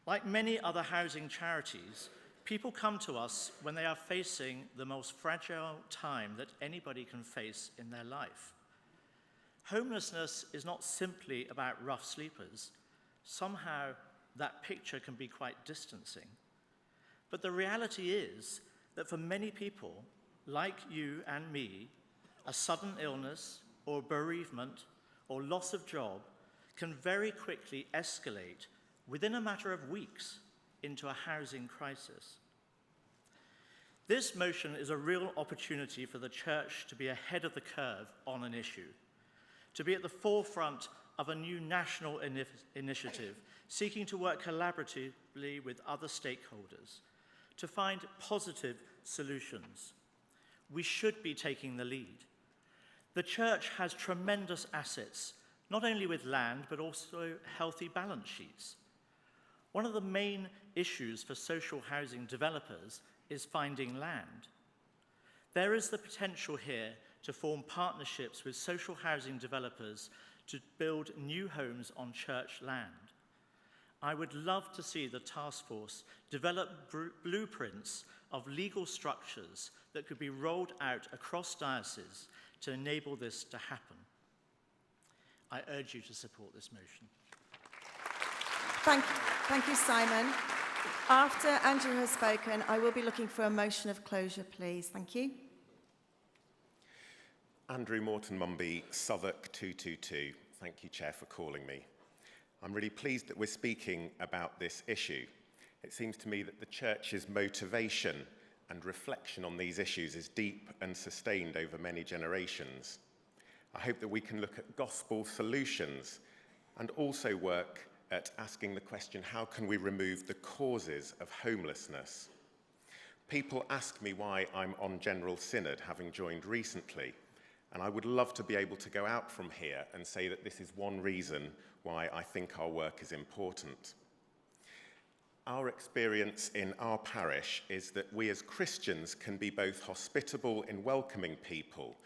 Like many other housing charities, people come to us when they are facing the most fragile time that anybody can face in their life. Homelessness is not simply about rough sleepers. Somehow that picture can be quite distancing. But the reality is that for many people, like you and me, a sudden illness or bereavement or loss of job can very quickly escalate within a matter of weeks into a housing crisis. This motion is a real opportunity for the church to be ahead of the curve on an issue, to be at the forefront of a new national initiative seeking to work collaboratively with other stakeholders, to find positive solutions. We should be taking the lead. The church has tremendous assets, not only with land, but also healthy balance sheets. One of the main issues for social housing developers is finding land. There is the potential here to form partnerships with social housing developers to build new homes on church land. I would love to see the task force develop blueprints of legal structures that could be rolled out across dioceses to enable this to happen. I urge you to support this motion. Thank you, Simon. After Andrew has spoken, I will be looking for a motion of closure, please. Thank you. Andrew Morton Mumby, Southwark 222. Thank you, Chair, for calling me. I'm really pleased that we're speaking about this issue. It seems to me that the Church's motivation and reflection on these issues is deep and sustained over many generations. I hope that we can look at gospel solutions and also work at asking the question, how can we remove the causes of homelessness? People ask me why I'm on General Synod, having joined recently, and I would love to be able to go out from here and say that this is one reason why I think our work is important. Our experience in our parish is that we as Christians can be both hospitable in welcoming people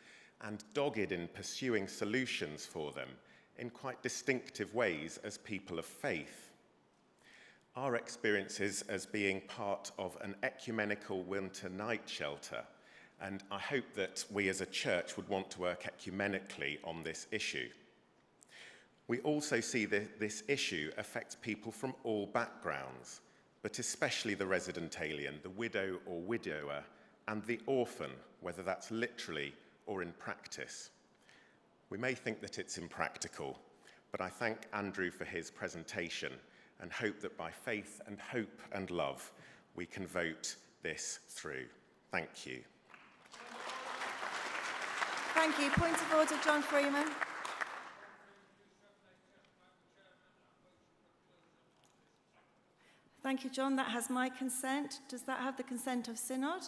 and dogged in pursuing solutions for them in quite distinctive ways as people of faith. Our experiences as being part of an ecumenical winter night shelter, and I hope that we as a church would want to work ecumenically on this issue. We also see that this issue affects people from all backgrounds, but especially the resident alien, the widow or widower, and the orphan, whether that's literally or in practice. We may think that it's impractical, but I thank Andrew for his presentation and hope that by faith and hope and love, we can vote this through. Thank you. Thank you. Point of order, John Freeman. Thank you, John. That has my consent. Does that have the consent of Synod?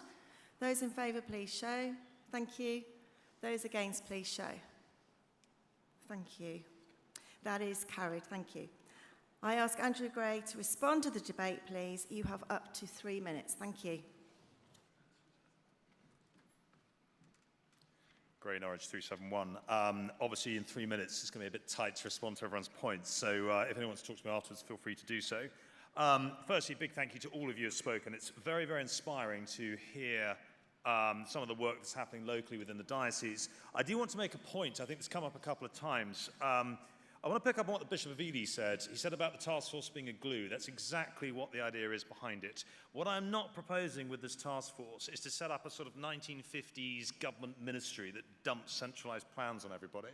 Those in favour, please show. Thank you. Those against, please show. Thank you. That is carried. Thank you. I ask Andrew Gray to respond to the debate, please. You have up to 3 minutes. Thank you. Gray, Norwich 371. Obviously, in 3 minutes, it's going to be a bit tight to respond to everyone's points. So if anyone wants to talk to me afterwards, feel free to do so. Firstly, a big thank you to all of you who have spoken. It's very, very inspiring to hear some of the work that's happening locally within the diocese. I do want to make a point. I think it's come up a couple of times. I want to pick up on what the Bishop of Ely said. He said about the task force being a glue. That's exactly what the idea is behind it. What I'm not proposing with this task force is to set up a sort of 1950s government ministry that dumps centralized plans on everybody.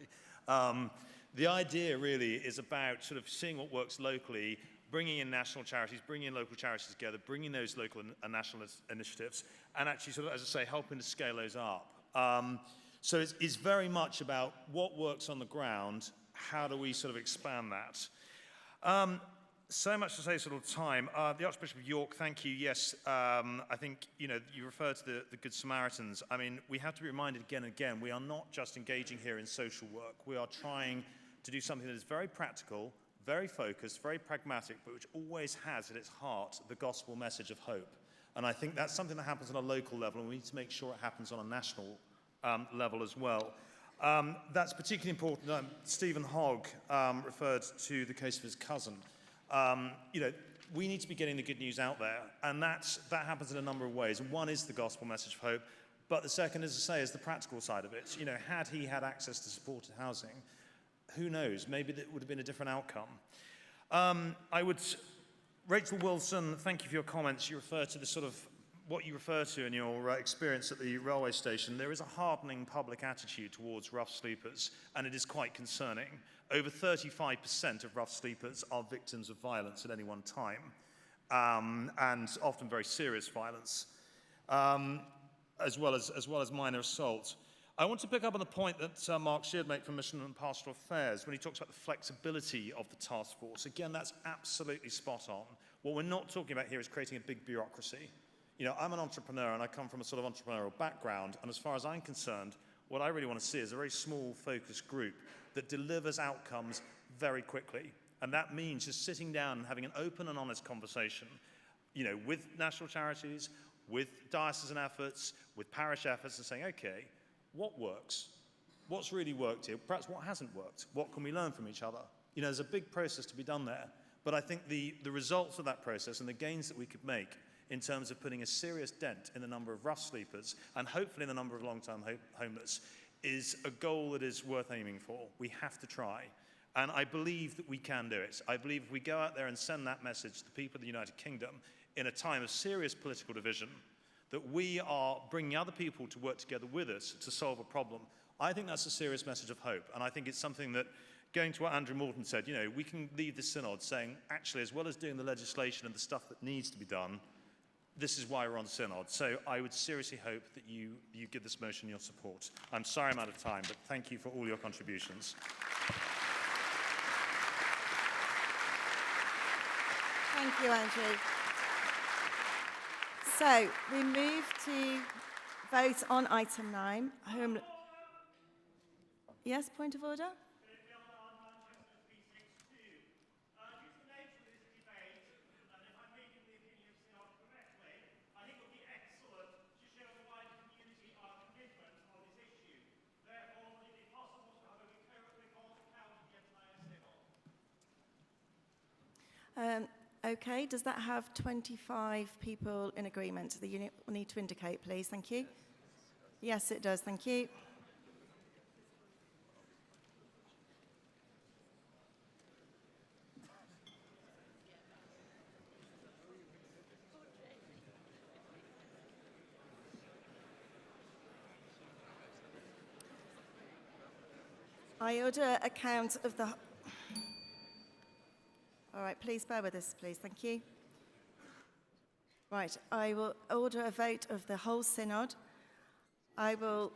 The idea really is about sort of seeing what works locally, bringing in national charities, bringing in local charities together, bringing those local and national initiatives, and actually sort of, as I say, helping to scale those up. So it's very much about what works on the ground. How do we sort of expand that? So much to say sort of time. The Archbishop of York, thank you. Yes, I think, you referred to the Good Samaritans. I mean, we have to be reminded again and again, we are not just engaging here in social work. We are trying to do something that is very practical, very focused, very pragmatic, but which always has at its heart the gospel message of hope. And I think that's something that happens on a local level, and we need to make sure it happens on a national level as well. That's particularly important. Stephen Hogg referred to the case of his cousin. We need to be getting the good news out there, and that happens in a number of ways. One is the gospel message of hope, but the second, as I say, is the practical side of it. Had he had access to supported housing, who knows? Maybe that would have been a different outcome. Rachel Wilson, thank you for your comments. You refer to the sort of what you refer to in your experience at the railway station. There is a hardening public attitude towards rough sleepers, and it is quite concerning. Over 35% of rough sleepers are victims of violence at any one time, and often very serious violence, as well as minor assault. I want to pick up on the point that Mark Sheard made from Mission and Pastoral Affairs when he talks about the flexibility of the task force. Again, that's absolutely spot on. What we're not talking about here is creating a big bureaucracy. I'm an entrepreneur and I come from a sort of entrepreneurial background, and as far as I'm concerned, what I really want to see is a very small, focused group that delivers outcomes very quickly. And that means just sitting down and having an open and honest conversation, with national charities, with diocesan efforts, with parish efforts, and saying, okay, what works? What's really worked here? Perhaps what hasn't worked? What can we learn from each other? There's a big process to be done there, but I think the results of that process and the gains that we could make in terms of putting a serious dent in the number of rough sleepers and hopefully in the number of long-term homeless is a goal that is worth aiming for. We have to try. And I believe that we can do it. I believe if we go out there and send that message to the people of the United Kingdom in a time of serious political division, that we are bringing other people to work together with us to solve a problem, I think that's a serious message of hope. And I think it's something that, going to what Andrew Morton said, we can leave the synod saying, actually, as well as doing the legislation and the stuff that needs to be done, this is why we're on synod. So I would seriously hope that you give this motion your support. I'm sorry I'm out of time, but thank you for all your contributions. Thank you, Andrew. So we move to vote on item 9. Yes, point of order? Okay, does that have 25 people in agreement? The unit will need to indicate, please. Thank you. Yes, it does. Thank you. I order a count of the... All right, please bear with us, please. Thank you. Right, I will order a vote of the whole synod. I will...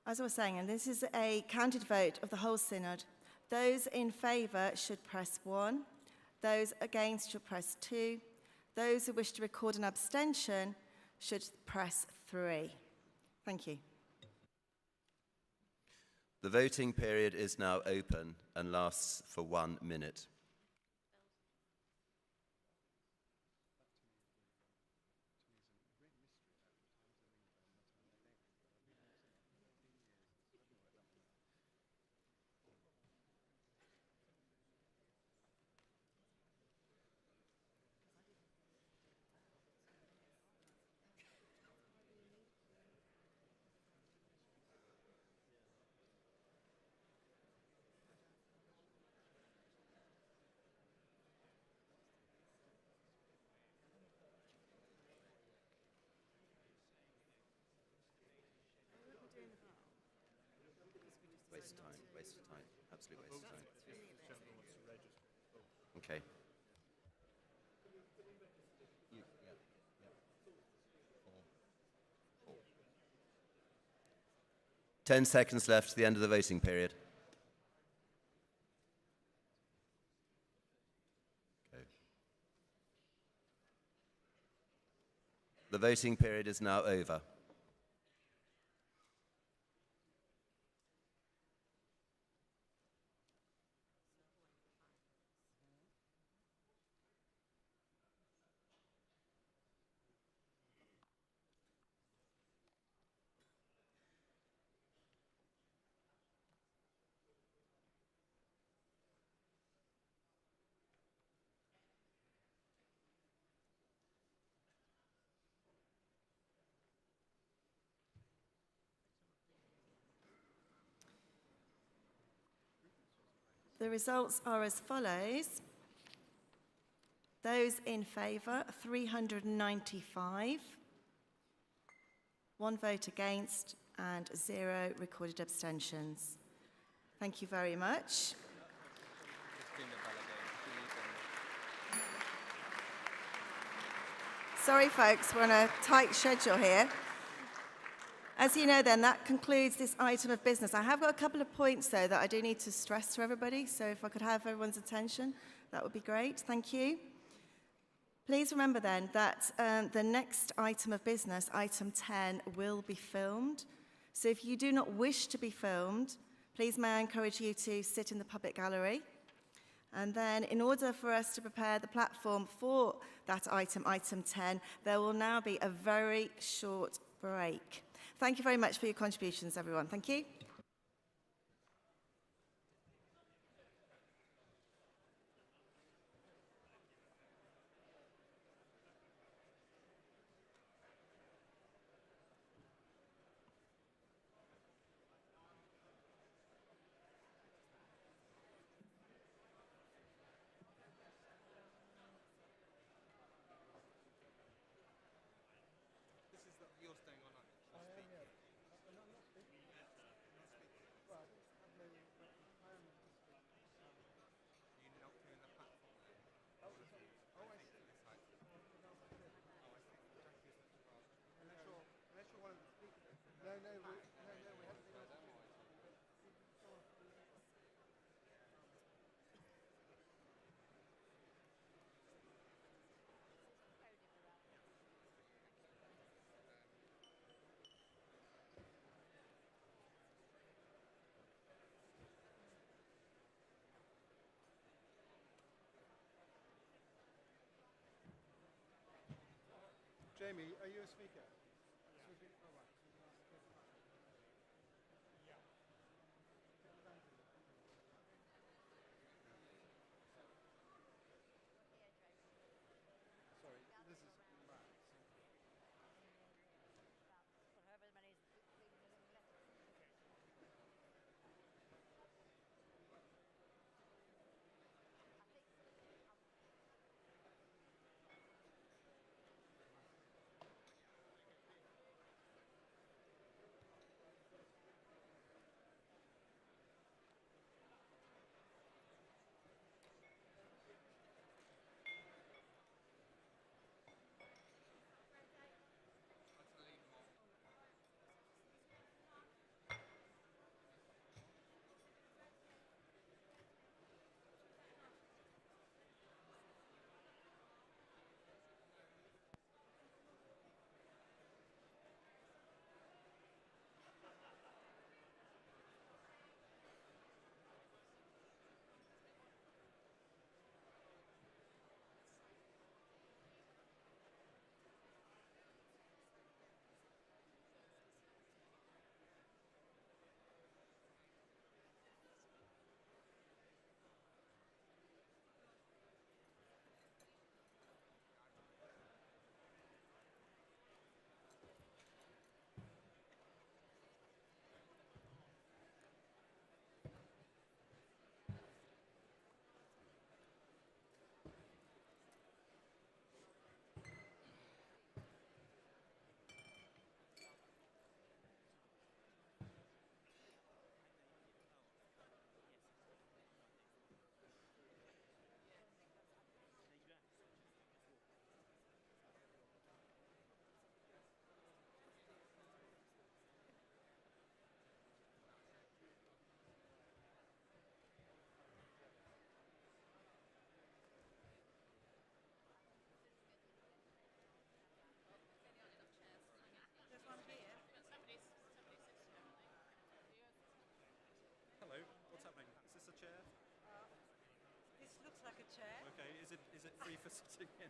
As I was saying, and this is a counted vote of the whole synod, those in favour should press 1, those against should press 2, those who wish to record an abstention should press 3. Thank you. The voting period is now open and lasts for 1 minute. Waste of time, absolute waste of time. Okay. 10 seconds left to the end of the voting period. Okay. The voting period is now over. The results are as follows. Those in favour, 395. 1 vote against and 0 recorded abstentions. Thank you very much. Sorry, folks, we're on a tight schedule here. As you know, then, that concludes this item of business. I have got a couple of points, though, that I do need to stress to everybody, so if I could have everyone's attention, that would be great. Thank you. Please remember, then, that the next item of business, item 10, will be filmed. So if you do not wish to be filmed, please may I encourage you to sit in the public gallery. And then, in order for us to prepare the platform for that item, item 10, there will now be a very short break. Thank you very much for your contributions, everyone. Thank you. Jamie, are you a speaker? Sorry, this is Matt. Hello, what's happening? Is this a chair? This looks like a chair. Okay, is it free for sitting in?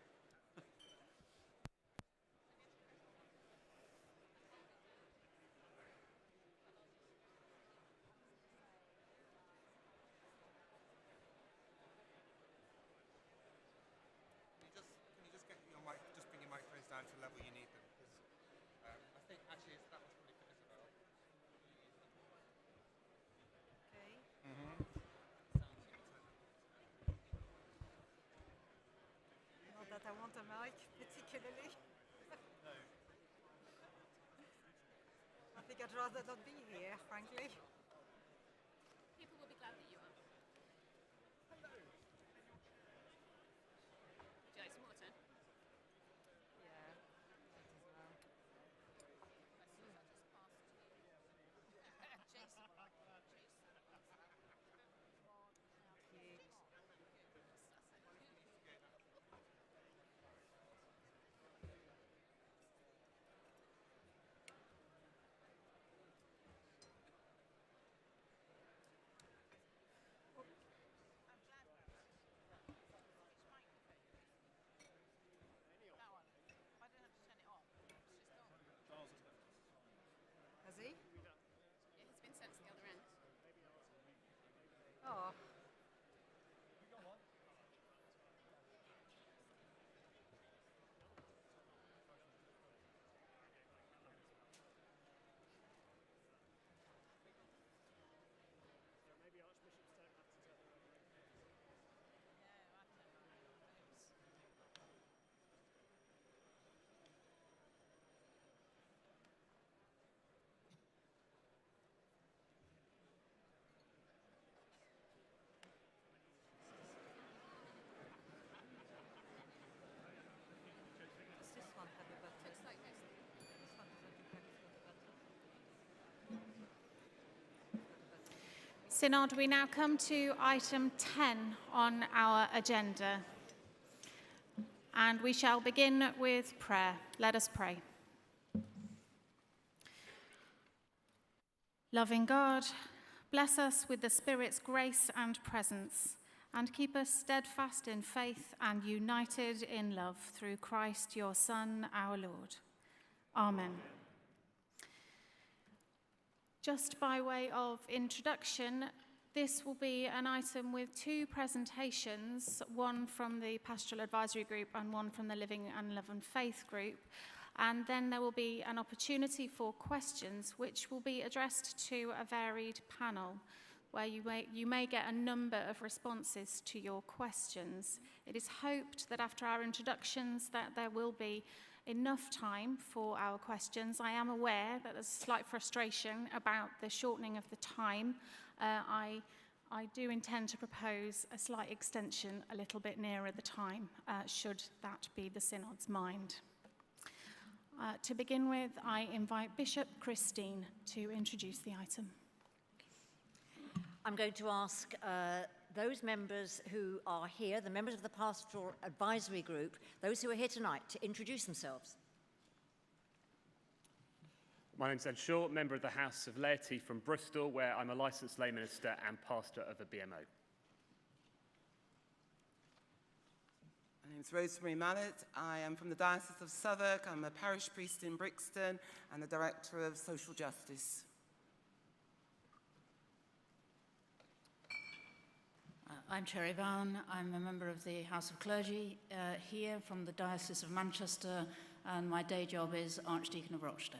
Can you just get your mic, just bring your microphones down to the level you need them? Because I think actually that one's probably for Isabel. Okay. Not that I want a mic particularly. No. I think I'd rather not be here, frankly. People will be glad that you are. Hello. Would you like some water? Yeah. Jason. Has he? Yeah, he's been sent to the other end. Oh. Maybe archbishops don't have to tell their own. Does this one have a button? Looks like this. This one doesn't look like it's got a button. Synod, we now come to item 10 on our agenda. And we shall begin with prayer. Let us pray. Loving God, bless us with the Spirit's grace and presence and keep us steadfast in faith and united in love through Christ, your Son, our Lord. Amen. Just by way of introduction, this will be an item with two presentations, one from the Pastoral Advisory Group and one from the Living and Love and Faith Group. And then there will be an opportunity for questions, which will be addressed to a varied panel, where you may get a number of responses to your questions. It is hoped that after our introductions that there will be enough time for our questions. I am aware that there's a slight frustration about the shortening of the time. I do intend to propose a slight extension a little bit nearer the time, should that be the Synod's mind. To begin with, I invite Bishop Christine to introduce the item. I'm going to ask those members who are here, the members of the Pastoral Advisory Group, those who are here tonight, to introduce themselves. My name's Ed Shaw, member of the House of Laity from Bristol, where I'm a licensed lay minister and pastor of a BMO. My name's Rosemary Mallet. I am from the Diocese of Southwark. I'm a parish priest in Brixton and the Director of Social Justice. I'm Cherry Vaughan. I'm a member of the House of Clergy here from the Diocese of Manchester, and my day job is Archdeacon of Rochdale.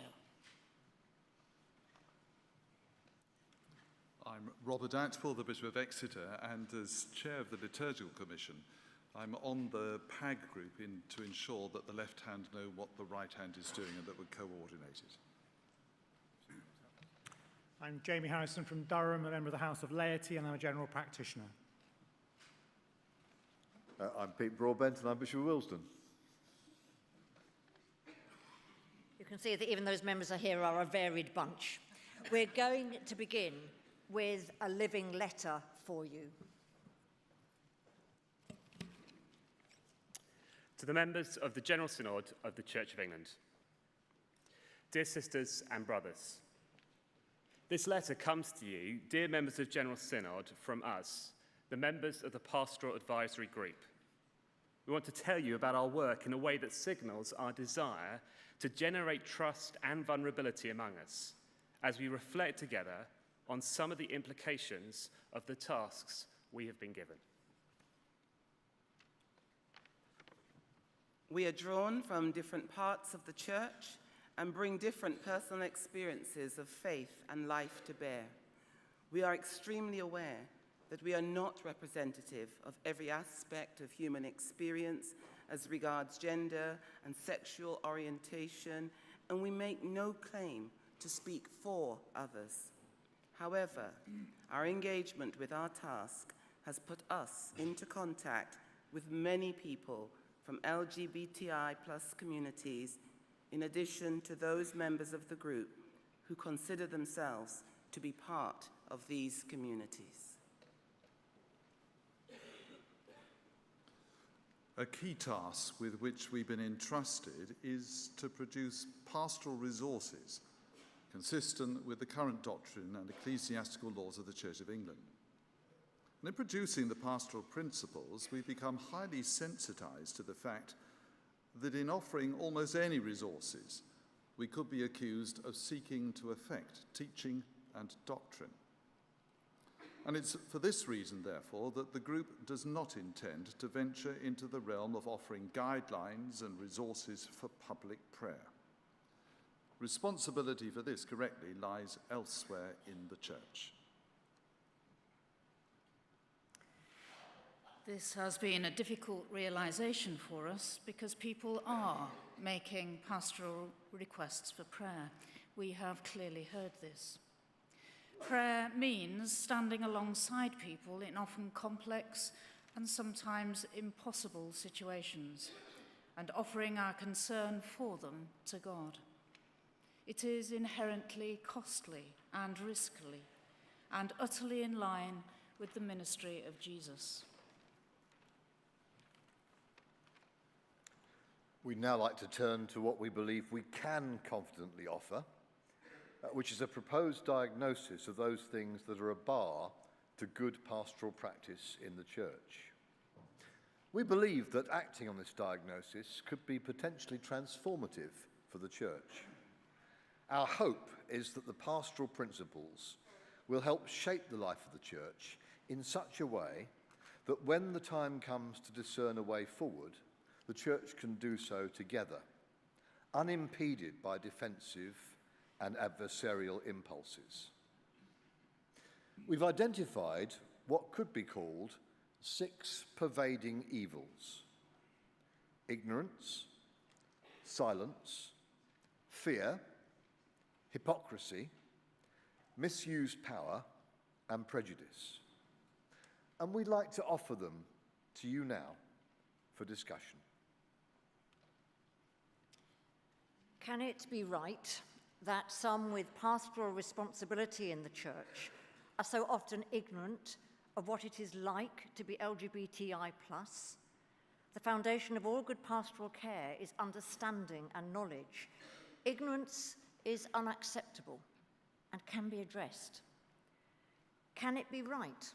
I'm Robert Atwell, the Bishop of Exeter, and as Chair of the Liturgical Commission, I'm on the PAG group to ensure that the left hand know what the right hand is doing and that we're coordinated. I'm Jamie Harrison from Durham, a member of the House of Laity, and I'm a general practitioner. I'm Pete Broadbent and I'm Bishop of Willesden. You can see that even those members here are a varied bunch. We're going to begin with a living letter for you. To the members of the General Synod of the Church of England. Dear sisters and brothers, this letter comes to you, dear members of General Synod, from us, the members of the Pastoral Advisory Group. We want to tell you about our work in a way that signals our desire to generate trust and vulnerability among us as we reflect together on some of the implications of the tasks we have been given. We are drawn from different parts of the church and bring different personal experiences of faith and life to bear. We are extremely aware that we are not representative of every aspect of human experience as regards gender and sexual orientation, and we make no claim to speak for others. However, our engagement with our task has put us into contact with many people from LGBTI+ communities, in addition to those members of the group who consider themselves to be part of these communities. A key task with which we've been entrusted is to produce pastoral resources consistent with the current doctrine and ecclesiastical laws of the Church of England. And in producing the pastoral principles, we've become highly sensitized to the fact that in offering almost any resources, we could be accused of seeking to affect teaching and doctrine. And it's for this reason, therefore, that the group does not intend to venture into the realm of offering guidelines and resources for public prayer. Responsibility for this, correctly, lies elsewhere in the church. This has been a difficult realization for us because people are making pastoral requests for prayer. We have clearly heard this. Prayer means standing alongside people in often complex and sometimes impossible situations and offering our concern for them to God. It is inherently costly and risky and utterly in line with the ministry of Jesus. We'd now like to turn to what we believe we can confidently offer, which is a proposed diagnosis of those things that are a bar to good pastoral practice in the church. We believe that acting on this diagnosis could be potentially transformative for the church. Our hope is that the pastoral principles will help shape the life of the church in such a way that when the time comes to discern a way forward, the church can do so together, unimpeded by defensive and adversarial impulses. We've identified what could be called 6 pervading evils: ignorance, silence, fear, hypocrisy, misused power, and prejudice. And we'd like to offer them to you now for discussion. Can it be right that some with pastoral responsibility in the church are so often ignorant of what it is like to be LGBTI+? The foundation of all good pastoral care is understanding and knowledge. Ignorance is unacceptable and can be addressed. Can it be right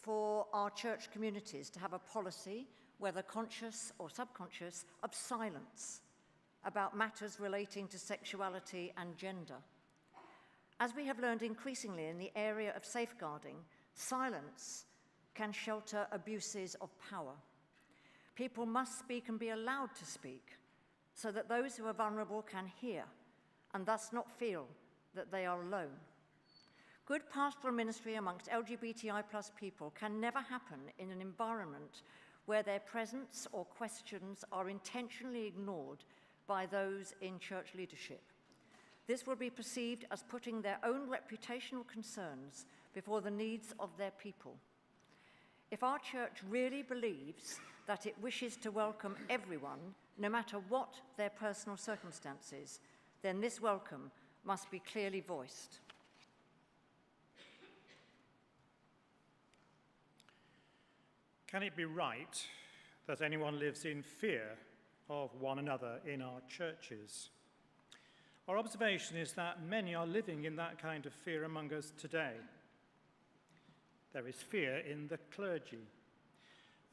for our church communities to have a policy, whether conscious or subconscious, of silence about matters relating to sexuality and gender? As we have learned increasingly in the area of safeguarding, silence can shelter abuses of power. People must speak and be allowed to speak so that those who are vulnerable can hear and thus not feel that they are alone. Good pastoral ministry amongst LGBTI+ people can never happen in an environment where their presence or questions are intentionally ignored by those in church leadership. This will be perceived as putting their own reputational concerns before the needs of their people. If our church really believes that it wishes to welcome everyone, no matter what their personal circumstances, then this welcome must be clearly voiced. Can it be right that anyone lives in fear of one another in our churches? Our observation is that many are living in that kind of fear among us today. There is fear in the clergy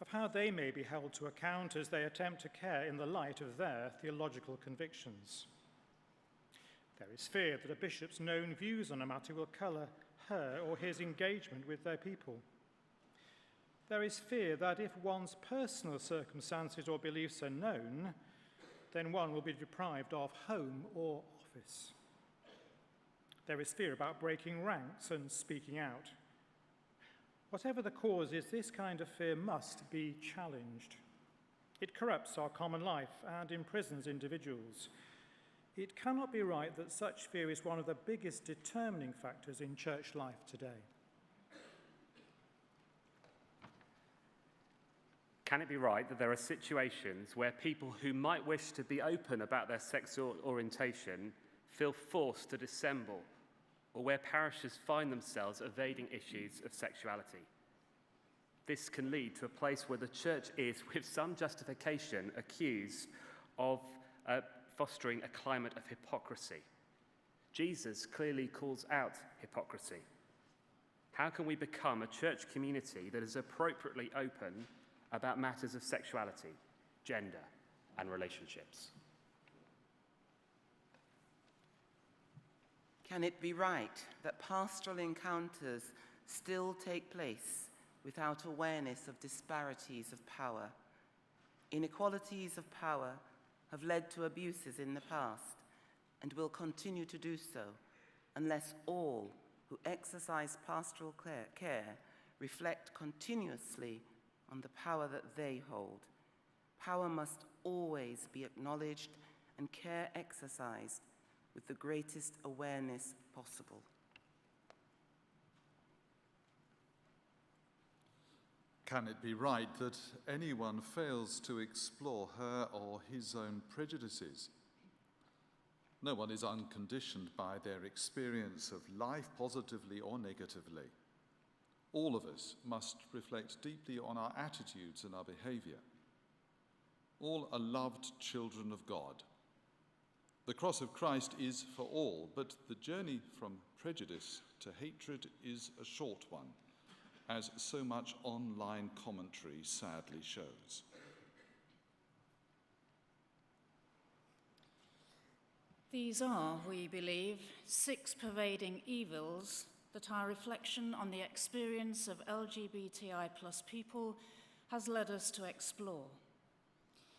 of how they may be held to account as they attempt to care in the light of their theological convictions. There is fear that a bishop's known views on a matter will colour her or his engagement with their people. There is fear that if one's personal circumstances or beliefs are known, then one will be deprived of home or office. There is fear about breaking ranks and speaking out. Whatever the cause is, this kind of fear must be challenged. It corrupts our common life and imprisons individuals. It cannot be right that such fear is one of the biggest determining factors in church life today. Can it be right that there are situations where people who might wish to be open about their sexual orientation feel forced to dissemble, or where parishes find themselves evading issues of sexuality? This can lead to a place where the church is, with some justification, accused of fostering a climate of hypocrisy. Jesus clearly calls out hypocrisy. How can we become a church community that is appropriately open about matters of sexuality, gender, and relationships? Can it be right that pastoral encounters still take place without awareness of disparities of power? Inequalities of power have led to abuses in the past and will continue to do so unless all who exercise pastoral care reflect continuously on the power that they hold. Power must always be acknowledged and care exercised with the greatest awareness possible. Can it be right that anyone fails to explore her or his own prejudices? No one is unconditioned by their experience of life, positively or negatively. All of us must reflect deeply on our attitudes and our behaviour. All are loved children of God. The cross of Christ is for all, but the journey from prejudice to hatred is a short one, as so much online commentary sadly shows. These are, we believe, 6 pervading evils that our reflection on the experience of LGBTI+ people has led us to explore.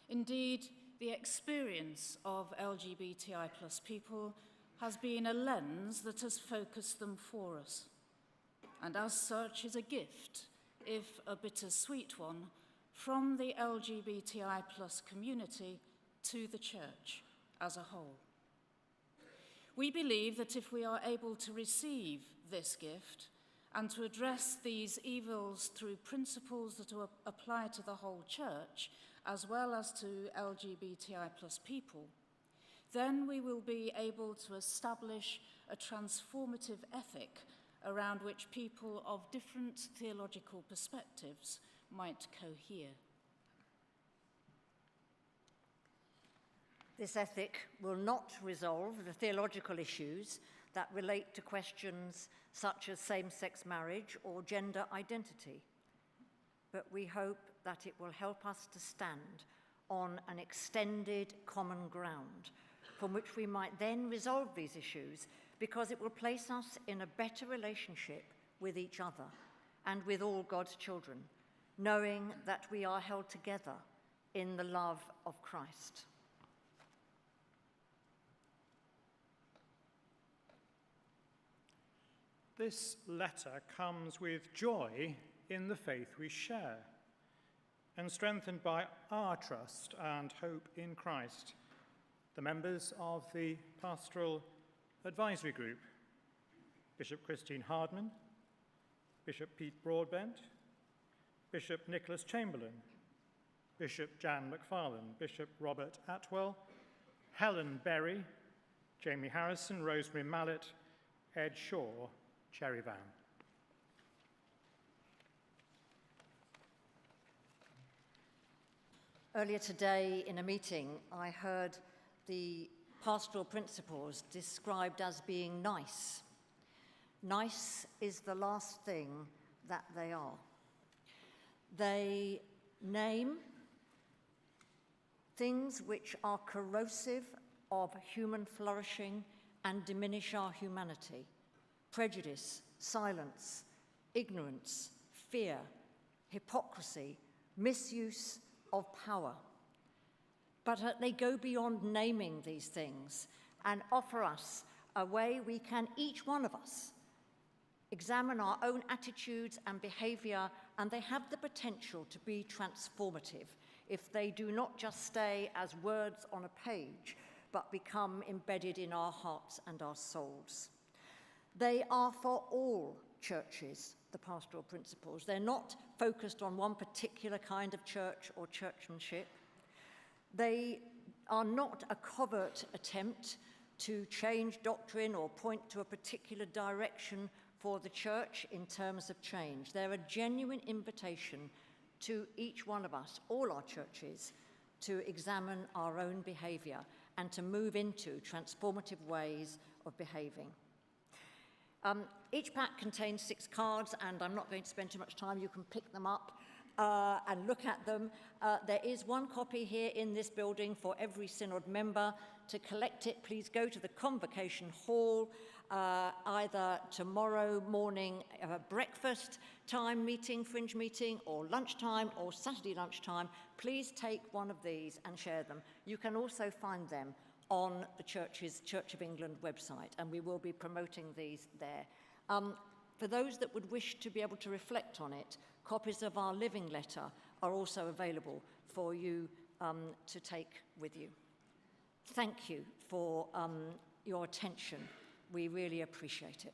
Indeed, the experience of LGBTI+ people has been a lens that has focused them for us, and as such is a gift, if a bittersweet one, from the LGBTI+ community to the Church as a whole. We believe that if we are able to receive this gift and to address these evils through principles that apply to the whole Church, as well as to LGBTI+ people, then we will be able to establish a transformative ethic around which people of different theological perspectives might cohere. This ethic will not resolve the theological issues that relate to questions such as same-sex marriage or gender identity, but we hope that it will help us to stand on an extended common ground from which we might then resolve these issues, because it will place us in a better relationship with each other and with all God's children, knowing that we are held together in the love of Christ. This letter comes with joy in the faith we share, and strengthened by our trust and hope in Christ. The members of the Pastoral Advisory Group, Bishop Christine Hardman, Bishop Pete Broadbent, Bishop Nicholas Chamberlain, Bishop Jan McFarlane, Bishop Robert Atwell, Helen Berry, Jamie Harrison, Rosemary Mallet, Ed Shaw, Cherry Van. Earlier today in a meeting, I heard the pastoral principles described as being nice. Nice is the last thing that they are. They name things which are corrosive of human flourishing and diminish our humanity: prejudice, silence, ignorance, fear, hypocrisy, misuse of power. But they go beyond naming these things and offer us a way we can, each one of us, examine our own attitudes and behavior, and they have the potential to be transformative if they do not just stay as words on a page, but become embedded in our hearts and our souls. They are for all churches, the pastoral principles. They're not focused on one particular kind of church or churchmanship. They are not a covert attempt to change doctrine or point to a particular direction for the church in terms of change. They're a genuine invitation to each one of us, all our churches, to examine our own behavior and to move into transformative ways of behaving. Each pack contains 6 cards, and I'm not going to spend too much time. You can pick them up and look at them. There is one copy here in this building for every Synod member. To collect it, please go to the Convocation Hall, either tomorrow morning breakfast time meeting, fringe meeting, or lunchtime, or Saturday lunchtime. Please take one of these and share them. You can also find them on the Church's Church of England website, and we will be promoting these there. For those that would wish to be able to reflect on it, copies of our living letter are also available for you to take with you. Thank you for your attention. We really appreciate it.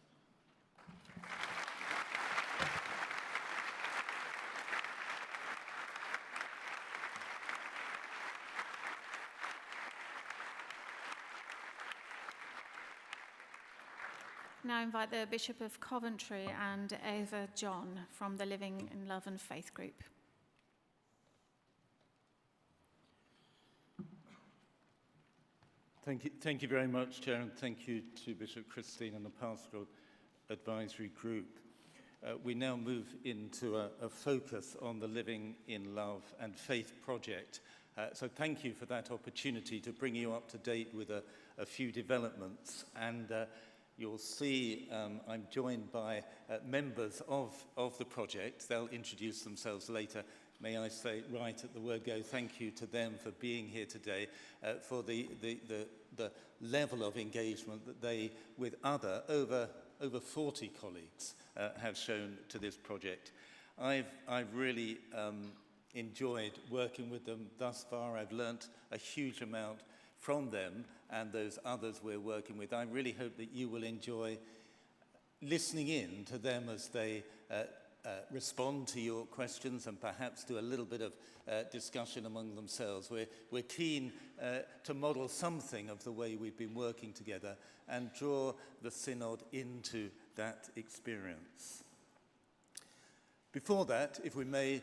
Now invite the Bishop of Coventry and Eva John from the Living in Love and Faith group. Thank you very much, Chair, and thank you to Bishop Christine and the Pastoral Advisory Group. we now move into a focus on the Living in Love and Faith project. So thank you for that opportunity to bring you up to date with a few developments. And you'll see I'm joined by members of the project. They'll introduce themselves later. May I say right at the word go, thank you to them for being here today, for the level of engagement that they, with over 40 colleagues, have shown to this project. I've really enjoyed working with them thus far. I've learnt a huge amount from them and those others we're working with. I really hope that you will enjoy listening in to them as they respond to your questions and perhaps do a little bit of discussion among themselves. We're keen to model something of the way we've been working together and draw the Synod into that experience. Before that, if we may,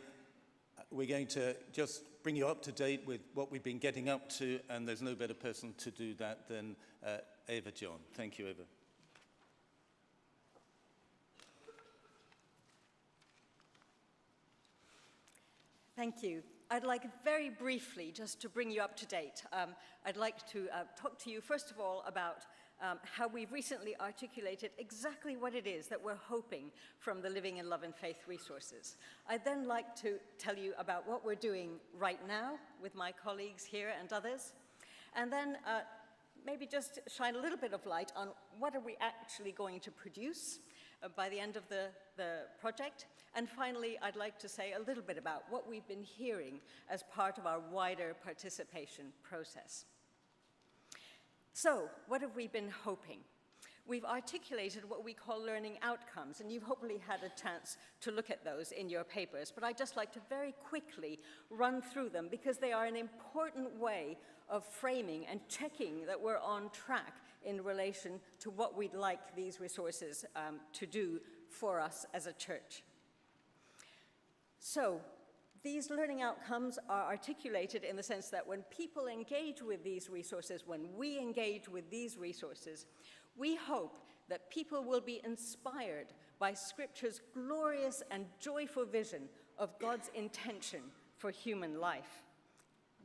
we're going to just bring you up to date with what we've been getting up to, and there's no better person to do that than Eva John. Thank you, Eva. Thank you. I'd like very briefly just to bring you up to date. I'd like to talk to you first of all about how we've recently articulated exactly what it is that we're hoping from the Living in Love and Faith resources. I'd then like to tell you about what we're doing right now with my colleagues here and others, and then maybe just shine a little bit of light on what are we actually going to produce by the end of the project. And finally, I'd like to say a little bit about what we've been hearing as part of our wider participation process. So, what have we been hoping? We've articulated what we call learning outcomes, and you've hopefully had a chance to look at those in your papers, but I'd just like to very quickly run through them because they are an important way of framing and checking that we're on track in relation to what we'd like these resources to do for us as a church. So, these learning outcomes are articulated in the sense that when people engage with these resources, when we engage with these resources, we hope that people will be inspired by Scripture's glorious and joyful vision of God's intention for human life.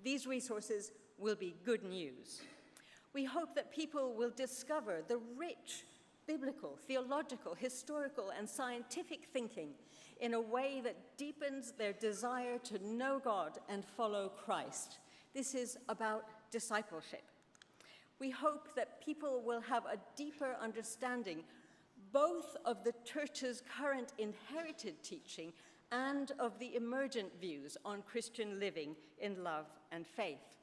These resources will be good news. We hope that people will discover the rich biblical, theological, historical, and scientific thinking in a way that deepens their desire to know God and follow Christ. This is about discipleship. We hope that people will have a deeper understanding both of the Church's current inherited teaching and of the emergent views on Christian living in love and faith.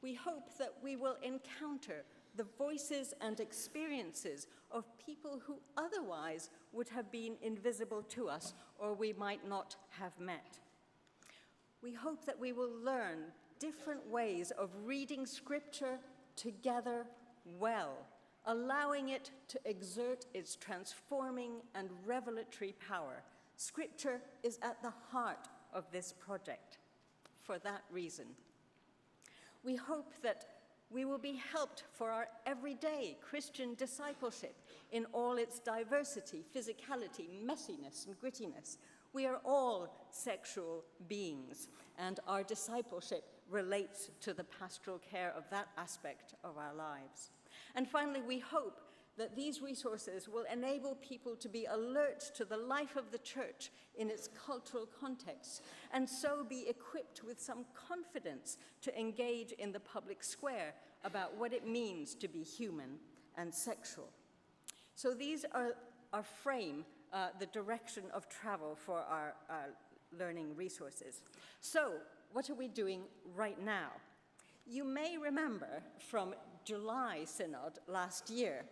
We hope that we will encounter the voices and experiences of people who otherwise would have been invisible to us or we might not have met. We hope that we will learn different ways of reading Scripture together well, allowing it to exert its transforming and revelatory power. Scripture is at the heart of this project. For that reason, we hope that we will be helped for our everyday Christian discipleship in all its diversity, physicality, messiness, and grittiness. We are all sexual beings, and our discipleship relates to the pastoral care of that aspect of our lives. And finally, we hope that these resources will enable people to be alert to the life of the church in its cultural context, and so be equipped with some confidence to engage in the public square about what it means to be human and sexual. So these are frame the direction of travel for our learning resources. So what are we doing right now? You may remember from July Synod last year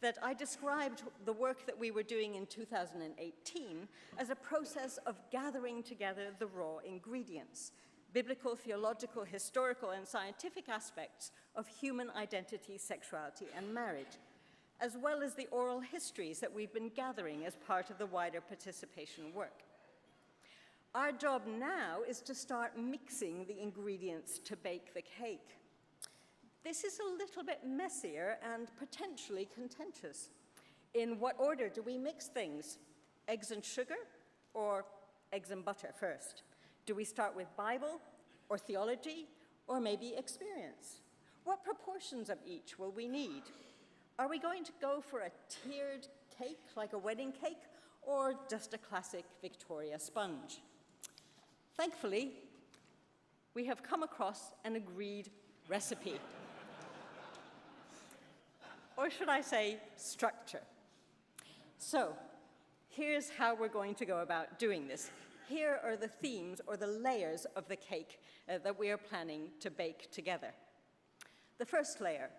that I described the work that we were doing in 2018 as a process of gathering together the raw ingredients, biblical, theological, historical, and scientific aspects of human identity, sexuality, and marriage, as well as the oral histories that we've been gathering as part of the wider participation work. Our job now is to start mixing the ingredients to bake the cake. This is a little bit messier and potentially contentious. In what order do we mix things? eggs and sugar or eggs and butter first? Do we start with Bible or theology or maybe experience? What proportions of each will we need? Are we going to go for a tiered cake like a wedding cake or just a classic Victoria sponge? Thankfully, we have come across an agreed recipe. Or should I say, structure. So, here's how we're going to go about doing this. Here are the themes or the layers of the cake that we are planning to bake together. The first layer,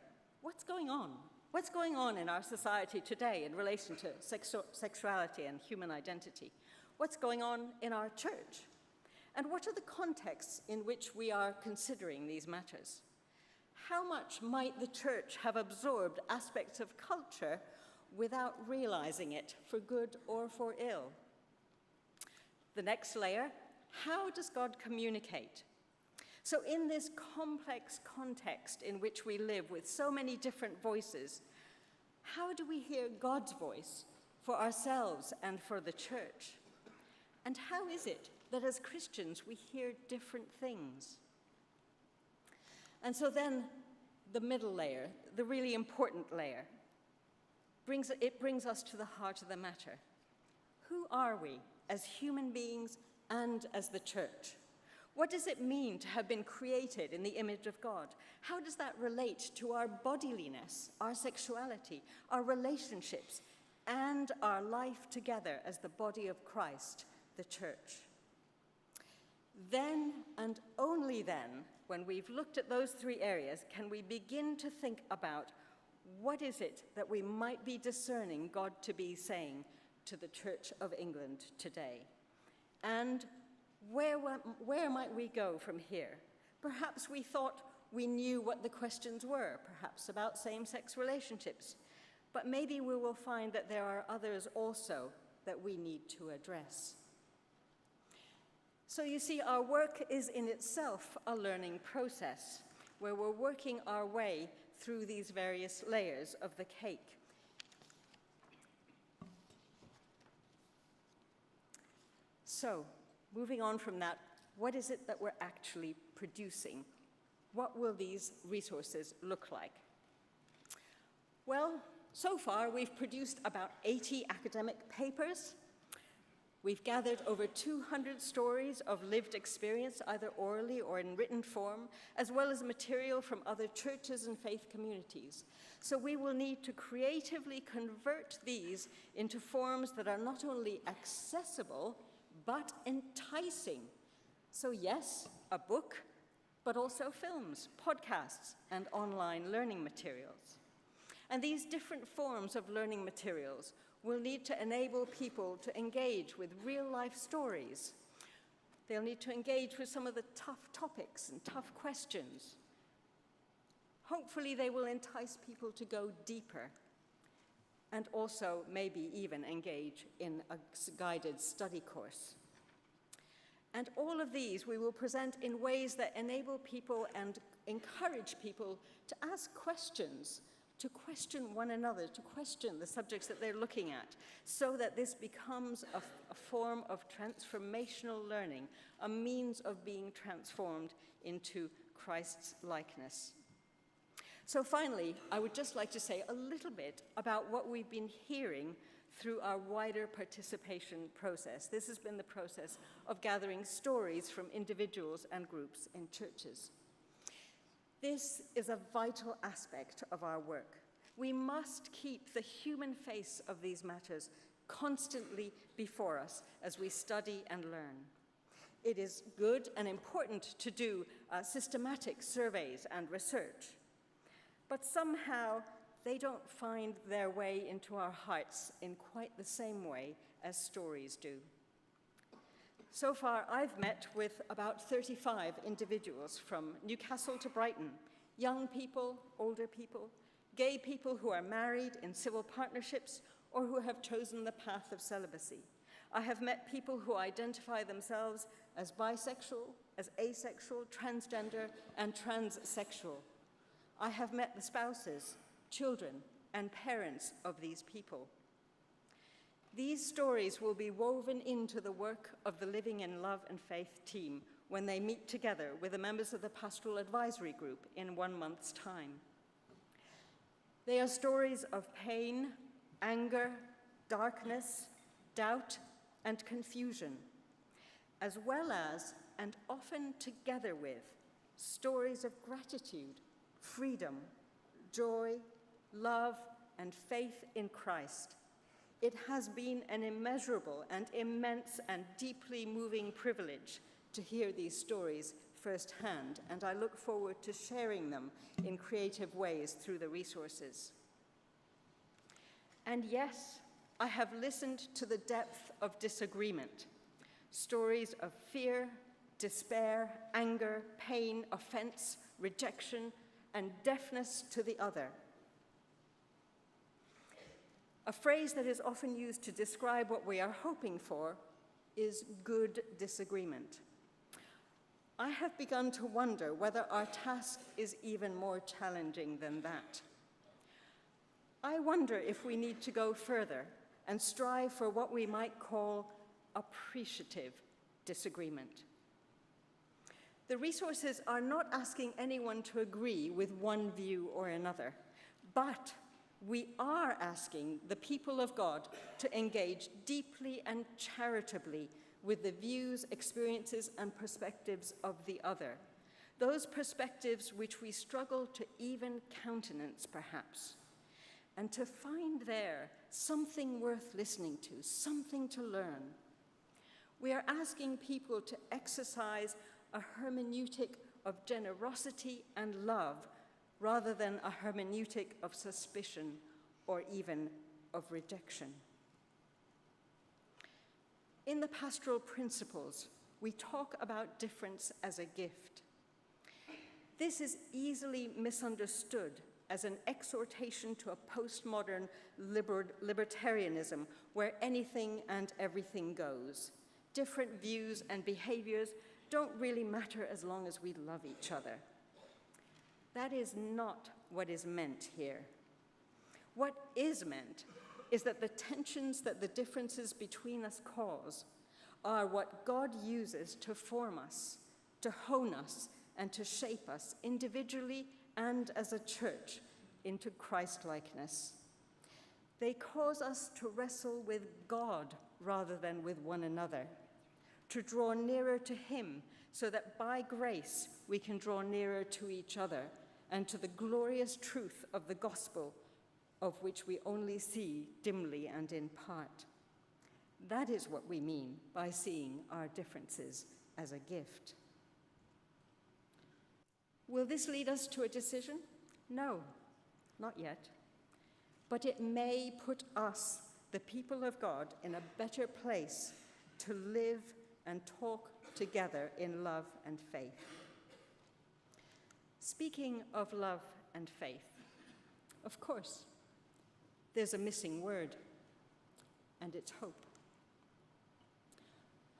what's going on? What's going on in our society today in relation to sexuality and human identity? What's going on in our church? And what are the contexts in which we are considering these matters? How much might the church have absorbed aspects of culture without realizing it, for good or for ill? The next layer, how does God communicate? So in this complex context in which we live with so many different voices, how do we hear God's voice for ourselves and for the church? And how is it that as Christians we hear different things? And so then the middle layer, the really important layer, brings us to the heart of the matter. Who are we as human beings and as the church? What does it mean to have been created in the image of God? How does that relate to our bodiliness, our sexuality, our relationships, and our life together as the body of Christ, the church? Then, and only then, when we've looked at those three areas, can we begin to think about what is it that we might be discerning God to be saying to the Church of England today? And where might we go from here? Perhaps we thought we knew what the questions were, perhaps about same-sex relationships, but maybe we will find that there are others also that we need to address. So you see, our work is in itself a learning process where we're working our way through these various layers of the cake. So, moving on from that, what is it that we're actually producing? What will these resources look like? Well, so far we've produced about 80 academic papers. We've gathered over 200 stories of lived experience, either orally or in written form, as well as material from other churches and faith communities. So we will need to creatively convert these into forms that are not only accessible, but enticing. So yes, a book, but also films, podcasts, and online learning materials. And these different forms of learning materials will need to enable people to engage with real-life stories. They'll need to engage with some of the tough topics and tough questions. Hopefully, they will entice people to go deeper and also maybe even engage in a guided study course. And all of these we will present in ways that enable people and encourage people to ask questions, to question one another, to question the subjects that they're looking at, so that this becomes a form of transformational learning, a means of being transformed into Christ's likeness. So finally, I would just like to say a little bit about what we've been hearing through our wider participation process. This has been the process of gathering stories from individuals and groups in churches. This is a vital aspect of our work. We must keep the human face of these matters constantly before us as we study and learn. It is good and important to do systematic surveys and research, but somehow they don't find their way into our hearts in quite the same way as stories do. So far, I've met with about 35 individuals from Newcastle to Brighton, young people, older people, gay people who are married in civil partnerships or who have chosen the path of celibacy. I have met people who identify themselves as bisexual, as asexual, transgender, and transsexual. I have met the spouses, children, and parents of these people. These stories will be woven into the work of the Living in Love and Faith team when they meet together with the members of the Pastoral Advisory Group in 1 month's time. They are stories of pain, anger, darkness, doubt, and confusion, as well as, and often together with, stories of gratitude, freedom, joy, love, and faith in Christ. It has been an immeasurable and immense and deeply moving privilege to hear these stories firsthand, and I look forward to sharing them in creative ways through the resources. And yes, I have listened to the depth of disagreement, stories of fear, despair, anger, pain, offense, rejection, and deafness to the other. A phrase that is often used to describe what we are hoping for is good disagreement. I have begun to wonder whether our task is even more challenging than that. I wonder if we need to go further and strive for what we might call appreciative disagreement. The resources are not asking anyone to agree with one view or another, but we are asking the people of God to engage deeply and charitably with the views, experiences, and perspectives of the other, those perspectives which we struggle to even countenance, perhaps, and to find there something worth listening to, something to learn. We are asking people to exercise a hermeneutic of generosity and love rather than a hermeneutic of suspicion or even of rejection. In the pastoral principles, we talk about difference as a gift. This is easily misunderstood as an exhortation to a postmodern libertarianism where anything and everything goes. Different views and behaviors don't really matter as long as we love each other. That is not what is meant here. What is meant is that the tensions that the differences between us cause are what God uses to form us, to hone us, and to shape us individually and as a church into Christ-likeness. They cause us to wrestle with God rather than with one another, to draw nearer to Him so that by grace we can draw nearer to each other and to the glorious truth of the gospel, of which we only see dimly and in part. That is what we mean by seeing our differences as a gift. Will this lead us to a decision? No, not yet. But it may put us, the people of God, in a better place to live and talk together in love and faith. Speaking of love and faith, of course, there's a missing word, and it's hope.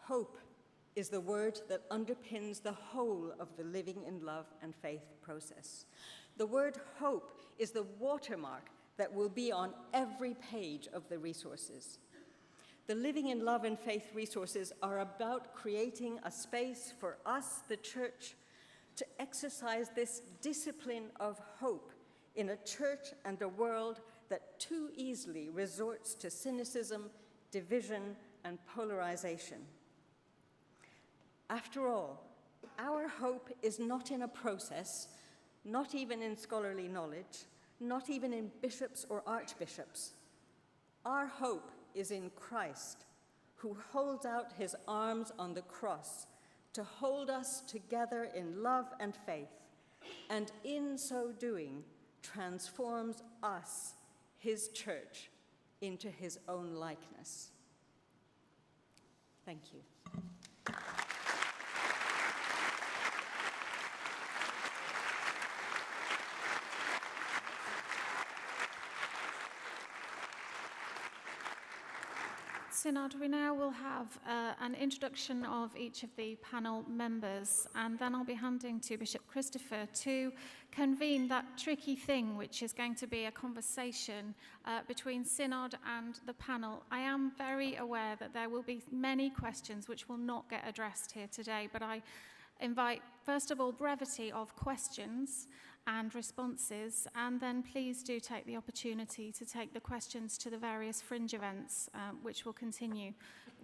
Hope is the word that underpins the whole of the living in love and faith process. The word hope is the watermark that will be on every page of the resources. The Living in Love and Faith resources are about creating a space for us, the church, to exercise this discipline of hope in a church and a world that too easily resorts to cynicism, division, and polarization. After all, our hope is not in a process, not even in scholarly knowledge, not even in bishops or archbishops. Our hope is in Christ, who holds out his arms on the cross to hold us together in love and faith, and in so doing, transforms us, his church, into his own likeness. Thank you. Synod, we now will have an introduction of each of the panel members, and then I'll be handing to Bishop Christopher to convene that tricky thing, which is going to be a conversation between Synod and the panel. I am very aware that there will be many questions which will not get addressed here today, but I invite, first of all, brevity of questions and responses, and then please do take the opportunity to take the questions to the various fringe events, which will continue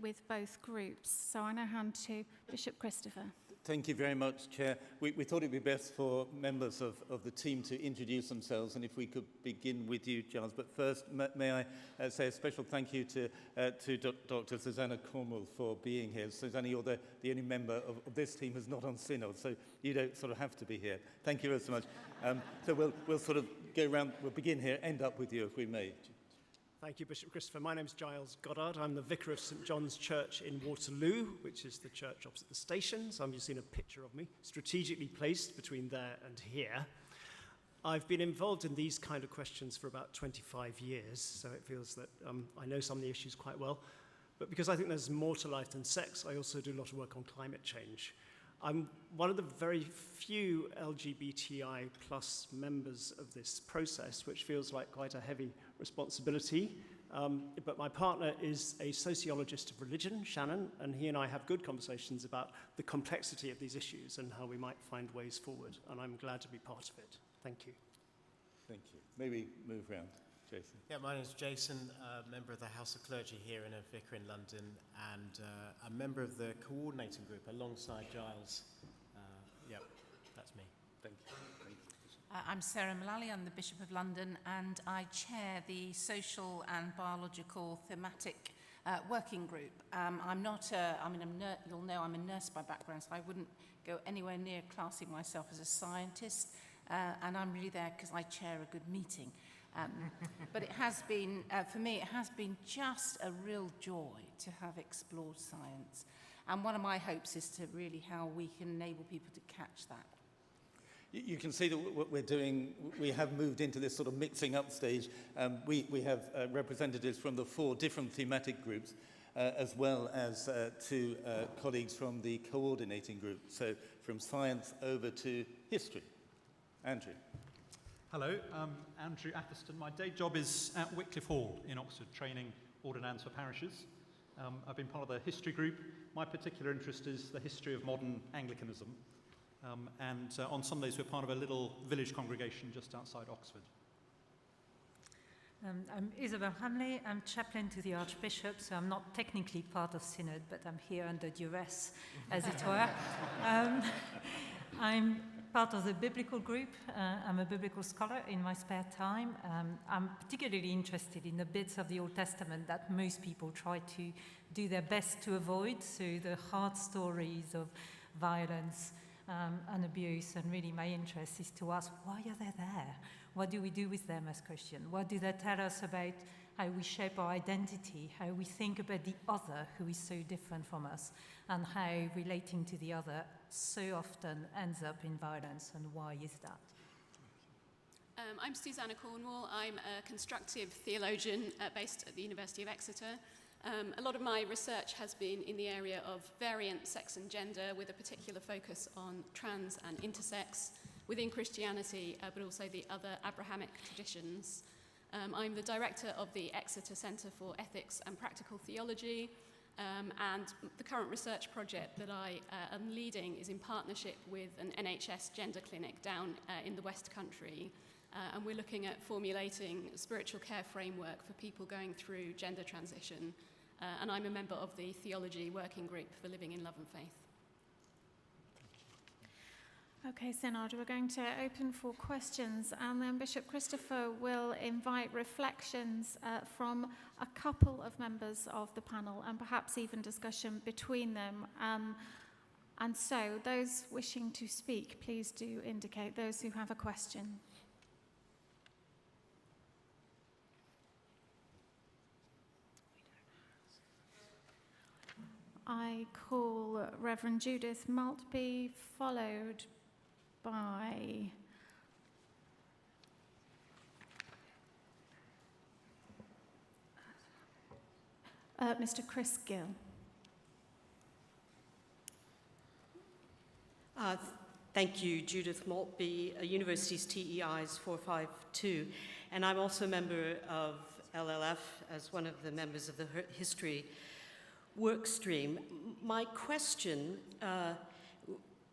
with both groups. So I now hand to Bishop Christopher. Thank you very much, Chair. We thought it would be best for members of the team to introduce themselves, and if we could begin with you, Giles. But first, may I say a special thank you to Dr. Susanna Cornwall for being here. Susanna, you're the only member of this team who's not on Synod, so you don't sort of have to be here. Thank you so much. So we'll sort of go around, we'll begin here, end up with you, if we may. Thank you, Bishop Christopher. My name is Giles Goddard. I'm the vicar of St John's Church in Waterloo, which is the church opposite the station. So you've seen a picture of me, strategically placed between there and here. I've been involved in these kind of questions for about 25 years, so it feels that I know some of the issues quite well. But because I think there's more to life than sex, I also do a lot of work on climate change. I'm one of the very few LGBTI plus members of this process, which feels like quite a heavy responsibility. But my partner is a sociologist of religion, Shannon, and he and I have good conversations about the complexity of these issues and how we might find ways forward. And I'm glad to be part of it. Thank you. Thank you. Maybe move round. Jason. Yeah, my name is Jason, a member of the House of Clergy here and a vicar in London, and a member of the coordinating group alongside Giles. Yeah, that's me. Thank you. I'm Sarah Mullally, I'm the Bishop of London, and I chair the Social and Biological Thematic Working Group. You'll know I'm a nurse by background, so I wouldn't go anywhere near classing myself as a scientist, and I'm really there because I chair a good meeting. But it has been, for me, it has been just a real joy to have explored science. And one of my hopes is to really how we can enable people to catch that. You can see that what we're doing, we have moved into this sort of mixing up stage. We have representatives from the 4 different thematic groups, as well as 2 colleagues from the coordinating group. So from science over to history. Andrew. Hello, I'm Andrew Atherstone. My day job is at Wycliffe Hall in Oxford, training ordinands for parishes. I've been part of the history group. My particular interest is the history of modern Anglicanism. And on Sundays, we're part of a little village congregation just outside Oxford. I'm Isabel Hamley. I'm chaplain to the Archbishop, so I'm not technically part of Synod, but I'm here under duress, as it were. I'm part of the biblical group. I'm a biblical scholar in my spare time. I'm particularly interested in the bits of the Old Testament that most people try to do their best to avoid, so the hard stories of violence and abuse, and really my interest is to ask, why are they there? What do we do with them as Christians? What do they tell us about how we shape our identity, how we think about the other who is so different from us, and how relating to the other so often ends up in violence, and why is that? I'm Susanna Cornwall. I'm a constructive theologian based at the University of Exeter. A lot of my research has been in the area of variant sex and gender, with a particular focus on trans and intersex within Christianity, but also the other Abrahamic traditions. I'm the director of the Exeter Centre for Ethics and Practical Theology, and the current research project that I am leading is in partnership with an NHS gender clinic down in the West Country, and we're looking at formulating a spiritual care framework for people going through gender transition, and I'm a member of the Theology Working Group for Living in Love and Faith. Okay, Synod, we're going to open for questions, and then Bishop Christopher will invite reflections from a couple of members of the panel, and perhaps even discussion between them. And so, those wishing to speak, please do indicate, those who have a question. I call Reverend Judith Maltby, followed by Mr. Chris Gill. Thank you, Judith Maltby, University's TEIs 452. And I'm also a member of LLF as one of the members of the history work stream. My question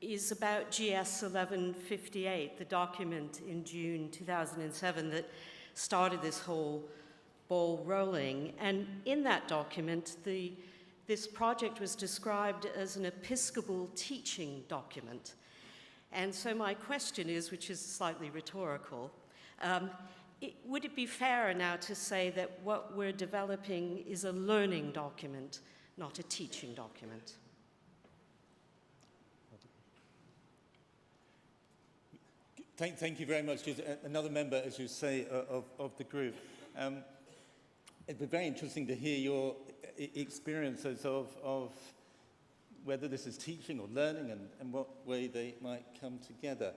is about GS 1158, the document in June 2007 that started this whole ball rolling. And in that document, this project was described as an Episcopal teaching document. And so my question is, which is slightly rhetorical, would it be fairer now to say that what we're developing is a learning document, not a teaching document? Thank you very much. Another member, as you say, of the group. It'd be very interesting to hear your experiences of whether this is teaching or learning and what way they might come together.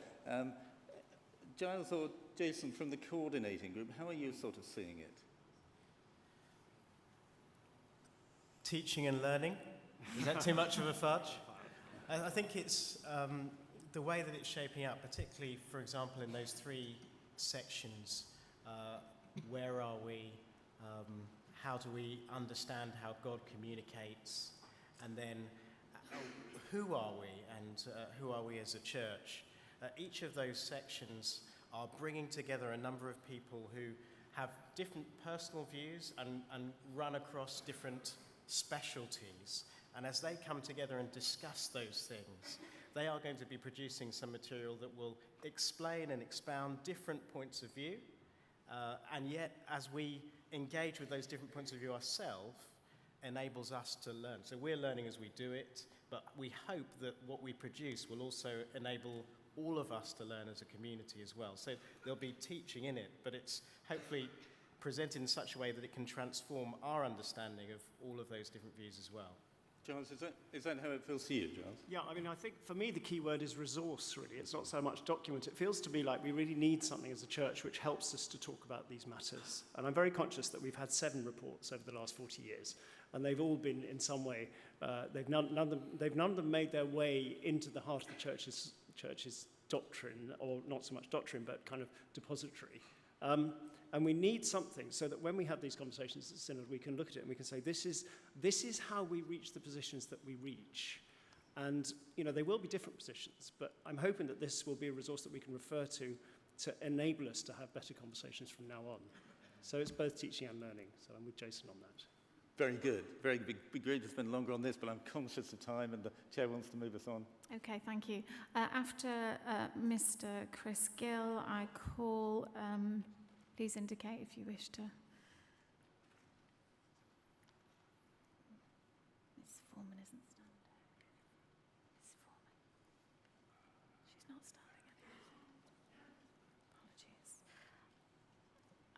Giles or Jason, from the coordinating group, how are you sort of seeing it? Teaching and learning? Is that too much of a fudge? I think it's the way that it's shaping up, particularly, for example, in those three sections. Where are we? How do we understand how God communicates? And then who are we, and who are we as a church? Each of those sections are bringing together a number of people who have different personal views and run across different specialties. And as they come together and discuss those things, they are going to be producing some material that will explain and expound different points of view. And yet, as we engage with those different points of view ourselves, enables us to learn. So we're learning as we do it, but we hope that what we produce will also enable all of us to learn as a community as well. So there'll be teaching in it, but it's hopefully presented in such a way that it can transform our understanding of all of those different views as well. Giles, is that how it feels to you, Giles? Yeah, I mean, I think for me the key word is resource, really. It's not so much document. It feels to me like we really need something as a church which helps us to talk about these matters. And I'm very conscious that we've had 7 reports over the last 40 years, and they've all been in some way, none of them made their way into the heart of the church's doctrine, or not so much doctrine, but kind of depository. And we need something so that when we have these conversations at Synod, we can look at it and we can say, this is how we reach the positions that we reach. And, you know, they will be different positions, but I'm hoping that this will be a resource that we can refer to enable us to have better conversations from now on. So it's both teaching and learning. So I'm with Jason on that. Very good. Very good. It'd be great to spend longer on this, but I'm conscious of time and the chair wants to move us on. Okay, thank you. After Mr. Chris Gill, I call... please indicate if you wish to. Miss Foreman isn't standing. Miss Foreman. She's not standing anymore. Apologies.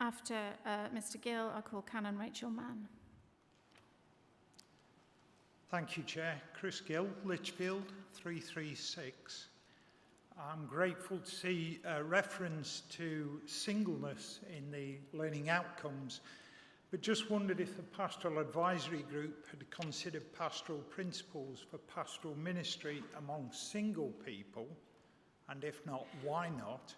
After Mr. Gill, I call Canon Rachel Mann. Thank you, Chair. Chris Gill, Lichfield, 336. I'm grateful to see a reference to singleness in the learning outcomes, but just wondered if the Pastoral Advisory Group had considered pastoral principles for pastoral ministry among single people, and if not, why not?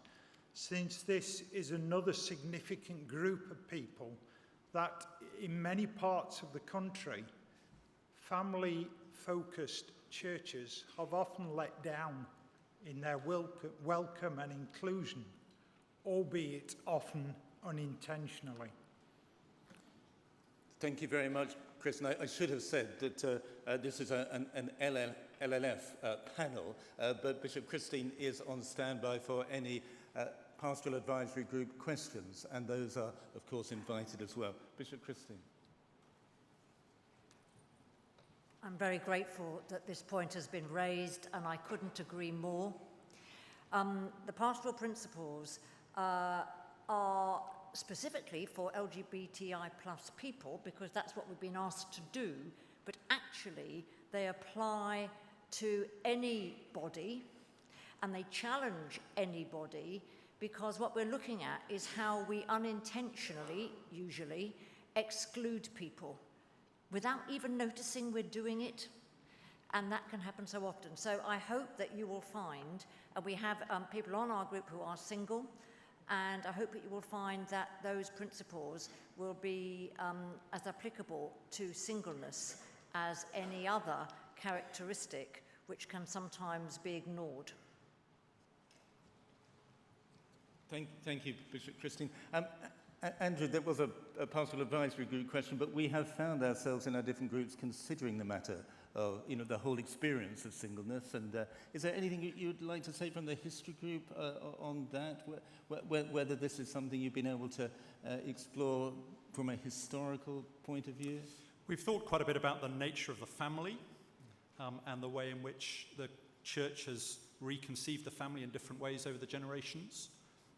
Since this is another significant group of people that in many parts of the country, family-focused churches have often let down in their welcome and inclusion, albeit often unintentionally. Thank you very much, Chris. And I should have said that this is an LLF panel, but Bishop Christine is on standby for any Pastoral Advisory Group questions, and those are, of course, invited as well. Bishop Christine. I'm very grateful that this point has been raised, and I couldn't agree more. The pastoral principles are specifically for LGBTI plus people, because that's what we've been asked to do, but actually they apply to anybody, and they challenge anybody, because what we're looking at is how we unintentionally, usually, exclude people without even noticing we're doing it. And that can happen so often. So I hope that you will find, we have people on our group who are single, and I hope that you will find that those principles will be as applicable to singleness as any other characteristic which can sometimes be ignored. Thank you, Bishop Christine. Andrew, there was a pastoral advisory group question, but we have found ourselves in our different groups considering the matter of, the whole experience of singleness. And is there anything you'd like to say from the history group on that? Whether this is something you've been able to explore from a historical point of view? We've thought quite a bit about the nature of the family and the way in which the church has reconceived the family in different ways over the generations.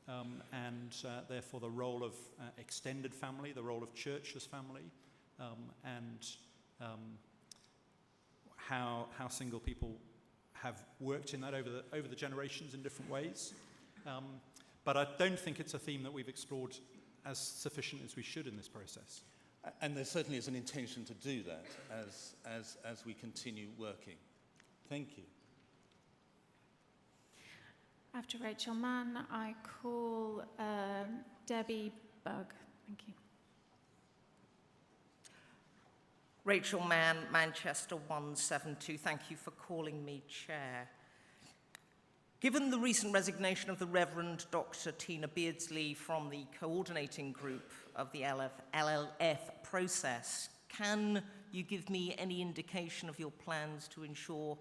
And therefore the role of extended family, the role of church as family, and how single people have worked in that over the generations in different ways. But I don't think it's a theme that we've explored as sufficient as we should in this process. And there certainly is an intention to do that as we continue working. Thank you. After Rachel Mann, I call Debbie Bugg. Thank you. Rachel Mann, Manchester 172. Thank you for calling me chair. Given the recent resignation of the Reverend Dr. Tina Beardsley from the coordinating group of the LLF process, can you give me any indication of your plans to ensure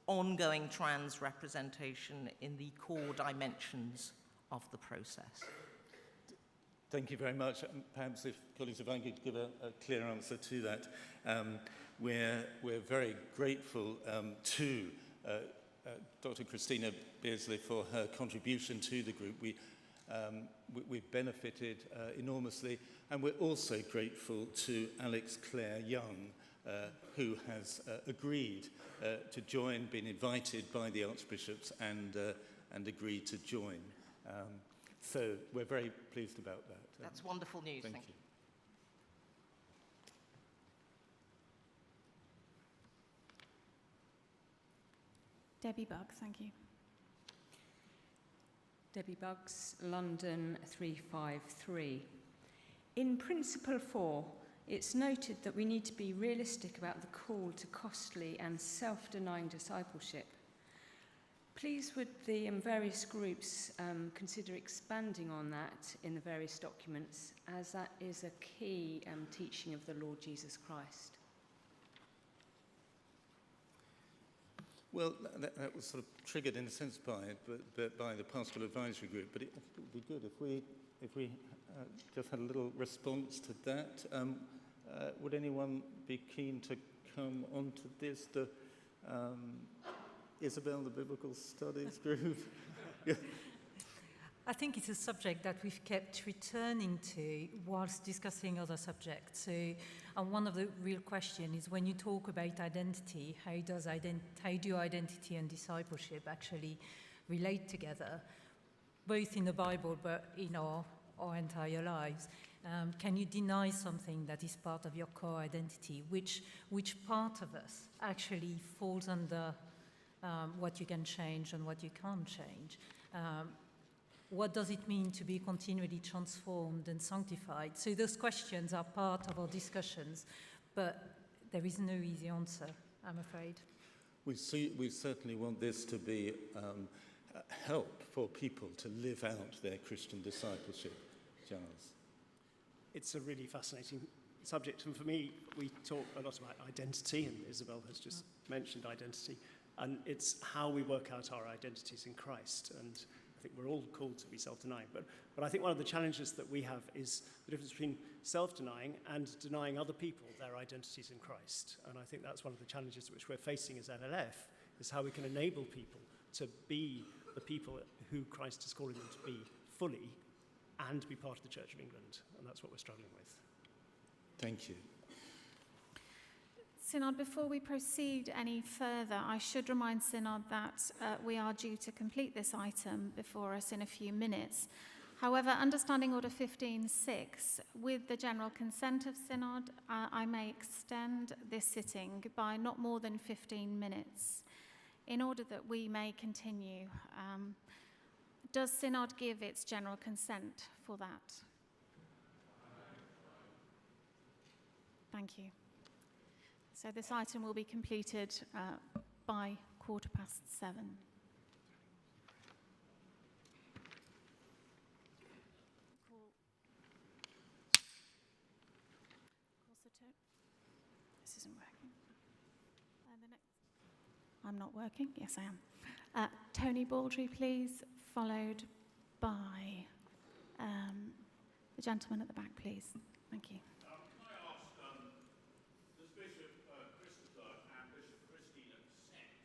ongoing trans representation in the core dimensions of the process? Thank you very much. Perhaps if colleagues, if I could give a clear answer to that. We're very grateful to Dr. Christina Beardsley for her contribution to the group. We've benefited enormously, and we're also grateful to Alex Clare Young, who has agreed to join, been invited by the archbishops and agreed to join. So we're very pleased about that. That's wonderful news. Thank you. Debbie Bugg, thank you. Debbie Buggs, London 353. In Principle 4, it's noted that we need to be realistic about the call to costly and self-denying discipleship. Please would the various groups consider expanding on that in the various documents, as that is a key teaching of the Lord Jesus Christ. Well, that was sort of triggered in a sense by the Pastoral Advisory Group, but it would be good if we just had a little response to that. Would anyone be keen to come onto this? Isabel, the Biblical Studies Group? Yeah. I think it's a subject that we've kept returning to whilst discussing other subjects. So, and one of the real questions is when you talk about identity, how do identity and discipleship actually relate together, both in the Bible but in our entire lives? Can you deny something that is part of your core identity? Which part of us actually falls under what you can change and what you can't change? What does it mean to be continually transformed and sanctified? So those questions are part of our discussions, but there is no easy answer, I'm afraid. We certainly want this to be help for people to live out their Christian discipleship. Giles. It's a really fascinating subject, and for me, we talk a lot about identity, and Isabel has just mentioned identity, and it's how we work out our identities in Christ. And I think we're all called to be self-denying, but I think one of the challenges that we have is the difference between self-denying and denying other people their identities in Christ. And I think that's one of the challenges which we're facing as LLF, is how we can enable people to be the people who Christ is calling them to be fully and be part of the Church of England. And that's what we're struggling with. Thank you. Synod, before we proceed any further, I should remind Synod that we are due to complete this item before us in a few minutes. However, understanding Order 15.6, with the general consent of Synod, I may extend this sitting by not more than 15 minutes in order that we may continue. Does Synod give its general consent for that? Thank you. So this item will be completed by 7:15. This isn't working. The next. I'm not working. Yes, I am. Tony Baldry, please, followed by the gentleman at the back, please. Thank you. Can I ask, does Bishop Christopher and Bishop Christine accept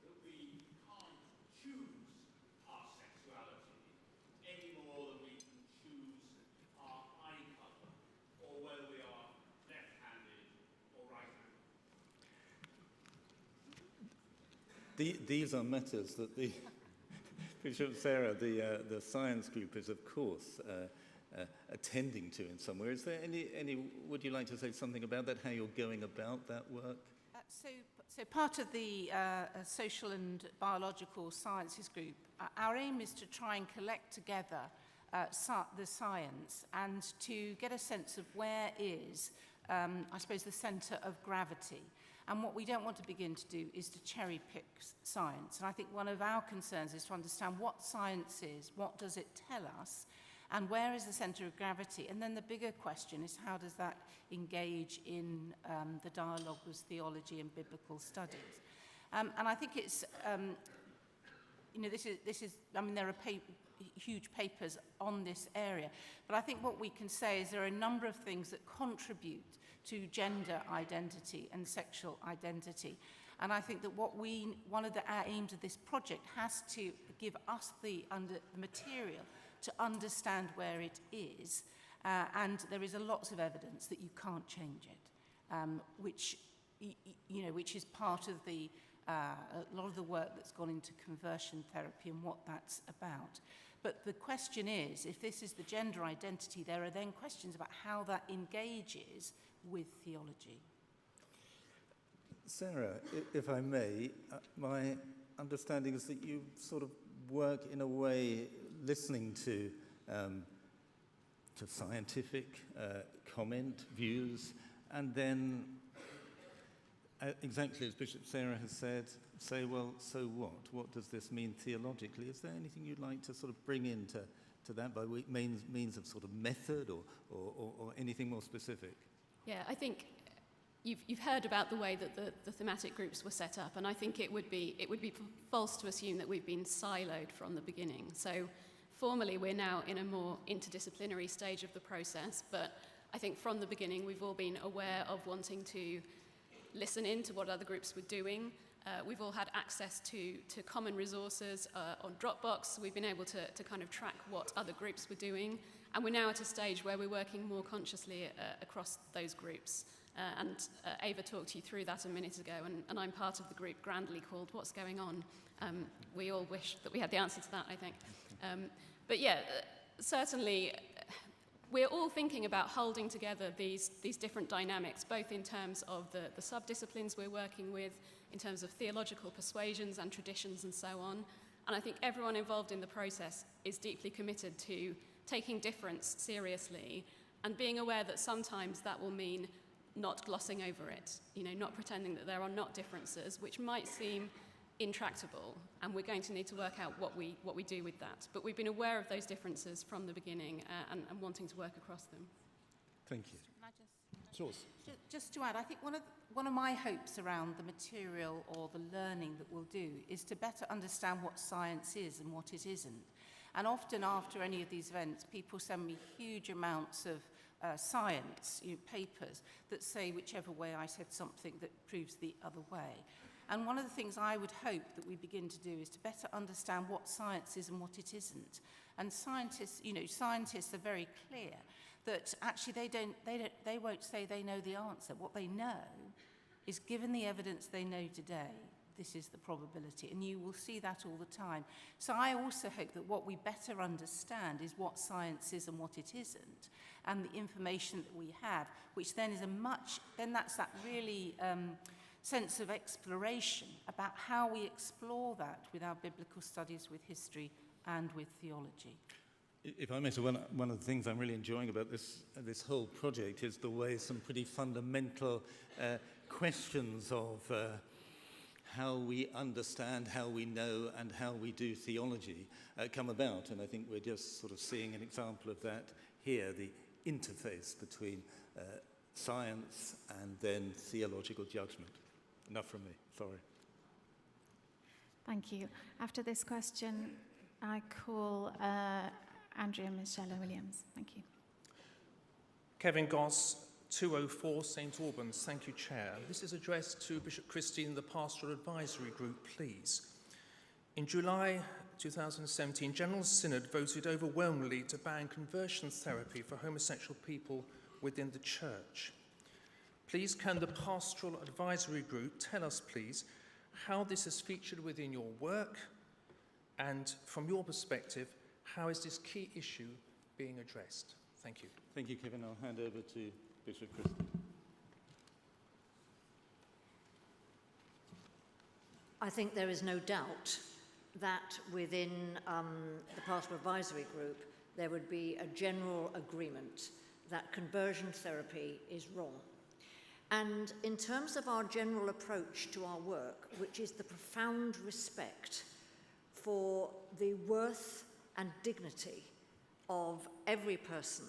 that we can't choose our sexuality any more than we can choose our eye colour, or whether we are left-handed or right-handed? These are matters that the Bishop Sarah, the science group, is of course attending to in some way. Is there any? Would you like to say something about that? How you're going about that work? So part of the social and biological sciences group, our aim is to try and collect together the science and to get a sense of where is, I suppose, the centre of gravity. And what we don't want to begin to do is to cherry pick science. And I think one of our concerns is to understand what science is, what does it tell us, and where is the centre of gravity? And then the bigger question is, how does that engage in the dialogue with theology and biblical studies? And I think it's, this is, I mean, there are huge papers on this area, but I think what we can say is there are a number of things that contribute to gender identity and sexual identity. And I think that one of the aims of this project has to give us the material to understand where it is, and there is lots of evidence that you can't change it, which is part of a lot of the work that's gone into conversion therapy and what that's about. But the question is, if this is the gender identity, there are then questions about how that engages with theology. Sarah, if I may, my understanding is that you sort of work in a way listening to scientific comment, views, and then, exactly as Bishop Sarah has said, say, well, so what? What does this mean theologically? Is there anything you'd like to sort of bring into that by means of sort of method or anything more specific? Yeah, I think you've heard about the way that the thematic groups were set up, and I think it would be false to assume that we've been siloed from the beginning. So formally, we're now in a more interdisciplinary stage of the process, but I think from the beginning we've all been aware of wanting to listen in to what other groups were doing. We've all had access to common resources on Dropbox. We've been able to kind of track what other groups were doing. And we're now at a stage where we're working more consciously across those groups. And Ava talked you through that a minute ago, and I'm part of the group grandly called What's Going On? We all wish that we had the answer to that, I think. But yeah, certainly we're all thinking about holding together these different dynamics, both in terms of the sub-disciplines we're working with, in terms of theological persuasions and traditions and so on. And I think everyone involved in the process is deeply committed to taking difference seriously and being aware that sometimes that will mean not glossing over it, not pretending that there are not differences, which might seem intractable, and we're going to need to work out what we do with that. But we've been aware of those differences from the beginning and wanting to work across them. Thank you. Just to add, I think one of my hopes around the material or the learning that we'll do is to better understand what science is and what it isn't. And often after any of these events, people send me huge amounts of science papers that say whichever way I said something that proves the other way. And one of the things I would hope that we begin to do is to better understand what science is and what it isn't. And scientists are very clear that actually they won't say they know the answer. What they know is, given the evidence they know today, this is the probability, and you will see that all the time. So I also hope that what we better understand is what science is and what it isn't, and the information that we have, which then is that's that really sense of exploration about how we explore that with our biblical studies, with history, and with theology. If I may say, one of the things I'm really enjoying about this whole project is the way some pretty fundamental questions of how we understand, how we know, and how we do theology come about. And I think we're just sort of seeing an example of that here, the interface between science and then theological judgment. Enough from me, sorry. Thank you. After this question, I call Andrea Michelle Williams. Thank you. Kevin Goss, 204 St Albans. Thank you, Chair. This is addressed to Bishop Christine and the Pastoral Advisory Group, please. In July 2017, General Synod voted overwhelmingly to ban conversion therapy for homosexual people within the Church. Please, can the Pastoral Advisory Group tell us, please, how this is featured within your work, and from your perspective, how is this key issue being addressed? Thank you. Thank you, Kevin. I'll hand over to Bishop Christie. I think there is no doubt that within the Pastoral Advisory Group there would be a general agreement that conversion therapy is wrong. And in terms of our general approach to our work, which is the profound respect for the worth and dignity of every person,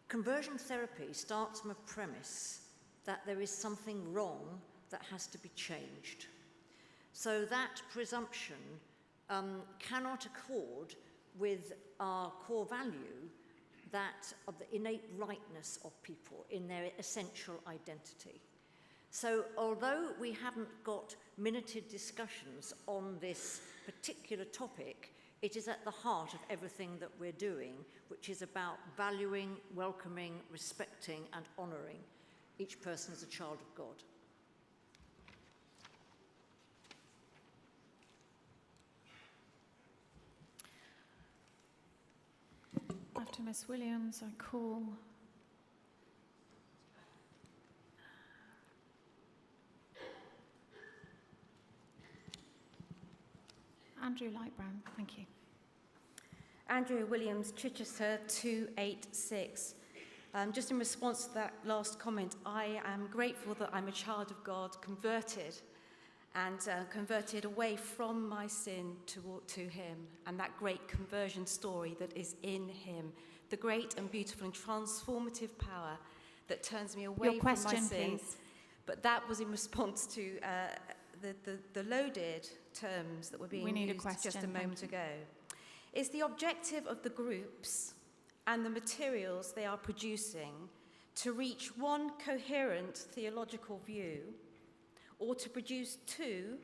conversion therapy starts from a premise that there is something wrong that has to be changed. So that presumption cannot accord with our core value, that of the innate rightness of people in their essential identity. So although we haven't got minuted discussions on this particular topic, it is at the heart of everything that we're doing, which is about valuing, welcoming, respecting, and honouring each person as a child of God. After Ms. Williams, I call Andrew Lightbrown. Thank you. Andrew Williams, Chichester 286. Just in response to that last comment, I am grateful that I'm a child of God, converted, and converted away from my sin to him, and that great conversion story that is in him, the great and beautiful and transformative power that turns me away from my sin. Please. But that was in response to the loaded terms that were being used just a moment ago. Is the objective of the groups and the materials they are producing to reach one coherent theological view, or to produce two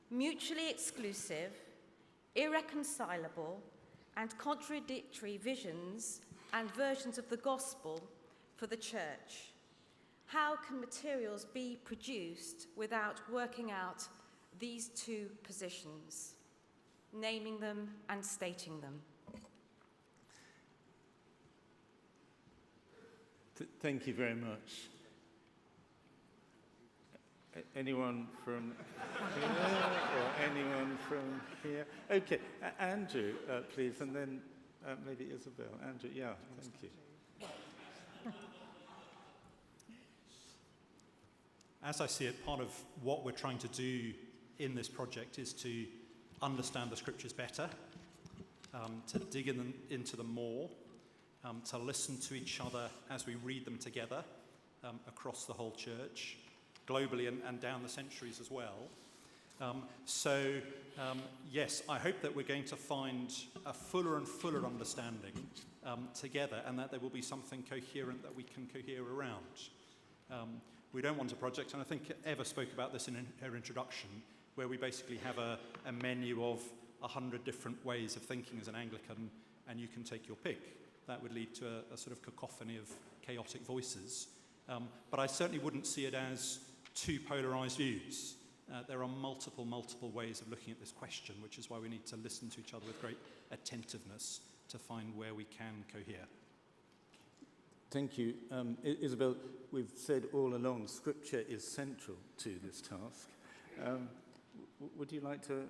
mutually exclusive, irreconcilable, and contradictory visions and versions of the gospel for the church? How can materials be produced without working out these two positions, naming them and stating them? Thank you very much. Anyone from here or anyone from here? Okay, Andrew, please, and then maybe Isabel. Andrew, yeah, thank you. As I see it, part of what we're trying to do in this project is to understand the scriptures better, to dig into them more, to listen to each other as we read them together across the whole church, globally and down the centuries as well. Yes, I hope that we're going to find a fuller and fuller understanding together, and that there will be something coherent that we can cohere around. We don't want a project, and I think Eva spoke about this in her introduction, where we basically have a menu of 100 different ways of thinking as an Anglican, and you can take your pick. That would lead to a sort of cacophony of chaotic voices. But I certainly wouldn't see it as two polarised views. There are multiple ways of looking at this question, which is why we need to listen to each other with great attentiveness to find where we can cohere. Thank you. Isabel, we've said all along, Scripture is central to this task. Would you like to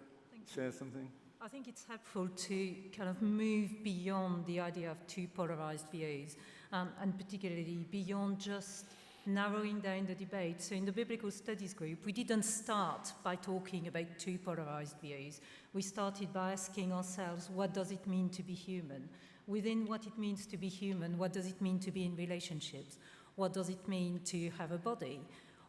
share something? I think it's helpful to kind of move beyond the idea of two polarized views, and particularly beyond just narrowing down the debate. So in the Biblical Studies group, we didn't start by talking about two polarized views. We started by asking ourselves, what does it mean to be human? Within what it means to be human, what does it mean to be in relationships? What does it mean to have a body?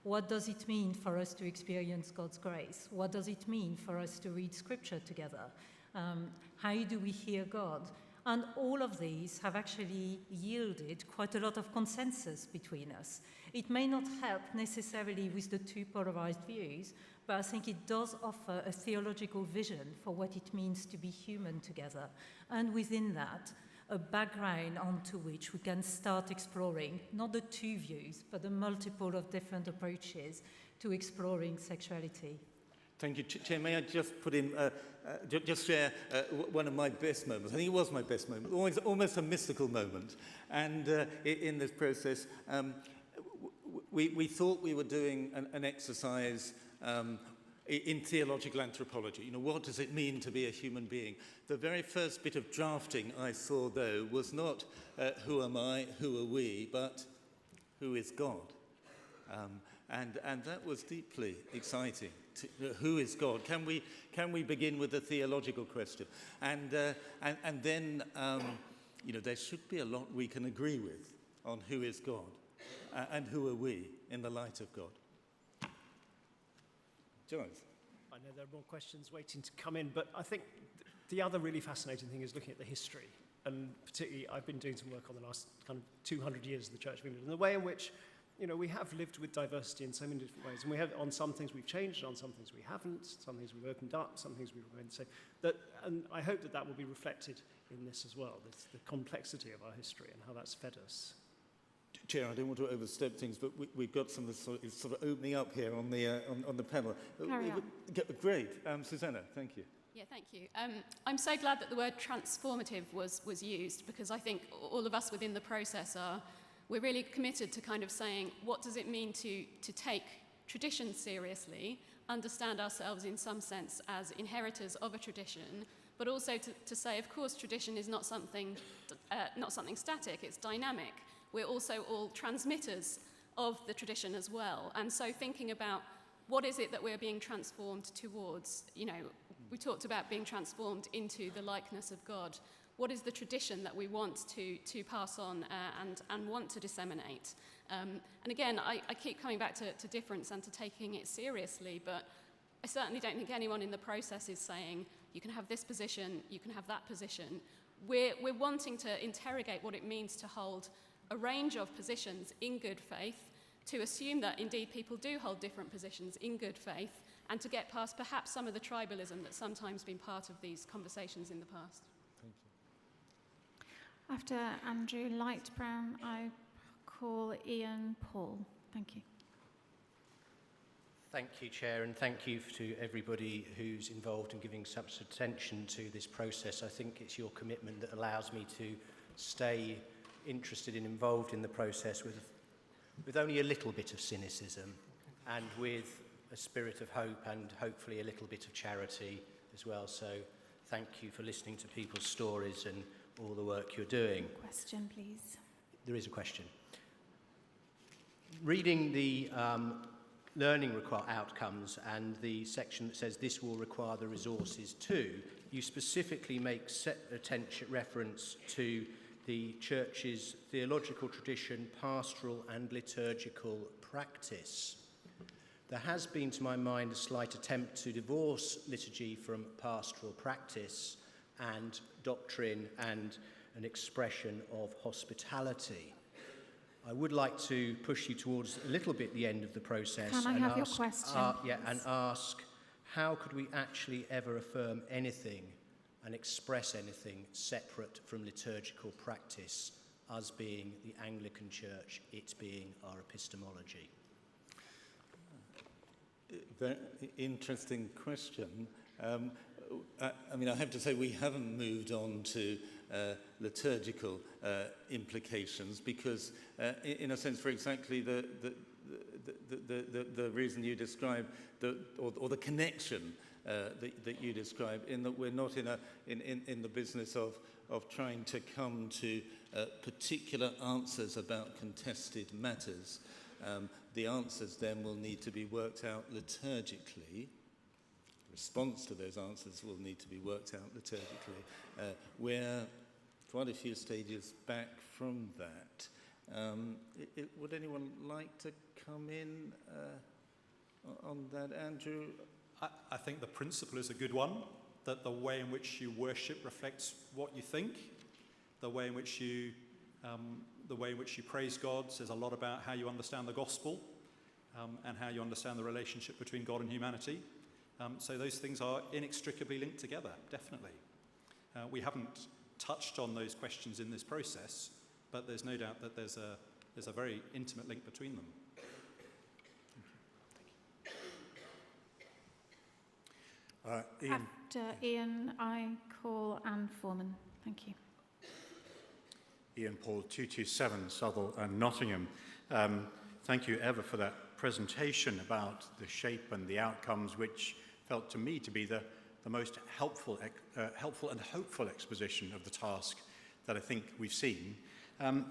What does it mean for us to experience God's grace? What does it mean for us to read Scripture together? How do we hear God? And all of these have actually yielded quite a lot of consensus between us. It may not help necessarily with the two polarized views, but I think it does offer a theological vision for what it means to be human together. And within that, a background onto which we can start exploring not the two views, but the multiple of different approaches to exploring sexuality. Thank you, Chair. May I just put in, just share one of my best moments. I think it was my best moment, almost a mystical moment. And in this process, we thought we were doing an exercise in theological anthropology. You know, what does it mean to be a human being? The very first bit of drafting I saw, though, was not who am I, who are we, but who is God? And that was deeply exciting. Who is God? Can we begin with the theological question? And then, you know, there should be a lot we can agree with on who is God and who are we in the light of God. Giles. I know there are more questions waiting to come in, but I think the other really fascinating thing is looking at the history. And particularly, I've been doing some work on the last kind of 200 years of the Church of England, and the way in which, you know, we have lived with diversity in so many different ways. And we have, on some things we've changed, on some things we haven't, some things we've opened up, some things we've remained the same. And I hope that will be reflected in this as well, the complexity of our history and how that's fed us. Chair, I don't want to overstep things, but we've got some of the sort of opening up here on the panel. Carry on. Great. Susanna, thank you. Yeah, thank you. I'm so glad that the word transformative was used, because I think all of us within the process we're really committed to kind of saying, what does it mean to take tradition seriously, understand ourselves in some sense as inheritors of a tradition, but also to say, of course, tradition is not something static, it's dynamic. We're also all transmitters of the tradition as well. And so thinking about what is it that we're being transformed towards, you know, we talked about being transformed into the likeness of God. What is the tradition that we want to pass on and want to disseminate? And again, I keep coming back to difference and to taking it seriously, but I certainly don't think anyone in the process is saying, you can have this position, you can have that position. We're wanting to interrogate what it means to hold a range of positions in good faith, to assume that indeed people do hold different positions in good faith, and to get past perhaps some of the tribalism that's sometimes been part of these conversations in the past. Thank you. After Andrew Lightbrown, I call Ian Paul. Thank you. Thank you, Chair, and thank you to everybody who's involved in giving such attention to this process. I think it's your commitment that allows me to stay interested and involved in the process with only a little bit of cynicism and with a spirit of hope and hopefully a little bit of charity as well. So thank you for listening to people's stories and all the work you're doing. Question, please. There is a question. Reading the learning outcomes and the section that says this will require the resources too, you specifically make reference to the Church's theological tradition, pastoral and liturgical practice. There has been, to my mind, a slight attempt to divorce liturgy from pastoral practice and doctrine and an expression of hospitality. I would like to push you towards a little bit the end of the process. Can I have your question, yeah, and ask, how could we actually ever affirm anything and express anything separate from liturgical practice, us being the Anglican Church, it being our epistemology? Very interesting question. I mean, I have to say we haven't moved on to liturgical implications because, in a sense, for exactly the reason you describe, or the connection that you describe, in that we're not in the business of trying to come to particular answers about contested matters. The answers then will need to be worked out liturgically. Response to those answers will need to be worked out liturgically. We're quite a few stages back from that. Would anyone like to come in on that, Andrew? I think the principle is a good one, that the way in which you worship reflects what you think. The way in which you praise God says a lot about how you understand the gospel and how you understand the relationship between God and humanity. So those things are inextricably linked together, definitely. We haven't touched on those questions in this process, but there's no doubt that there's a very intimate link between them. Ian. After Ian, I call Anne Foreman. Thank you. Ian Paul, 227 Southall and Nottingham. Thank you, Eva, for that presentation about the shape and the outcomes, which felt to me to be the most helpful and hopeful exposition of the task that I think we've seen.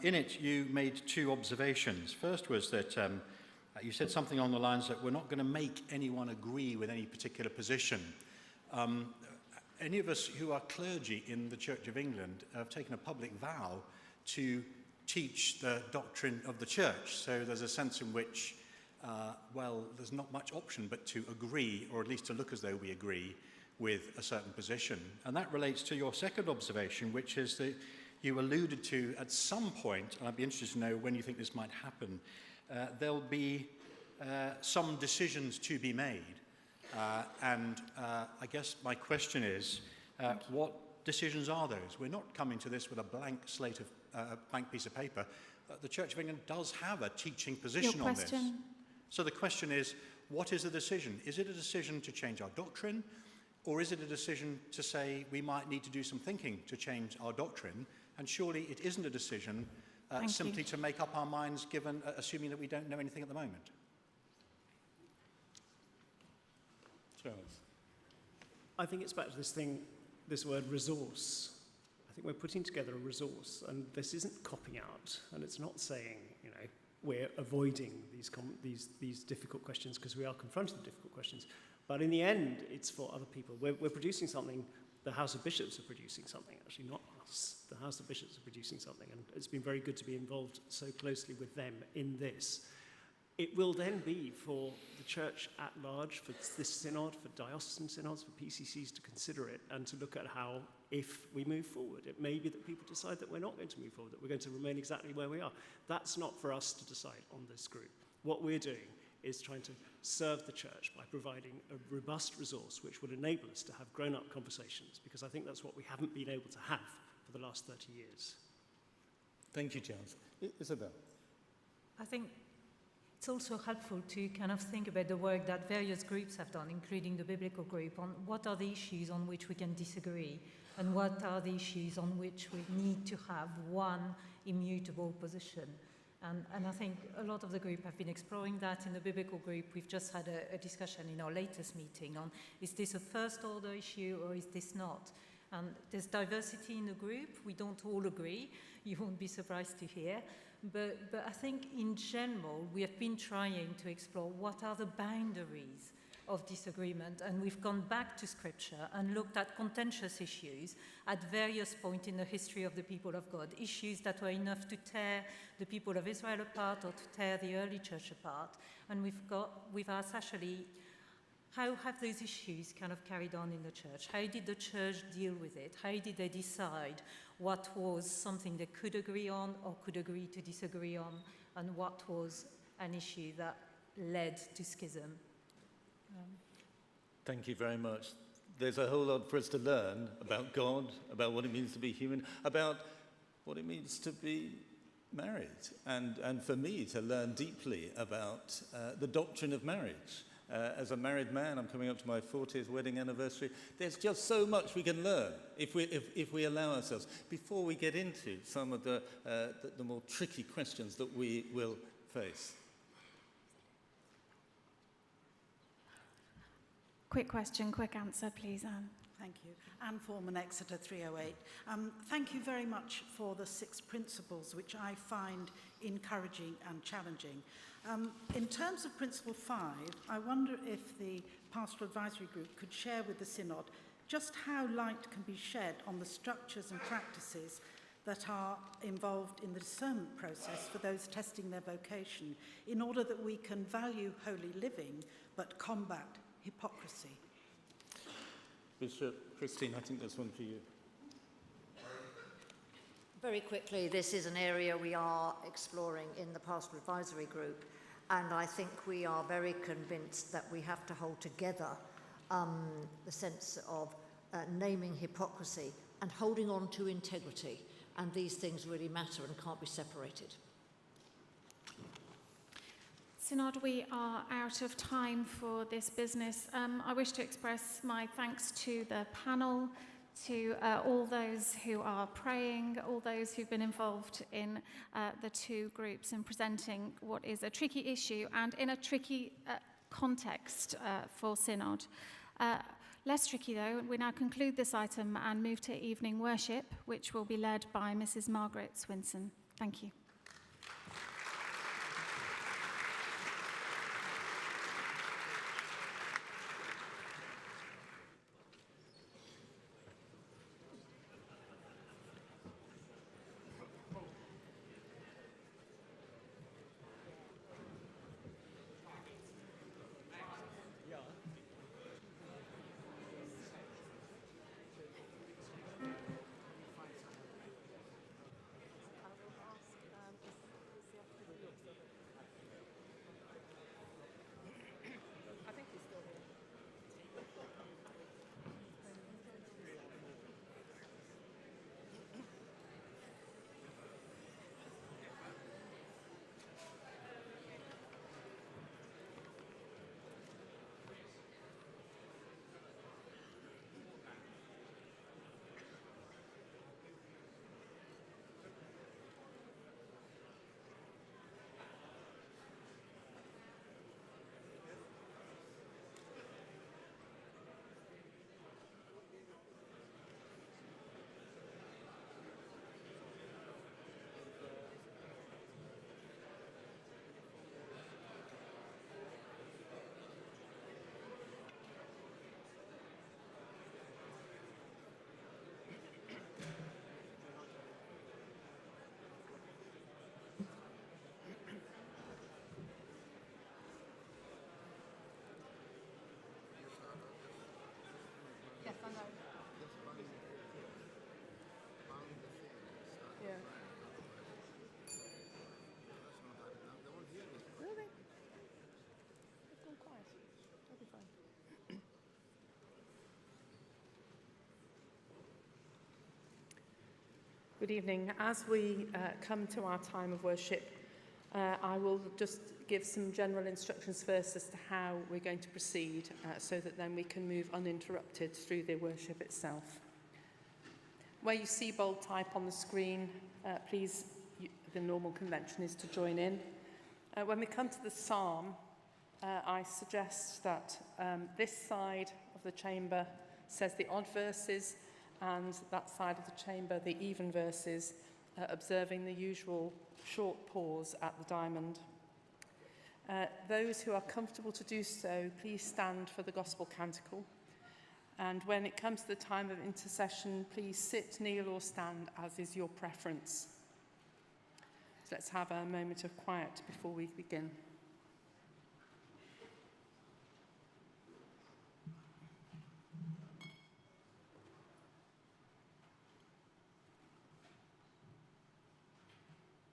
In it, you made two observations. First was that you said something along the lines that we're not going to make anyone agree with any particular position. Any of us who are clergy in the Church of England have taken a public vow to teach the doctrine of the church. So there's a sense in which, there's not much option but to agree, or at least to look as though we agree with a certain position. And that relates to your second observation, which is that you alluded to at some point, and I'd be interested to know when you think this might happen, there'll be some decisions to be made. I guess my question is, what decisions are those? We're not coming to this with a blank slate of blank piece of paper. The Church of England does have a teaching position on this. So the question is, what is the decision? Is it a decision to change our doctrine, or is it a decision to say we might need to do some thinking to change our doctrine? And surely it isn't a decision simply to make up our minds, assuming that we don't know anything at the moment. Charles. I think it's back to this word resource. I think we're putting together a resource, and this isn't copping out, and it's not saying, we're avoiding these difficult questions because we are confronted with difficult questions. But in the end, it's for other people. We're producing something. The House of Bishops are producing something, actually, not us. The House of Bishops are producing something, and it's been very good to be involved so closely with them in this. It will then be for the church at large, for this synod, for diocesan synods, for PCCs to consider it and to look at how, if we move forward, it may be that people decide that we're not going to move forward, that we're going to remain exactly where we are. That's not for us to decide on this group. What we're doing is trying to serve the church by providing a robust resource which would enable us to have grown-up conversations, because I think that's what we haven't been able to have for the last 30 years. Thank you, Charles. Isabel. I think it's also helpful to kind of think about the work that various groups have done, including the biblical group, on what are the issues on which we can disagree and what are the issues on which we need to have one immutable position. And I think a lot of the group have been exploring that. In the biblical group, we've just had a discussion in our latest meeting on, is this a first order issue or is this not? And there's diversity in the group. We don't all agree. You won't be surprised to hear. But I think in general, we have been trying to explore what are the boundaries of disagreement, and we've gone back to Scripture and looked at contentious issues at various points in the history of the people of God, issues that were enough to tear the people of Israel apart or to tear the early church apart. And we've asked actually, how have those issues kind of carried on in the church? How did the church deal with it? How did they decide what was something they could agree on or could agree to disagree on, and what was an issue that led to schism? Thank you very much. There's a whole lot for us to learn about God, about what it means to be human, about what it means to be married, and for me to learn deeply about the doctrine of marriage As a married man, I'm coming up to my 40th wedding anniversary. There's just so much we can learn if we allow ourselves. Before we get into some of the more tricky questions that we will face. Quick question, quick answer, please, Anne. Thank you. Anne Foreman, Exeter 308. Thank you very much for the 6 principles, which I find encouraging and challenging. In terms of Principle 5, I wonder if the Pastoral Advisory Group could share with the Synod just how light can be shed on the structures and practices that are involved in the discernment process for those testing their vocation, in order that we can value holy living but combat hypocrisy. Bishop Christine, I think there's one for you. Very quickly, this is an area we are exploring in the Pastoral Advisory Group, and I think we are very convinced that we have to hold together the sense of naming hypocrisy and holding on to integrity, and these things really matter and can't be separated. Synod, we are out of time for this business. I wish to express my thanks to the panel, to all those who are praying, all those who've been involved in the 2 groups in presenting what is a tricky issue and in a tricky context for Synod. Less tricky though, we now conclude this item and move to evening worship, which will be led by Mrs. Margaret Swinson. Thank you. Yes, I know. Yeah. Really? It's all quiet. It'll be fine. Good evening. As we come to our time of worship, I will just give some general instructions first as to how we're going to proceed so that then we can move uninterrupted through the worship itself. Where you see bold type on the screen, please, the normal convention is to join in. When we come to the psalm, I suggest that this side of the chamber says the odd verses and that side of the chamber the even verses, observing the usual short pause at the diamond. Those who are comfortable to do so, please stand for the Gospel Canticle. And when it comes to the time of intercession, please sit, kneel or stand as is your preference. So let's have a moment of quiet before we begin.